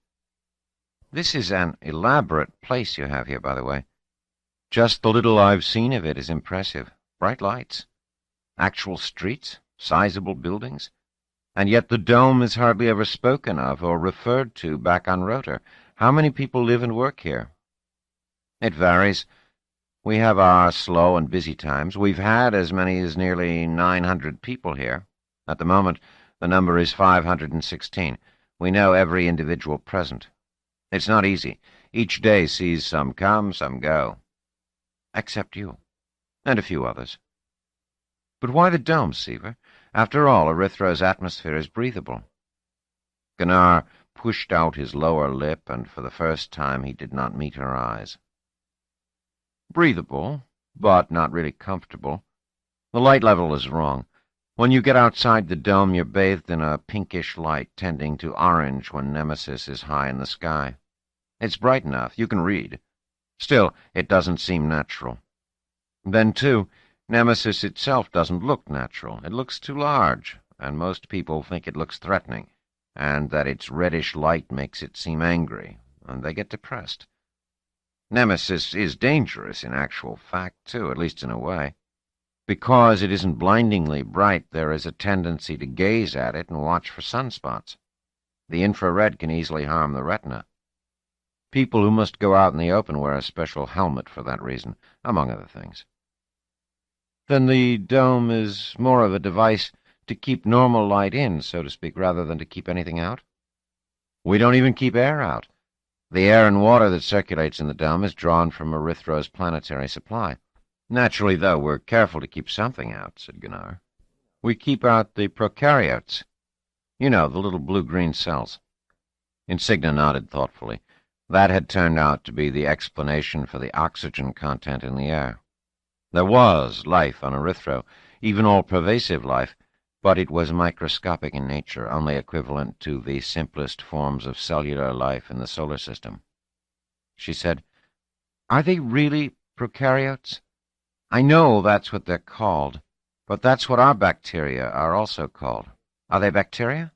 "This is an elaborate place you have here, by the way. Just the little I've seen of it is impressive. Bright lights, actual streets, sizable buildings. And yet the dome is hardly ever spoken of or referred to back on Rota. How many people live and work here?" "It varies. We have our slow and busy times. We've had as many as nearly 900 people here. At the moment, the number is 516. We know every individual present. It's not easy. Each day sees some come, some go. Except you. And a few others. But why the dome, Seaver? After all, Erythro's atmosphere is breathable." Gunnar pushed out his lower lip, and for the first time he did not meet her eyes. "Breathable, but not really comfortable. The light level is wrong. When you get outside the dome, you're bathed in a pinkish light, tending to orange when Nemesis is high in the sky. It's bright enough, you can read. Still, it doesn't seem natural. Then, too, Nemesis itself doesn't look natural. It looks too large, and most people think it looks threatening, and that its reddish light makes it seem angry, and they get depressed. Nemesis is dangerous in actual fact, too, at least in a way. Because it isn't blindingly bright, there is a tendency to gaze at it and watch for sunspots. The infrared can easily harm the retina. People who must go out in the open wear a special helmet for that reason, among other things." "Then the dome is more of a device to keep normal light in, so to speak, rather than to keep anything out?" "We don't even keep air out. The air and water that circulates in the dome is drawn from Erythro's planetary supply. Naturally, though, we're careful to keep something out," said Gunnar. "We keep out the prokaryotes. You know, the little blue-green cells." Insigna nodded thoughtfully. That had turned out to be the explanation for the oxygen content in the air. There was life on Erythro, even all-pervasive life, but it was microscopic in nature, only equivalent to the simplest forms of cellular life in the solar system. She said, "Are they really prokaryotes? I know that's what they're called, but that's what our bacteria are also called. Are they bacteria?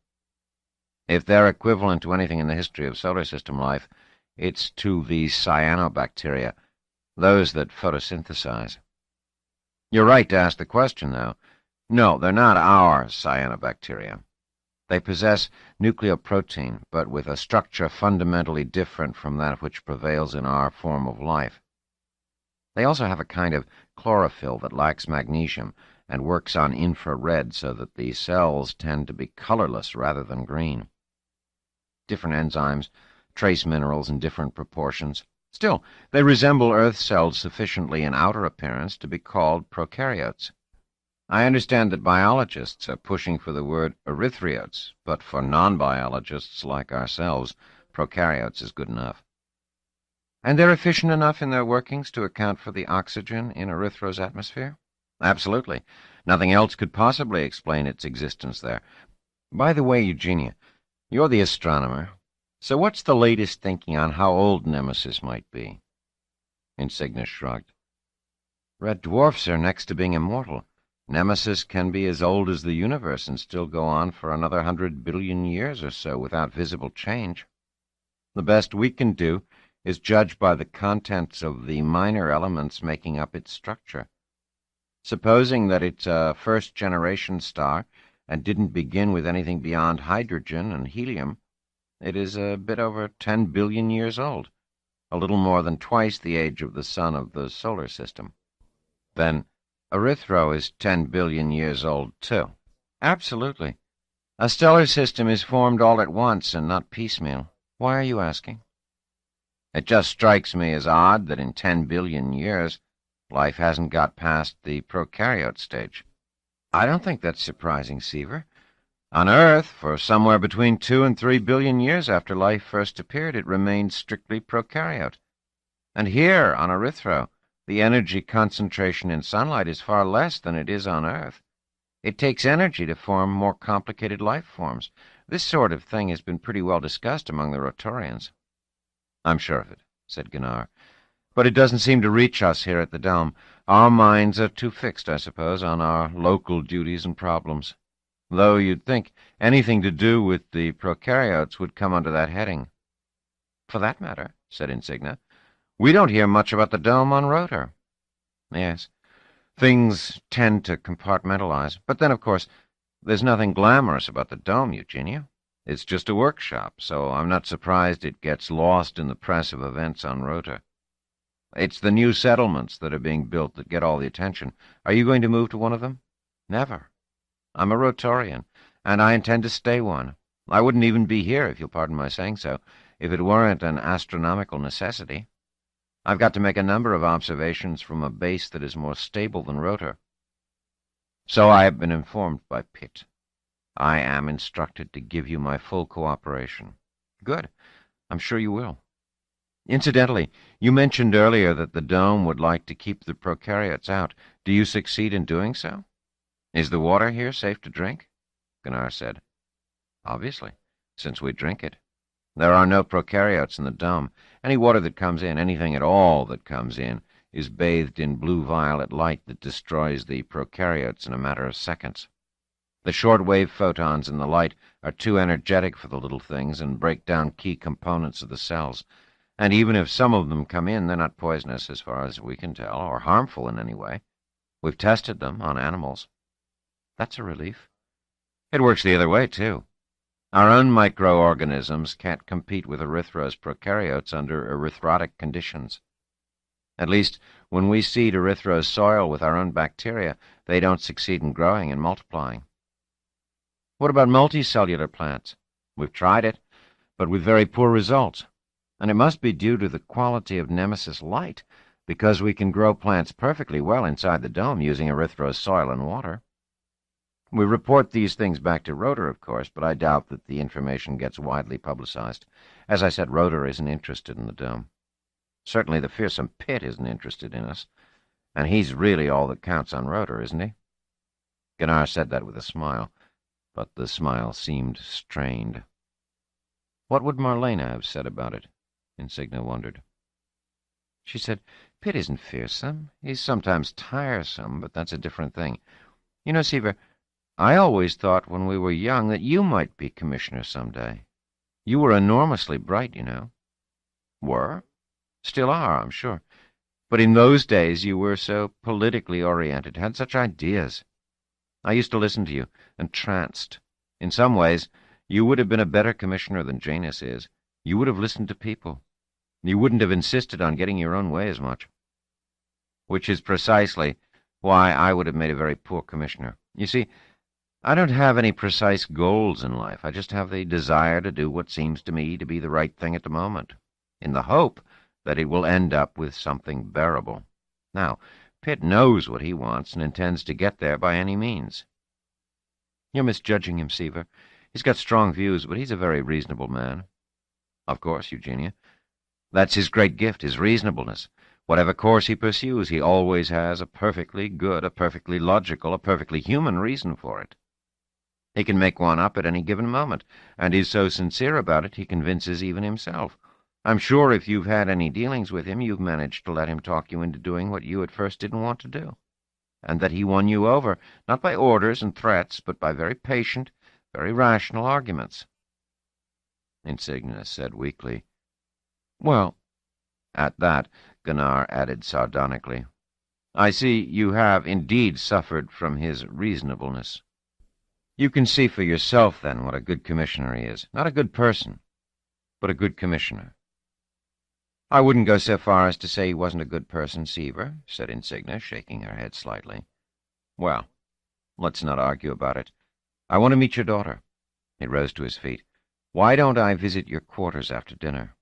If they're equivalent to anything in the history of solar system life, it's to the cyanobacteria, those that photosynthesize. You're right to ask the question, though. No, they're not our cyanobacteria. They possess nucleoprotein, but with a structure fundamentally different from that which prevails in our form of life. They also have a kind of chlorophyll that lacks magnesium and works on infrared so that the cells tend to be colorless rather than green. Different enzymes, trace minerals in different proportions. Still, they resemble Earth cells sufficiently in outer appearance to be called prokaryotes. I understand that biologists are pushing for the word erythriotes, but for non-biologists like ourselves, prokaryotes is good enough. And they're efficient enough in their workings to account for the oxygen in Erythro's atmosphere? Absolutely. Nothing else could possibly explain its existence there. By the way, Eugenia, you're the astronomer. So what's the latest thinking on how old Nemesis might be? Insignis shrugged. Red dwarfs are next to being immortal. Nemesis can be as old as the universe and still go on for another 100 billion years or so without visible change. The best we can do is judge by the contents of the minor elements making up its structure. Supposing that it's a first-generation star and didn't begin with anything beyond hydrogen and helium, it is a bit over 10 billion years old, a little more than twice the age of the sun of the solar system. Then Erythro is 10 billion years old, too. Absolutely. A stellar system is formed all at once and not piecemeal. Why are you asking? It just strikes me as odd that in 10 billion years, life hasn't got past the prokaryote stage. I don't think that's surprising, Seaver. On Earth, for somewhere between 2 and 3 billion years after life first appeared, it remained strictly prokaryote. And here, on Erythro, the energy concentration in sunlight is far less than it is on Earth. It takes energy to form more complicated life forms. This sort of thing has been pretty well discussed among the Rotorians. I'm sure of it, said Gunnar. But it doesn't seem to reach us here at the Dome. Our minds are too fixed, I suppose, on our local duties and problems. Though you'd think anything to do with the prokaryotes would come under that heading. For that matter, said Insignia, we don't hear much about the Dome on Rotor. Yes, things tend to compartmentalize. But then, of course, there's nothing glamorous about the Dome, Eugenia. It's just a workshop, so I'm not surprised it gets lost in the press of events on Rotor. It's the new settlements that are being built that get all the attention. Are you going to move to one of them? Never. I'm a Rotorian, and I intend to stay one. I wouldn't even be here, if you'll pardon my saying so, if it weren't an astronomical necessity. I've got to make a number of observations from a base that is more stable than Rotor. So I have been informed by Pitt. I am instructed to give you my full cooperation. Good. I'm sure you will. Incidentally, you mentioned earlier that the Dome would like to keep the prokaryotes out. Do you succeed in doing so? Is the water here safe to drink? Gunnar said. Obviously, since we drink it. There are no prokaryotes in the Dome. Any water that comes in, anything at all that comes in, is bathed in blue-violet light that destroys the prokaryotes in a matter of seconds. The short-wave photons in the light are too energetic for the little things and break down key components of the cells. And even if some of them come in, they're not poisonous as far as we can tell, or harmful in any way. We've tested them on animals. That's a relief. It works the other way, too. Our own microorganisms can't compete with Erythro's prokaryotes under erythrotic conditions. At least, when we seed Erythro's soil with our own bacteria, they don't succeed in growing and multiplying. What about multicellular plants? We've tried it, but with very poor results. And it must be due to the quality of Nemesis light, because we can grow plants perfectly well inside the Dome using Erythro's soil and water. We report these things back to Rotor, of course, but I doubt that the information gets widely publicized. As I said, Rotor isn't interested in the Dome. Certainly the fearsome Pitt isn't interested in us. And he's really all that counts on Rhoda, isn't he? Gunnar said that with a smile, but the smile seemed strained. What would Marlena have said about it? Insignia wondered. She said, Pitt isn't fearsome. He's sometimes tiresome, but that's a different thing. You know, Seaver, I always thought when we were young that you might be commissioner someday. You were enormously bright, you know. Were? Still are, I'm sure. But in those days you were so politically oriented, had such ideas. I used to listen to you, entranced. In some ways, you would have been a better commissioner than Janus is. You would have listened to people. You wouldn't have insisted on getting your own way as much. Which is precisely why I would have made a very poor commissioner. You see, I don't have any precise goals in life. I just have the desire to do what seems to me to be the right thing at the moment, in the hope that it will end up with something bearable. Now, Pitt knows what he wants and intends to get there by any means. You're misjudging him, Seaver. He's got strong views, but he's a very reasonable man. Of course, Eugenia. That's his great gift, his reasonableness. Whatever course he pursues, he always has a perfectly good, a perfectly logical, a perfectly human reason for it. He can make one up at any given moment, and is so sincere about it he convinces even himself. I'm sure if you've had any dealings with him, you've managed to let him talk you into doing what you at first didn't want to do, and that he won you over, not by orders and threats, but by very patient, very rational arguments. Insignia said weakly, Well, at that, Gunnar added sardonically, I see you have indeed suffered from his reasonableness. You can see for yourself, then, what a good commissioner he is. Not a good person, but a good commissioner. I wouldn't go so far as to say he wasn't a good person, Seaver, said Insignia, shaking her head slightly. Well, let's not argue about it. I want to meet your daughter. He rose to his feet. Why don't I visit your quarters after dinner?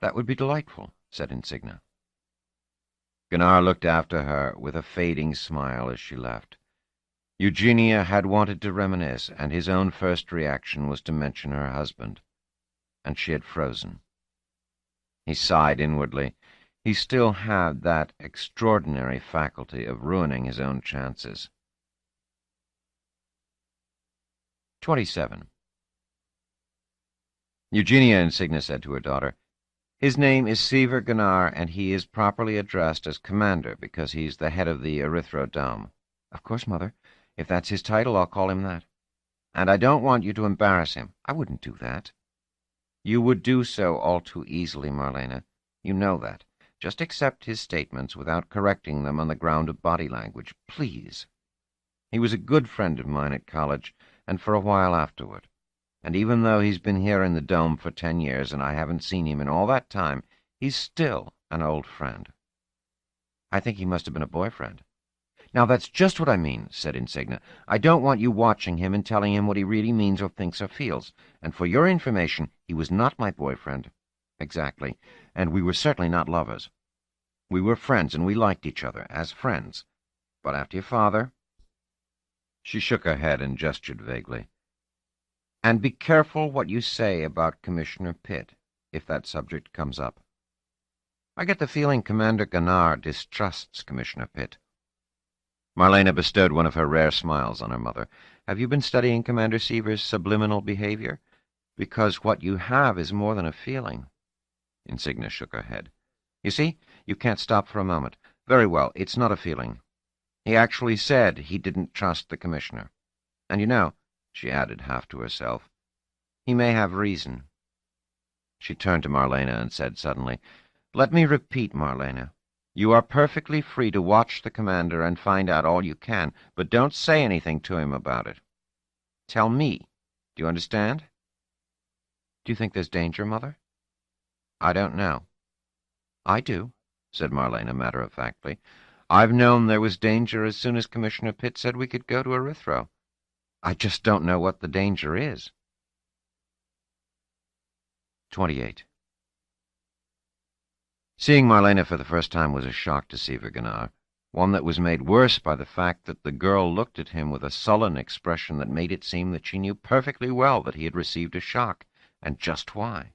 That would be delightful, said Insignia. Gunnar looked after her with a fading smile as she left. Eugenia had wanted to reminisce, and his own first reaction was to mention her husband. And she had frozen. He sighed inwardly. He still had that extraordinary faculty of ruining his own chances. 27. Eugenia Insignia said to her daughter, His name is Seaver Gunnar, and he is properly addressed as Commander because he's the head of the Erythrodome. Of course, Mother. If that's his title, I'll call him that. And I don't want you to embarrass him. I wouldn't do that. You would do so all too easily, Marlena. You know that. Just accept his statements without correcting them on the ground of body language, please. He was a good friend of mine at college, and for a while afterward. And even though he's been here in the Dome for 10 years, and I haven't seen him in all that time, he's still an old friend. I think he must have been a boyfriend. Now that's just what I mean, said Insignia. I don't want you watching him and telling him what he really means or thinks or feels. And for your information, he was not my boyfriend. Exactly. And we were certainly not lovers. We were friends, and we liked each other, as friends. But after your father... She shook her head and gestured vaguely. And be careful what you say about Commissioner Pitt, if that subject comes up. I get the feeling Commander Gunnar distrusts Commissioner Pitt. Marlena bestowed one of her rare smiles on her mother. Have you been studying Commander Seaver's subliminal behavior? Because what you have is more than a feeling. Insignia shook her head. You see, you can't stop for a moment. Very well, it's not a feeling. He actually said he didn't trust the Commissioner. And you know, she added half to herself, he may have reason. She turned to Marlena and said suddenly, Let me repeat, Marlena. You are perfectly free to watch the Commander and find out all you can, but don't say anything to him about it. Tell me. Do you understand? Do you think there's danger, Mother? I don't know. I do, said Marlena matter-of-factly. I've known there was danger as soon as Commissioner Pitt said we could go to Erythro. I just don't know what the danger is. 28. Seeing Marlena for the first time was a shock to Seaver Gunnar, one that was made worse by the fact that the girl looked at him with a sullen expression that made it seem that she knew perfectly well that he had received a shock, and just why.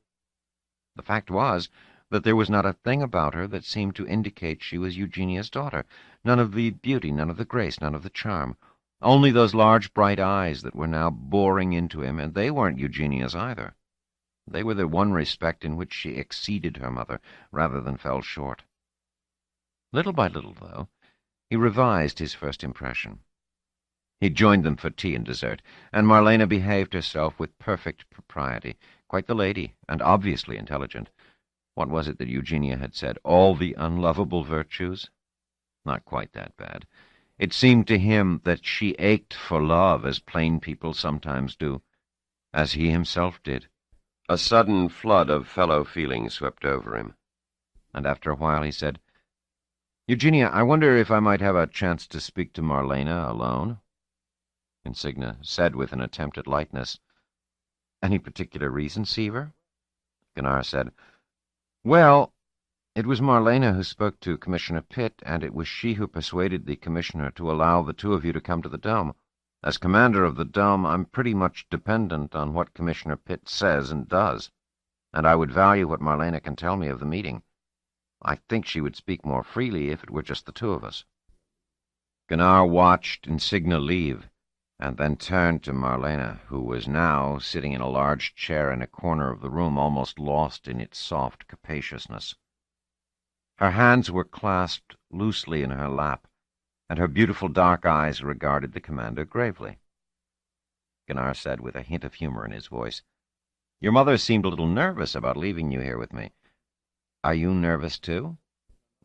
The fact was, that there was not a thing about her that seemed to indicate she was Eugenia's daughter. None of the beauty, none of the grace, none of the charm. Only those large, bright eyes that were now boring into him, and they weren't Eugenia's either. They were the one respect in which she exceeded her mother, rather than fell short. Little by little, though, he revised his first impression. He joined them for tea and dessert, and Marlena behaved herself with perfect propriety, quite the lady, and obviously intelligent. What was it that Eugenia had said? All the unlovable virtues? Not quite that bad. It seemed to him that she ached for love, as plain people sometimes do, as he himself did. A sudden flood of fellow feeling swept over him, and after a while he said, "Eugenia, I wonder if I might have a chance to speak to Marlena alone?" Insignia said with an attempt at lightness, "Any particular reason, Seaver?" Gunnar said, "Well, it was Marlena who spoke to Commissioner Pitt, and it was she who persuaded the Commissioner to allow the two of you to come to the Dome. As commander of the Dome, I'm pretty much dependent on what Commissioner Pitt says and does, and I would value what Marlena can tell me of the meeting. I think she would speak more freely if it were just the two of us." Gunnar watched Insignia leave, and then turned to Marlena, who was now sitting in a large chair in a corner of the room, almost lost in its soft capaciousness. Her hands were clasped loosely in her lap, and her beautiful dark eyes regarded the commander gravely. Gunnar said with a hint of humor in his voice, "Your mother seemed a little nervous about leaving you here with me. Are you nervous, too?"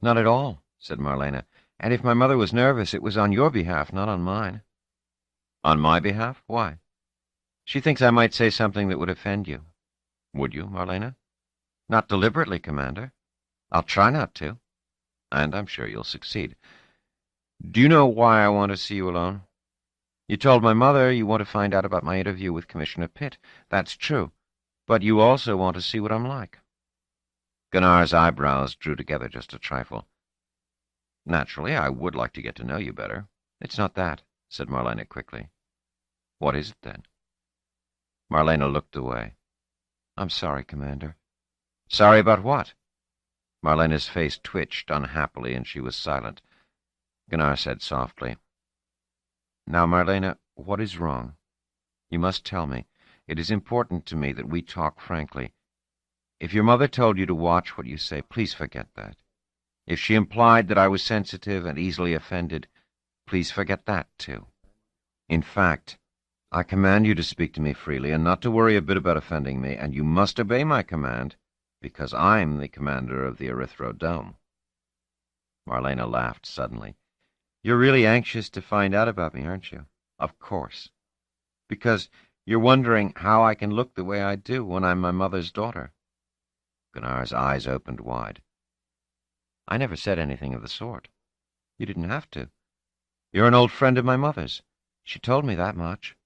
"Not at all," said Marlena. "And if my mother was nervous, it was on your behalf, not on mine." "On my behalf? Why?" "She thinks I might say something that would offend you." "Would you, Marlena?" "Not deliberately, Commander. I'll try not to. And I'm sure you'll succeed. Do you know why I want to see you alone? You told my mother you want to find out about my interview with Commissioner Pitt. That's true. But you also want to see what I'm like." Gunnar's eyebrows drew together just a trifle. "Naturally, I would like to get to know you better." "It's not that," said Marlena quickly. "What is it, then?" Marlena looked away. "I'm sorry, Commander." "Sorry about what?" Marlena's face twitched unhappily, and she was silent. Gunnar said softly, "Now, Marlena, what is wrong? You must tell me. It is important to me that we talk frankly. If your mother told you to watch what you say, please forget that. If she implied that I was sensitive and easily offended, please forget that, too. In fact, I command you to speak to me freely and not to worry a bit about offending me, and you must obey my command, because I'm the commander of the Erythrodome." Marlena laughed suddenly. "You're really anxious to find out about me, aren't you?" "Of course. Because you're wondering how I can look the way I do when I'm my mother's daughter." Gunnar's eyes opened wide. "I never said anything of the sort. You didn't have to. You're an old friend of my mother's. She told me that much.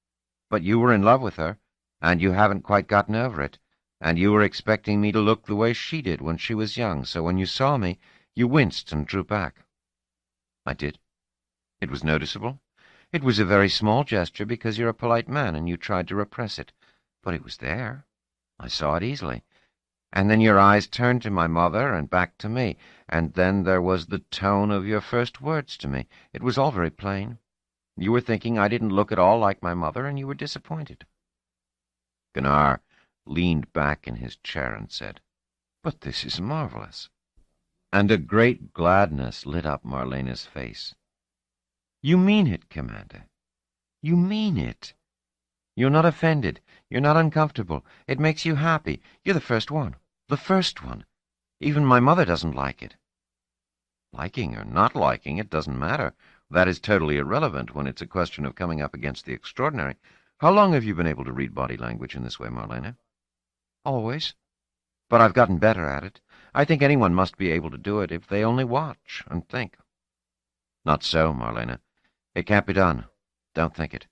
But you were in love with her, and you haven't quite gotten over it, and you were expecting me to look the way she did when she was young, so when you saw me, you winced and drew back." "I did. It was noticeable. It was a very small gesture because you're a polite man and you tried to repress it. But it was there. I saw it easily. And then your eyes turned to my mother and back to me, and then there was the tone of your first words to me. It was all very plain. You were thinking I didn't look at all like my mother, and you were disappointed." Gunnar leaned back in his chair and said, "But this is marvelous." And a great gladness lit up Marlena's face. "You mean it, Commander. You mean it. You're not offended. You're not uncomfortable. It makes you happy. You're the first one. The first one. Even my mother doesn't like it." "Liking or not liking, it doesn't matter. That is totally irrelevant when it's a question of coming up against the extraordinary. How long have you been able to read body language in this way, Marlena?" "Always. But I've gotten better at it. I think anyone must be able to do it if they only watch and think." "Not so, Marlena. It can't be done. Don't think it.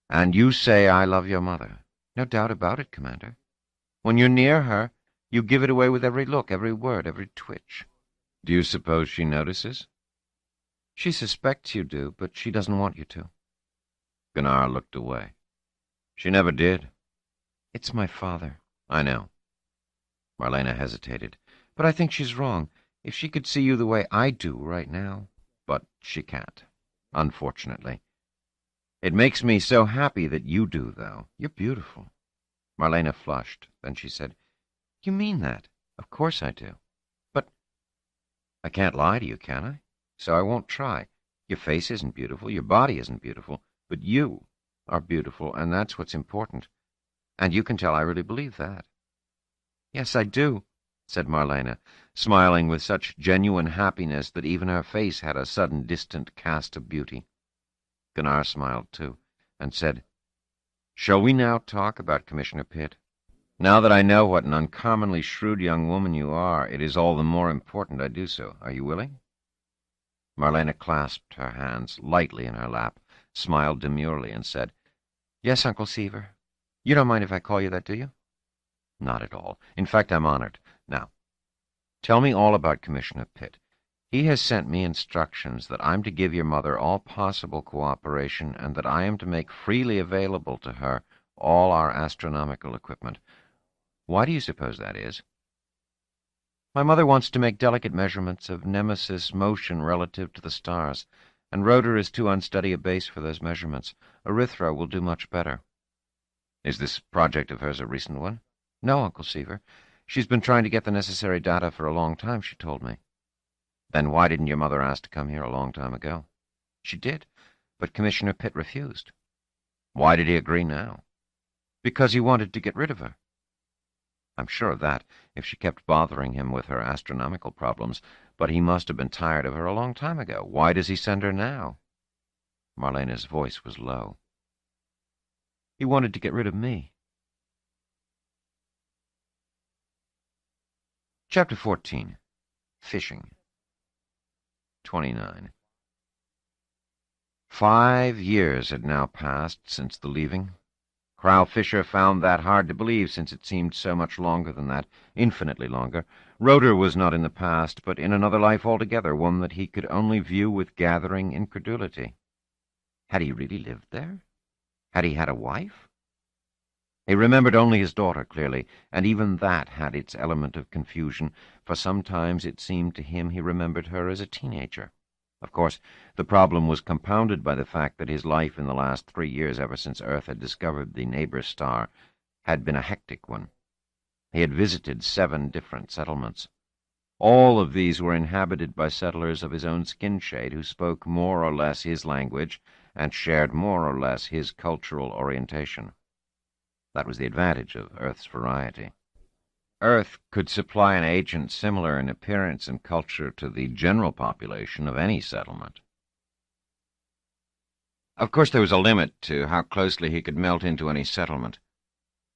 And you say I love your mother." "No doubt about it, Commander. When you're near her, you give it away with every look, every word, every twitch." "Do you suppose she notices?" "She suspects you do, but she doesn't want you to." Gunnar looked away. "She never did." "It's my father." "I know." Marlena hesitated. But I think she's wrong. If she could see you the way I do right now. But she can't, unfortunately. It makes me so happy that you do, though. You're beautiful. Marlena flushed. Then she said, You mean that? Of course I do. But I can't lie to you, can I? So I won't try. Your face isn't beautiful, your body isn't beautiful, but you are beautiful, and that's what's important. And you can tell I really believe that. Yes, I do, said Marlena, smiling with such genuine happiness that even her face had a sudden distant cast of beauty. Gunnar smiled too, and said, Shall we now talk about Commissioner Pitt? Now that I know what an uncommonly shrewd young woman you are, it is all the more important I do so. Are you willing? Marlena clasped her hands lightly in her lap, smiled demurely, and said, Yes, Uncle Seaver. You don't mind if I call you that, do you? Not at all. In fact, I'm honored. Now, tell me all about Commissioner Pitt. He has sent me instructions that I'm to give your mother all possible cooperation and that I am to make freely available to her all our astronomical equipment. Why do you suppose that is? My mother wants to make delicate measurements of Nemesis motion relative to the stars, and Rotor is too unsteady a base for those measurements. Erythra will do much better. Is this project of hers a recent one? No, Uncle Seaver. She's been trying to get the necessary data for a long time, she told me. Then why didn't your mother ask to come here a long time ago? She did, but Commissioner Pitt refused. Why did he agree now? Because he wanted to get rid of her. I'm sure of that, if she kept bothering him with her astronomical problems, but he must have been tired of her a long time ago. Why does he send her now? Marlena's voice was low. He wanted to get rid of me. Chapter 14. Fishing. 29. 5 years had now passed since the leaving. Crowell Fisher found that hard to believe, since it seemed so much longer than that, infinitely longer. Rotor was not in the past, but in another life altogether, one that he could only view with gathering incredulity. Had he really lived there? Had he had a wife? He remembered only his daughter clearly, and even that had its element of confusion, for sometimes it seemed to him he remembered her as a teenager. Of course, the problem was compounded by the fact that his life in the last 3 years, ever since Earth had discovered the neighbor star, had been a hectic one. He had visited 7 different settlements. All of these were inhabited by settlers of his own skin shade who spoke more or less his language and shared more or less his cultural orientation. That was the advantage of Earth's variety. Earth could supply an agent similar in appearance and culture to the general population of any settlement. Of course, there was a limit to how closely he could melt into any settlement.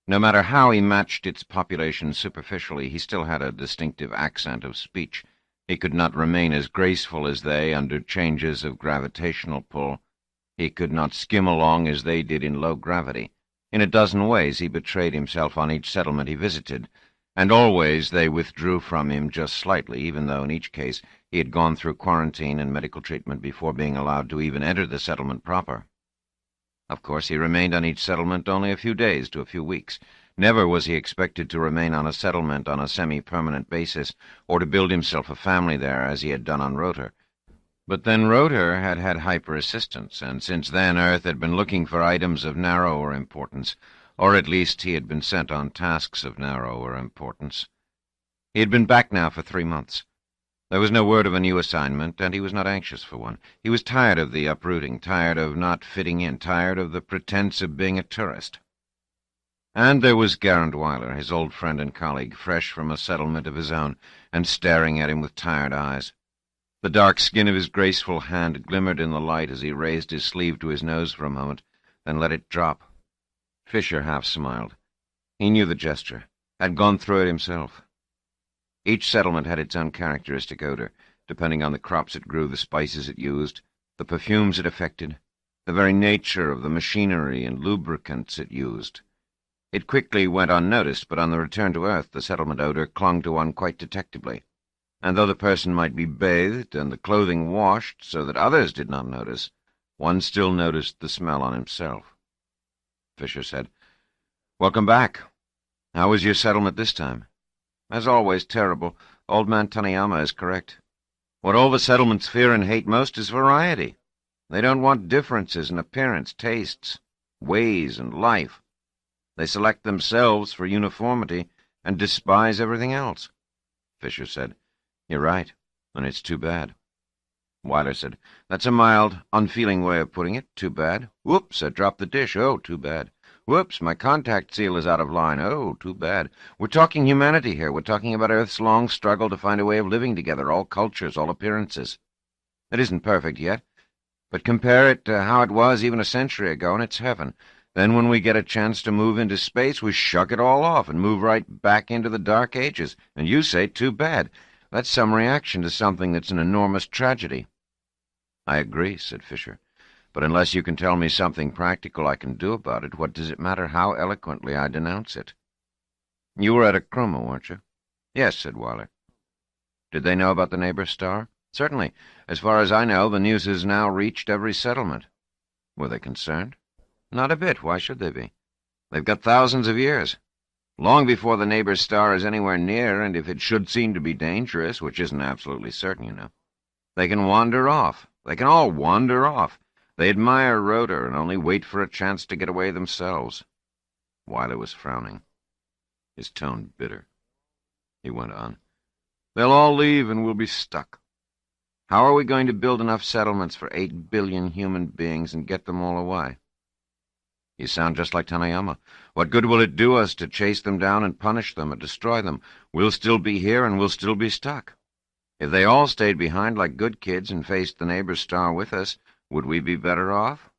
No matter how he matched its population superficially, he still had a distinctive accent of speech. He could not remain as graceful as they under changes of gravitational pull. He could not skim along as they did in low gravity. In a dozen ways he betrayed himself on each settlement he visited, and always they withdrew from him just slightly, even though in each case he had gone through quarantine and medical treatment before being allowed to even enter the settlement proper. Of course, he remained on each settlement only a few days to a few weeks. Never was he expected to remain on a settlement on a semi-permanent basis, or to build himself a family there as he had done on Rotor. But then Rotor had had hyper-assistance, and since then Earth had been looking for items of narrower importance, or at least he had been sent on tasks of narrower importance. He had been back now for 3 months. There was no word of a new assignment, and he was not anxious for one. He was tired of the uprooting, tired of not fitting in, tired of the pretense of being a tourist. And there was Garand Weiler, his old friend and colleague, fresh from a settlement of his own, and staring at him with tired eyes. The dark skin of his graceful hand glimmered in the light as he raised his sleeve to his nose for a moment, then let it drop. Fisher half smiled. He knew the gesture, had gone through it himself. Each settlement had its own characteristic odor, depending on the crops it grew, the spices it used, the perfumes it affected, the very nature of the machinery and lubricants it used. It quickly went unnoticed, but on the return to Earth the settlement odor clung to one quite detectably. And though the person might be bathed and the clothing washed so that others did not notice, one still noticed the smell on himself. Fisher said, "Welcome back. How was your settlement this time?" "As always, terrible. Old Man Taniyama is correct. What all the settlements fear and hate most is variety. They don't want differences in appearance, tastes, ways, and life. They select themselves for uniformity and despise everything else. Fisher said, "You're right, and it's too bad." Weiler said, "That's a mild, unfeeling way of putting it. Too bad. Whoops, I dropped the dish. Oh, too bad. Whoops, my contact seal is out of line. Oh, too bad. We're talking humanity here. We're talking about Earth's long struggle to find a way of living together, all cultures, all appearances. It isn't perfect yet, but compare it to how it was even a century ago, and it's heaven. Then when we get a chance to move into space, we shuck it all off and move right back into the Dark Ages. And you say, too bad. That's some reaction to something that's an enormous tragedy." "I agree," said Fisher. "But unless you can tell me something practical I can do about it, what does it matter how eloquently I denounce it?" "You were at Akruma, weren't you?" "Yes," said Weiler. "Did they know about the neighbor star?" "Certainly. As far as I know, the news has now reached every settlement." "Were they concerned?" "Not a bit. Why should they be? They've got thousands of years. Long before the neighbor star is anywhere near, and if it should seem to be dangerous, which isn't absolutely certain, you know, they can wander off. They can all wander off. They admire Rotor and only wait for a chance to get away themselves." Weiler was frowning, his tone bitter. He went on, "They'll all leave and we'll be stuck. How are we going to build enough settlements for 8 billion human beings and get them all away?" "You sound just like Taniyama. What good will it do us to chase them down and punish them and destroy them? We'll still be here and we'll still be stuck. If they all stayed behind like good kids and faced the neighbor star with us, would we be better off?"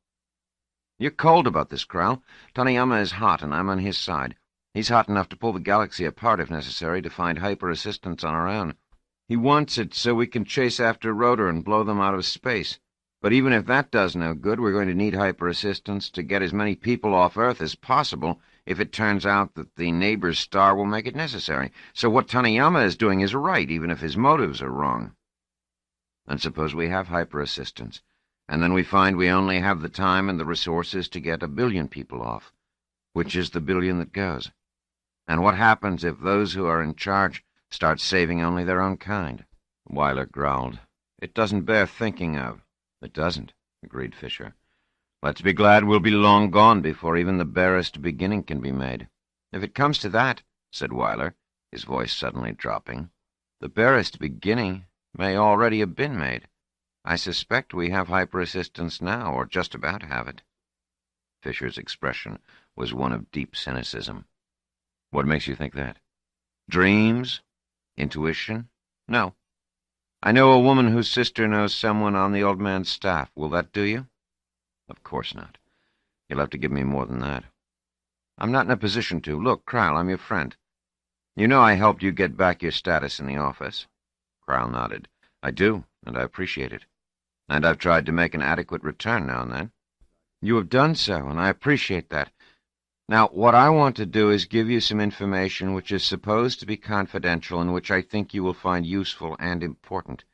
"You're cold about this, Krell. Taniyama is hot, and I'm on his side. He's hot enough to pull the galaxy apart if necessary to find hyper-assistance on our own. He wants it so we can chase after Rotor and blow them out of space. But even if that does no good, we're going to need hyper-assistance to get as many people off Earth as possible if it turns out that the neighbor's star will make it necessary. So what Taniyama is doing is right, even if his motives are wrong." "And suppose we have hyper-assistance, and then we find we only have the time and the resources to get 1 billion people off. Which is the billion that goes? And what happens if those who are in charge start saving only their own kind?" Weiler growled, "It doesn't bear thinking of." "It doesn't," agreed Fisher. "Let's be glad we'll be long gone before even the barest beginning can be made." "If it comes to that," said Weiler, his voice suddenly dropping, "the barest beginning may already have been made. I suspect we have hyper-assistance now, or just about have it." Fisher's expression was one of deep cynicism. "What makes you think that? Dreams? Intuition? No. I know a woman whose sister knows someone on the old man's staff. Will that do you?" "Of course not. You'll have to give me more than that." "I'm not in a position to. Look, Krell, I'm your friend. You know I helped you get back your status in the office." Krell nodded. "I do, and I appreciate it. And I've tried to make an adequate return now and then." "You have done so, and I appreciate that. Now, what I want to do is give you some information which is supposed to be confidential and which I think you will find useful and important.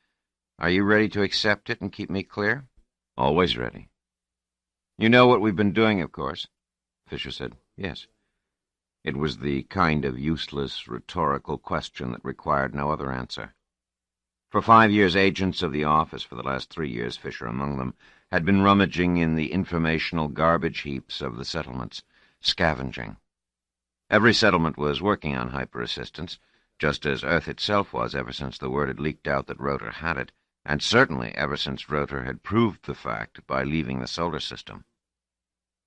Are you ready to accept it and keep me clear?" "Always ready." "You know what we've been doing, of course?" Fisher said, "Yes." It was the kind of useless, rhetorical question that required no other answer. For 5 years, agents of the office, for the last 3 years, Fisher among them, had been rummaging in the informational garbage heaps of the settlements, scavenging. Every settlement was working on hyper-assistance, just as Earth itself was ever since the word had leaked out that Rotor had it, and certainly ever since Rotor had proved the fact by leaving the solar system.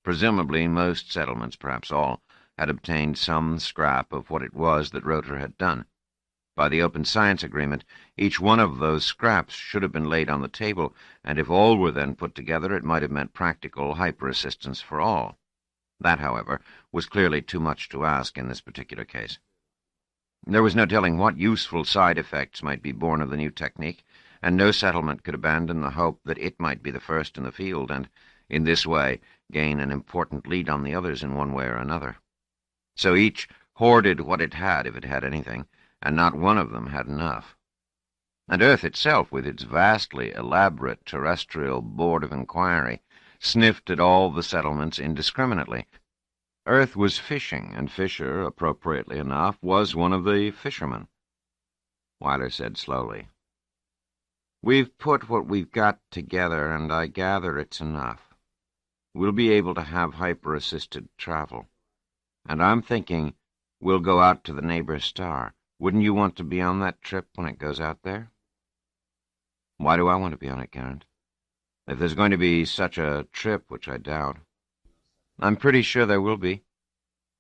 Presumably most settlements, perhaps all, had obtained some scrap of what it was that Rotor had done. By the Open Science Agreement, each one of those scraps should have been laid on the table, and if all were then put together, it might have meant practical hyper-assistance for all. That, however, was clearly too much to ask in this particular case. There was no telling what useful side effects might be born of the new technique, and no settlement could abandon the hope that it might be the first in the field, and, in this way, gain an important lead on the others in one way or another. So each hoarded what it had, if it had anything, and not one of them had enough. And Earth itself, with its vastly elaborate terrestrial board of inquiry, sniffed at all the settlements indiscriminately. Earth was fishing, and Fisher, appropriately enough, was one of the fishermen. Wyler said slowly. We've put what we've got together, and I gather it's enough. We'll be able to have hyper-assisted travel. And I'm thinking we'll go out to the neighbor star. Wouldn't you want to be on that trip when it goes out there? Why do I want to be on it, Garrett? If there's going to be such a trip, which I doubt. I'm pretty sure there will be.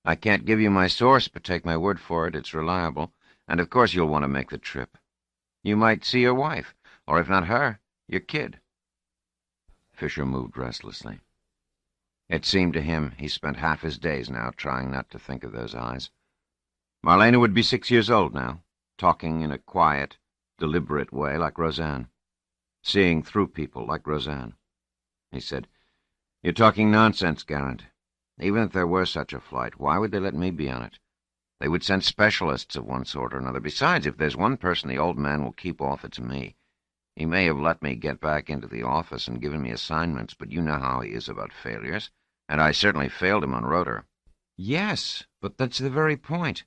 I can't give you my source, but take my word for it, it's reliable. And of course you'll want to make the trip. You might see your wife, or if not her, your kid. Fisher moved restlessly. It seemed to him he spent half his days now trying not to think of those eyes. Marlena would be 6 years old now, talking in a quiet, deliberate way like Roseanne, seeing through people like Roseanne. He said, "You're talking nonsense, Garrett. Even if there were such a flight, why would they let me be on it? They would send specialists of one sort or another. Besides, if there's one person the old man will keep off, it's me. He may have let me get back into the office and given me assignments, but you know how he is about failures, and I certainly failed him on rotor." "Yes, but that's the very point.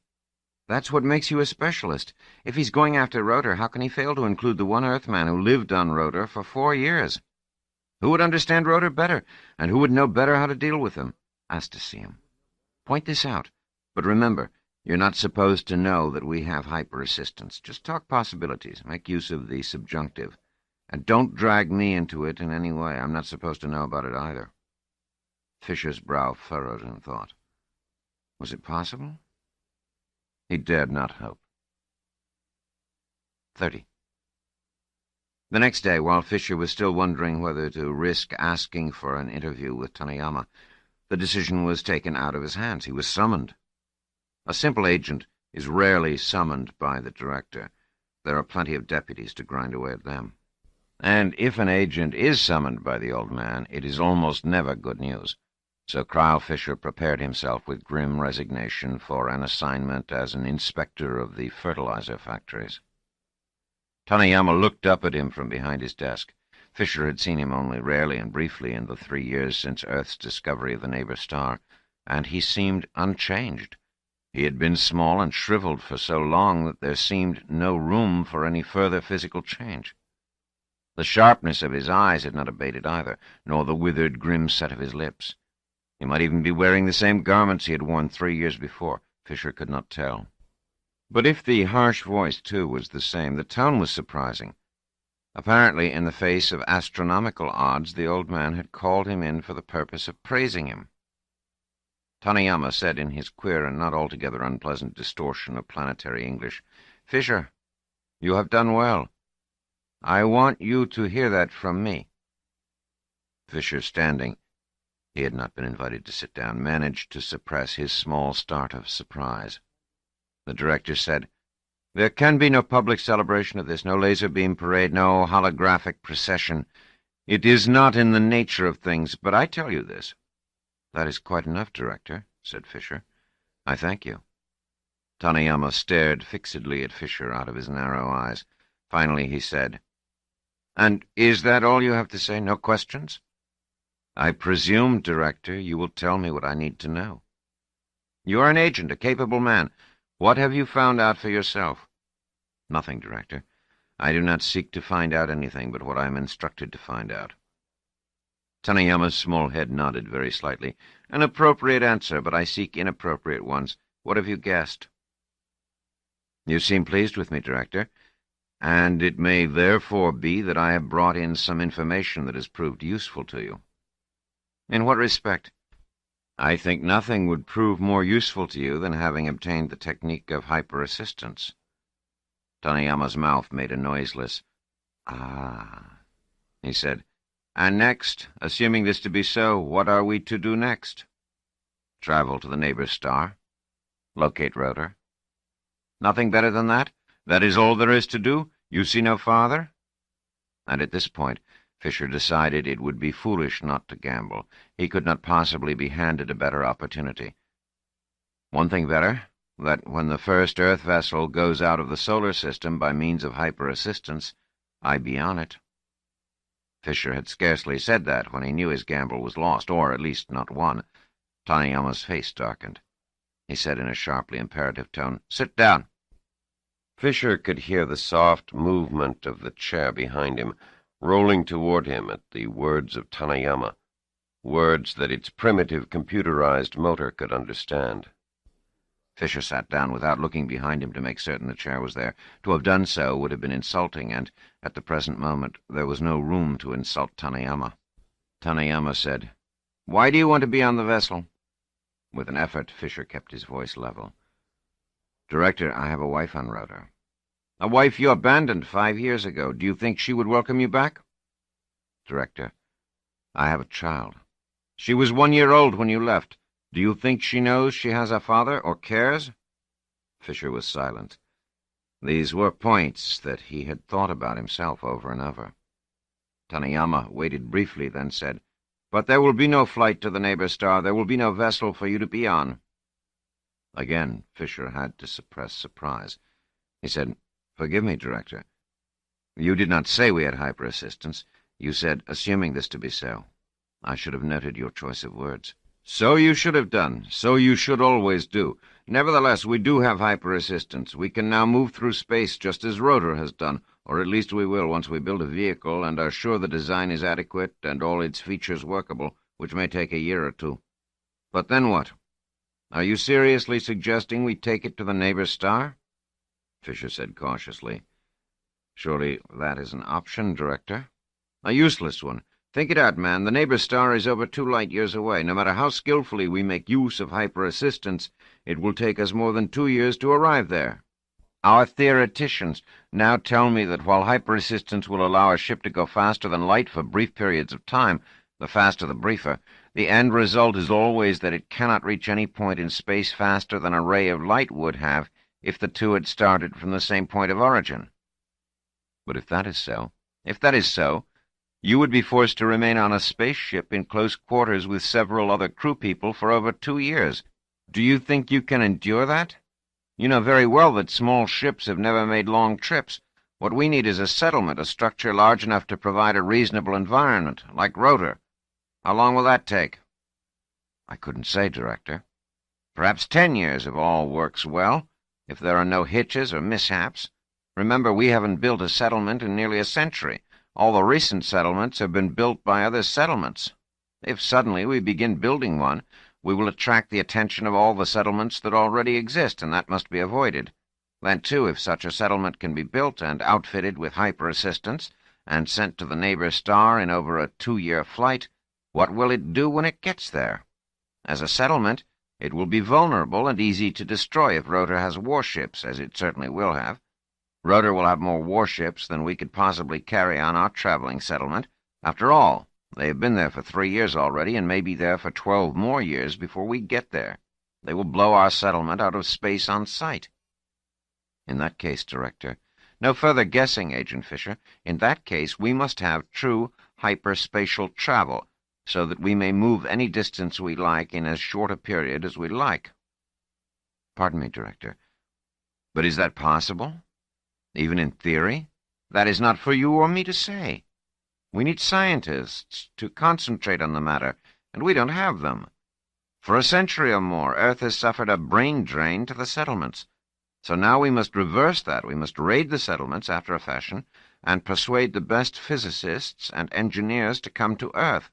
That's what makes you a specialist. If he's going after rotor, how can he fail to include the one Earthman who lived on rotor for 4 years? Who would understand rotor better, and who would know better how to deal with him? Ask to see him. Point this out. But remember, you're not supposed to know that we have hyper-assistance. Just talk possibilities. Make use of the subjunctive. And don't drag me into it in any way. I'm not supposed to know about it either." Fisher's brow furrowed in thought. Was it possible? He dared not hope. 30. The next day, while Fisher was still wondering whether to risk asking for an interview with Taniyama, the decision was taken out of his hands. He was summoned. A simple agent is rarely summoned by the director. There are plenty of deputies to grind away at them. And if an agent is summoned by the old man, it is almost never good news. So Cryle Fisher prepared himself with grim resignation for an assignment as an inspector of the fertilizer factories. Taniyama looked up at him from behind his desk. Fisher had seen him only rarely and briefly in the 3 years since Earth's discovery of the neighbor star, and he seemed unchanged. He had been small and shriveled for so long that there seemed no room for any further physical change. The sharpness of his eyes had not abated either, nor the withered, grim set of his lips. He might even be wearing the same garments he had worn 3 years before. Fisher could not tell. But if the harsh voice, too, was the same, the tone was surprising. Apparently, in the face of astronomical odds, the old man had called him in for the purpose of praising him. Taniyama said in his queer and not altogether unpleasant distortion of planetary English, "Fisher, you have done well. I want you to hear that from me." Fisher, standing, he had not been invited to sit down, managed to suppress his small start of surprise. The director said, "There can be no public celebration of this, no laser beam parade, no holographic procession. It is not in the nature of things, but I tell you this." "That is quite enough, Director," said Fisher. "I thank you." Taniyama stared fixedly at Fisher out of his narrow eyes. Finally he said, "And is that all you have to say? No questions?" "I presume, Director, you will tell me what I need to know." "You are an agent, a capable man. What have you found out for yourself?" "Nothing, Director. I do not seek to find out anything but what I am instructed to find out." Taniyama's small head nodded very slightly. "An appropriate answer, but I seek inappropriate ones. What have you guessed?" "You seem pleased with me, Director, and it may therefore be that I have brought in some information that has proved useful to you." "In what respect?" "I think nothing would prove more useful to you than having obtained the technique of hyper-assistance." Taniyama's mouth made a noiseless "Ah," he said. "And next, assuming this to be so, what are we to do next?" "Travel to the neighbor star. Locate rotor." "Nothing better than that? That is all there is to do? You see no farther?" And at this point, Fisher decided it would be foolish not to gamble. He could not possibly be handed a better opportunity. "One thing better, that when the first Earth vessel goes out of the solar system by means of hyper-assistance, I be on it." Fisher had scarcely said that when he knew his gamble was lost, or at least not won. Taniyama's face darkened. He said in a sharply imperative tone, "Sit down." Fisher could hear the soft movement of the chair behind him, rolling toward him at the words of Tanayama, words that its primitive computerized motor could understand. Fisher sat down without looking behind him to make certain the chair was there. To have done so would have been insulting, and at the present moment there was no room to insult Tanayama. Tanayama said, "Why do you want to be on the vessel?" With an effort, Fisher kept his voice level. "Director, I have a wife on Rota." "A wife you abandoned 5 years ago. Do you think she would welcome you back?" "Director, I have a child." "She was 1 year old when you left. Do you think she knows she has a father, or cares?" Fisher was silent. These were points that he had thought about himself over and over. Tanayama waited briefly, then said, "But there will be no flight to the neighbor star. There will be no vessel for you to be on." Again, Fisher had to suppress surprise. He said, "Forgive me, Director. You did not say we had hyper-assistance. You said, assuming this to be so. I should have noted your choice of words." "So you should have done. So you should always do. Nevertheless, we do have hyper-assistance. We can now move through space just as Rotor has done, or at least we will once we build a vehicle and are sure the design is adequate and all its features workable, which may take a year or two. But then what? Are you seriously suggesting we take it to the neighbor star?" Fisher said cautiously, "Surely that is an option, Director." "A useless one. Think it out, man. The neighbor star is over 2 light-years away. No matter how skillfully we make use of hyper-assistance, it will take us more than 2 years to arrive there. Our theoreticians now tell me that while hyper-assistance will allow a ship to go faster than light for brief periods of time, the faster the briefer, the end result is always that it cannot reach any point in space faster than a ray of light would have if the two had started from the same point of origin." "But if that is so, you would be forced to remain on a spaceship in close quarters with several other crew people for over 2 years. Do you think you can endure that? You know very well that small ships have never made long trips. What we need is a settlement, a structure large enough to provide a reasonable environment, like Rotor. How long will that take?" "I couldn't say, Director. Perhaps 10 years if all works well, if there are no hitches or mishaps. Remember, we haven't built a settlement in nearly a century. All the recent settlements have been built by other settlements. If suddenly we begin building one, we will attract the attention of all the settlements that already exist, and that must be avoided. Then, too, if such a settlement can be built and outfitted with hyper-assistance and sent to the neighbor star in over a 2-year flight, what will it do when it gets there? As a settlement, it will be vulnerable and easy to destroy if Rotor has warships, as it certainly will have. Rotor will have more warships than we could possibly carry on our traveling settlement. After all, they have been there for 3 years already, and may be there for 12 more years before we get there. They will blow our settlement out of space on sight." "In that case, Director—" "No further guessing, Agent Fisher. In that case, we must have true hyperspatial travel, so that we may move any distance we like in as short a period as we like." "Pardon me, Director. But is that possible? Even in theory? That is not for you or me to say. We need scientists to concentrate on the matter, and we don't have them. For a century or more, Earth has suffered a brain drain to the settlements. So now we must reverse that. We must raid the settlements after a fashion, and persuade the best physicists and engineers to come to Earth.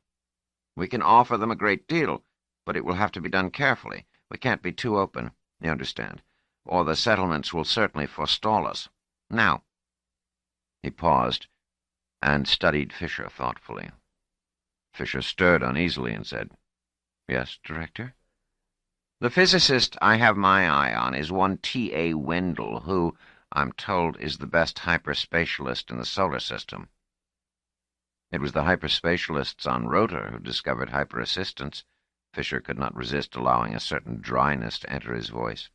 We can offer them a great deal, but it will have to be done carefully. We can't be too open, you understand, or the settlements will certainly forestall us. Now—" He paused and studied Fisher thoughtfully. Fisher stirred uneasily and said, "Yes, Director?" "The physicist I have my eye on is one T.A. Wendell, who, I'm told, is the best hyperspatialist in the solar system." "It was the hyperspatialists on Rotor who discovered hyperassistance." Fisher could not resist allowing a certain dryness to enter his voice.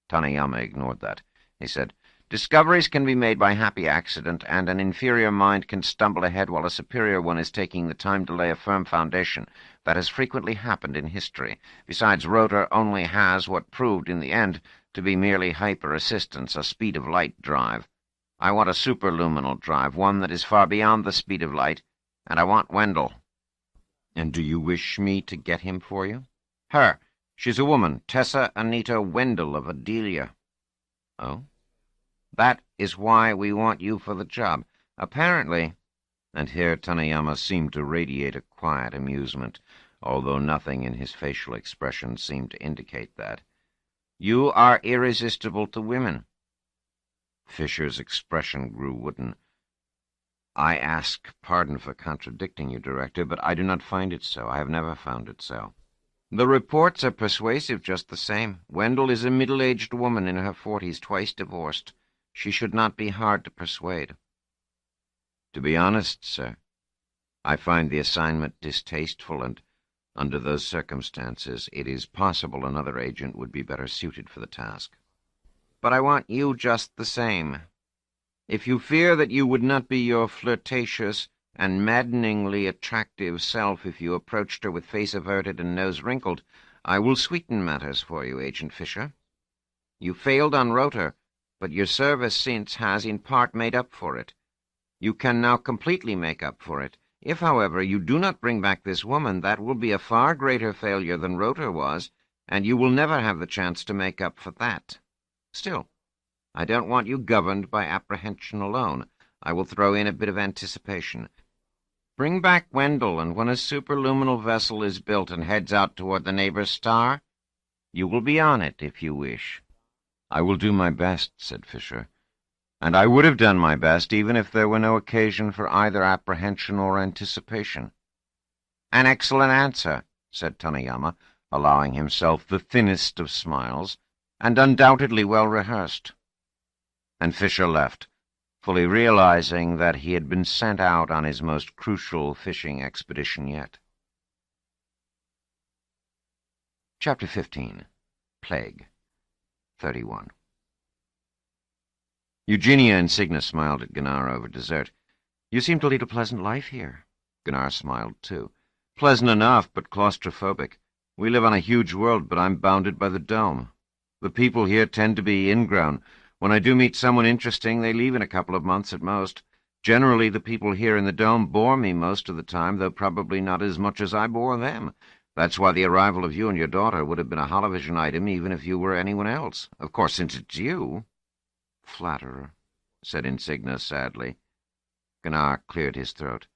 Tanayama ignored that. He said, "Discoveries can be made by happy accident, and an inferior mind can stumble ahead while a superior one is taking the time to lay a firm foundation. That has frequently happened in history. Besides, Rotor only has what proved in the end to be merely hyper-assistance, a speed-of-light drive. I want a superluminal drive, one that is far beyond the speed of light, and I want Wendell." "And do you wish me to get him for you?" "Her. She's a woman, Tessa Anita Wendell of Adelia." "Oh?" That is why we want you for the job. Apparently," and here Tanayama seemed to radiate a quiet amusement, although nothing in his facial expression seemed to indicate that, "you are irresistible to women." Fisher's expression grew wooden. "I ask pardon for contradicting you, Director, but I do not find it so. I have never found it so." "The reports are persuasive just the same. Wendell is a middle-aged woman in her 40s, twice divorced. She should not be hard to persuade." "To be honest, sir, I find the assignment distasteful, and under those circumstances it is possible another agent would be better suited for the task." "But I want you just the same. If you fear that you would not be your flirtatious and maddeningly attractive self if you approached her with face averted and nose wrinkled, I will sweeten matters for you, Agent Fisher. You failed on Rotor, but your service since has in part made up for it. You can now completely make up for it. If, however, you do not bring back this woman, that will be a far greater failure than Rotor was, and you will never have the chance to make up for that. Still, I don't want you governed by apprehension alone. I will throw in a bit of anticipation. Bring back Wendell, and when a superluminal vessel is built and heads out toward the neighbor star, you will be on it if you wish." "I will do my best," said Fisher. "And I would have done my best even if there were no occasion for either apprehension or anticipation." "An excellent answer," said Tanayama, allowing himself the thinnest of smiles, "and undoubtedly well rehearsed." And Fisher left, fully realizing that he had been sent out on his most crucial fishing expedition yet. Chapter 15. Plague. 31. Eugenia and Cygna smiled at Gunnar over dessert. "You seem to lead a pleasant life here." Gunnar smiled, too. "Pleasant enough, but claustrophobic. We live on a huge world, but I'm bounded by the dome. The people here tend to be ingrown. When I do meet someone interesting, they leave in a couple of months at most. Generally, the people here in the dome bore me most of the time, though probably not as much as I bore them. That's why the arrival of you and your daughter would have been a holovision item even if you were anyone else. Of course, since it's you—" "Flatterer," said Insignia sadly. Gunnar cleared his throat.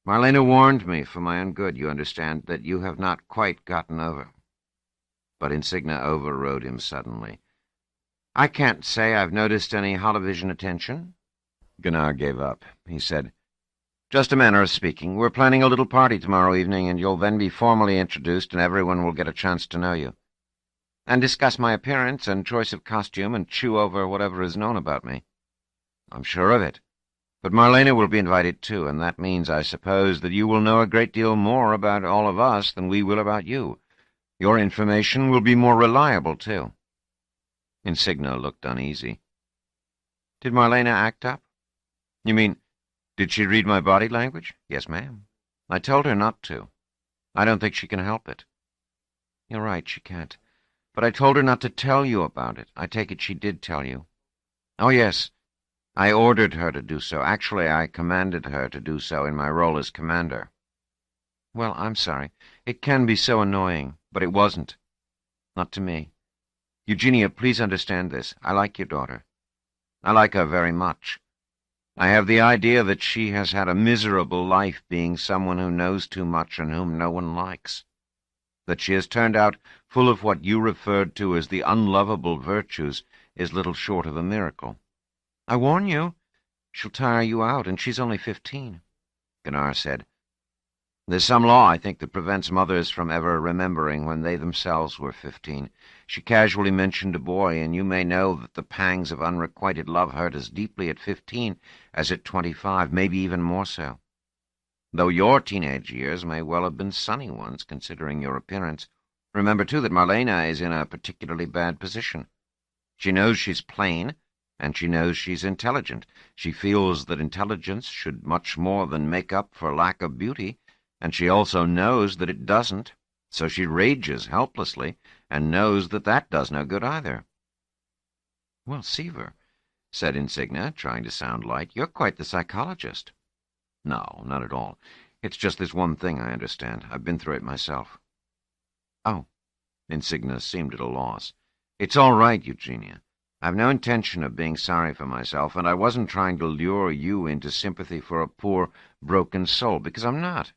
"Marlena warned me, for my own good, you understand, that you have not quite gotten over." But Insignia overrode him suddenly. "I can't say I've noticed any holovision attention." Gunnar gave up. He said, "Just a manner of speaking. We're planning a little party tomorrow evening, and you'll then be formally introduced, and everyone will get a chance to know you. And discuss my appearance and choice of costume and chew over whatever is known about me." "I'm sure of it. But Marlena will be invited too, and that means, I suppose, that you will know a great deal more about all of us than we will about you. Your information will be more reliable, too." Insignia looked uneasy. "Did Marlena act up? You mean, did she read my body language?" "Yes, ma'am. I told her not to. I don't think she can help it." "You're right, she can't. But I told her not to tell you about it. I take it she did tell you." "Oh, yes. I ordered her to do so. Actually, I commanded her to do so in my role as commander." "Well, I'm sorry. It can be so annoying, but it wasn't. Not to me. Eugenia, please understand this. I like your daughter. I like her very much. I have the idea that she has had a miserable life being someone who knows too much and whom no one likes. That she has turned out full of what you referred to as the unlovable virtues is little short of a miracle. I warn you, she'll tire you out, and she's only 15. Gunnar said, "There's some law, I think, that prevents mothers from ever remembering when they themselves were 15. She casually mentioned a boy, and you may know that the pangs of unrequited love hurt as deeply at 15 as at 25, maybe even more so. Though your teenage years may well have been sunny ones, considering your appearance. Remember, too, that Marlena is in a particularly bad position. She knows she's plain, and she knows she's intelligent. She feels that intelligence should much more than make up for lack of beauty, and she also knows that it doesn't, so she rages helplessly, and knows that that does no good either." "Well, Seaver," said Insignia, trying to sound light, "you're quite the psychologist." "No, not at all. It's just this one thing I understand. I've been through it myself." "Oh." Insignia seemed at a loss. "It's all right, Eugenia. I've no intention of being sorry for myself, and I wasn't trying to lure you into sympathy for a poor, broken soul, because I'm not.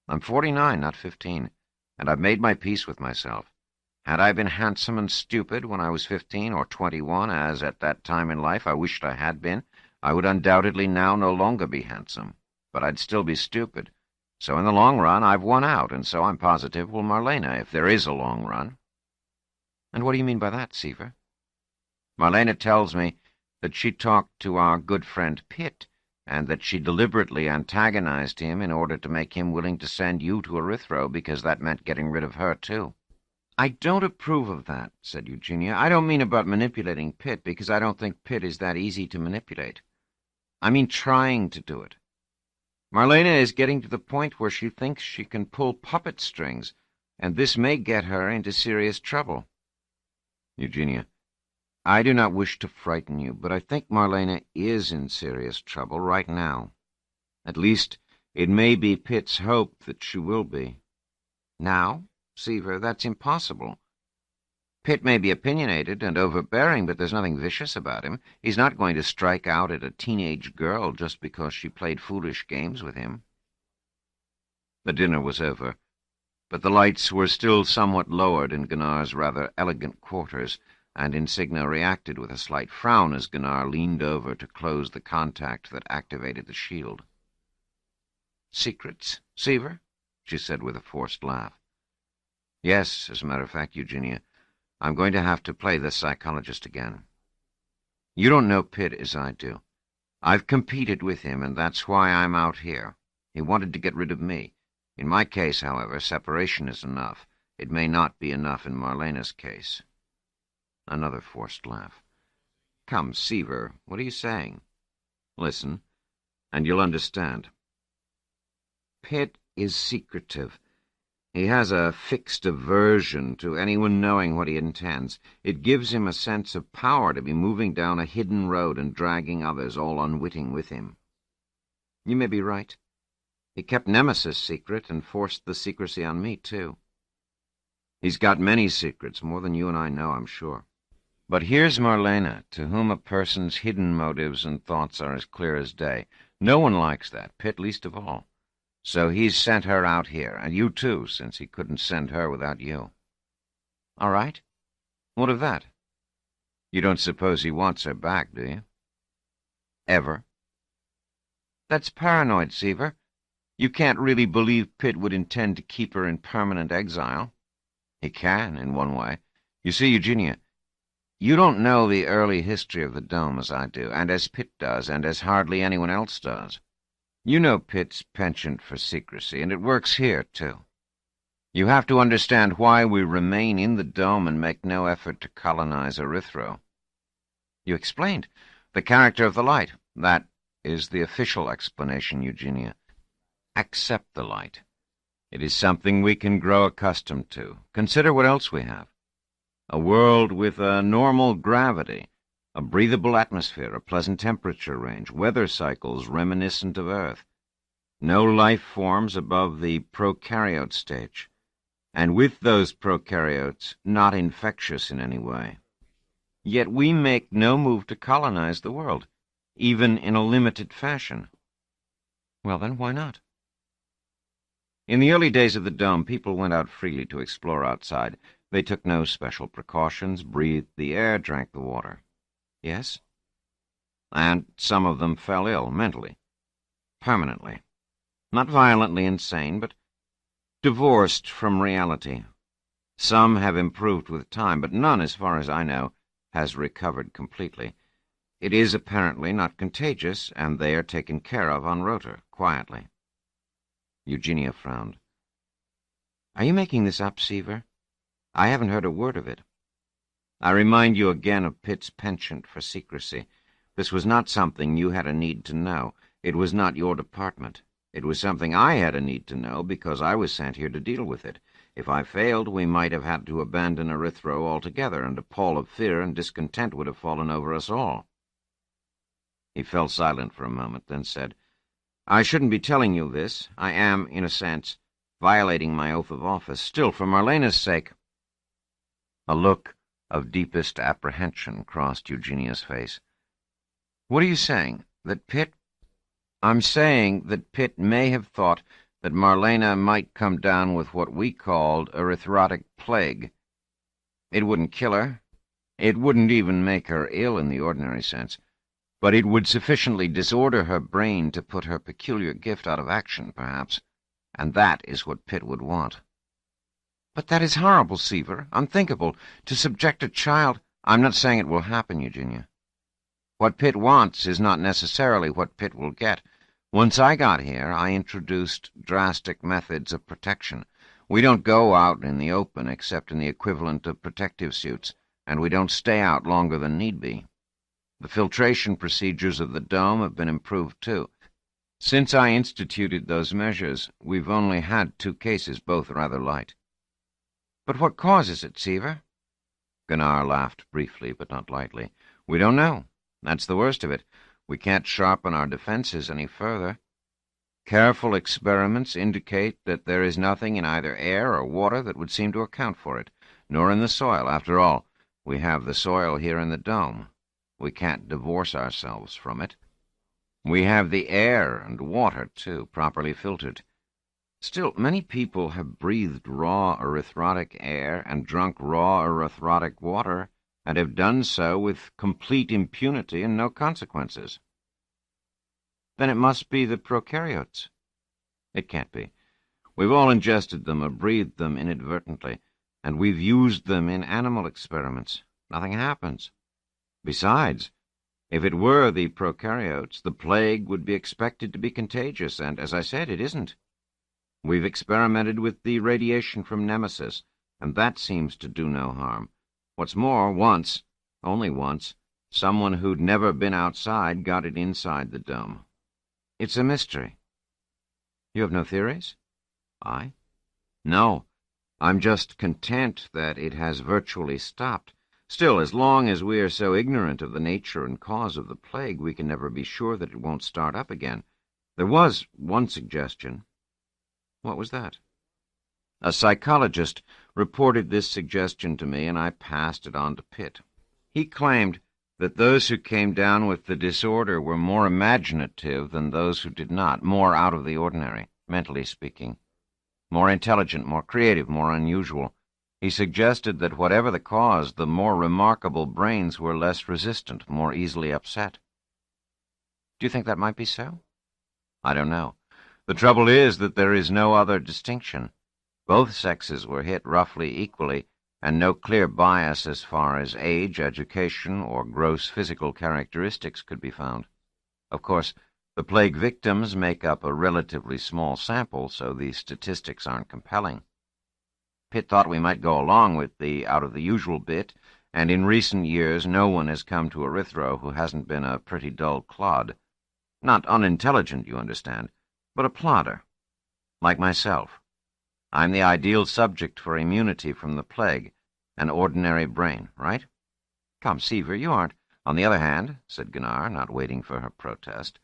I'm 49, not 15, and I've made my peace with myself. Had I been handsome and stupid when I was 15 or 21, as at that time in life I wished I had been, I would undoubtedly now no longer be handsome, but I'd still be stupid. So in the long run, I've won out, and so I'm positive will Marlena, if there is a long run. And what do you mean by that, Seaver? Marlena tells me that she talked to our good friend Pitt, and that she deliberately antagonized him in order to make him willing to send you to Erythro, because that meant getting rid of her, too. I don't approve of that, said Eugenia. I don't mean about manipulating Pitt, because I don't think Pitt is that easy to manipulate. I mean trying to do it. Marlena is getting to the point where she thinks she can pull puppet strings, and this may get her into serious trouble. Eugenia, I do not wish to frighten you, but I think Marlena is in serious trouble right now. At least, it may be Pitt's hope that she will be. Now, Seaver, that's impossible. Pitt may be opinionated and overbearing, but there's nothing vicious about him. He's not going to strike out at a teenage girl just because she played foolish games with him. The dinner was over, but the lights were still somewhat lowered in Gunnar's rather elegant quarters, and Insignia reacted with a slight frown as Gunnar leaned over to close the contact that activated the shield. "Secrets, Seaver?" she said with a forced laugh. "Yes, as a matter of fact, Eugenia. I'm going to have to play the psychologist again. You don't know Pitt as I do. I've competed with him, and that's why I'm out here. He wanted to get rid of me. In my case, however, separation is enough. It may not be enough in Marlena's case." Another forced laugh. "Come, Seaver, what are you saying?" "Listen, and you'll understand. Pitt is secretive. He has a fixed aversion to anyone knowing what he intends. It gives him a sense of power to be moving down a hidden road and dragging others, all unwitting, with him. You may be right. He kept Nemesis secret and forced the secrecy on me, too. He's got many secrets, more than you and I know, I'm sure. But here's Marlena, to whom a person's hidden motives and thoughts are as clear as day. No one likes that, Pitt least of all. So he's sent her out here, and you too, since he couldn't send her without you." "All right. What of that?" "You don't suppose he wants her back, do you?" "Ever?" "That's paranoid, Seaver. You can't really believe Pitt would intend to keep her in permanent exile." "He can, in one way. You see, Eugenia, you don't know the early history of the Dome as I do, and as Pitt does, and as hardly anyone else does. You know Pitt's penchant for secrecy, and it works here, too. You have to understand why we remain in the Dome and make no effort to colonize Erythro." "You explained. The character of the light. That is the official explanation, Eugenia. Accept the light. It is something we can grow accustomed to. Consider what else we have. A world with a normal gravity, a breathable atmosphere, a pleasant temperature range, weather cycles reminiscent of Earth. No life forms above the prokaryote stage, and with those prokaryotes not infectious in any way. Yet we make no move to colonize the world, even in a limited fashion." "Well then, why not?" "In the early days of the Dome, people went out freely to explore outside. They took no special precautions, breathed the air, drank the water." "Yes?" "And some of them fell ill, mentally. Permanently. Not violently insane, but divorced from reality. Some have improved with time, but none, as far as I know, has recovered completely. It is apparently not contagious, and they are taken care of on Rota, quietly." Eugenia frowned. "Are you making this up, Seaver? I haven't heard a word of it." "I remind you again of Pitt's penchant for secrecy. This was not something you had a need to know. It was not your department. It was something I had a need to know because I was sent here to deal with it. If I failed, we might have had to abandon Erythro altogether, and a pall of fear and discontent would have fallen over us all." He fell silent for a moment, then said, "I shouldn't be telling you this. I am, in a sense, violating my oath of office. Still, for Marlena's sake—" A look of deepest apprehension crossed Eugenia's face. "What are you saying? That Pitt—" "I'm saying that Pitt may have thought that Marlena might come down with what we called erythrotic plague. It wouldn't kill her. It wouldn't even make her ill in the ordinary sense. But it would sufficiently disorder her brain to put her peculiar gift out of action, perhaps. And that is what Pitt would want." "But that is horrible, Seaver, unthinkable, to subject a child—" "I'm not saying it will happen, Eugenia. What Pitt wants is not necessarily what Pitt will get. Once I got here, I introduced drastic methods of protection. We don't go out in the open except in the equivalent of protective suits, and we don't stay out longer than need be. The filtration procedures of the dome have been improved, too. Since I instituted those measures, we've only had 2 cases, both rather light." "But what causes it, Seaver?" Gunnar laughed briefly, but not lightly. "We don't know. That's the worst of it. We can't sharpen our defenses any further. Careful experiments indicate that there is nothing in either air or water that would seem to account for it, nor in the soil. After all, we have the soil here in the dome. We can't divorce ourselves from it. We have the air and water, too, properly filtered. Still, many people have breathed raw erythrotic air and drunk raw erythrotic water, and have done so with complete impunity and no consequences." "Then it must be the prokaryotes." "It can't be. We've all ingested them or breathed them inadvertently, and we've used them in animal experiments. Nothing happens. Besides, if it were the prokaryotes, the plague would be expected to be contagious, and, as I said, it isn't. We've experimented with the radiation from Nemesis, and that seems to do no harm. What's more, once, only once, someone who'd never been outside got it inside the dome. It's a mystery." "You have no theories?" "I? No. I'm just content that it has virtually stopped. Still, as long as we are so ignorant of the nature and cause of the plague, we can never be sure that it won't start up again. There was one suggestion." "What was that?" "A psychologist reported this suggestion to me, and I passed it on to Pitt. He claimed that those who came down with the disorder were more imaginative than those who did not, more out of the ordinary, mentally speaking, more intelligent, more creative, more unusual. He suggested that whatever the cause, the more remarkable brains were less resistant, more easily upset." "Do you think that might be so?" "I don't know. The trouble is that there is no other distinction. Both sexes were hit roughly equally, and no clear bias as far as age, education, or gross physical characteristics could be found. Of course, the plague victims make up a relatively small sample, so the statistics aren't compelling. Pitt thought we might go along with the out-of-the-usual bit, and in recent years no one has come to Erythro who hasn't been a pretty dull clod. Not unintelligent, you understand, but a plodder. Like myself. I'm the ideal subject for immunity from the plague, an ordinary brain, right?" "Come, Seaver, you aren't—" "On the other hand," said Gunnar, not waiting for her protest,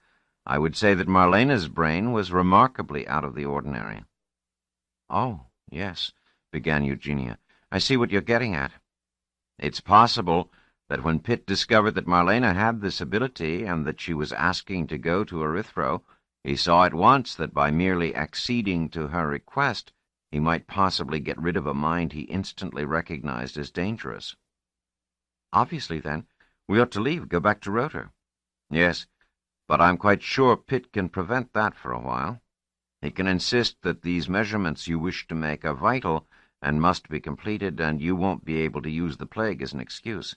"I would say that Marlena's brain was remarkably out of the ordinary." "Oh, yes," began Eugenia. "I see what you're getting at." "It's possible that when Pitt discovered that Marlena had this ability and that she was asking to go to Erythro, he saw at once that by merely acceding to her request, he might possibly get rid of a mind he instantly recognized as dangerous." "Obviously, then, we ought to leave, go back to Rotor." "Yes, but I'm quite sure Pitt can prevent that for a while. He can insist that these measurements you wish to make are vital and must be completed, and you won't be able to use the plague as an excuse.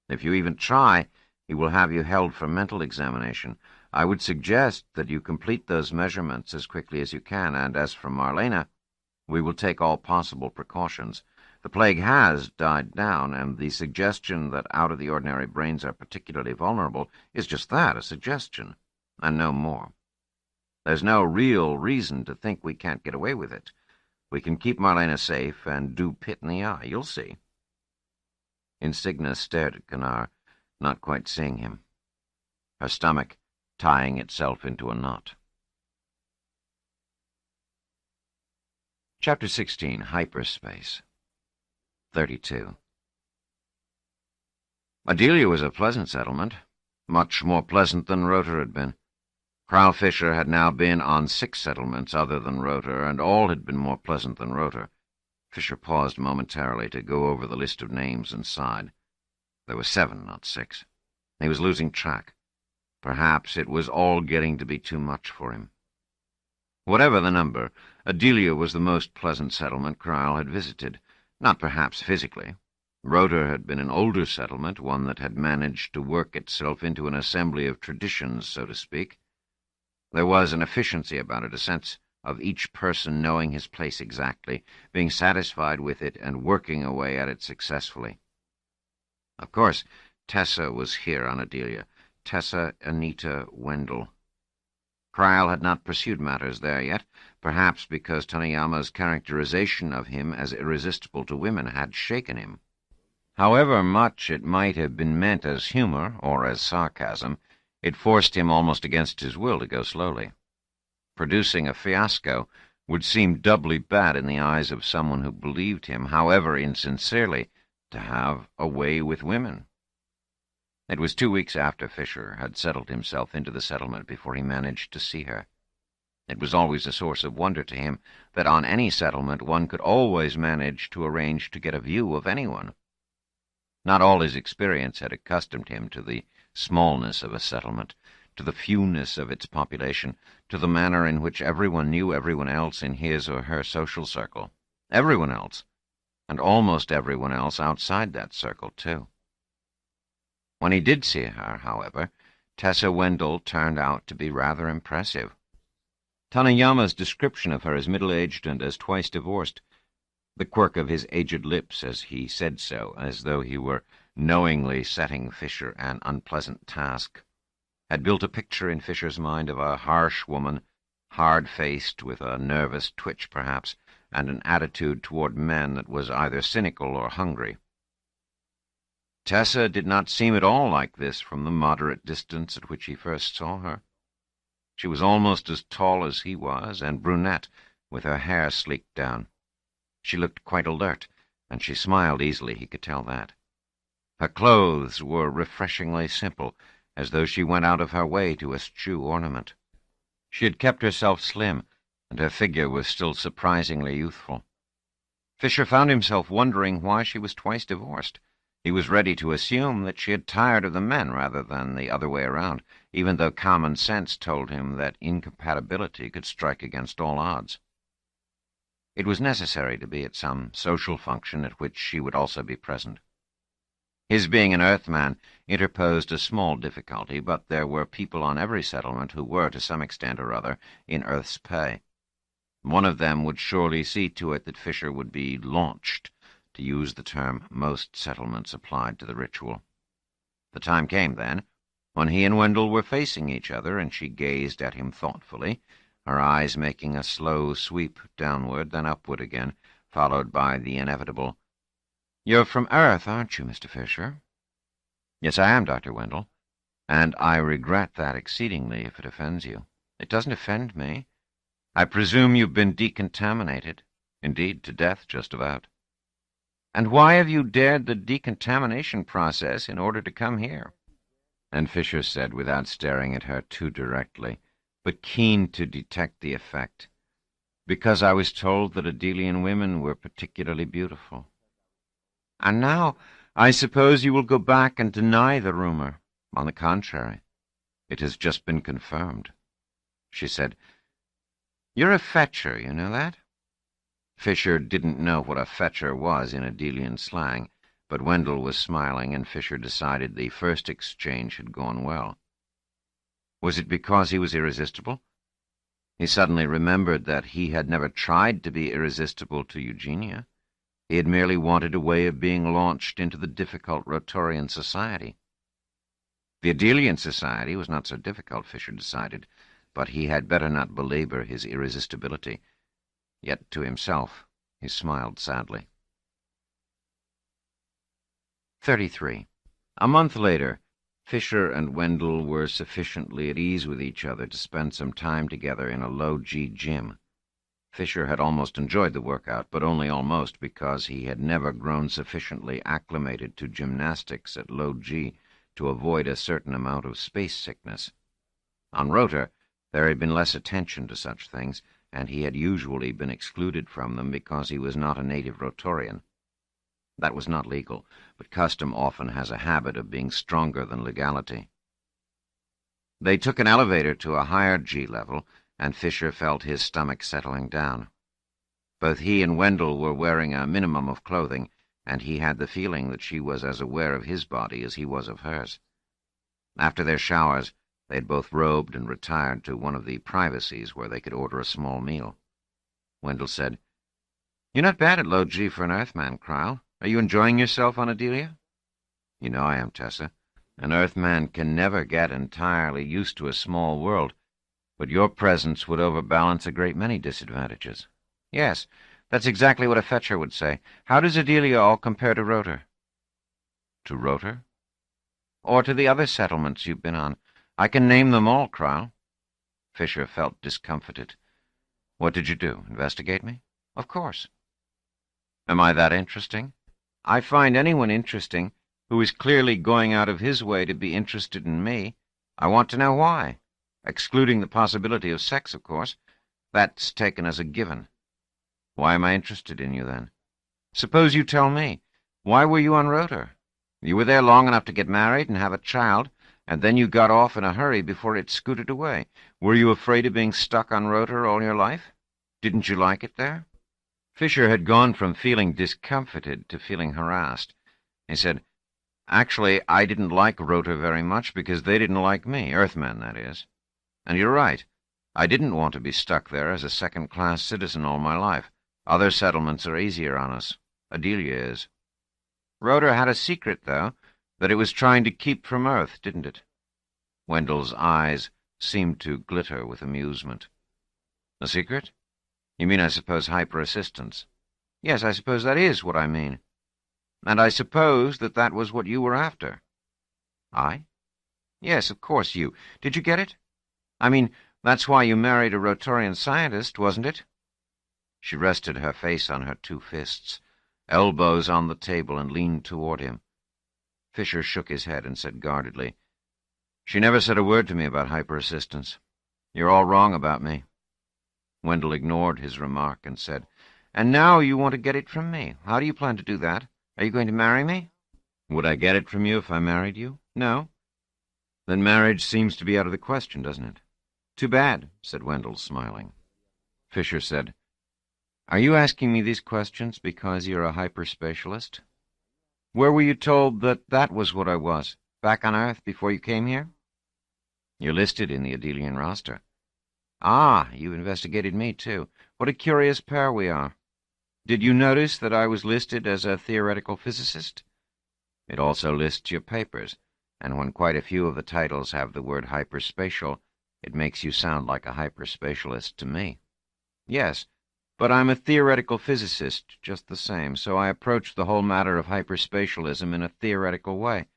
If you even try, he will have you held for mental examination. I would suggest that you complete those measurements as quickly as you can, and as for Marlena, we will take all possible precautions. The plague has died down, and the suggestion that out-of-the-ordinary brains are particularly vulnerable is just that, a suggestion, and no more. There's no real reason to think we can't get away with it. We can keep Marlena safe and do Pitt in the eye. You'll see." Insignia stared at Gunnar, not quite seeing him, her stomach tying itself into a knot. Chapter 16, Hyperspace. 32. Adelia was a pleasant settlement, much more pleasant than Rotor had been. Crowell Fisher had now been on 6 settlements other than Rotor, and all had been more pleasant than Rotor. Fisher paused momentarily to go over the list of names and sighed. There were 7, not 6. He was losing track. Perhaps it was all getting to be too much for him. Whatever the number, Adelia was the most pleasant settlement Crowell had visited, not perhaps physically. Rotor had been an older settlement, one that had managed to work itself into an assembly of traditions, so to speak. There was an efficiency about it, a sense of each person knowing his place exactly, being satisfied with it and working away at it successfully. Of course, Tessa was here on Adelia. Tessa, Anita, Wendell. Crowell had not pursued matters there yet, perhaps because Taniyama's characterization of him as irresistible to women had shaken him. However much it might have been meant as humor or as sarcasm, it forced him almost against his will to go slowly. Producing a fiasco would seem doubly bad in the eyes of someone who believed him, however insincerely, to have a way with women. It was 2 weeks after Fisher had settled himself into the settlement before he managed to see her. It was always a source of wonder to him that on any settlement one could always manage to arrange to get a view of anyone. Not all his experience had accustomed him to the smallness of a settlement, to the fewness of its population, to the manner in which everyone knew everyone else in his or her social circle. Everyone else, and almost everyone else outside that circle, too. When he did see her, however, Tessa Wendell turned out to be rather impressive. Taniyama's description of her as middle-aged and as twice divorced, the quirk of his aged lips as he said so, as though he were knowingly setting Fisher an unpleasant task, had built a picture in Fisher's mind of a harsh woman, hard-faced, with a nervous twitch perhaps, and an attitude toward men that was either cynical or hungry. Tessa did not seem at all like this from the moderate distance at which he first saw her. She was almost as tall as he was, and brunette, with her hair sleeked down. She looked quite alert, and she smiled easily, he could tell that. Her clothes were refreshingly simple, as though she went out of her way to eschew ornament. She had kept herself slim, and her figure was still surprisingly youthful. Fisher found himself wondering why she was twice divorced. He was ready to assume that she had tired of the men rather than the other way around, even though common sense told him that incompatibility could strike against all odds. It was necessary to be at some social function at which she would also be present. His being an Earthman interposed a small difficulty, but there were people on every settlement who were, to some extent or other, in Earth's pay. One of them would surely see to it that Fisher would be launched, to use the term most settlements applied to the ritual. The time came, then, when he and Wendell were facing each other, and she gazed at him thoughtfully, her eyes making a slow sweep downward, then upward again, followed by the inevitable, "You're from Earth, aren't you, Mr. Fisher?" "Yes, I am, Dr. Wendell, and I regret that exceedingly if it offends you." "It doesn't offend me. I presume you've been decontaminated. Indeed, to death, just about." "And why have you dared the decontamination process in order to come here?" And Fisher said, without staring at her too directly, but keen to detect the effect, "Because I was told that Adelian women were particularly beautiful." "And now I suppose you will go back and deny the rumor." "On the contrary, it has just been confirmed." She said, "You're a fetcher, you know that?" Fisher didn't know what a fetcher was in Adelian slang, but Wendell was smiling, and Fisher decided the first exchange had gone well. Was it because he was irresistible? He suddenly remembered that he had never tried to be irresistible to Eugenia. He had merely wanted a way of being launched into the difficult Rotorian society. The Adelian society was not so difficult, Fisher decided, but he had better not belabor his irresistibility. Yet to himself he smiled sadly. 33. A month later, Fisher and Wendell were sufficiently at ease with each other to spend some time together in a low-G gym. Fisher had almost enjoyed the workout, but only almost, because he had never grown sufficiently acclimated to gymnastics at low G to avoid a certain amount of space sickness. On Rotor, there had been less attention to such things, and he had usually been excluded from them because he was not a native Rotorian. That was not legal, but custom often has a habit of being stronger than legality. They took an elevator to a higher G level, and Fisher felt his stomach settling down. Both he and Wendell were wearing a minimum of clothing, and he had the feeling that she was as aware of his body as he was of hers. After their showers, they had both robed and retired to one of the privacies where they could order a small meal. Wendell said, "You're not bad at low G for an Earthman, Cryle. Are you enjoying yourself on Adelia?" "You know I am, Tessa. An Earthman can never get entirely used to a small world, but your presence would overbalance a great many disadvantages." "Yes, that's exactly what a fetcher would say. How does Adelia all compare to Rotor?" "To Rotor?" "Or to the other settlements you've been on. I can name them all, Cryle." Fisher felt discomfited. "What did you do? Investigate me?" "Of course." "Am I that interesting?" "I find anyone interesting who is clearly going out of his way to be interested in me. I want to know why. Excluding the possibility of sex, of course. That's taken as a given." "Why am I interested in you, then?" "Suppose you tell me. Why were you on Rotor? You were there long enough to get married and have a child, and then you got off in a hurry before it scooted away. Were you afraid of being stuck on Rotor all your life? Didn't you like it there?" Fisher had gone from feeling discomfited to feeling harassed. He said, "Actually, I didn't like Rotor very much because they didn't like me, Earthmen, that is. And you're right. I didn't want to be stuck there as a second-class citizen all my life. Other settlements are easier on us. Adelia is." "Rotor had a secret, though, that it was trying to keep from Earth, didn't it?" Wendell's eyes seemed to glitter with amusement. "A secret? You mean, I suppose, hyper-assistance?" "Yes, I suppose that is what I mean. And I suppose that was what you were after." "I?" "Yes, of course you. Did you get it? I mean, that's why you married a Rotorian scientist, wasn't it?" She rested her face on her two fists, elbows on the table, and leaned toward him. Fisher shook his head and said guardedly, "She never said a word to me about hyper-assistance. You're all wrong about me." Wendell ignored his remark and said, "And now you want to get it from me. How do you plan to do that? Are you going to marry me?" "Would I get it from you if I married you?" "No." "Then marriage seems to be out of the question, doesn't it?" "Too bad," said Wendell, smiling. Fisher said, "Are you asking me these questions because you're a hyperspatialist? Where were you told that was what I was? Back on Earth before you came here?" "You're listed in the Adelian roster." "Ah, you've investigated me, too. What a curious pair we are. Did you notice that I was listed as a theoretical physicist? It also lists your papers, and when quite a few of the titles have the word hyperspatial, it makes you sound like a hyperspatialist to me." "Yes, but I'm a theoretical physicist just the same, so I approach the whole matter of hyperspatialism in a theoretical way.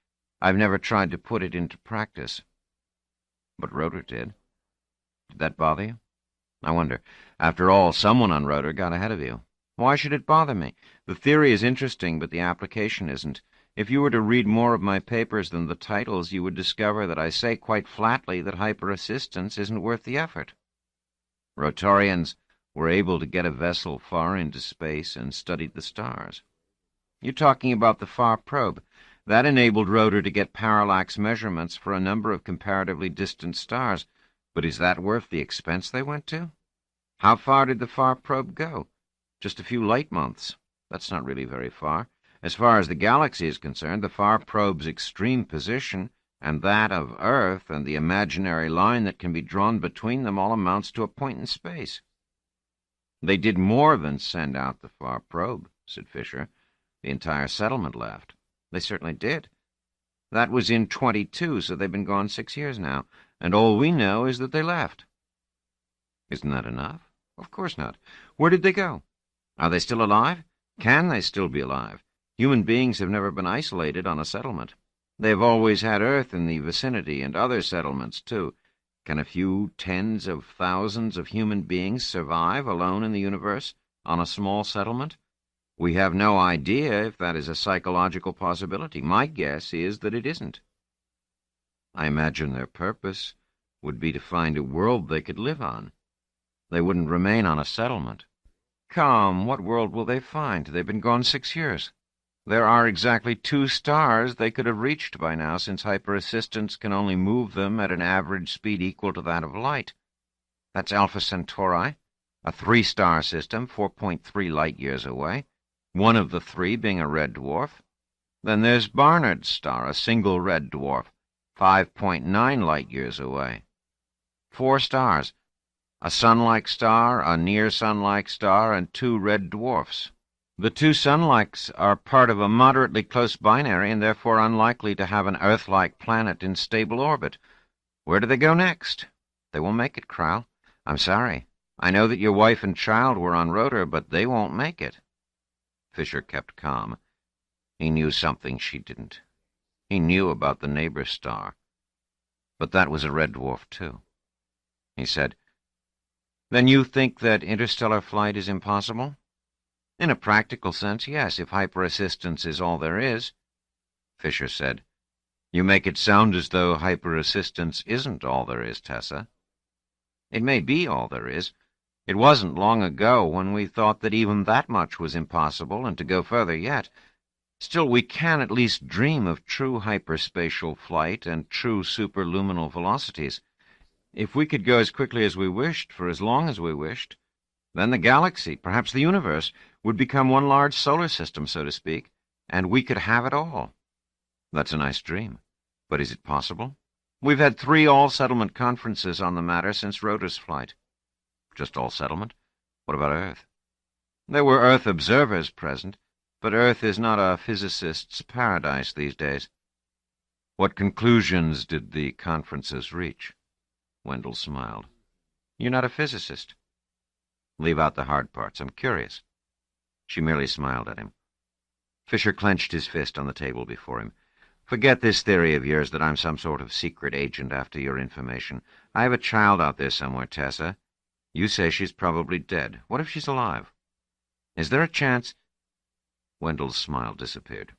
I've never tried to put it into practice." "But Rotor did. Did that bother you? I wonder. After all, someone on Rotor got ahead of you." "Why should it bother me? The theory is interesting, but the application isn't. If you were to read more of my papers than the titles, you would discover that I say quite flatly that hyper-assistance isn't worth the effort. Rotorians were able to get a vessel far into space and studied the stars." "You're talking about the FAR probe. That enabled Rotor to get parallax measurements for a number of comparatively distant stars. But is that worth the expense they went to? How far did the FAR probe go? Just a few light months. That's not really very far. As far as the galaxy is concerned, the FAR probe's extreme position and that of Earth and the imaginary line that can be drawn between them all amounts to a point in space." "They did more than send out the FAR probe," said Fisher. "The entire settlement left." "They certainly did. That was in 22, so they've been gone 6 years now, and all we know is that they left." "Isn't that enough?" "Of course not. Where did they go? Are they still alive? Can they still be alive? Human beings have never been isolated on a settlement. They have always had Earth in the vicinity, and other settlements, too. Can a few tens of thousands of human beings survive alone in the universe on a small settlement? We have no idea if that is a psychological possibility. My guess is that it isn't. I imagine their purpose would be to find a world they could live on. They wouldn't remain on a settlement. Come, what world will they find? They've been gone 6 years. There are exactly 2 stars they could have reached by now, since hyper-assistance can only move them at an average speed equal to that of light. That's Alpha Centauri, a 3-star system, 4.3 light-years away, one of the 3 being a red dwarf. Then there's Barnard's star, a single red dwarf, 5.9 light-years away. 4 stars, a sun-like star, a near-sun-like star, and 2 red dwarfs. The 2 sun-likes are part of a moderately close binary and therefore unlikely to have an Earth-like planet in stable orbit. Where do they go next? They won't make it, Krall. I'm sorry. I know that your wife and child were on Rotor, but they won't make it. Fisher kept calm. He knew something she didn't. He knew about the neighbor star. But that was a red dwarf, too. He said, "Then you think that interstellar flight is impossible?" "In a practical sense, yes, if hyper-assistance is all there is." Fisher said, "You make it sound as though hyper-assistance isn't all there is, Tessa." "It may be all there is. It wasn't long ago when we thought that even that much was impossible, and to go further yet. Still, we can at least dream of true hyperspatial flight and true superluminal velocities. If we could go as quickly as we wished, for as long as we wished, then the galaxy, perhaps the universe, would become one large solar system, so to speak, and we could have it all. That's a nice dream. But is it possible? We've had 3 all-settlement conferences on the matter since Rotor's flight." "Just all-settlement? What about Earth?" "There were Earth observers present, but Earth is not a physicist's paradise these days." "What conclusions did the conferences reach?" Wendell smiled. "You're not a physicist." "Leave out the hard parts. I'm curious." She merely smiled at him. Fisher clenched his fist on the table before him. "Forget this theory of yours that I'm some sort of secret agent after your information. I have a child out there somewhere, Tessa. You say she's probably dead. What if she's alive? Is there a chance—" Wendell's smile disappeared.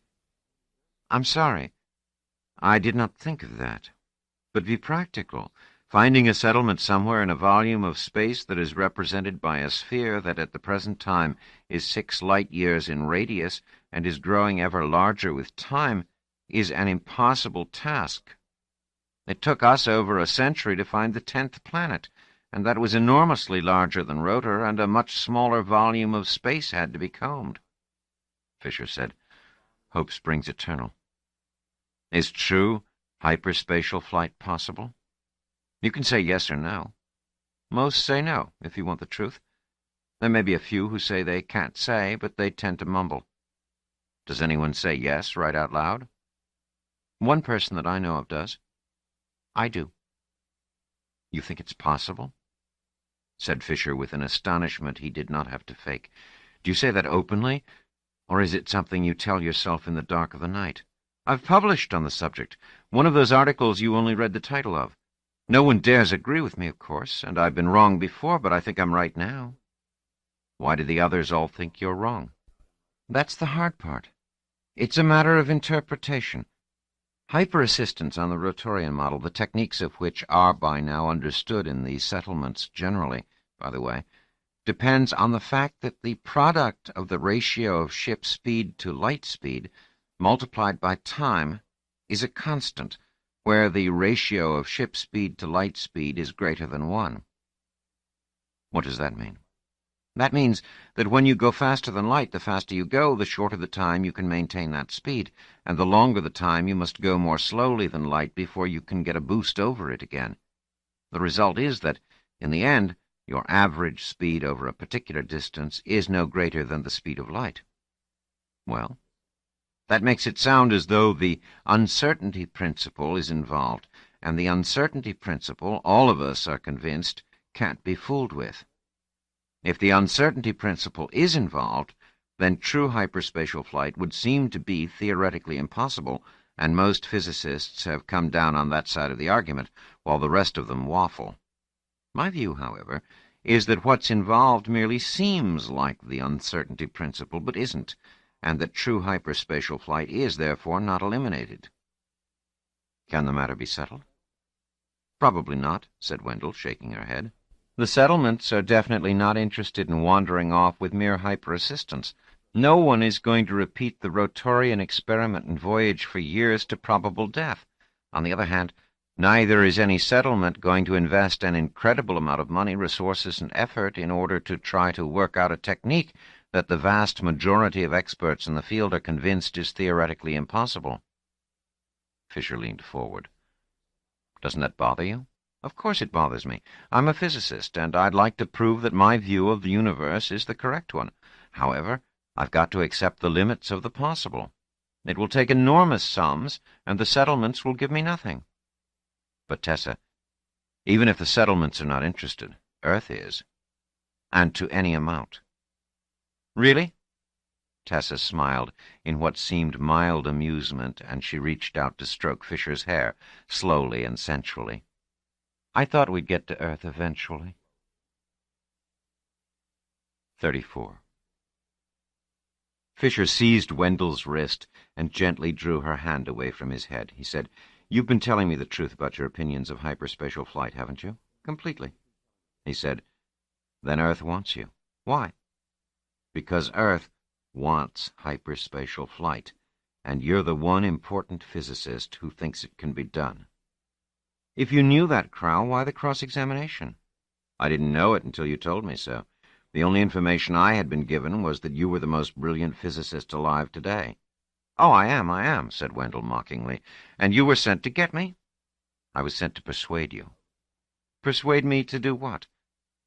"I'm sorry. I did not think of that. But be practical. Finding a settlement somewhere in a volume of space that is represented by a sphere that at the present time is 6 light-years in radius and is growing ever larger with time is an impossible task. It took us over a century to find the 10th planet, and that was enormously larger than Rotor, and a much smaller volume of space had to be combed." Fisher said, "Hope springs eternal. Is true hyperspatial flight possible? You can say yes or no. Most say no, if you want the truth. There may be a few who say they can't say, but they tend to mumble. Does anyone say yes right out loud?" "One person that I know of does." "I do." "You think it's possible?" said Fisher with an astonishment he did not have to fake. "Do you say that openly, or is it something you tell yourself in the dark of the night? I've published on the subject, one of those articles you only read the title of. No one dares agree with me, of course, and I've been wrong before, but I think I'm right now." "Why do the others all think you're wrong?" "That's the hard part. It's a matter of interpretation. Hyper-assistance on the Rotorian model, the techniques of which are by now understood in the settlements generally, by the way, depends on the fact that the product of the ratio of ship speed to light speed multiplied by time is a constant, where the ratio of ship speed to light speed is greater than 1. What does that mean? That means that when you go faster than light, the faster you go, the shorter the time you can maintain that speed, and the longer the time you must go more slowly than light before you can get a boost over it again. The result is that, in the end, your average speed over a particular distance is no greater than the speed of light. Well, that makes it sound as though the uncertainty principle is involved, and the uncertainty principle, all of us are convinced, can't be fooled with. If the uncertainty principle is involved, then true hyperspatial flight would seem to be theoretically impossible, and most physicists have come down on that side of the argument, while the rest of them waffle. My view, however, is that what's involved merely seems like the uncertainty principle, but isn't, and that true hyperspatial flight is, therefore, not eliminated. Can the matter be settled? Probably not, said Wendell, shaking her head. The settlements are definitely not interested in wandering off with mere hyper-assistance. No one is going to repeat the Rotorian experiment and voyage for years to probable death. On the other hand, neither is any settlement going to invest an incredible amount of money, resources, and effort in order to try to work out a technique that the vast majority of experts in the field are convinced is theoretically impossible. Fisher leaned forward. Doesn't that bother you? Of course it bothers me. I'm a physicist, and I'd like to prove that my view of the universe is the correct one. However, I've got to accept the limits of the possible. It will take enormous sums, and the settlements will give me nothing. But, Tessa, even if the settlements are not interested, Earth is, and to any amount. Really? Tessa smiled in what seemed mild amusement, and she reached out to stroke Fisher's hair, slowly and sensually. I thought we'd get to Earth eventually. 34. Fisher seized Wendell's wrist and gently drew her hand away from his head. He said, You've been telling me the truth about your opinions of hyperspatial flight, haven't you? Completely. He said, Then Earth wants you. Why? Because Earth wants hyperspatial flight, and you're the one important physicist who thinks it can be done. If you knew that, Crow, why the cross-examination? I didn't know it until you told me so. The only information I had been given was that you were the most brilliant physicist alive today. Oh, I am, said Wendell mockingly. And you were sent to get me? I was sent to persuade you. Persuade me to do what?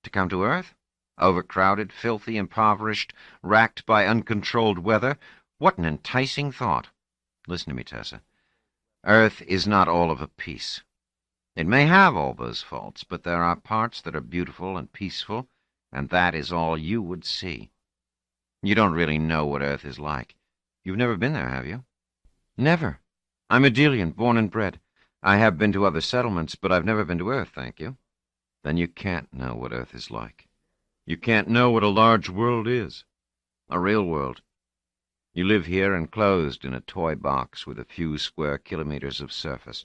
To come to Earth? Overcrowded, filthy, impoverished, racked by uncontrolled weather? What an enticing thought. Listen to me, Tessa. Earth is not all of a piece. It may have all those faults, but there are parts that are beautiful and peaceful, and that is all you would see. You don't really know what Earth is like. You've never been there, have you? Never. I'm a Delian, born and bred. I have been to other settlements, but I've never been to Earth, thank you. Then you can't know what Earth is like. You can't know what a large world is. A real world. You live here enclosed in a toy box with a few square kilometers of surface,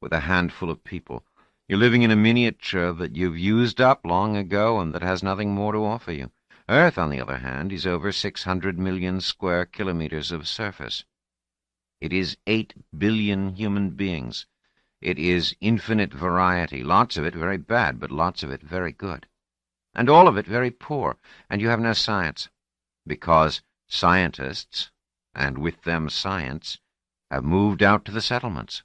with a handful of people. You're living in a miniature that you've used up long ago and that has nothing more to offer you. Earth, on the other hand, is over 600 million square kilometers of surface. It is 8 billion human beings. It is infinite variety, lots of it very bad, but lots of it very good. And all of it very poor, and you have no science. Because scientists, and with them science, have moved out to the settlements.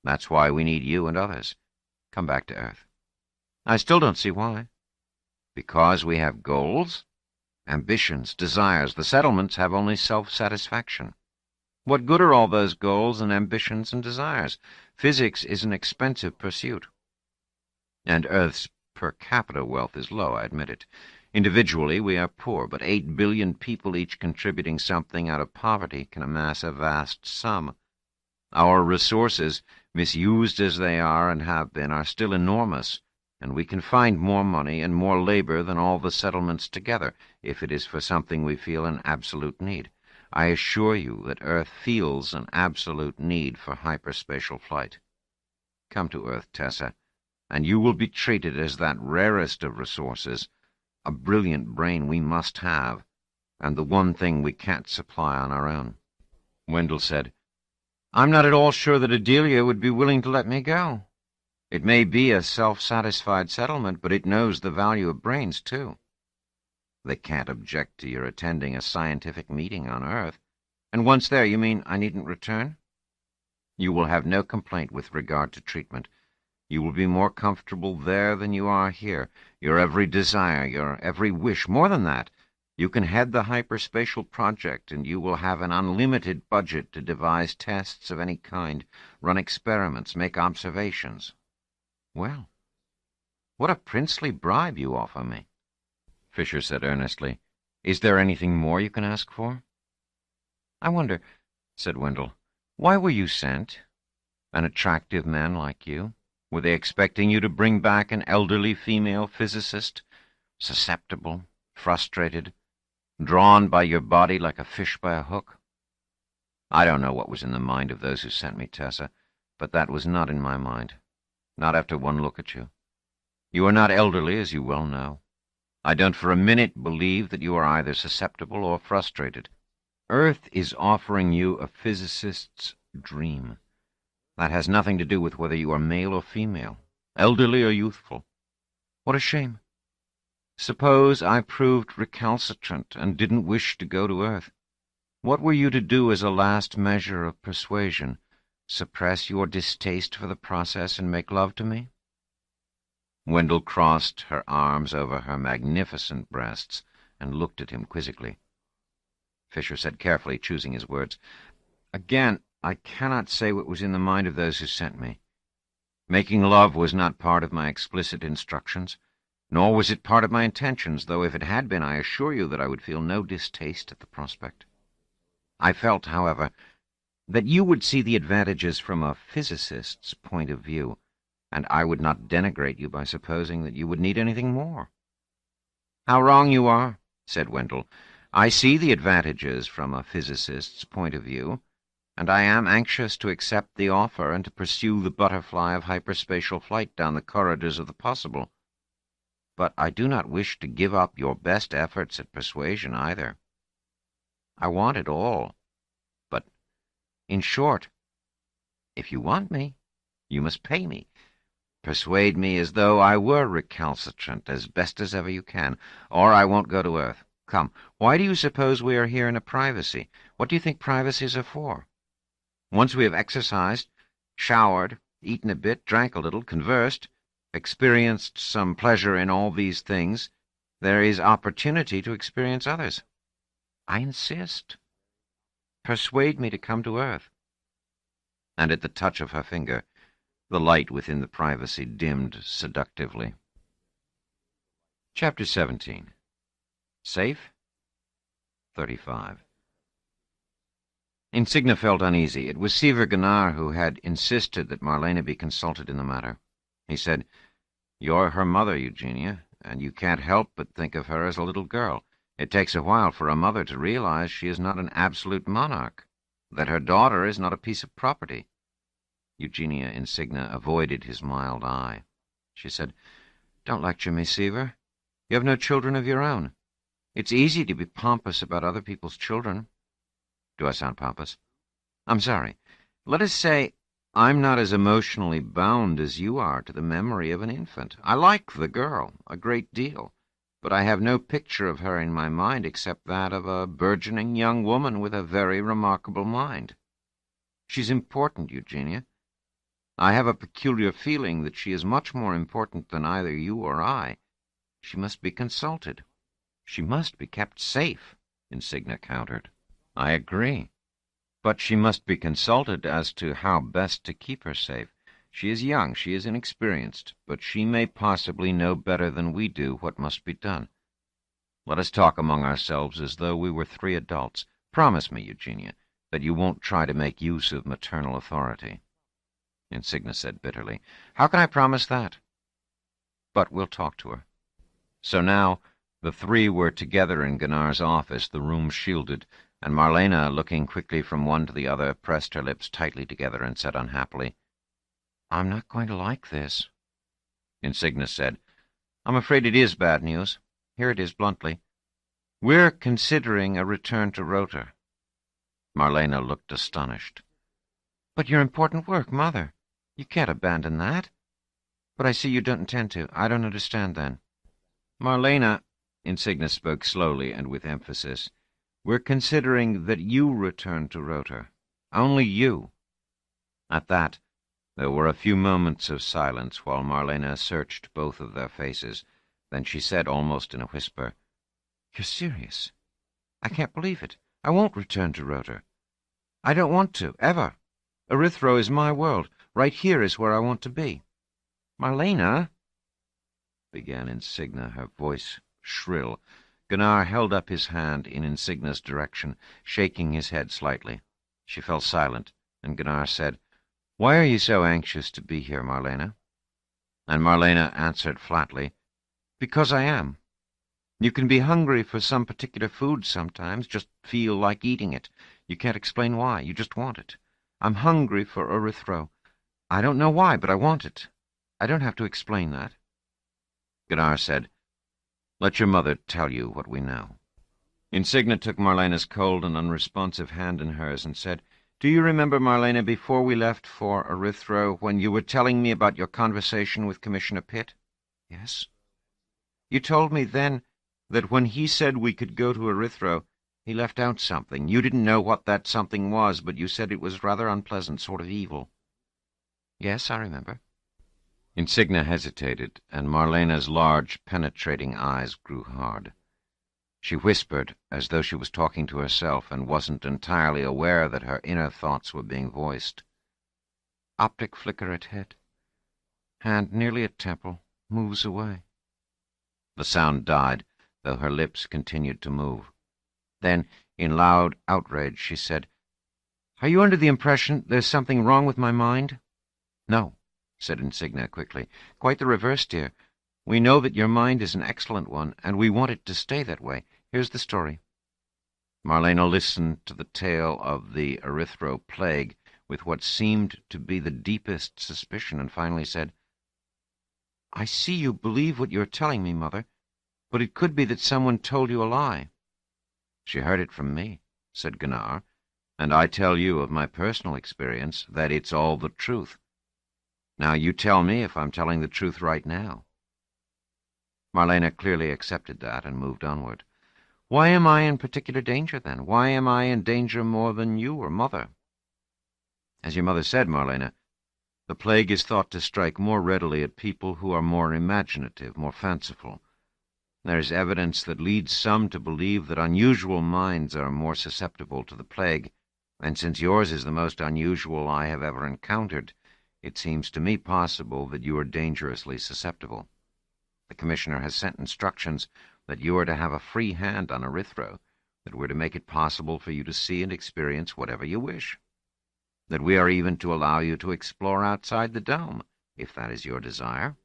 That's why we need you and others. Come back to Earth. I still don't see why. Because we have goals, ambitions, desires. The settlements have only self-satisfaction. What good are all those goals and ambitions and desires? Physics is an expensive pursuit. And Earth's per capita wealth is low, I admit it. Individually, we are poor, but 8 billion people each contributing something out of poverty can amass a vast sum. Our resources, misused as they are and have been, are still enormous, and we can find more money and more labor than all the settlements together, if it is for something we feel an absolute need. I assure you that Earth feels an absolute need for hyperspatial flight. Come to Earth, Tessa, and you will be treated as that rarest of resources, a brilliant brain we must have, and the one thing we can't supply on our own. Wendell said, I'm not at all sure that Adelia would be willing to let me go. It may be a self-satisfied settlement, but it knows the value of brains, too. They can't object to your attending a scientific meeting on Earth. And once there, you mean I needn't return? You will have no complaint with regard to treatment. You will be more comfortable there than you are here. Your every desire, your every wish, more than that. You can head the hyperspatial project, and you will have an unlimited budget to devise tests of any kind, run experiments, make observations. Well, what a princely bribe you offer me. Fisher said earnestly, Is there anything more you can ask for? I wonder, said Wendell, Why were you sent? An attractive man like you? Were they expecting you to bring back an elderly female physicist, susceptible, frustrated, drawn by your body like a fish by a hook? I don't know what was in the mind of those who sent me, Tessa, but that was not in my mind. Not after one look at you. You are not elderly, as you well know. I don't for a minute believe that you are either susceptible or frustrated. Earth is offering you a physicist's dream. That has nothing to do with whether you are male or female, elderly or youthful. What a shame. Suppose I proved recalcitrant and didn't wish to go to Earth. What were you to do as a last measure of persuasion? Suppress your distaste for the process and make love to me? Wendell crossed her arms over her magnificent breasts and looked at him quizzically. Fisher said carefully, choosing his words, "Again, I cannot say what was in the mind of those who sent me. Making love was not part of my explicit instructions, nor was it part of my intentions, though if it had been, I assure you that I would feel no distaste at the prospect. I felt, however, that you would see the advantages from a physicist's point of view, and I would not denigrate you by supposing that you would need anything more." "How wrong you are," said Wendell. "I see the advantages from a physicist's point of view, and I am anxious to accept the offer and to pursue the butterfly of hyperspatial flight down the corridors of the possible. But I do not wish to give up your best efforts at persuasion either. I want it all. But, in short, if you want me, you must pay me. Persuade me as though I were recalcitrant as best as ever you can, or I won't go to Earth. Come, why do you suppose we are here in a privacy? What do you think privacies are for? Once we have exercised, showered, eaten a bit, drank a little, conversed, experienced some pleasure in all these things, there is opportunity to experience others. I insist. Persuade me to come to Earth." And at the touch of her finger, the light within the privacy dimmed seductively. Chapter 17. Safe? 35. Insignia felt uneasy. It was Seaver Gunnar who had insisted that Marlena be consulted in the matter. He said, "You're her mother, Eugenia, and you can't help but think of her as a little girl. It takes a while for a mother to realize she is not an absolute monarch, that her daughter is not a piece of property." Eugenia Insignia avoided his mild eye. She said, "Don't lecture me, Seaver. You have no children of your own. It's easy to be pompous about other people's children." "Do I sound pompous?" "I'm sorry. Let us say I'm not as emotionally bound as you are to the memory of an infant. I like the girl a great deal, but I have no picture of her in my mind except that of a burgeoning young woman with a very remarkable mind. She's important, Eugenia. I have a peculiar feeling that she is much more important than either you or I. She must be consulted. She must be kept safe," Insignia countered. "I agree. But she must be consulted as to how best to keep her safe. She is young, she is inexperienced, but she may possibly know better than we do what must be done. Let us talk among ourselves as though we were three adults. Promise me, Eugenia, that you won't try to make use of maternal authority." Insignia said bitterly, "How can I promise that? But we'll talk to her." So now the three were together in Gunnar's office, the room shielded, and Marlena, looking quickly from one to the other, pressed her lips tightly together and said unhappily, "I'm not going to like this." Insignia said, "I'm afraid it is bad news. Here it is bluntly. We're considering a return to Rota." Marlena looked astonished. "But your important work, Mother. You can't abandon that." "But I see you don't intend to. I don't understand, then." "Marlena," Insignia spoke slowly and with emphasis, "we're considering that you return to Rota. Only you." At that, there were a few moments of silence while Marlena searched both of their faces. Then she said, almost in a whisper, "You're serious? I can't believe it. I won't return to Rota. I don't want to, ever. Erythro is my world. Right here is where I want to be." "Marlena," began Insignia, her voice shrill. Gunnar held up his hand in Insignia's direction, shaking his head slightly. She fell silent, and Gunnar said, "Why are you so anxious to be here, Marlena?" And Marlena answered flatly, "Because I am. You can be hungry for some particular food sometimes, just feel like eating it. You can't explain why, you just want it. I'm hungry for erythro. I don't know why, but I want it. I don't have to explain that." Gunnar said, "Let your mother tell you what we know." Insignia took Marlena's cold and unresponsive hand in hers and said, "Do you remember, Marlena, before we left for erythro, when you were telling me about your conversation with Commissioner Pitt?" "Yes." "You told me then that when he said we could go to erythro, he left out something. You didn't know what that something was, but you said it was rather unpleasant, sort of evil." "Yes, I remember." Insignia hesitated, and Marlena's large, penetrating eyes grew hard. She whispered, as though she was talking to herself and wasn't entirely aware that her inner thoughts were being voiced. "Optic flicker at head. Hand nearly at temple. Moves away." The sound died, though her lips continued to move. Then, in loud outrage, she said, "Are you under the impression there's something wrong with my mind?" "No," said Insignia quickly. "Quite the reverse, dear. We know that your mind is an excellent one, and we want it to stay that way. Here's the story." Marlena listened to the tale of the erythro plague with what seemed to be the deepest suspicion, and finally said, "I see you believe what you're telling me, Mother, but it could be that someone told you a lie." "She heard it from me," said Gunnar, "and I tell you of my personal experience that it's all the truth. Now you tell me if I'm telling the truth right now." Marlena clearly accepted that and moved onward. "Why am I in particular danger, then? Why am I in danger more than you or Mother?" "As your mother said, Marlena, the plague is thought to strike more readily at people who are more imaginative, more fanciful. There is evidence that leads some to believe that unusual minds are more susceptible to the plague, and since yours is the most unusual I have ever encountered, it seems to me possible that you are dangerously susceptible. The Commissioner has sent instructions that you are to have a free hand on erythro, that we're to make it possible for you to see and experience whatever you wish, that we are even to allow you to explore outside the dome, if that is your desire.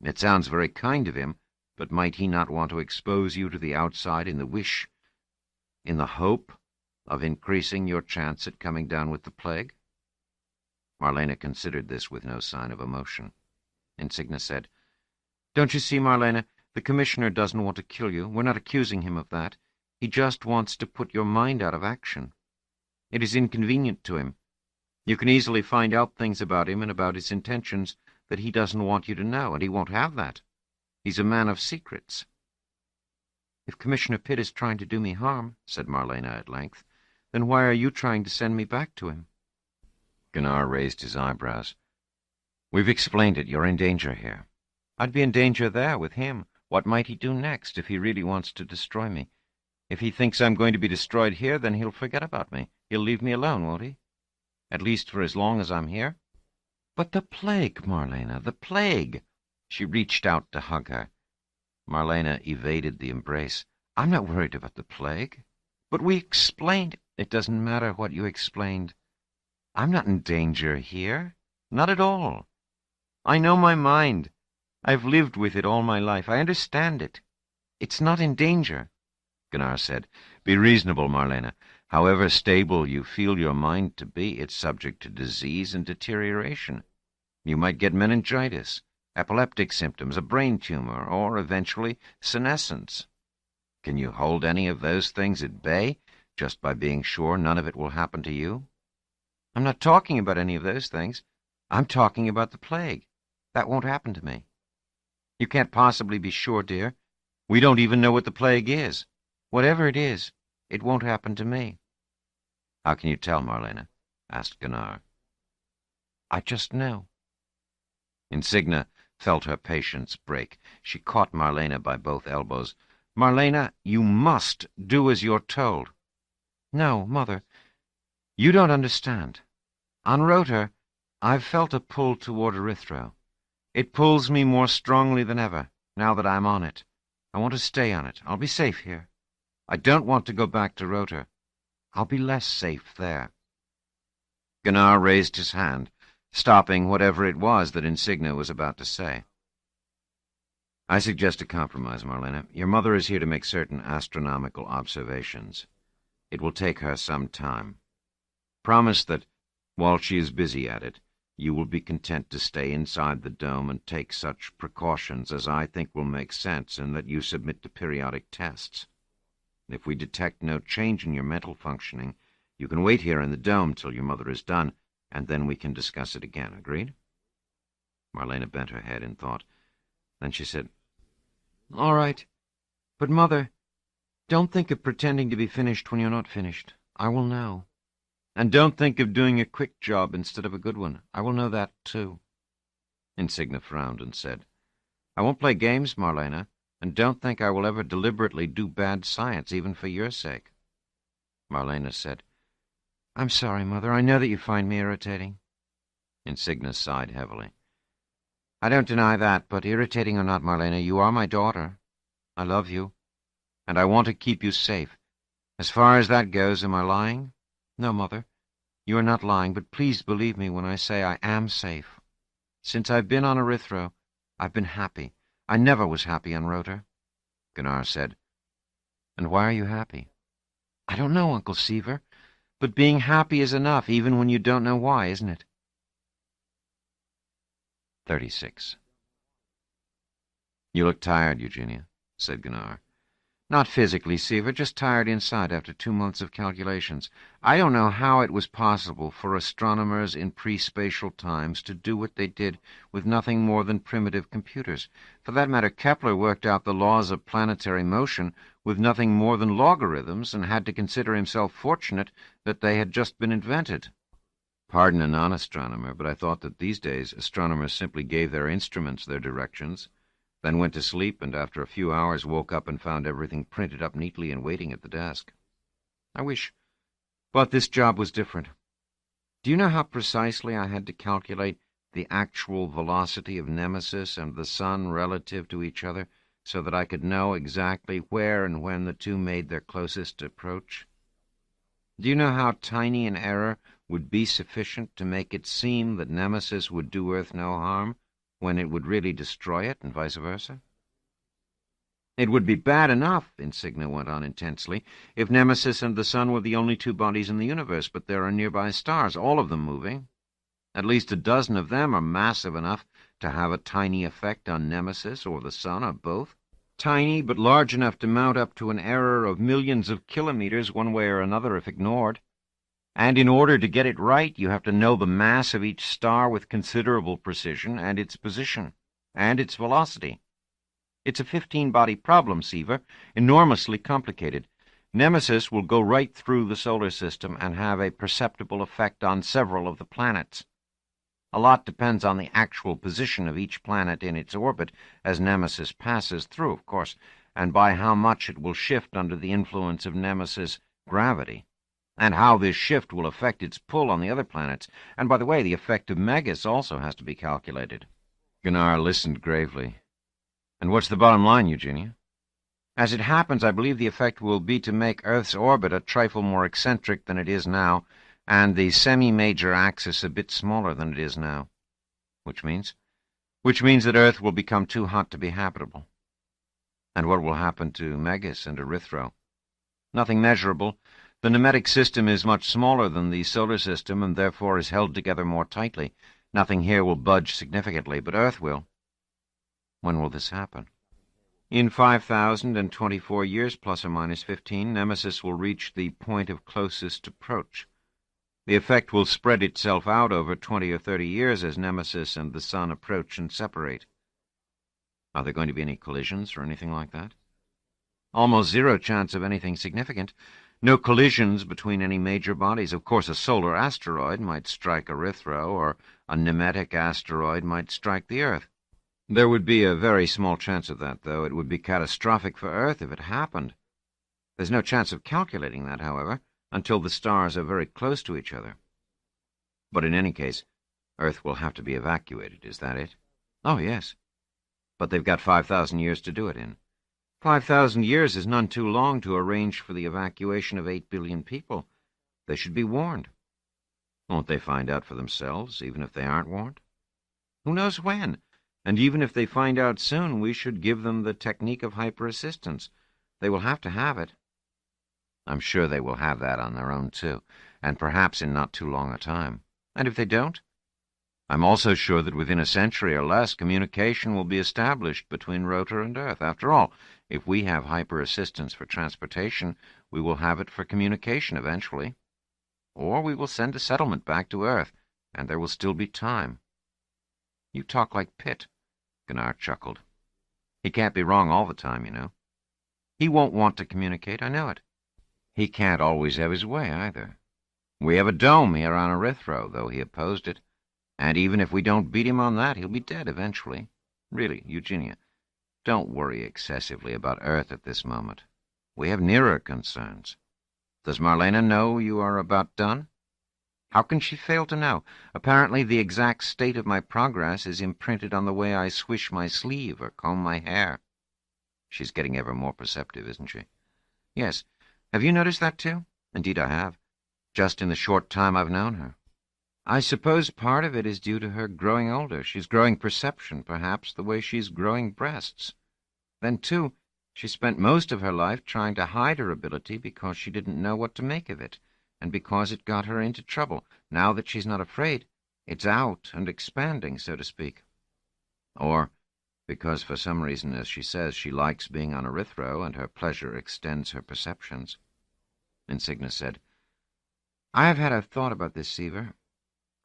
It sounds very kind of him, but might he not want to expose you to the outside in the hope of increasing your chance at coming down with the plague?" Marlena considered this with no sign of emotion. Insignia said, "Don't you see, Marlena, the Commissioner doesn't want to kill you. We're not accusing him of that. He just wants to put your mind out of action. It is inconvenient to him. You can easily find out things about him and about his intentions that he doesn't want you to know, and he won't have that. He's a man of secrets." "If Commissioner Pitt is trying to do me harm," said Marlena at length, "then why are you trying to send me back to him?" Gunnar raised his eyebrows. "We've explained it. You're in danger here." "I'd be in danger there with him. What might he do next if he really wants to destroy me? If he thinks I'm going to be destroyed here, then he'll forget about me. He'll leave me alone, won't he? At least for as long as I'm here." "But the plague, Marlena, the plague!" She reached out to hug her. Marlena evaded the embrace. "I'm not worried about the plague." "But we explained—" "It doesn't matter what you explained. I'm not in danger here. Not at all. I know my mind. I've lived with it all my life. I understand it. It's not in danger." Gunnar said, "Be reasonable, Marlena. However stable you feel your mind to be, it's subject to disease and deterioration. You might get meningitis, epileptic symptoms, a brain tumor, or, eventually, senescence. Can you hold any of those things at bay just by being sure none of it will happen to you?" "I'm not talking about any of those things. I'm talking about the plague. That won't happen to me." "You can't possibly be sure, dear. We don't even know what the plague is. Whatever it is, it won't happen to me." "How can you tell, Marlena?" asked Gunnar. "I just know." Insignia felt her patience break. She caught Marlena by both elbows. "Marlena, you must do as you're told." "No, Mother, you don't understand. On Rotor, I've felt a pull toward erythro. It pulls me more strongly than ever, now that I'm on it. I want to stay on it. I'll be safe here. I don't want to go back to Rotor. I'll be less safe there." Gunnar raised his hand, stopping whatever it was that Insignia was about to say. I suggest a compromise, Marlena. Your mother is here to make certain astronomical observations. It will take her some time. Promise that, while she is busy at it, you will be content to stay inside the dome and take such precautions as I think will make sense, and that you submit to periodic tests. If we detect no change in your mental functioning, you can wait here in the dome till your mother is done, and then we can discuss it again. Agreed? Marlena bent her head in thought. Then she said, "All right. But, Mother, don't think of pretending to be finished when you're not finished. I will know. And don't think of doing a quick job instead of a good one. I will know that, too." Insignia frowned and said, "I won't play games, Marlena, and don't think I will ever deliberately do bad science, even for your sake." Marlena said, "I'm sorry, Mother. I know that you find me irritating." Insignia sighed heavily. "I don't deny that, but irritating or not, Marlena, you are my daughter. I love you, and I want to keep you safe. As far as that goes, am I lying? No, Mother, you are not lying, but please believe me when I say I am safe. Since I've been on Erythro, I've been happy. I never was happy on Rotor." Gunnar said, "And why are you happy?" "I don't know, Uncle Seaver, but being happy is enough, even when you don't know why, isn't it?" 36. "You look tired, Eugenia," said Gunnar. "Not physically, Seaver, just tired inside after 2 months of calculations. I don't know how it was possible for astronomers in pre-spatial times to do what they did with nothing more than primitive computers. For that matter, Kepler worked out the laws of planetary motion with nothing more than logarithms and had to consider himself fortunate that they had just been invented. Pardon a non-astronomer, but I thought that these days astronomers simply gave their instruments their directions, then went to sleep, and after a few hours woke up and found everything printed up neatly and waiting at the desk. I wish, but this job was different. Do you know how precisely I had to calculate the actual velocity of Nemesis and the Sun relative to each other, so that I could know exactly where and when the two made their closest approach? Do you know how tiny an error would be sufficient to make it seem that Nemesis would do Earth no harm, when it would really destroy it, and vice versa? It would be bad enough, Insignia went on intensely, if Nemesis and the Sun were the only two bodies in the universe, but there are nearby stars, all of them moving. At least a dozen of them are massive enough to have a tiny effect on Nemesis or the Sun, or both. Tiny, but large enough to mount up to an error of millions of kilometers one way or another if ignored. And in order to get it right, you have to know the mass of each star with considerable precision, and its position, and its velocity. It's a 15-body problem, Seaver, enormously complicated. Nemesis will go right through the solar system and have a perceptible effect on several of the planets. A lot depends on the actual position of each planet in its orbit as Nemesis passes through, of course, and by how much it will shift under the influence of Nemesis' gravity, and how this shift will affect its pull on the other planets. And, by the way, the effect of Megas also has to be calculated. Gunnar listened gravely. "And what's the bottom line, Eugenia?" "As it happens, I believe the effect will be to make Earth's orbit a trifle more eccentric than it is now, and the semi-major axis a bit smaller than it is now." "Which means?" "Which means that Earth will become too hot to be habitable." "And what will happen to Megas and Erythro?" "Nothing measurable. The Nemetic system is much smaller than the solar system, and therefore is held together more tightly. Nothing here will budge significantly, but Earth will." "When will this happen?" "In 5,024 years, plus or minus 15, Nemesis will reach the point of closest approach. The effect will spread itself out over 20 or 30 years as Nemesis and the Sun approach and separate." "Are there going to be any collisions or anything like that?" "Almost zero chance of anything significant. No collisions between any major bodies. Of course, a solar asteroid might strike Erythro, or a Nemetic asteroid might strike the Earth. There would be a very small chance of that, though. It would be catastrophic for Earth if it happened. There's no chance of calculating that, however, until the stars are very close to each other." "But in any case, Earth will have to be evacuated, is that it?" "Oh, yes. But they've got 5,000 years to do it in." 5,000 years is none too long to arrange for the evacuation of 8 billion people. They should be warned." Won't they find out for themselves, even if they aren't warned? Who knows when? And even if they find out soon, we should give them the technique of hyper-assistance. They will have to have it. I'm sure they will have that on their own, too, and perhaps in not too long a time. And if they don't? I'm also sure that within a century or less, communication will be established between Rotor and Earth. After all, if we have hyper-assistance for transportation, we will have it for communication eventually. Or we will send a settlement back to Earth, and there will still be time. You talk like Pitt, Gunnar chuckled. He can't be wrong all the time, you know. He won't want to communicate, I know it. He can't always have his way, either. We have a dome here on Erythro, though he opposed it. And even if we don't beat him on that, he'll be dead eventually. Really, Eugenia, don't worry excessively about Earth at this moment. We have nearer concerns. Does Marlena know you are about done? How can she fail to know? Apparently the exact state of my progress is imprinted on the way I swish my sleeve or comb my hair. She's getting ever more perceptive, isn't she? Yes. Have you noticed that, too? Indeed, I have. Just in the short time I've known her. I suppose part of it is due to her growing older. She's growing perception, perhaps, the way she's growing breasts. Then, too, she spent most of her life trying to hide her ability because she didn't know what to make of it, and because it got her into trouble. Now that she's not afraid, it's out and expanding, so to speak. Or because for some reason, as she says, she likes being on Erythro and her pleasure extends her perceptions. Insignia said, I have had a thought about this, Seaver.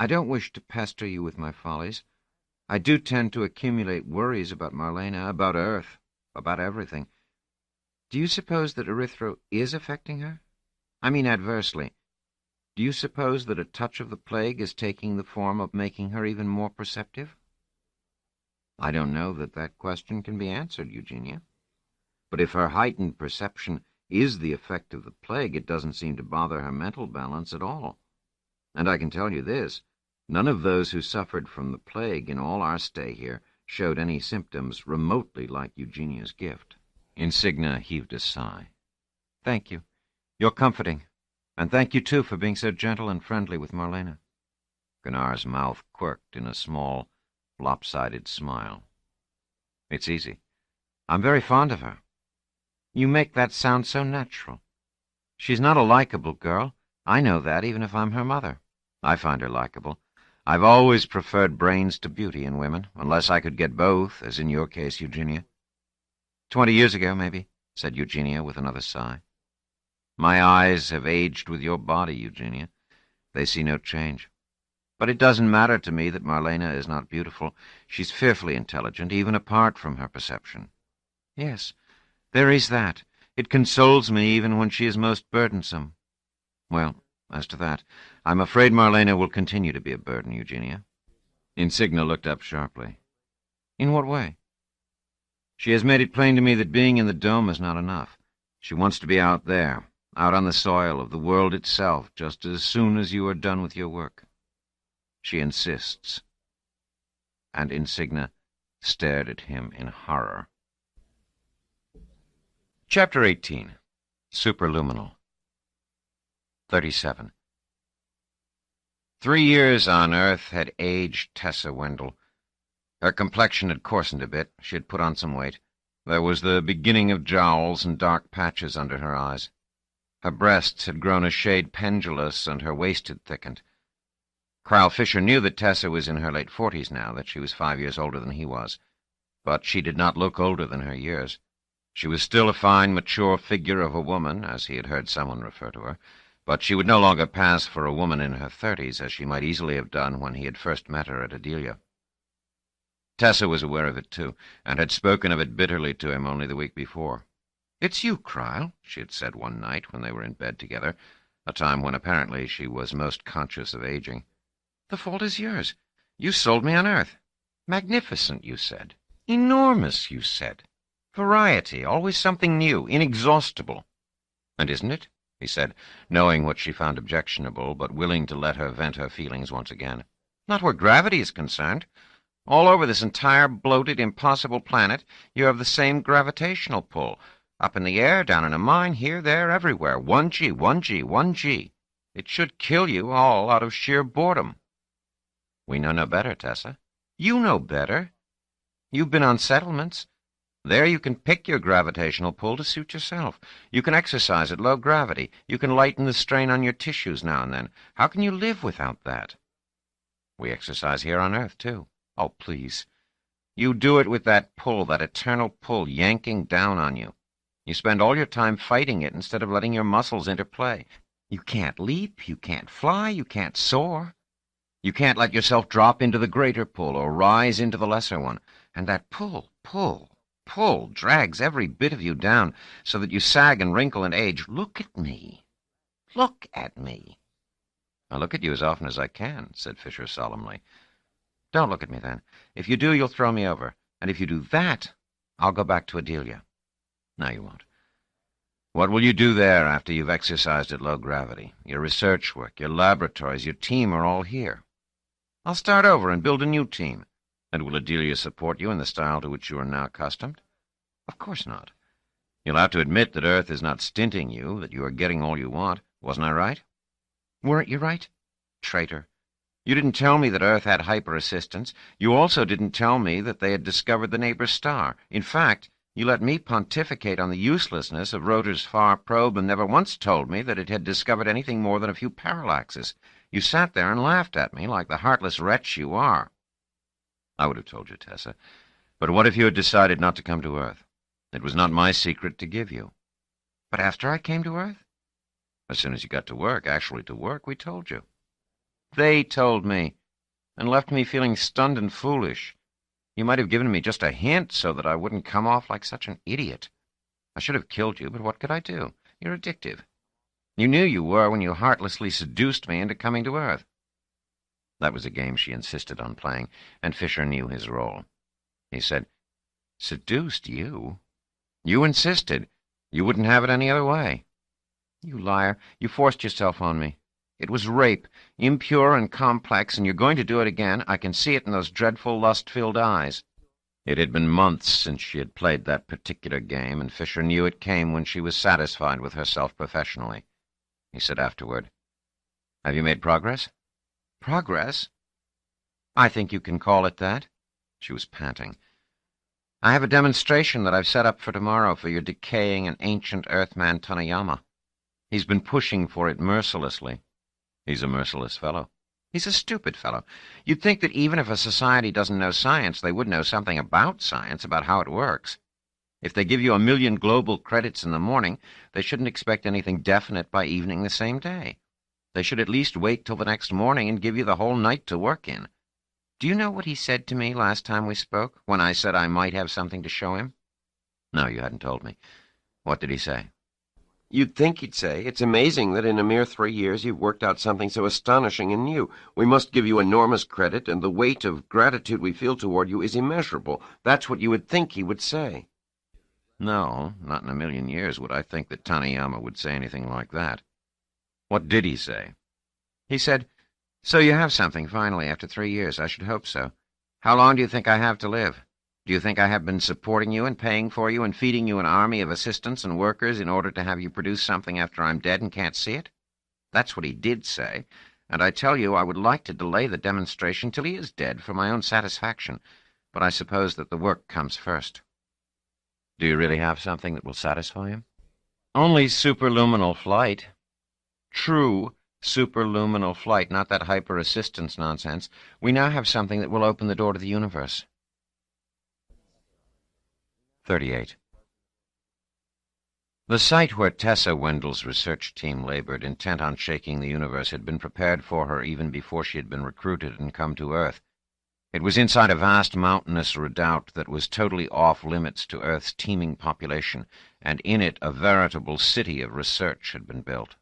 I don't wish to pester you with my follies. I do tend to accumulate worries about Marlena, about Earth, about everything. Do you suppose that Erythro is affecting her? I mean adversely. Do you suppose that a touch of the plague is taking the form of making her even more perceptive? I don't know that that question can be answered, Eugenia. But if her heightened perception is the effect of the plague, it doesn't seem to bother her mental balance at all. And I can tell you this, none of those who suffered from the plague in all our stay here showed any symptoms remotely like Eugenia's gift. Insignia heaved a sigh. Thank you. You're comforting. And thank you, too, for being so gentle and friendly with Marlena. Gunnar's mouth quirked in a small, lopsided smile. It's easy. I'm very fond of her. You make that sound so natural. She's not a likable girl. I know that, even if I'm her mother. I find her likable. I've always preferred brains to beauty in women, unless I could get both, as in your case, Eugenia. 20 years ago, maybe, said Eugenia with another sigh. My eyes have aged with your body, Eugenia. They see no change. But it doesn't matter to me that Marlena is not beautiful. She's fearfully intelligent, even apart from her perception. Yes, there is that. It consoles me even when she is most burdensome. Well, as to that, I'm afraid Marlena will continue to be a burden, Eugenia. Insignia looked up sharply. In what way? She has made it plain to me that being in the dome is not enough. She wants to be out there, out on the soil of the world itself, just as soon as you are done with your work. She insists. And Insignia stared at him in horror. Chapter 18. Superluminal. 37. 3 years on Earth had aged Tessa Wendell. Her complexion had coarsened a bit. She had put on some weight. There was the beginning of jowls and dark patches under her eyes. Her breasts had grown a shade pendulous, and her waist had thickened. Carl Fisher knew that Tessa was in her late 40s now, that she was 5 years older than he was. But she did not look older than her years. She was still a fine, mature figure of a woman, as he had heard someone refer to her, but she would no longer pass for a woman in her 30s, as she might easily have done when he had first met her at Adelia. Tessa was aware of it, too, and had spoken of it bitterly to him only the week before. "It's you, Carl," she had said one night when they were in bed together, a time when apparently she was most conscious of aging. "The fault is yours. You sold me on Earth. Magnificent, you said. Enormous, you said. Variety, always something new, inexhaustible." "And isn't it?" he said, knowing what she found objectionable, but willing to let her vent her feelings once again. "Not where gravity is concerned. All over this entire bloated, impossible planet, you have the same gravitational pull. Up in the air, down in a mine, here, there, everywhere. 1G, 1G, 1G. It should kill you all out of sheer boredom. We know no better, Tessa. You know better. You've been on settlements. There you can pick your gravitational pull to suit yourself. You can exercise at low gravity. You can lighten the strain on your tissues now and then. How can you live without that? We exercise here on Earth, too. Oh, please. You do it with that pull, that eternal pull, yanking down on you. You spend all your time fighting it instead of letting your muscles interplay. You can't leap, you can't fly, you can't soar. You can't let yourself drop into the greater pull or rise into the lesser one. And that pull drags every bit of you down so that you sag and wrinkle and age. Look at me. Look at me. I'll look at you as often as I can, said Fisher solemnly. Don't look at me, then. If you do, you'll throw me over. And if you do that, I'll go back to Adelia. No, you won't. What will you do there after you've exercised at low gravity? Your research work, your laboratories, your team are all here. I'll start over and build a new team. And will Adelia support you in the style to which you are now accustomed? Of course not. You'll have to admit that Earth is not stinting you, that you are getting all you want. Wasn't I right? Weren't you right? Traitor. You didn't tell me that Earth had hyper-assistance. You also didn't tell me that they had discovered the neighbor's star. In fact, you let me pontificate on the uselessness of Rotor's far probe and never once told me that it had discovered anything more than a few parallaxes. You sat there and laughed at me like the heartless wretch you are. I would have told you, Tessa. But what if you had decided not to come to Earth? It was not my secret to give you. But after I came to Earth? As soon as you got to work, actually to work, we told you. They told me, and left me feeling stunned and foolish. You might have given me just a hint so that I wouldn't come off like such an idiot. I should have killed you, but what could I do? You're addictive. You knew you were when you heartlessly seduced me into coming to Earth. That was a game she insisted on playing, and Fisher knew his role. He said, Seduced you? You insisted. You wouldn't have it any other way. You liar. You forced yourself on me. It was rape, impure and complex, and you're going to do it again. I can see it in those dreadful, lust-filled eyes. It had been months since she had played that particular game, and Fisher knew it came when she was satisfied with herself professionally. He said afterward, Have you made progress? Progress? I think you can call it that. She was panting. I have a demonstration that I've set up for tomorrow for your decaying and ancient Earthman Tanayama. He's been pushing for it mercilessly. He's a merciless fellow. He's a stupid fellow. You'd think that even if a society doesn't know science, they would know something about science, about how it works. If they give you 1,000,000 global credits in the morning, they shouldn't expect anything definite by evening the same day. They should at least wait till the next morning and give you the whole night to work in. Do you know what he said to me last time we spoke, when I said I might have something to show him? No, you hadn't told me. What did he say? You'd think he'd say, It's amazing that in a mere 3 years you've worked out something so astonishing and new. We must give you enormous credit, and the weight of gratitude we feel toward you is immeasurable. That's what you would think he would say. No, not in 1,000,000 years would I think that Tanayama would say anything like that. What did he say? He said, So you have something, finally, after 3 years. I should hope so. How long do you think I have to live? Do you think I have been supporting you and paying for you and feeding you an army of assistants and workers in order to have you produce something after I'm dead and can't see it? That's what he did say, and I tell you I would like to delay the demonstration till he is dead for my own satisfaction, but I suppose that the work comes first. Do you really have something that will satisfy him? Only superluminal flight. True superluminal flight, not that hyper-assistance nonsense. We now have something that will open the door to the universe. 38. The site where Tessa Wendell's research team labored, intent on shaking the universe, had been prepared for her even before she had been recruited and come to Earth. It was inside a vast mountainous redoubt that was totally off-limits to Earth's teeming population, and in it a veritable city of research had been built.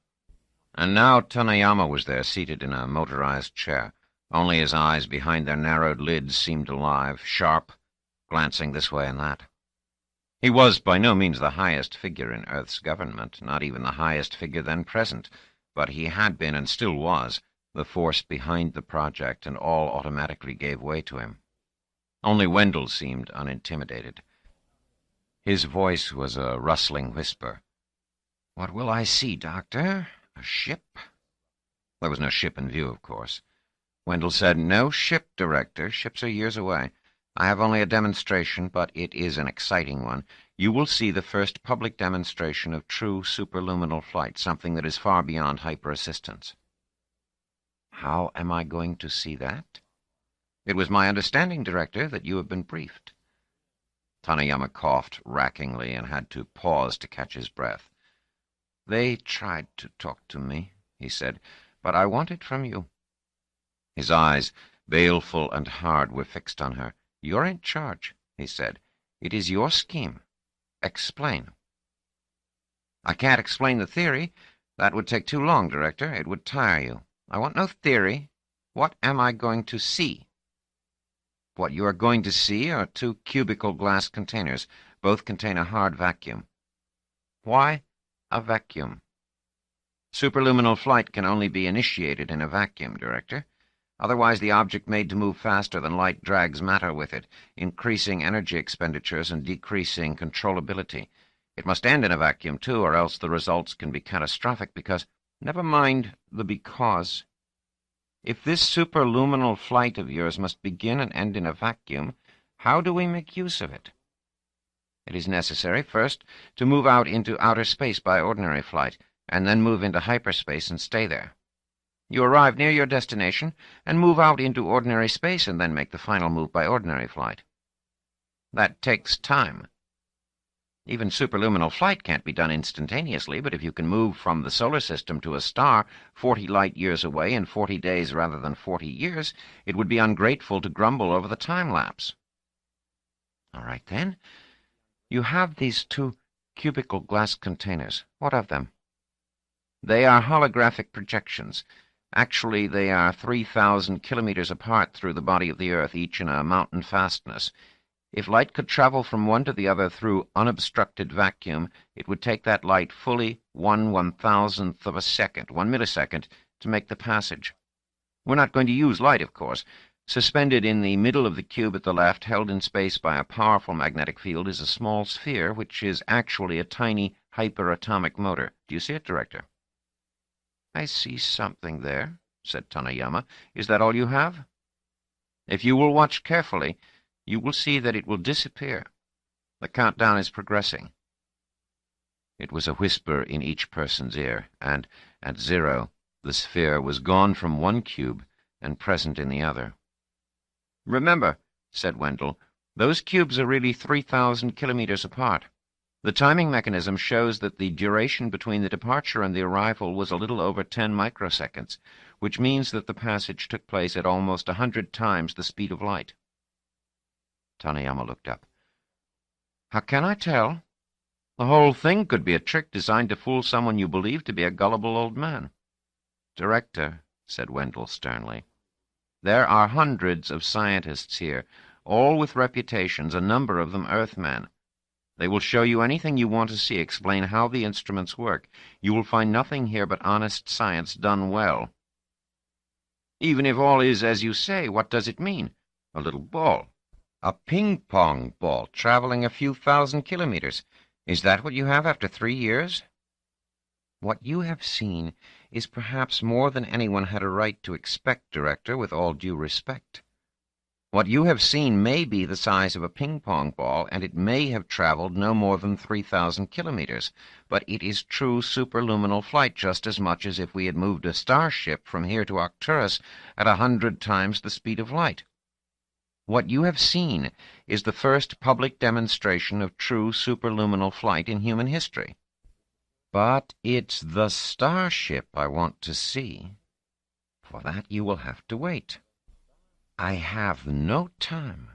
And now Tanayama was there, seated in a motorized chair. Only his eyes behind their narrowed lids seemed alive, sharp, glancing this way and that. He was by no means the highest figure in Earth's government, not even the highest figure then present, but he had been, and still was, the force behind the project, and all automatically gave way to him. Only Wendell seemed unintimidated. His voice was a rustling whisper. "What will I see, Doctor? A ship? There was no ship in view, of course. Wendell said, "No ship, Director. Ships are years away. I have only a demonstration, but it is an exciting one. You will see the first public demonstration of true superluminal flight, something that is far beyond hyper-assistance." "How am I going to see that?" "It was my understanding, Director, that you have been briefed." Tanayama coughed rackingly and had to pause to catch his breath. "They tried to talk to me," he said, "but I want it from you." His eyes, baleful and hard, were fixed on her. "You're in charge," he said. "It is your scheme. Explain." "I can't explain the theory. That would take too long, Director. It would tire you. I want no theory. What am I going to see?" "What you are going to see are two cubical glass containers. Both contain a hard vacuum." "Why a vacuum?" "Superluminal flight can only be initiated in a vacuum, Director. Otherwise the object made to move faster than light drags matter with it, increasing energy expenditures and decreasing controllability. It must end in a vacuum, too, or else the results can be catastrophic because— Never mind the because. If this superluminal flight of yours must begin and end in a vacuum, how do we make use of it? It is necessary, first, to move out into outer space by ordinary flight, and then move into hyperspace and stay there. You arrive near your destination, and move out into ordinary space, and then make the final move by ordinary flight. That takes time. Even superluminal flight can't be done instantaneously, but if you can move from the solar system to a star 40 light-years away in 40 days rather than 40 years, it would be ungrateful to grumble over the time-lapse. All right, then. You have these two cubical glass containers. What of them? They are holographic projections. Actually, they are 3,000 kilometers apart through the body of the Earth, each in a mountain fastness. If light could travel from one to the other through unobstructed vacuum, it would take that light fully 1/1000th of a second, 1 millisecond, to make the passage. We're not going to use light, of course. Suspended in the middle of the cube at the left, held in space by a powerful magnetic field, is a small sphere, which is actually a tiny hyperatomic motor. Do you see it, Director? "I see something there," said Tanayama. "Is that all you have?" "If you will watch carefully, you will see that it will disappear. The countdown is progressing." It was a whisper in each person's ear, and at 0, the sphere was gone from one cube and present in the other. "Remember," said Wendell, "those cubes are really 3,000 kilometers apart. The timing mechanism shows that the duration between the departure and the arrival was a little over 10 microseconds, which means that the passage took place at almost 100 times the speed of light." Tanayama looked up. "How can I tell? The whole thing could be a trick designed to fool someone you believe to be a gullible old man." "Director," said Wendell sternly, "there are hundreds of scientists here, all with reputations, a number of them Earthmen. They will show you anything you want to see, explain how the instruments work. You will find nothing here but honest science done well." "Even if all is as you say, what does it mean? A little ball. A ping-pong ball traveling a few thousand kilometers. Is that what you have after 3 years? What you have seen is perhaps more than anyone had a right to expect, Director, with all due respect. What you have seen may be the size of a ping-pong ball, and it may have traveled no more than 3,000 kilometers, but it is true superluminal flight just as much as if we had moved a starship from here to Arcturus at 100 times the speed of light. What you have seen is the first public demonstration of true superluminal flight in human history. But it's the starship I want to see. For that you will have to wait. I have no time.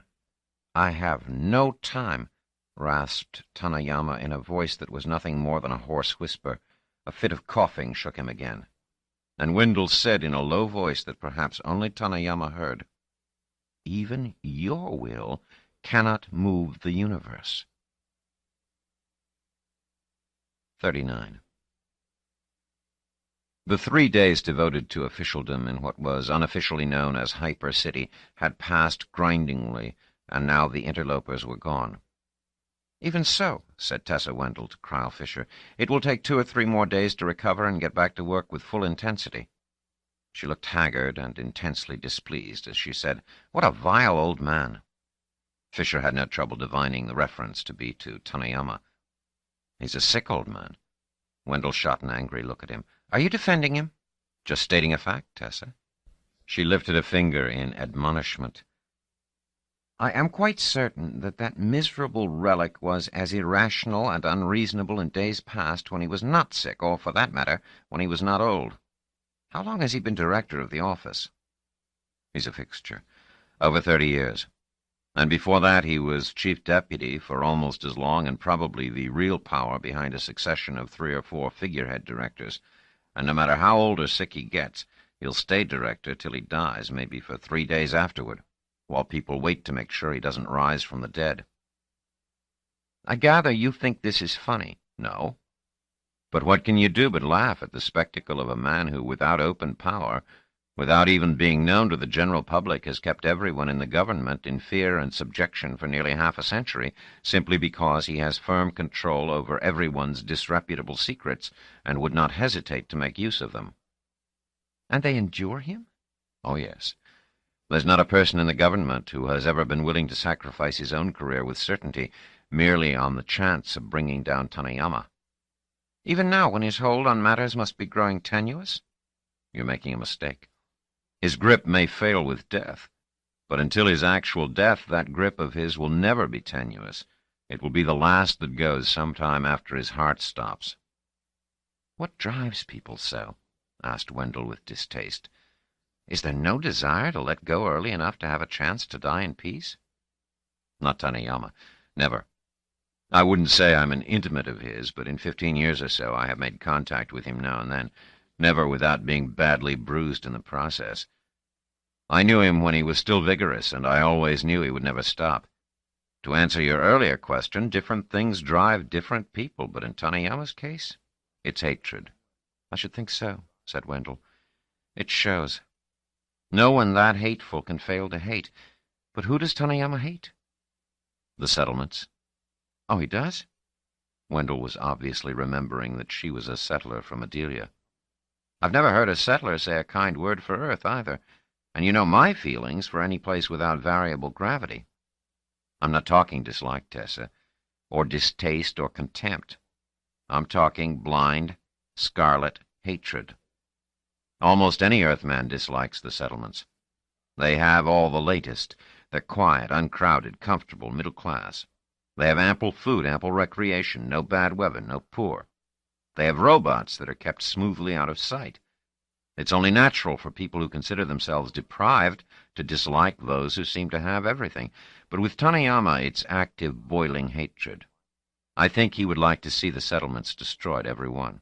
I have no time, rasped Tanayama in a voice that was nothing more than a hoarse whisper. A fit of coughing shook him again. And Wendell said in a low voice that perhaps only Tanayama heard, "Even your will cannot move the universe." 39. The 3 days devoted to officialdom in what was unofficially known as Hyper City had passed grindingly, and now the interlopers were gone. "Even so," said Tessa Wendell to Cryle Fisher, "it will take 2 or 3 more days to recover and get back to work with full intensity." She looked haggard and intensely displeased as she said, "What a vile old man." Fisher had no trouble divining the reference to be to Tanayama. "He's a sick old man." Wendell shot an angry look at him. "Are you defending him?" "Just stating a fact, Tessa." She lifted a finger in admonishment. "I am quite certain that that miserable relic was as irrational and unreasonable in days past when he was not sick, or, for that matter, when he was not old. How long has he been director of the office?" "He's a fixture. Over 30 years. And before that he was chief deputy for almost as long, and probably the real power behind a succession of 3 or 4 figurehead directors. And no matter how old or sick he gets, he'll stay director till he dies, maybe for 3 days afterward, while people wait to make sure he doesn't rise from the dead." "I gather you think this is funny." "No. But what can you do but laugh at the spectacle of a man who, without open power, without even being known to the general public, has kept everyone in the government in fear and subjection for nearly half a century, simply because he has firm control over everyone's disreputable secrets, and would not hesitate to make use of them." "And they endure him?" "Oh, yes. There's not a person in the government who has ever been willing to sacrifice his own career with certainty, merely on the chance of bringing down Tanayama." "Even now, when his hold on matters must be growing tenuous?" "You're making a mistake. His grip may fail with death, but until his actual death, that grip of his will never be tenuous. It will be the last that goes sometime after his heart stops." "What drives people so?" asked Wendell with distaste. "Is there no desire to let go early enough to have a chance to die in peace?" "Not Tanayama. Never. I wouldn't say I'm an intimate of his, but in 15 years or so I have made contact with him now and then, never without being badly bruised in the process. I knew him when he was still vigorous, and I always knew he would never stop. To answer your earlier question, different things drive different people, but in Tanayama's case, it's hatred." "I should think so," said Wendell. "It shows. No one that hateful can fail to hate. But who does Tanayama hate?" "The settlements." "Oh, he does?" Wendell was obviously remembering that she was a settler from Adelia. "I've never heard a settler say a kind word for Earth, either. And you know my feelings for any place without variable gravity. I'm not talking dislike, Tessa, or distaste or contempt. I'm talking blind, scarlet hatred. Almost any Earthman dislikes the settlements. They have all the latest. They're quiet, uncrowded, comfortable, middle class. They have ample food, ample recreation, no bad weather, no poor. They have robots that are kept smoothly out of sight. It's only natural for people who consider themselves deprived to dislike those who seem to have everything. But with Tanayama, it's active, boiling hatred. I think he would like to see the settlements destroyed, every one."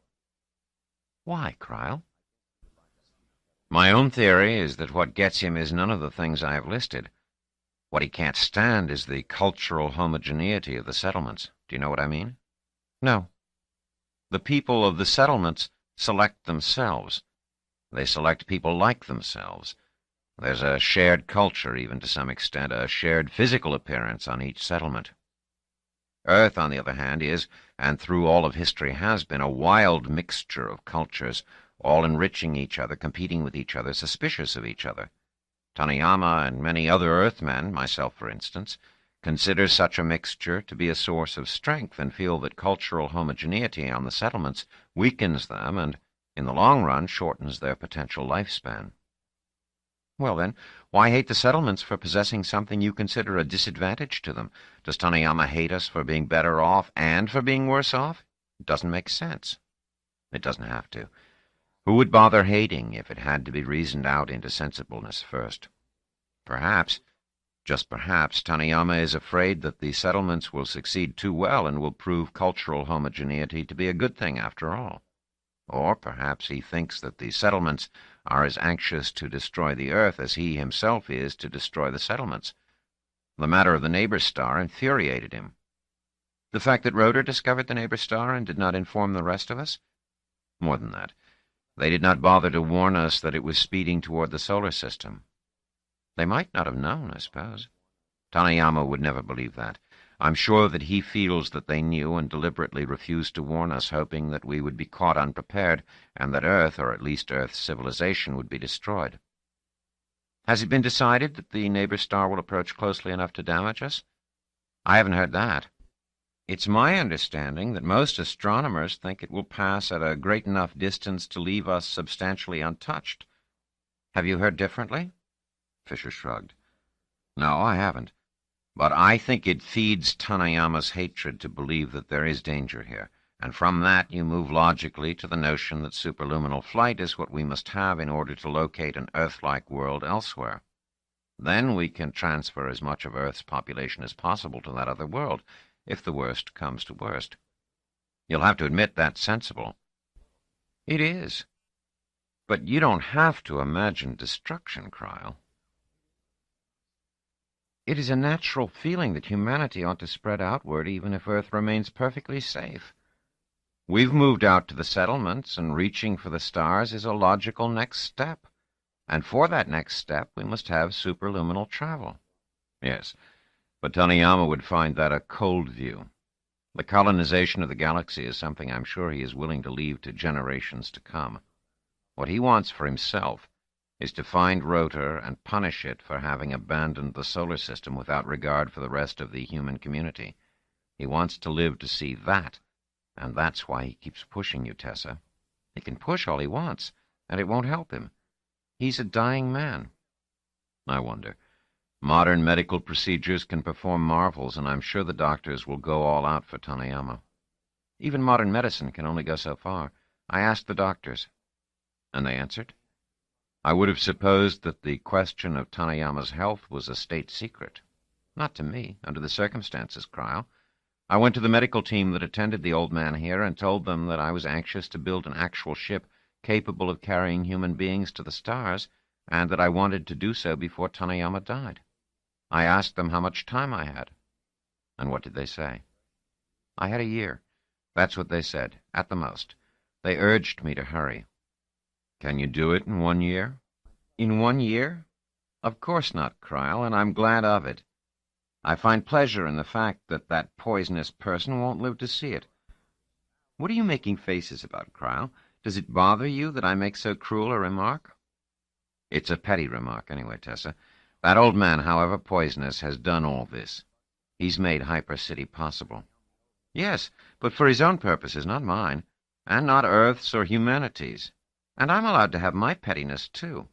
"Why, Cryle?" "My own theory is that what gets him is none of the things I have listed. What he can't stand is the cultural homogeneity of the settlements. Do you know what I mean?" "No." "The people of the settlements select themselves. They select people like themselves. There's a shared culture, even to some extent, a shared physical appearance on each settlement. Earth, on the other hand, is, and through all of history has been, a wild mixture of cultures, all enriching each other, competing with each other, suspicious of each other. Tanayama and many other Earthmen, myself for instance, consider such a mixture to be a source of strength and feel that cultural homogeneity on the settlements weakens them and, in the long run, shortens their potential lifespan." "Well, then, why hate the settlements for possessing something you consider a disadvantage to them? Does Tanayama hate us for being better off and for being worse off? It doesn't make sense." "It doesn't have to. Who would bother hating if it had to be reasoned out into sensibleness first? Perhaps, just perhaps, Tanayama is afraid that the settlements will succeed too well and will prove cultural homogeneity to be a good thing after all. Or perhaps he thinks that the settlements are as anxious to destroy the Earth as he himself is to destroy the settlements. The matter of the neighbor star infuriated him." "The fact that Roeder discovered the neighbor star and did not inform the rest of us?" "More than that. They did not bother to warn us that it was speeding toward the solar system." "They might not have known, I suppose." "Tanayama would never believe that. I'm sure that he feels that they knew and deliberately refused to warn us, hoping that we would be caught unprepared and that Earth, or at least Earth's civilization, would be destroyed. Has it been decided that the neighbor star will approach closely enough to damage us? I haven't heard that. It's my understanding that most astronomers think it will pass at a great enough distance to leave us substantially untouched. Have you heard differently? Fisher shrugged. No, I haven't. But I think it feeds Tanayama's hatred to believe that there is danger here, and from that you move logically to the notion that superluminal flight is what we must have in order to locate an Earth-like world elsewhere. Then we can transfer as much of Earth's population as possible to that other world, if the worst comes to worst. You'll have to admit that's sensible. It is. But you don't have to imagine destruction, Cryle. It is a natural feeling that humanity ought to spread outward even if Earth remains perfectly safe. We've moved out to the settlements, and reaching for the stars is a logical next step. And for that next step, we must have superluminal travel. Yes, but Tanayama would find that a cold view. The colonization of the galaxy is something I'm sure he is willing to leave to generations to come. What he wants for himself is to find Rotor and punish it for having abandoned the solar system without regard for the rest of the human community. He wants to live to see that, and that's why he keeps pushing you, Tessa. He can push all he wants, and it won't help him. He's a dying man. I wonder. Modern medical procedures can perform marvels, and I'm sure the doctors will go all out for Tanayama. Even modern medicine can only go so far. I asked the doctors. And they answered? I would have supposed that the question of Tanayama's health was a state secret. Not to me, under the circumstances, Cryle. I went to the medical team that attended the old man here and told them that I was anxious to build an actual ship capable of carrying human beings to the stars, and that I wanted to do so before Tanayama died. I asked them how much time I had. And what did they say? I had a year. That's what they said, at the most. They urged me to hurry. Can you do it in 1 year? In 1 year? Of course not, Cryle, and I'm glad of it. I find pleasure in the fact that that poisonous person won't live to see it. What are you making faces about, Cryle? Does it bother you that I make so cruel a remark? It's a petty remark, anyway, Tessa. That old man, however poisonous, has done all this. He's made Hyper City possible. Yes, but for his own purposes, not mine, and not Earth's or humanity's. And I'm allowed to have my pettiness, too.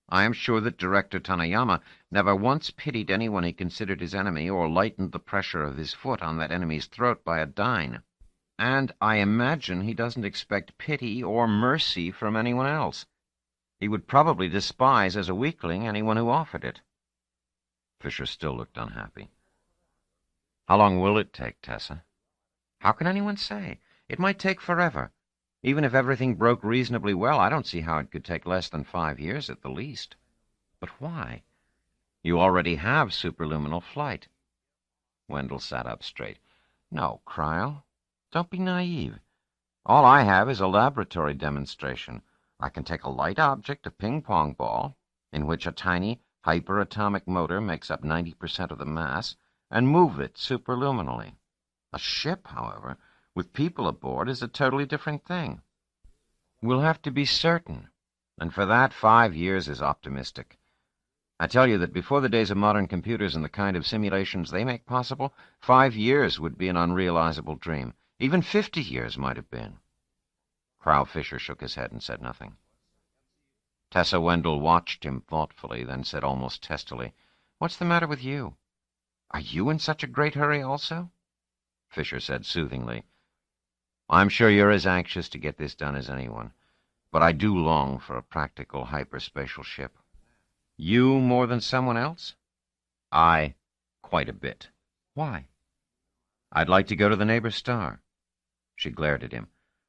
I am sure that Director Tanayama never once pitied anyone he considered his enemy or lightened the pressure of his foot on that enemy's throat by a dyne. And I imagine he doesn't expect pity or mercy from anyone else. He would probably despise as a weakling anyone who offered it. Fisher still looked unhappy. How long will it take, Tessa? How can anyone say? It might take forever. Even if everything broke reasonably well, I don't see how it could take less than 5 years at the least. But why? You already have superluminal flight. Wendell sat up straight. No, Cryle. Don't be naive. All I have is a laboratory demonstration. I can take a light object, a ping-pong ball, in which a tiny hyperatomic motor makes up 90% of the mass, and move it superluminally. A ship, however, with people aboard, is a totally different thing. We'll have to be certain, and for that 5 years is optimistic. I tell you that before the days of modern computers and the kind of simulations they make possible, 5 years would be an unrealizable dream. Even 50 years might have been. Cryle Fisher shook his head and said nothing. Tessa Wendell watched him thoughtfully, then said almost testily, "What's the matter with you? Are you in such a great hurry also?" Fisher said soothingly, "I'm sure you're as anxious to get this done as anyone, but I do long for a practical hyperspatial ship." "You more than someone else?" "I, quite a bit." "Why?" "I'd like to go to the neighbor star." She glared at him.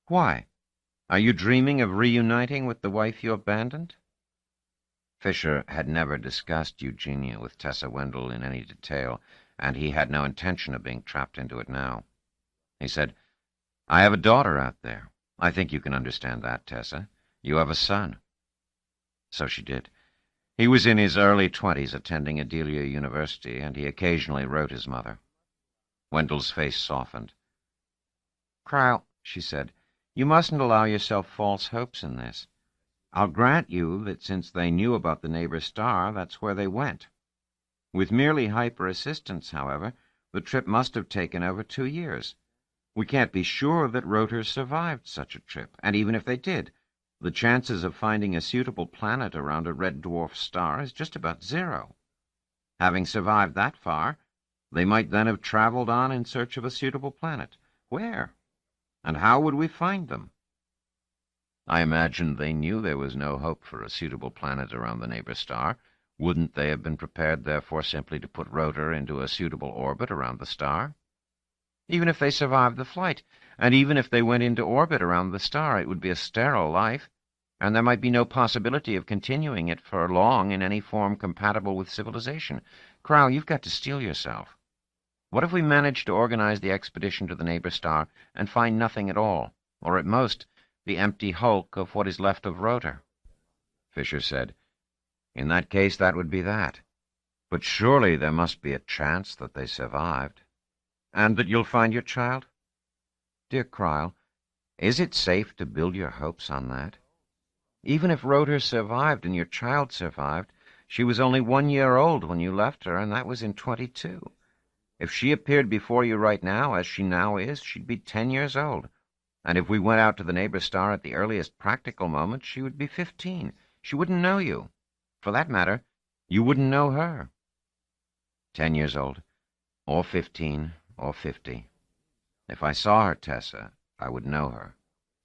"Why? Are you dreaming of reuniting with the wife you abandoned?" Fisher had never discussed Eugenia with Tessa Wendell in any detail, and he had no intention of being trapped into it now. He said, "I have a daughter out there. I think you can understand that, Tessa. You have a son." So she did. He was in his early 20s, attending Adelia University, and he occasionally wrote his mother. Wendell's face softened. "Cryle," she said, "you mustn't allow yourself false hopes in this. I'll grant you that since they knew about the neighbor star, that's where they went. With merely hyper-assistance, however, the trip must have taken over 2 years. We can't be sure that Rotors survived such a trip, and even if they did, the chances of finding a suitable planet around a red dwarf star is just about 0. Having survived that far, they might then have traveled on in search of a suitable planet. Where? And how would we find them?" "I imagine they knew there was no hope for a suitable planet around the neighbor star. Wouldn't they have been prepared, therefore, simply to put Rotor into a suitable orbit around the star?" "Even if they survived the flight, and even if they went into orbit around the star, it would be a sterile life, and there might be no possibility of continuing it for long in any form compatible with civilization. Cryle, you've got to steel yourself. What if we manage to organize the expedition to the neighbor star and find nothing at all, or at most the empty hulk of what is left of Rotor?" Fisher said, "In that case, that would be that. But surely there must be a chance that they survived. And that you'll find your child? Dear Cryle, is it safe to build your hopes on that? Even if Rotor survived and your child survived, she was only 1 year old when you left her, and that was in 22. If she appeared before you right now, as she now is, she'd be 10 years old. And if we went out to the neighbor star at the earliest practical moment, she would be 15. She wouldn't know you. For that matter, you wouldn't know her. 10 years old, or 15, or 50. If I saw her, Tessa, I would know her,"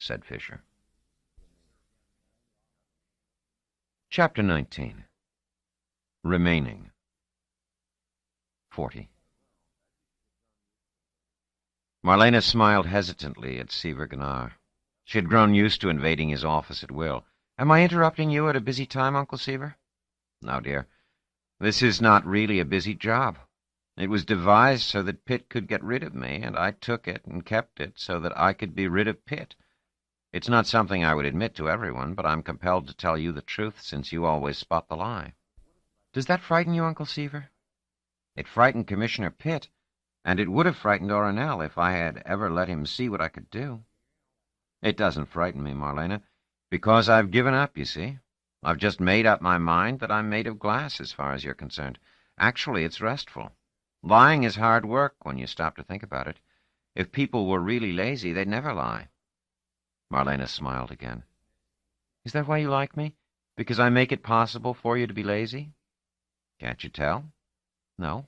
said Fisher. Chapter 19. Remaining. 40. Marlena smiled hesitantly at Seaver Gunnar. She had grown used to invading his office at will. "Am I interrupting you at a busy time, Uncle Seaver?" "No, dear. This is not really a busy job. It was devised so that Pitt could get rid of me, and I took it and kept it so that I could be rid of Pitt. It's not something I would admit to everyone, but I'm compelled to tell you the truth since you always spot the lie." "Does that frighten you, Uncle Seaver?" "It frightened Commissioner Pitt, and it would have frightened Ornell if I had ever let him see what I could do. It doesn't frighten me, Marlena, because I've given up, you see. I've just made up my mind that I'm made of glass as far as you're concerned. Actually, it's restful. Lying is hard work when you stop to think about it. If people were really lazy, they'd never lie." Marlena smiled again. "Is that why you like me? Because I make it possible for you to be lazy?" "Can't you tell?" "No.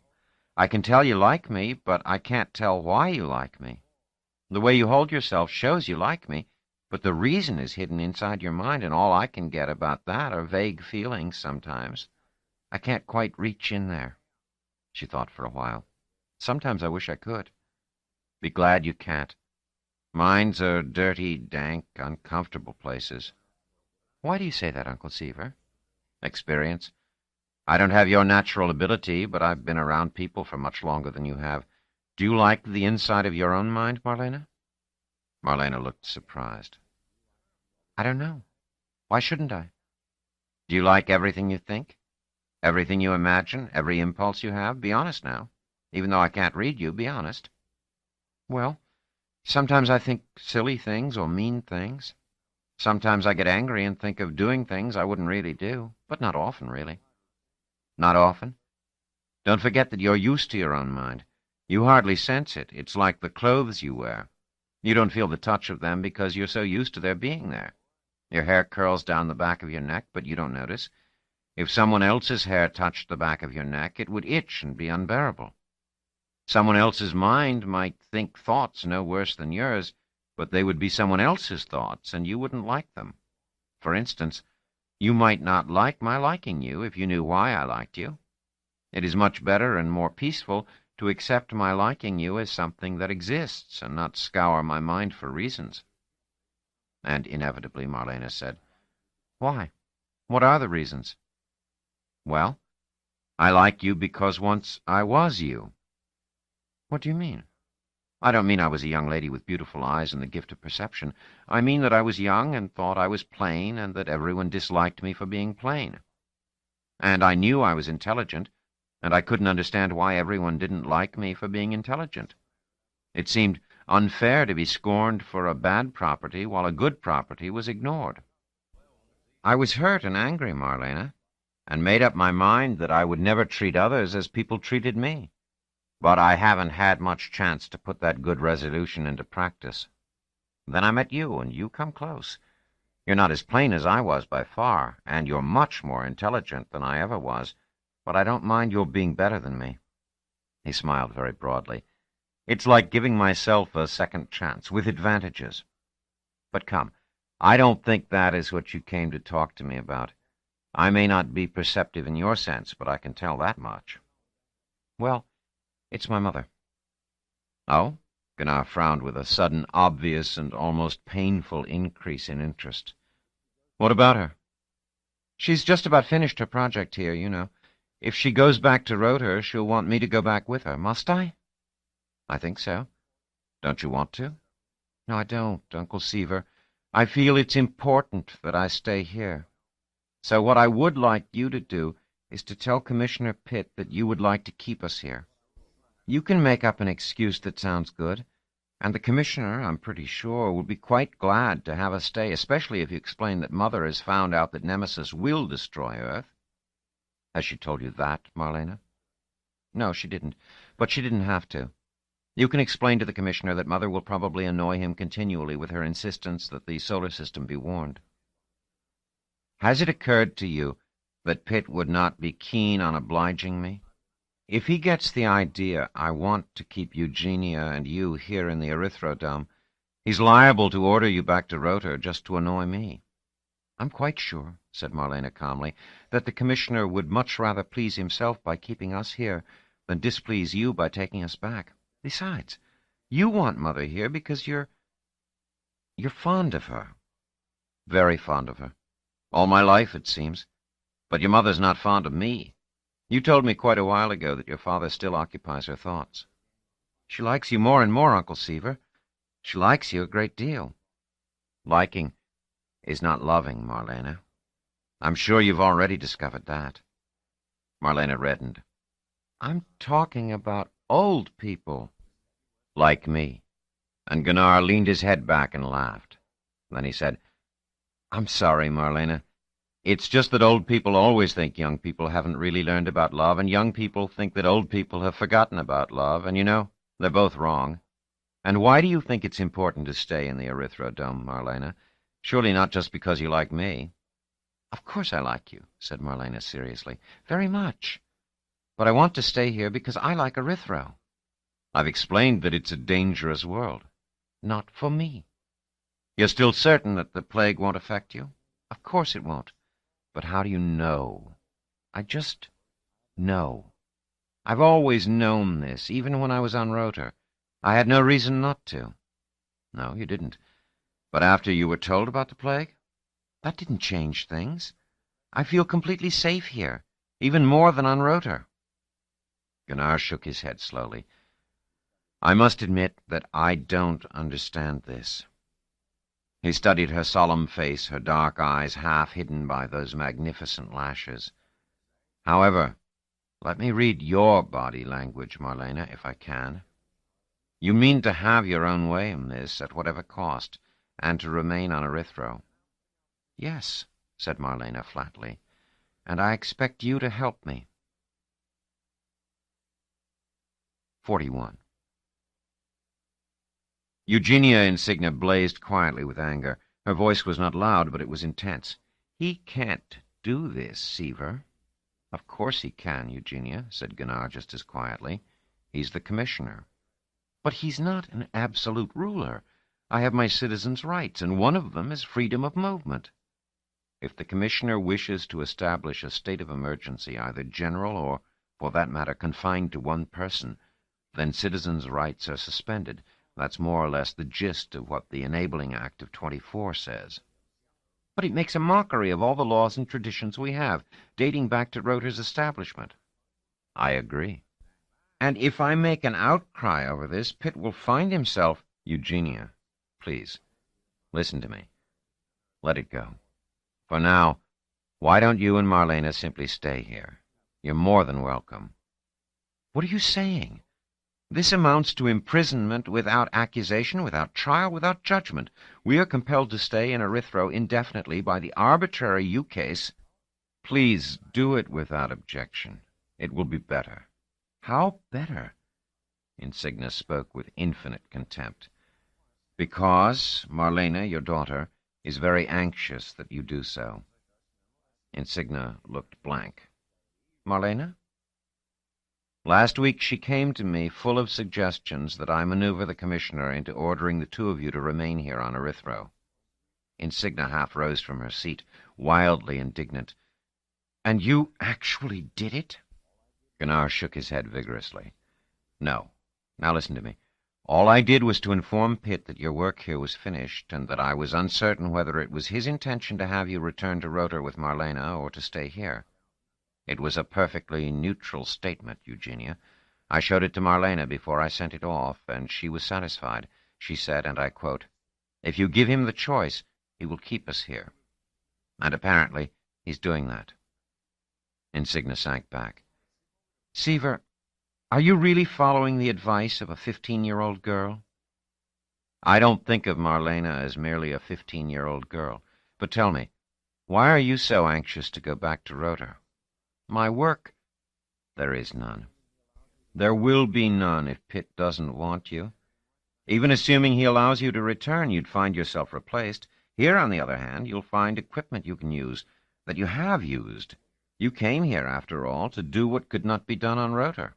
I can tell you like me, but I can't tell why you like me. The way you hold yourself shows you like me, but the reason is hidden inside your mind, and all I can get about that are vague feelings sometimes. I can't quite reach in there." She thought for a while. "Sometimes I wish I could." "Be glad you can't. Minds are dirty, dank, uncomfortable places." "Why do you say that, Uncle Seaver?" "Experience. I don't have your natural ability, but I've been around people for much longer than you have. Do you like the inside of your own mind, Marlena?" Marlena looked surprised. "I don't know. Why shouldn't I?" "Do you like everything you think? Everything you imagine? Every impulse you have? Be honest now. Even though I can't read you, be honest." "Well, sometimes I think silly things or mean things. Sometimes I get angry and think of doing things I wouldn't really do, but not often, really." "Not often? Don't forget that you're used to your own mind. You hardly sense it. It's like the clothes you wear. You don't feel the touch of them because you're so used to their being there. Your hair curls down the back of your neck, but you don't notice. If someone else's hair touched the back of your neck, it would itch and be unbearable. Someone else's mind might think thoughts no worse than yours, but they would be someone else's thoughts, and you wouldn't like them. For instance, you might not like my liking you if you knew why I liked you. It is much better and more peaceful to accept my liking you as something that exists and not scour my mind for reasons." And inevitably Marlena said, "Why? What are the reasons?" "Well, I like you because once I was you." "What do you mean?" "I don't mean I was a young lady with beautiful eyes and the gift of perception. I mean that I was young and thought I was plain and that everyone disliked me for being plain. And I knew I was intelligent, and I couldn't understand why everyone didn't like me for being intelligent. It seemed unfair to be scorned for a bad property while a good property was ignored. I was hurt and angry, Marlena, and made up my mind that I would never treat others as people treated me. But I haven't had much chance to put that good resolution into practice. Then I met you, and you come close. You're not as plain as I was by far, and you're much more intelligent than I ever was, but I don't mind your being better than me. He smiled very broadly. It's like giving myself a second chance, with advantages. But come, I don't think that is what you came to talk to me about. I may not be perceptive in your sense, but I can tell that much. Well, it's my mother. Oh? Gunnar frowned with a sudden, obvious, and almost painful increase in interest. What about her? She's just about finished her project here, you know. If she goes back to Rotor, she'll want me to go back with her. Must I? I think so. Don't you want to? No, I don't, Uncle Seaver. I feel it's important that I stay here. So what I would like you to do is to tell Commissioner Pitt that you would like to keep us here. You can make up an excuse that sounds good, and the Commissioner, I'm pretty sure, will be quite glad to have us stay, especially if you explain that Mother has found out that Nemesis will destroy Earth. Has she told you that, Marlena? No, she didn't, but she didn't have to. You can explain to the Commissioner that Mother will probably annoy him continually with her insistence that the solar system be warned. Has it occurred to you that Pitt would not be keen on obliging me? If he gets the idea I want to keep Eugenia and you here in the Erythrodome, he's liable to order you back to Rotor just to annoy me. I'm quite sure, said Marlena calmly, that the Commissioner would much rather please himself by keeping us here than displease you by taking us back. Besides, you want Mother here because you're fond of her. Very fond of her. All my life, it seems. But your mother's not fond of me. You told me quite a while ago that your father still occupies her thoughts. She likes you more and more, Uncle Seaver. She likes you a great deal. Liking is not loving, Marlena. I'm sure you've already discovered that. Marlena reddened. I'm talking about old people. Like me. And Gunnar leaned his head back and laughed. Then he said, I'm sorry, Marlena. It's just that old people always think young people haven't really learned about love, and young people think that old people have forgotten about love, and you know, they're both wrong. And why do you think it's important to stay in the Erythrodome, Marlena? Surely not just because you like me. Of course I like you, said Marlena seriously. Very much. But I want to stay here because I like Erythro. I've explained that it's a dangerous world. Not for me. You're still certain that the plague won't affect you? Of course it won't. But how do you know? I just know. I've always known this, even when I was on Rotor. I had no reason not to. No, you didn't. But after you were told about the plague? That didn't change things. I feel completely safe here, even more than on Rotor. Gunnar shook his head slowly. I must admit that I don't understand this. He studied her solemn face, her dark eyes half hidden by those magnificent lashes. However, let me read your body language, Marlena, if I can. You mean to have your own way in this, at whatever cost, and to remain on Erythro. Yes, said Marlena flatly, and I expect you to help me. 41. Eugenia Insignia blazed quietly with anger. Her voice was not loud, but it was intense. He can't do this, Seaver. Of course he can, Eugenia, said Gunnar just as quietly. He's the Commissioner. But he's not an absolute ruler. I have my citizens' rights, and one of them is freedom of movement. If the Commissioner wishes to establish a state of emergency, either general or, for that matter, confined to one person, then citizens' rights are suspended. That's more or less the gist of what the Enabling Act of 24 says. But it makes a mockery of all the laws and traditions we have, dating back to Rotor's establishment. I agree. And if I make an outcry over this, Pitt will find himself... Eugenia, please, listen to me. Let it go. For now, why don't you and Marlena simply stay here? You're more than welcome. What are you saying? This amounts to imprisonment without accusation, without trial, without judgment. We are compelled to stay in Erythro indefinitely by the arbitrary ukase. Please do it without objection. It will be better. How better? Insignia spoke with infinite contempt. Because Marlena, your daughter, is very anxious that you do so. Insignia looked blank. Marlena? Last week she came to me full of suggestions that I maneuver the commissioner into ordering the two of you to remain here on Erythro. Insignia half rose from her seat, wildly indignant. And you actually did it? Gunnar shook his head vigorously. No. Now listen to me. All I did was to inform Pitt that your work here was finished, and that I was uncertain whether it was his intention to have you return to Rotor with Marlena or to stay here. It was a perfectly neutral statement, Eugenia. I showed it to Marlena before I sent it off, and she was satisfied. She said, and I quote, "If you give him the choice, he will keep us here." And apparently he's doing that. Insignia sank back. Seaver, are you really following the advice of a 15-year-old girl? I don't think of Marlena as merely a 15-year-old girl. But tell me, why are you so anxious to go back to Rotor? My work? There is none. There will be none if Pitt doesn't want you. Even assuming he allows you to return, you'd find yourself replaced. Here, on the other hand, you'll find equipment you can use, that you have used. You came here, after all, to do what could not be done on Rotor.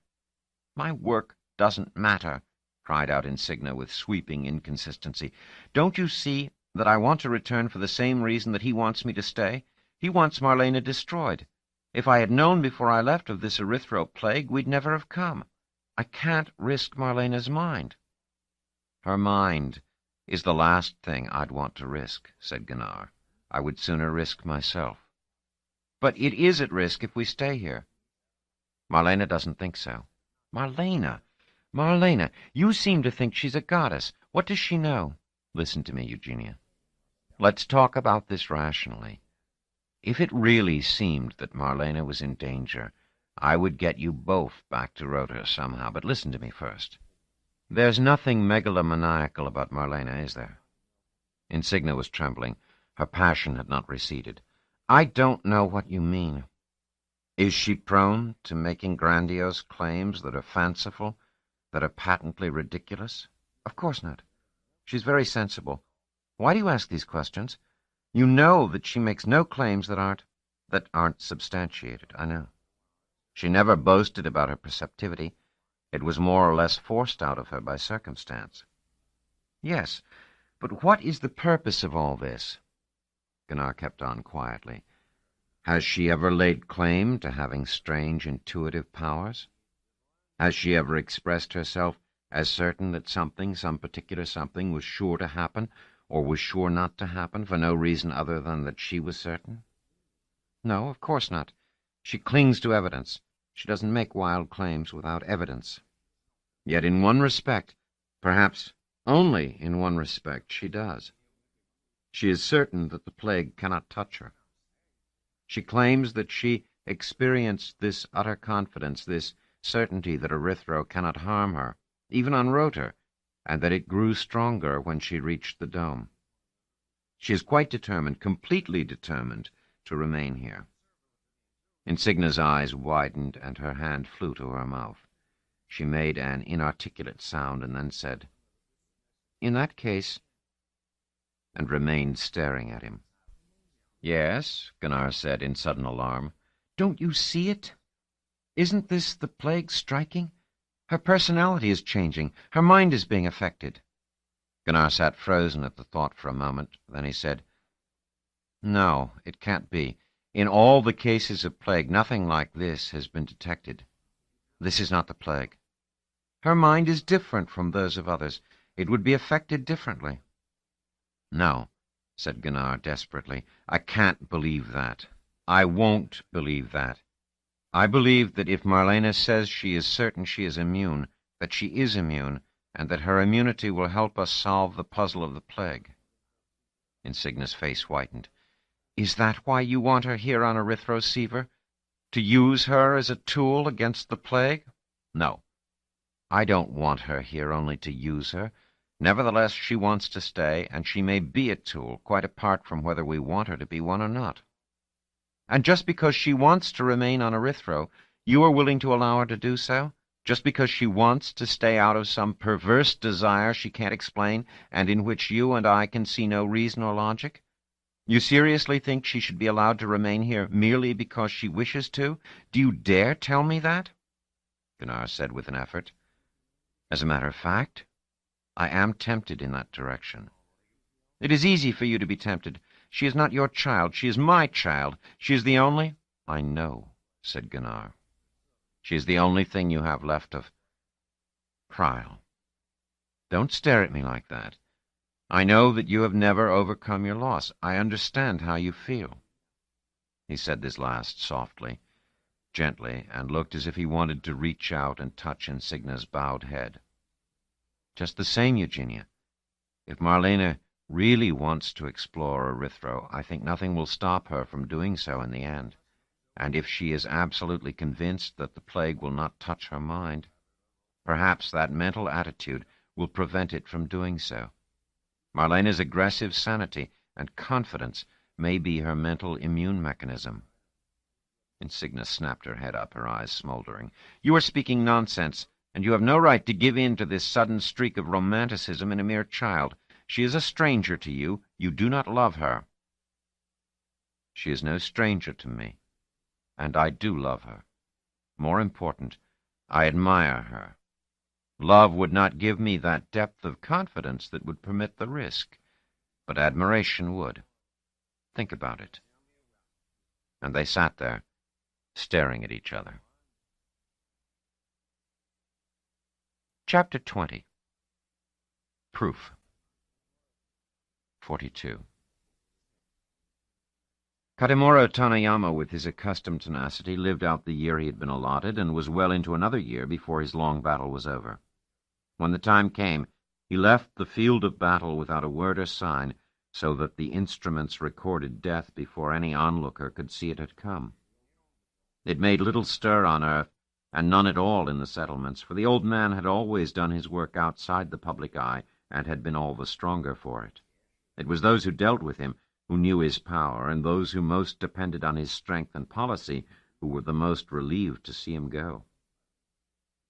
My work doesn't matter, cried out Insignia with sweeping inconsistency. Don't you see that I want to return for the same reason that he wants me to stay? He wants Marlena destroyed. If I had known before I left of this Erythro plague, we'd never have come. I can't risk Marlena's mind. Her mind is the last thing I'd want to risk, said Gunnar. I would sooner risk myself. But it is at risk if we stay here. Marlena doesn't think so. Marlena, you seem to think she's a goddess. What does she know? Listen to me, Eugenia. Let's talk about this rationally. If it really seemed that Marlena was in danger, I would get you both back to Rotor somehow. But listen to me first. There's nothing megalomaniacal about Marlena, is there? Insignia was trembling. Her passion had not receded. I don't know what you mean. Is she prone to making grandiose claims that are fanciful, that are patently ridiculous? Of course not. She's very sensible. Why do you ask these questions? You know that she makes no claims that aren't substantiated, I know. She never boasted about her perceptivity. It was more or less forced out of her by circumstance. Yes, but what is the purpose of all this? Gunnar kept on quietly. Has she ever laid claim to having strange intuitive powers? Has she ever expressed herself as certain that something, some particular something, was sure to happen, or was sure not to happen, for no reason other than that she was certain? No, of course not. She clings to evidence. She doesn't make wild claims without evidence. Yet in one respect, perhaps only in one respect, she does. She is certain that the plague cannot touch her. She claims that she experienced this utter confidence, this certainty that Erythro cannot harm her, even on Rotor, and that it grew stronger when she reached the dome. She is quite determined, completely determined, to remain here. Insignia's eyes widened, and her hand flew to her mouth. She made an inarticulate sound, and then said, "In that case," and remained staring at him. "Yes," Gunnar said in sudden alarm. "Don't you see it? Isn't this the plague striking? Her personality is changing. Her mind is being affected." Gunnar sat frozen at the thought for a moment. Then he said, "No, it can't be. In all the cases of plague, nothing like this has been detected. This is not the plague. Her mind is different from those of others. It would be affected differently." "No," said Gunnar desperately. "I can't believe that. I won't believe that. I believe that if Marlena says she is certain she is immune, that she is immune, and that her immunity will help us solve the puzzle of the plague." Insignia's face whitened. "Is that why you want her here on Erythro, Seaver? To use her as a tool against the plague?" "No. I don't want her here only to use her. Nevertheless, she wants to stay, and she may be a tool, quite apart from whether we want her to be one or not. And just because she wants to remain on Erythro, you are willing to allow her to do so? Just because she wants to stay out of some perverse desire she can't explain, and in which you and I can see no reason or logic? You seriously think she should be allowed to remain here merely because she wishes to? Do you dare tell me that? Gunnar said with an effort. As a matter of fact, I am tempted in that direction. It is easy for you to be tempted. She is not your child. She is my child. She is the only— I know, said Gunnar. She is the only thing you have left of— Cryle. Don't stare at me like that. I know that you have never overcome your loss. I understand how you feel. He said this last softly, gently, and looked as if he wanted to reach out and touch Insigna's bowed head. Just the same, Eugenia, if Marlene really wants to explore Erythro, I think nothing will stop her from doing so in the end. And if she is absolutely convinced that the plague will not touch her mind, perhaps that mental attitude will prevent it from doing so. Marlene's aggressive sanity and confidence may be her mental immune mechanism. Insignia snapped her head up, her eyes smoldering. You are speaking nonsense, and you have no right to give in to this sudden streak of romanticism in a mere child. She is a stranger to you. You do not love her. She is no stranger to me, and I do love her. More important, I admire her. Love would not give me that depth of confidence that would permit the risk, but admiration would. Think about it. And they sat there, staring at each other. Chapter 20. Proof. 42. Kadimuro Tanayama, with his accustomed tenacity, lived out the year he had been allotted, and was well into another year before his long battle was over. When the time came, he left the field of battle without a word or sign, so that the instruments recorded death before any onlooker could see it had come. It made little stir on earth, and none at all in the settlements, for the old man had always done his work outside the public eye, and had been all the stronger for it. It was those who dealt with him who knew his power, and those who most depended on his strength and policy who were the most relieved to see him go.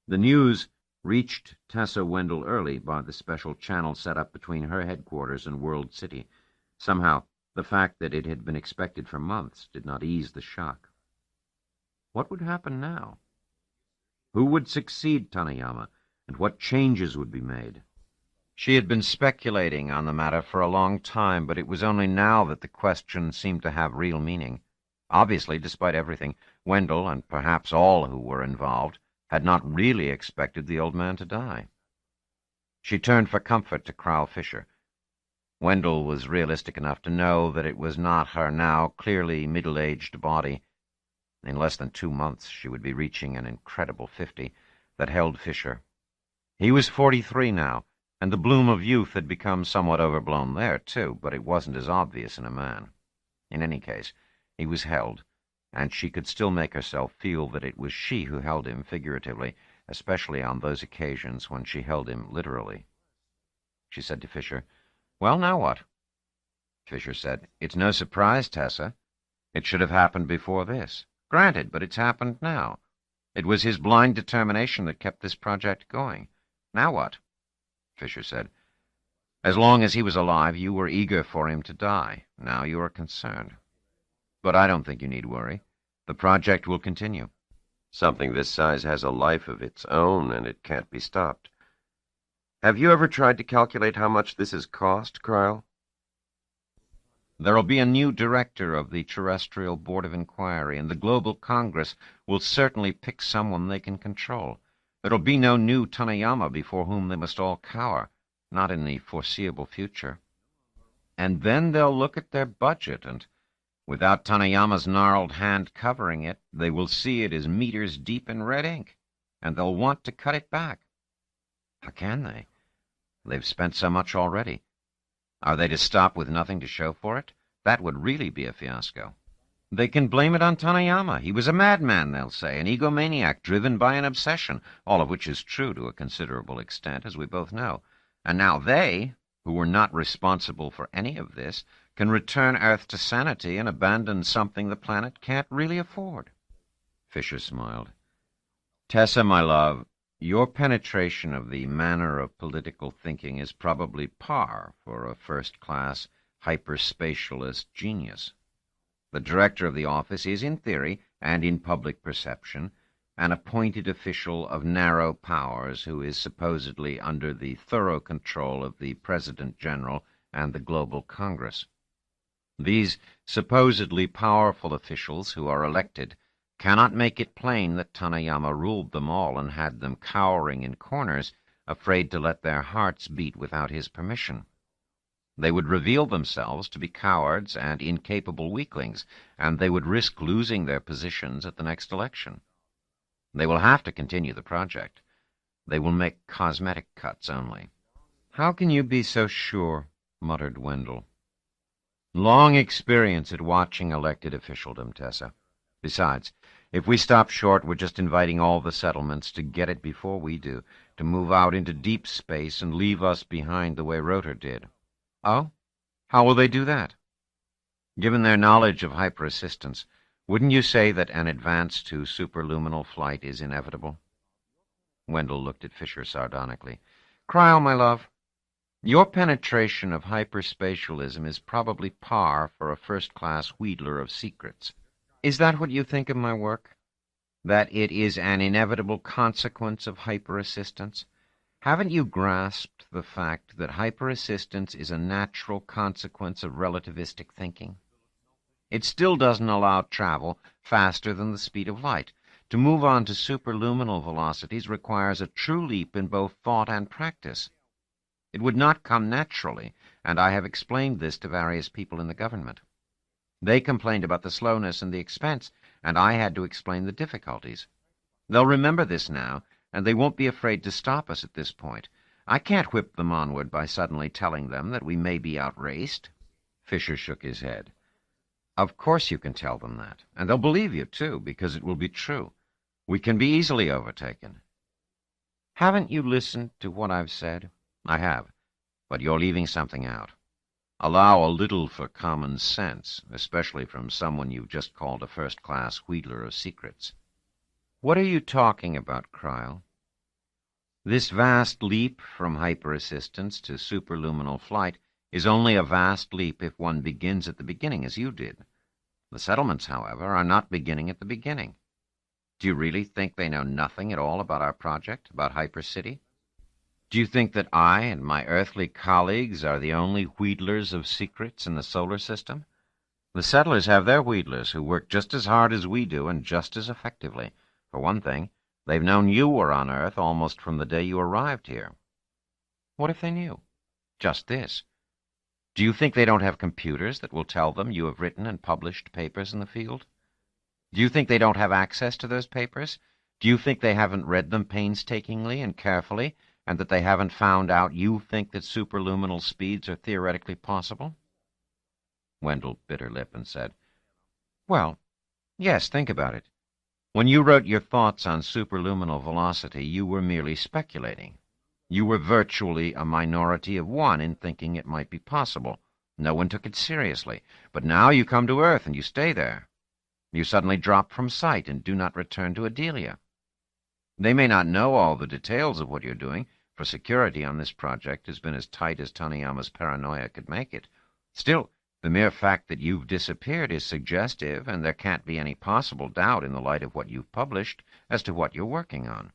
The news reached Tessa Wendell early by the special channel set up between her headquarters and World City. Somehow, the fact that it had been expected for months did not ease the shock. What would happen now? Who would succeed Tanayama, and what changes would be made? She had been speculating on the matter for a long time, but it was only now that the question seemed to have real meaning. Obviously, despite everything, Wendell, and perhaps all who were involved, had not really expected the old man to die. She turned for comfort to Cryle Fisher. Wendell was realistic enough to know that it was not her now clearly middle-aged body— in less than 2 months she would be reaching an incredible 50— that held Fisher. He was 43 now, and the bloom of youth had become somewhat overblown there, too, but it wasn't as obvious in a man. In any case, he was held, and she could still make herself feel that it was she who held him figuratively, especially on those occasions when she held him literally. She said to Fisher, "Well, now what?" Fisher said, "It's no surprise, Tessa. It should have happened before this. Granted, but it's happened now. It was his blind determination that kept this project going. Now what?" Fisher said, "As long as he was alive, you were eager for him to die. Now you are concerned. But I don't think you need worry. The project will continue." Something this size has a life of its own, and it can't be stopped. Have you ever tried to calculate how much this has cost, Cryle? There'll be a new director of the Terrestrial Board of Inquiry, and the Global Congress will certainly pick someone they can control. There'll be no new Tanayama before whom they must all cower, not in the foreseeable future. And then they'll look at their budget, and without Tanayama's gnarled hand covering it, they will see it as meters deep in red ink, and they'll want to cut it back. How can they? They've spent so much already. Are they to stop with nothing to show for it? That would really be a fiasco. They can blame it on Tanayama. He was a madman, they'll say, an egomaniac driven by an obsession, all of which is true to a considerable extent, as we both know. And now they, who were not responsible for any of this, can return Earth to sanity and abandon something the planet can't really afford. Fisher smiled. Tessa, my love, your penetration of the manner of political thinking is probably par for a first-class hyperspatialist genius. The director of the office is, in theory, and in public perception, an appointed official of narrow powers who is supposedly under the thorough control of the President General and the Global Congress. These supposedly powerful officials who are elected cannot make it plain that Tanayama ruled them all and had them cowering in corners, afraid to let their hearts beat without his permission. They would reveal themselves to be cowards and incapable weaklings, and they would risk losing their positions at the next election. They will have to continue the project. They will make cosmetic cuts only. "How can you be so sure?" muttered Wendell. "Long experience at watching elected officialdom, Tessa. Besides, if we stop short, we're just inviting all the settlements to get it before we do, to move out into deep space and leave us behind the way Rotor did." "Oh? How will they do that?" "Given their knowledge of hyperassistance, wouldn't you say that an advance to superluminal flight is inevitable?" Wendell looked at Fisher sardonically. "Cryle, my love, your penetration of hyperspatialism is probably par for a first-class wheedler of secrets. Is that what you think of my work? That it is an inevitable consequence of hyperassistance? Haven't you grasped the fact that hyperassistance is a natural consequence of relativistic thinking? It still doesn't allow travel faster than the speed of light. To move on to superluminal velocities requires a true leap in both thought and practice. It would not come naturally, and I have explained this to various people in the government. They complained about the slowness and the expense, and I had to explain the difficulties. They'll remember this now, and they won't be afraid to stop us at this point. I can't whip them onward by suddenly telling them that we may be outraced." Fisher shook his head. "Of course you can tell them that, and they'll believe you, too, because it will be true. We can be easily overtaken." "Haven't you listened to what I've said?" "I have, but you're leaving something out. Allow a little for common sense, especially from someone you've just called a first-class wheedler of secrets." "What are you talking about, Cryle?" "This vast leap from hyperassistance to superluminal flight is only a vast leap if one begins at the beginning, as you did. The settlements, however, are not beginning at the beginning. Do you really think they know nothing at all about our project, about Hypercity? Do you think that I and my earthly colleagues are the only wheedlers of secrets in the solar system? The settlers have their wheedlers who work just as hard as we do and just as effectively. For one thing, they've known you were on Earth almost from the day you arrived here." "What if they knew?" "Just this. Do you think they don't have computers that will tell them you have written and published papers in the field? Do you think they don't have access to those papers? Do you think they haven't read them painstakingly and carefully, and that they haven't found out you think that superluminal speeds are theoretically possible?" Wendell bit her lip and said, "Well, yes, think about it. When you wrote your thoughts on superluminal velocity, you were merely speculating. You were virtually a minority of one in thinking it might be possible. No one took it seriously. But now you come to Earth and you stay there. You suddenly drop from sight and do not return to Adelia. They may not know all the details of what you're doing, for security on this project has been as tight as Tanayama's paranoia could make it. Still, the mere fact that you've disappeared is suggestive, and there can't be any possible doubt in the light of what you've published as to what you're working on.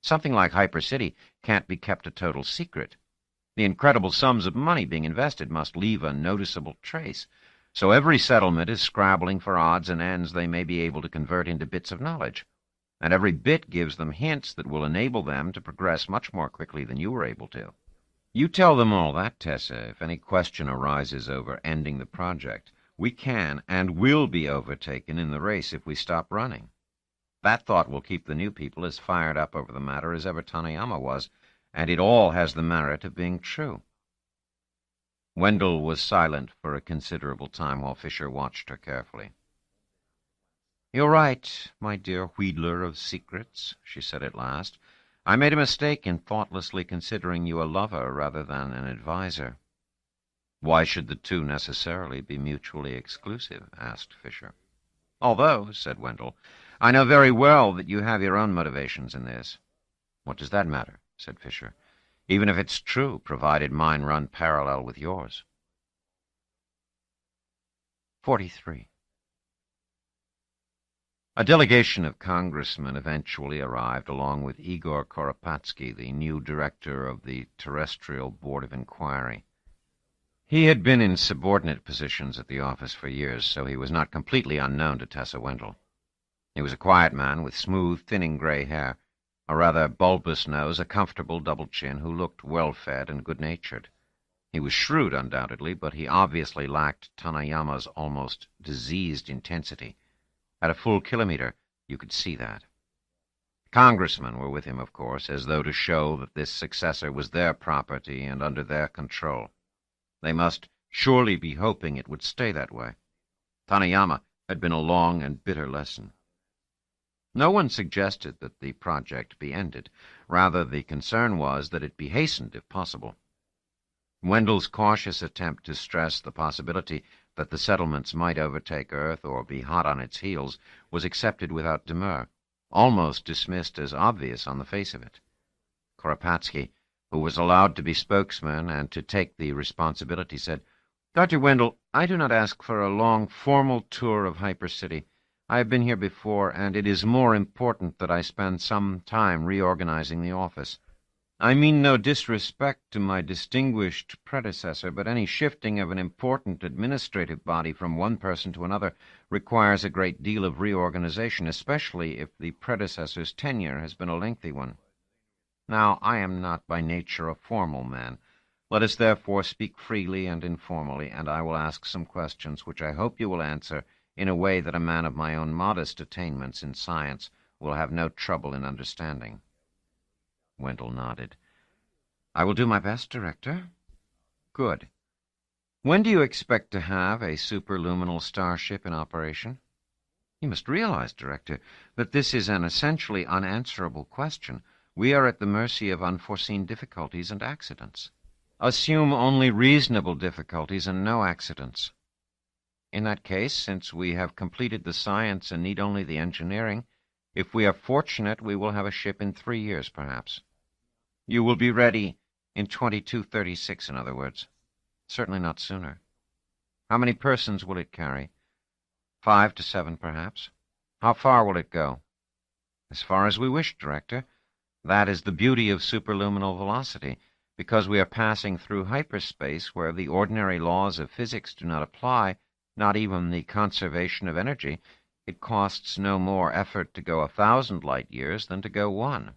Something like Hypercity can't be kept a total secret. The incredible sums of money being invested must leave a noticeable trace, so every settlement is scrabbling for odds and ends they may be able to convert into bits of knowledge, and every bit gives them hints that will enable them to progress much more quickly than you were able to. You tell them all that, Tessa. If any question arises over ending the project, we can and will be overtaken in the race if we stop running. That thought will keep the new people as fired up over the matter as ever Tanayama was, and it all has the merit of being true." Wendell was silent for a considerable time while Fisher watched her carefully. "You're right, my dear wheedler of secrets," she said at last. "I made a mistake in thoughtlessly considering you a lover rather than an adviser." "Why should the two necessarily be mutually exclusive?" asked Fisher. "Although," said Wendell, "I know very well that you have your own motivations in this." "What does that matter?" said Fisher. "Even if it's true, provided mine run parallel with yours." 43. A delegation of congressmen eventually arrived along with Igor Koropatsky, the new director of the Terrestrial Board of Inquiry. He had been in subordinate positions at the office for years, so he was not completely unknown to Tessa Wendell. He was a quiet man with smooth, thinning gray hair, a rather bulbous nose, a comfortable double chin, who looked well-fed and good-natured. He was shrewd, undoubtedly, but he obviously lacked Tanayama's almost diseased intensity. At a full kilometer, you could see that. Congressmen were with him, of course, as though to show that this successor was their property and under their control. They must surely be hoping it would stay that way. Tanayama had been a long and bitter lesson. No one suggested that the project be ended. Rather, the concern was that it be hastened, if possible. Wendell's cautious attempt to stress the possibility that the settlements might overtake Earth or be hot on its heels was accepted without demur, almost dismissed as obvious on the face of it. Koropatsky, who was allowed to be spokesman and to take the responsibility, said, "Dr. Wendell, I do not ask for a long, formal tour of Hyper City. I have been here before, and it is more important that I spend some time reorganizing the office. I mean no disrespect to my distinguished predecessor, but any shifting of an important administrative body from one person to another requires a great deal of reorganization, especially if the predecessor's tenure has been a lengthy one. Now, I am not by nature a formal man. Let us therefore speak freely and informally, and I will ask some questions which I hope you will answer in a way that a man of my own modest attainments in science will have no trouble in understanding." Wendell nodded. "I will do my best, Director." "Good. When do you expect to have a superluminal starship in operation?" "You must realize, Director, that this is an essentially unanswerable question. We are at the mercy of unforeseen difficulties and accidents." "Assume only reasonable difficulties and no accidents." "In that case, since we have completed the science and need only the engineering, if we are fortunate, we will have a ship in 3 years, perhaps." "You will be ready in 2236, in other words?" "Certainly not sooner." "How many persons will it carry?" 5 to 7, perhaps. "How far will it go?" "As far as we wish, Director. That is the beauty of superluminal velocity. Because we are passing through hyperspace where the ordinary laws of physics do not apply, not even the conservation of energy, it costs no more effort to go 1,000 light-years than to go 1.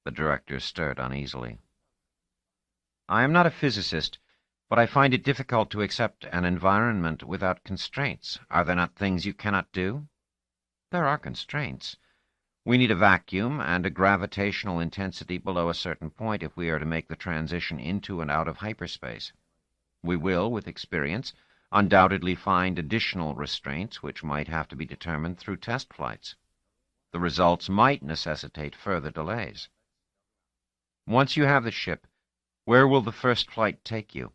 The director stirred uneasily. "I am not a physicist, but I find it difficult to accept an environment without constraints. Are there not things you cannot do?" "There are constraints. We need a vacuum and a gravitational intensity below a certain point if we are to make the transition into and out of hyperspace. We will, with experience, undoubtedly find additional restraints which might have to be determined through test flights. The results might necessitate further delays. Once you have the ship, where will the first flight take you?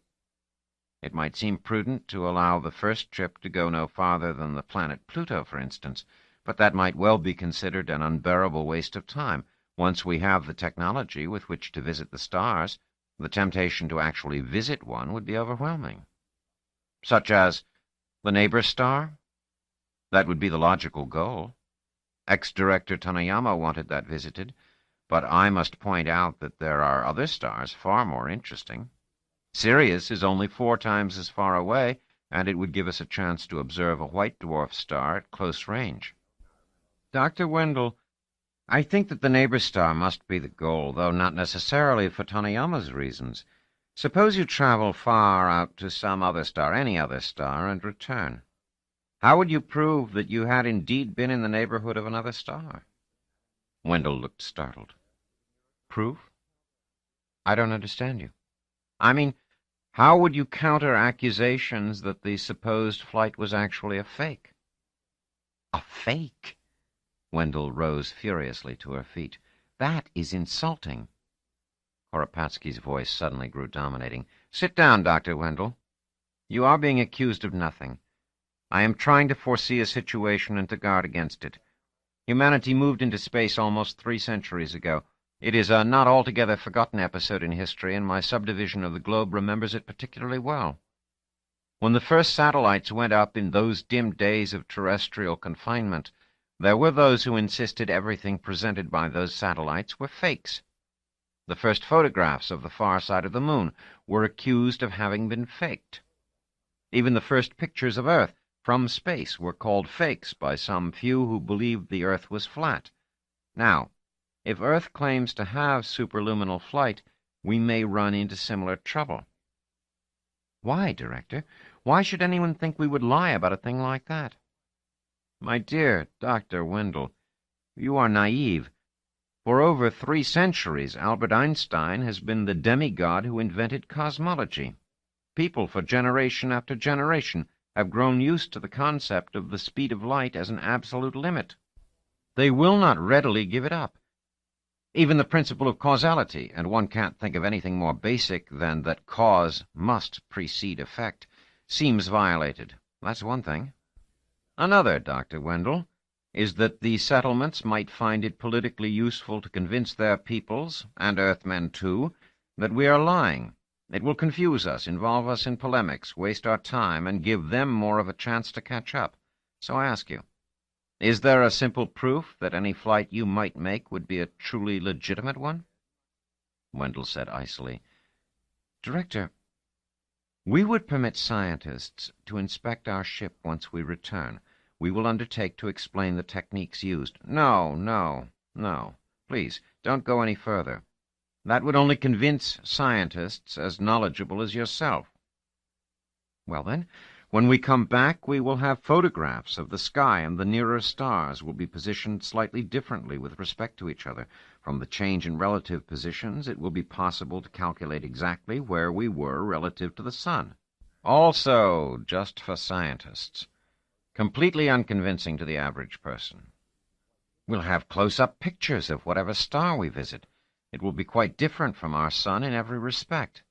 It might seem prudent to allow the first trip to go no farther than the planet Pluto, for instance, but that might well be considered an unbearable waste of time. Once we have the technology with which to visit the stars, the temptation to actually visit one would be overwhelming." "Such as the neighbor star?" "That would be the logical goal. Ex-Director Tanayama wanted that visited, but I must point out that there are other stars far more interesting. Sirius is only 4 times as far away, and it would give us a chance to observe a white dwarf star at close range." "Dr. Wendell, I think that the neighbor star must be the goal, though not necessarily for Tanayama's reasons. Suppose you travel far out to some other star, any other star, and return. How would you prove that you had indeed been in the neighborhood of another star?" Wendell looked startled. "Proof? I don't understand you." "I mean, how would you counter accusations that the supposed flight was actually a fake?" A fake? Wendell rose furiously to her feet. That is insulting. Koropatsky's voice suddenly grew dominating. Sit down, Dr. Wendell. You are being accused of nothing. I am trying to foresee a situation and to guard against it. Humanity moved into space almost 3 centuries ago. It is a not altogether forgotten episode in history, and my subdivision of the globe remembers it particularly well. When the first satellites went up in those dim days of terrestrial confinement, there were those who insisted everything presented by those satellites were fakes. The first photographs of the far side of the moon were accused of having been faked. Even the first pictures of Earth from space were called fakes by some few who believed the Earth was flat. Now, if Earth claims to have superluminal flight, we may run into similar trouble. Why, Director? Why should anyone think we would lie about a thing like that? My dear Dr. Wendell, you are naive. For over 3 centuries, Albert Einstein has been the demigod who invented cosmology. People, for generation after generation, have grown used to the concept of the speed of light as an absolute limit. They will not readily give it up. Even the principle of causality, and one can't think of anything more basic than that cause must precede effect, seems violated. That's one thing. Another, Dr. Wendell, is that the settlements might find it politically useful to convince their peoples, and Earthmen too, that we are lying. It will confuse us, involve us in polemics, waste our time, and give them more of a chance to catch up. So I ask you, is there a simple proof that any flight you might make would be a truly legitimate one? Wendell said icily, Director, we would permit scientists to inspect our ship once we return. We will undertake to explain the techniques used. No. Please, don't go any further. That would only convince scientists as knowledgeable as yourself. Well, then, when we come back, we will have photographs of the sky, and the nearer stars will be positioned slightly differently with respect to each other. From the change in relative positions, it will be possible to calculate exactly where we were relative to the sun. Also, just for scientists. Completely unconvincing to the average person. We'll have close-up pictures of whatever star we visit. It will be quite different from our sun in every respect.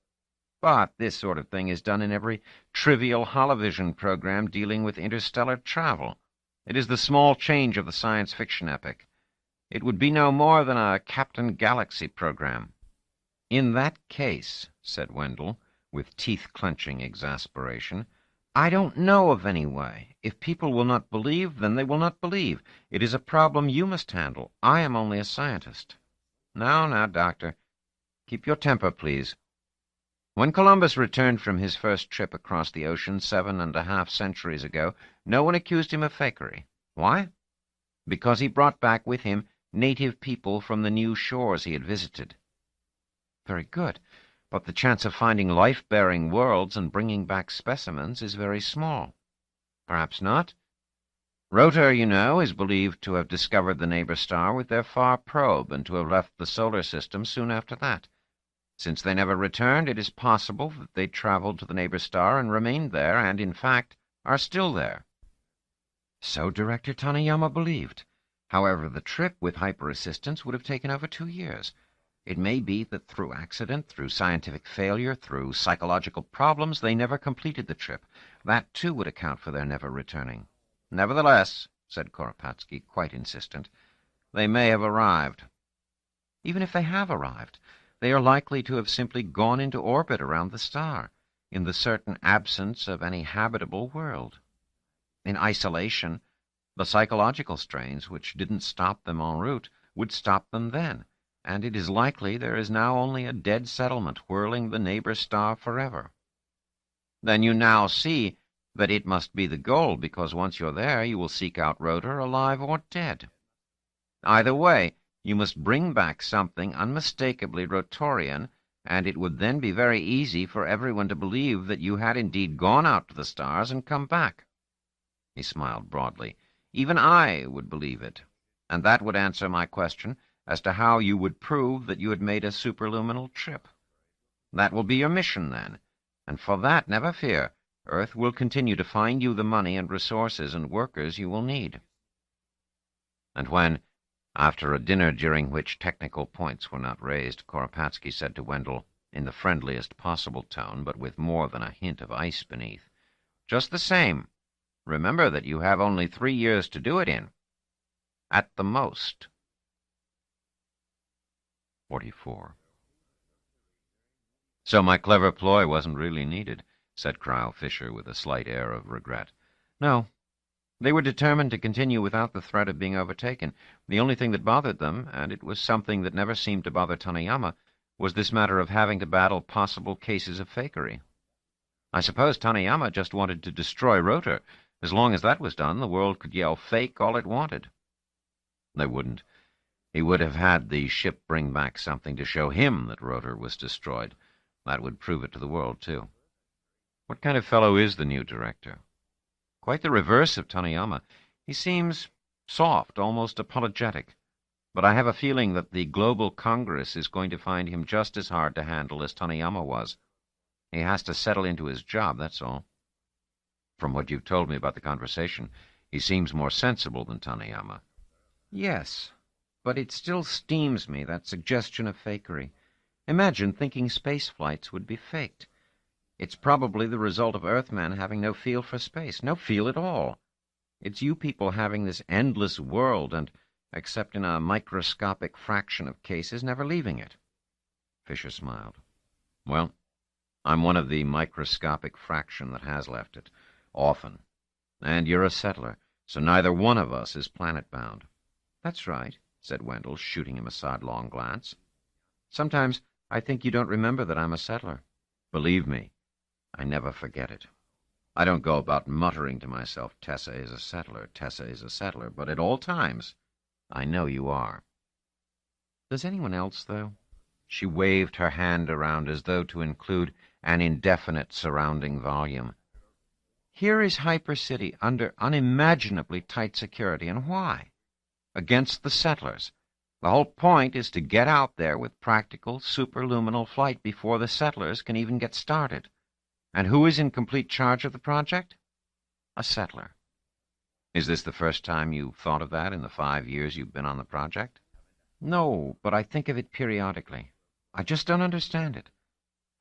But this sort of thing is done in every trivial holovision program dealing with interstellar travel. It is the small change of the science fiction epic. It would be no more than a Captain Galaxy program. In that case, said Wendell, with teeth-clenching exasperation, I don't know of any way. If people will not believe, then they will not believe. It is a problem you must handle. I am only a scientist. Now, Doctor, keep your temper, please. When Columbus returned from his first trip across the ocean 7.5 centuries ago, no one accused him of fakery. Why? Because he brought back with him native people from the new shores he had visited. Very good, but the chance of finding life-bearing worlds and bringing back specimens is very small. Perhaps not. Rotor, you know, is believed to have discovered the neighbor star with their far probe and to have left the solar system soon after that. Since they never returned, it is possible that they traveled to the neighbor star and remained there, and, in fact, are still there. So Director Taniyama believed. However, the trip with hyper-assistance would have taken over 2 years. It may be that through accident, through scientific failure, through psychological problems, they never completed the trip. That, too, would account for their never returning. Nevertheless, said Koropatsky, quite insistent, they may have arrived. Even if they have arrived, they are likely to have simply gone into orbit around the star, in the certain absence of any habitable world. In isolation, the psychological strains which didn't stop them en route would stop them then, and it is likely there is now only a dead settlement whirling the neighbor star forever. Then you now see that it must be the goal, because once you're there, you will seek out Rotor, alive or dead. Either way, you must bring back something unmistakably Rotorian, and it would then be very easy for everyone to believe that you had indeed gone out to the stars and come back. He smiled broadly. Even I would believe it, and that would answer my question as to how you would prove that you had made a superluminal trip. That will be your mission, then, and for that, never fear, Earth will continue to find you the money and resources and workers you will need. And when, after a dinner during which technical points were not raised, Koropatsky said to Wendell, in the friendliest possible tone, but with more than a hint of ice beneath, "Just the same, remember that you have only 3 years to do it in. At the most." 44. "So my clever ploy wasn't really needed," said Cryle Fisher with a slight air of regret. "No. They were determined to continue without the threat of being overtaken. The only thing that bothered them, and it was something that never seemed to bother Tanayama, was this matter of having to battle possible cases of fakery. I suppose Tanayama just wanted to destroy Rotor. As long as that was done, the world could yell fake all it wanted." "They wouldn't. He would have had the ship bring back something to show him that Rotor was destroyed. That would prove it to the world, too." "What kind of fellow is the new director?" "Quite the reverse of Tanayama. He seems soft, almost apologetic. But I have a feeling that the Global Congress is going to find him just as hard to handle as Tanayama was. He has to settle into his job, that's all." "From what you've told me about the conversation, he seems more sensible than Tanayama." "Yes, but it still steams me, that suggestion of fakery. Imagine thinking space flights would be faked. It's probably the result of Earthmen having no feel for space, no feel at all. It's you people having this endless world and, except in a microscopic fraction of cases, never leaving it." Fisher smiled. "Well, I'm one of the microscopic fraction that has left it, often. And you're a settler, so neither one of us is planet-bound." "That's right," said Wendell, shooting him a sidelong glance. "Sometimes I think you don't remember that I'm a settler." "Believe me, I never forget it. I don't go about muttering to myself, 'Tessa is a settler, Tessa is a settler,' but at all times I know you are." "Does anyone else, though?" She waved her hand around as though to include an indefinite surrounding volume. "Here is Hyper City under unimaginably tight security, and why? Against the settlers. The whole point is to get out there with practical superluminal flight before the settlers can even get started. And who is in complete charge of the project? A settler. Is this the first time you've thought of that in the 5 years you've been on the project?" "No, but I think of it periodically. I just don't understand it.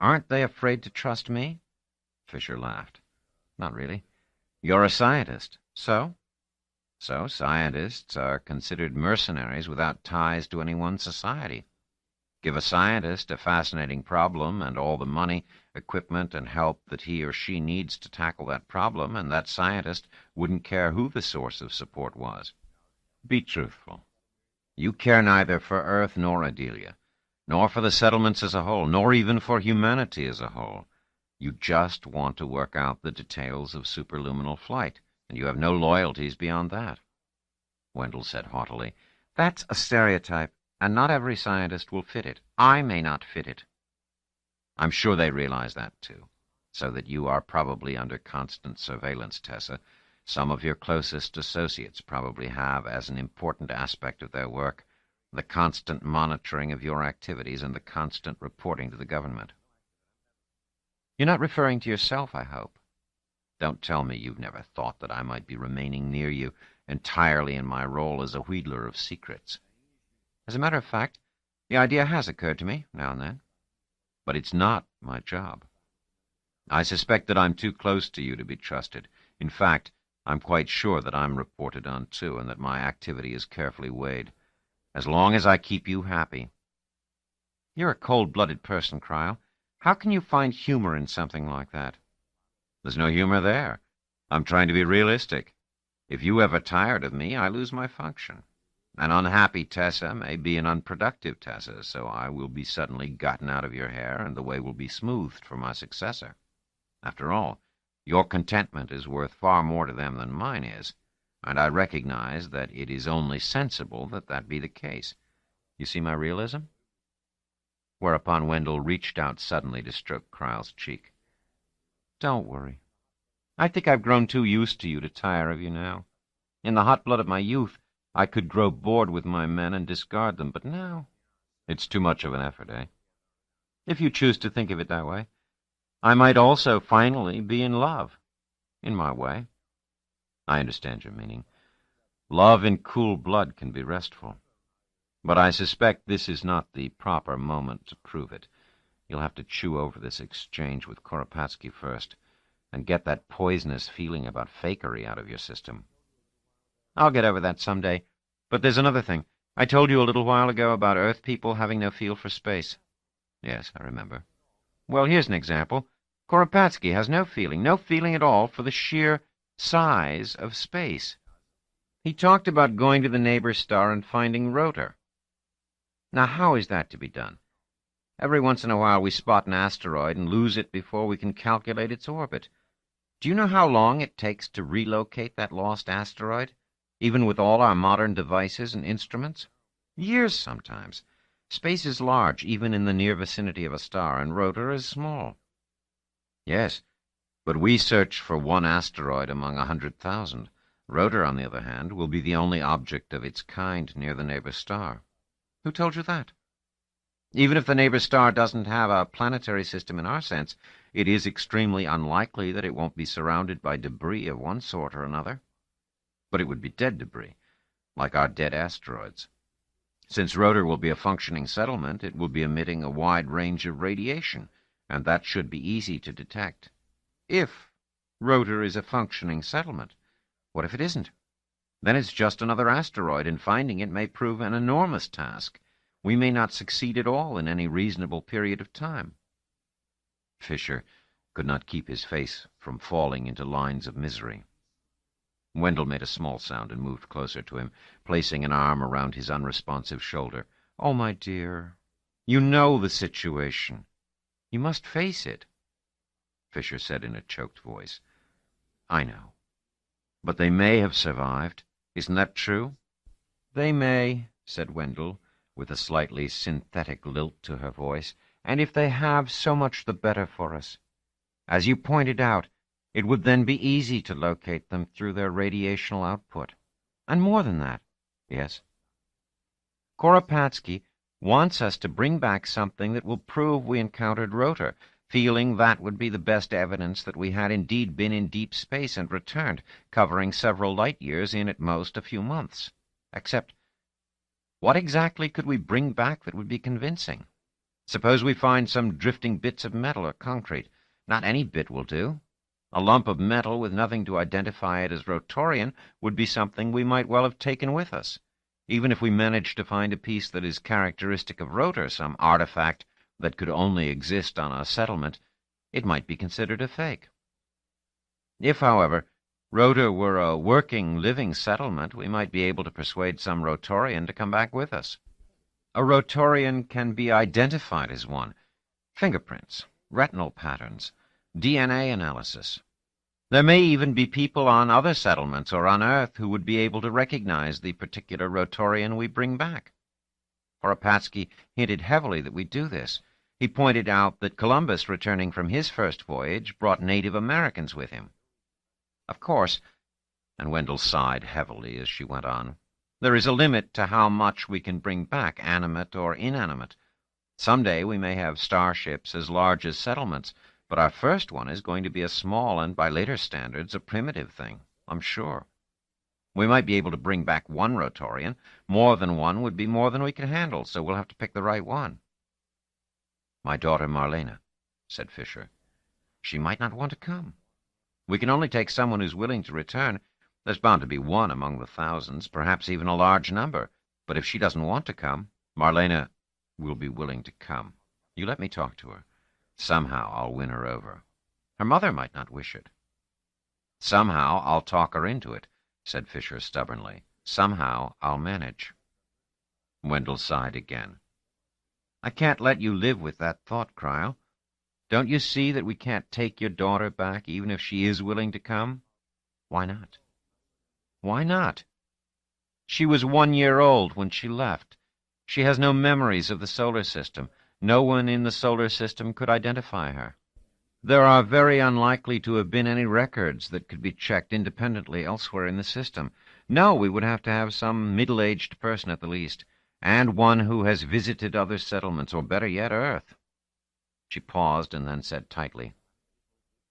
Aren't they afraid to trust me?" Fisher laughed. "Not really. You're a scientist. So? So scientists are considered mercenaries without ties to any one society. Give a scientist a fascinating problem and all the money, equipment, and help that he or she needs to tackle that problem, and that scientist wouldn't care who the source of support was. Be truthful. You care neither for Earth nor Adelia, nor for the settlements as a whole, nor even for humanity as a whole. You just want to work out the details of superluminal flight, and you have no loyalties beyond that." Wendell said haughtily, "That's a stereotype, and not every scientist will fit it. I may not fit it." "I'm sure they realize that, too, so that you are probably under constant surveillance, Tessa. Some of your closest associates probably have, as an important aspect of their work, the constant monitoring of your activities and the constant reporting to the government." "You're not referring to yourself, I hope." "Don't tell me you've never thought that I might be remaining near you entirely in my role as a wheedler of secrets." "As a matter of fact, the idea has occurred to me, now and then. But it's not my job. I suspect that I'm too close to you to be trusted. In fact, I'm quite sure that I'm reported on, too, and that my activity is carefully weighed. As long as I keep you happy." "You're a cold-blooded person, Cryle. How can you find humor in something like that?" "There's no humor there. I'm trying to be realistic. If you ever tired of me, I lose my function. An unhappy Tessa may be an unproductive Tessa, so I will be suddenly gotten out of your hair, and the way will be smoothed for my successor. After all, your contentment is worth far more to them than mine is, and I recognize that it is only sensible that that be the case. You see my realism?" Whereupon Wendell reached out suddenly to stroke Cryle's cheek. "Don't worry. I think I've grown too used to you to tire of you now. In the hot blood of my youth, I could grow bored with my men and discard them, but now it's too much of an effort, eh? If you choose to think of it that way. I might also finally be in love, in my way." "I understand your meaning. Love in cool blood can be restful. But I suspect this is not the proper moment to prove it. You'll have to chew over this exchange with Koropatsky first, and get that poisonous feeling about fakery out of your system. I'll get over that someday. But there's another thing. I told you a little while ago about Earth people having no feel for space. Yes, I remember. Well, here's an example. Koropatsky has no feeling at all for the sheer size of space. He talked about going to the neighbor star and finding Rotor. Now, how is that to be done? Every once in a while we spot an asteroid and lose it before we can calculate its orbit. Do you know how long it takes to relocate that lost asteroid, even with all our modern devices and instruments? Years sometimes. Space is large, even in the near vicinity of a star, and Rotor is small. Yes, but we search for one asteroid among 100,000. Rotor, on the other hand, will be the only object of its kind near the neighbor star. Who told you that? Even if the neighbor star doesn't have a planetary system in our sense, it is extremely unlikely that it won't be surrounded by debris of one sort or another. But it would be dead debris, like our dead asteroids. Since Rotor will be a functioning settlement, it will be emitting a wide range of radiation, and that should be easy to detect. If Rotor is a functioning settlement. What if it isn't? Then it's just another asteroid, and finding it may prove an enormous task. We may not succeed at all in any reasonable period of time. Fisher could not keep his face from falling into lines of misery. Wendell made a small sound and moved closer to him, placing an arm around his unresponsive shoulder. "Oh, my dear, you know the situation. You must face it," Fisher said in a choked voice. "I know. But they may have survived. Isn't that true?" "They may," said Wendell, with a slightly synthetic lilt to her voice, "and if they have, so much the better for us. As you pointed out, it would then be easy to locate them through their radiational output. And more than that." "Yes?" "Koropatsky wants us to bring back something that will prove we encountered Rotor, feeling that would be the best evidence that we had indeed been in deep space and returned, covering several light years in at most a few months. Except, what exactly could we bring back that would be convincing? Suppose we find some drifting bits of metal or concrete. Not any bit will do. A lump of metal with nothing to identify it as Rotorian would be something we might well have taken with us. Even if we managed to find a piece that is characteristic of Rotor, some artifact that could only exist on a settlement, it might be considered a fake. If, however, Rotor were a working, living settlement, we might be able to persuade some Rotorian to come back with us. A Rotorian can be identified as one. Fingerprints, retinal patterns, DNA analysis. There may even be people on other settlements or on Earth who would be able to recognize the particular Rotorian we bring back. Koropatsky hinted heavily that we do this. He pointed out that Columbus, returning from his first voyage, brought Native Americans with him. Of course, and Wendell sighed heavily as she went on, there is a limit to how much we can bring back, animate or inanimate. Someday we may have starships as large as settlements, but our first one is going to be a small and, by later standards, a primitive thing, I'm sure. We might be able to bring back one Rotorian. More than one would be more than we can handle, so we'll have to pick the right one. "My daughter Marlena," said Fisher. "She might not want to come. We can only take someone who's willing to return. There's bound to be one among the thousands, perhaps even a large number. But if she doesn't want to come, Marlena will be willing to come. You let me talk to her. Somehow I'll win her over. Her mother might not wish it." "Somehow I'll talk her into it," said Fisher stubbornly. "Somehow I'll manage." Wendell sighed again. "I can't let you live with that thought, Cryle. Don't you see that we can't take your daughter back, even if she is willing to come?" "Why not?" "Why not? She was 1 year old when she left. She has no memories of the solar system. No one in the solar system could identify her. There are very unlikely to have been any records that could be checked independently elsewhere in the system. No, we would have to have some middle-aged person at the least, and one who has visited other settlements, or better yet, Earth." She paused and then said tightly,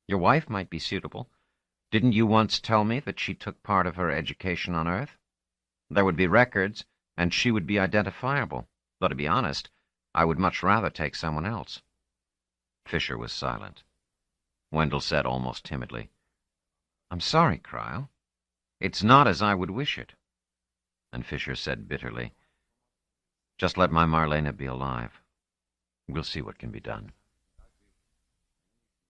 "Your wife might be suitable. Didn't you once tell me that she took part of her education on Earth?" There would be records, and she would be identifiable. Though, to be honest, I would much rather take someone else. Fisher was silent. Wendell said almost timidly, I'm sorry, Cryle. It's not as I would wish it. And Fisher said bitterly, just let my Marlena be alive. We'll see what can be done.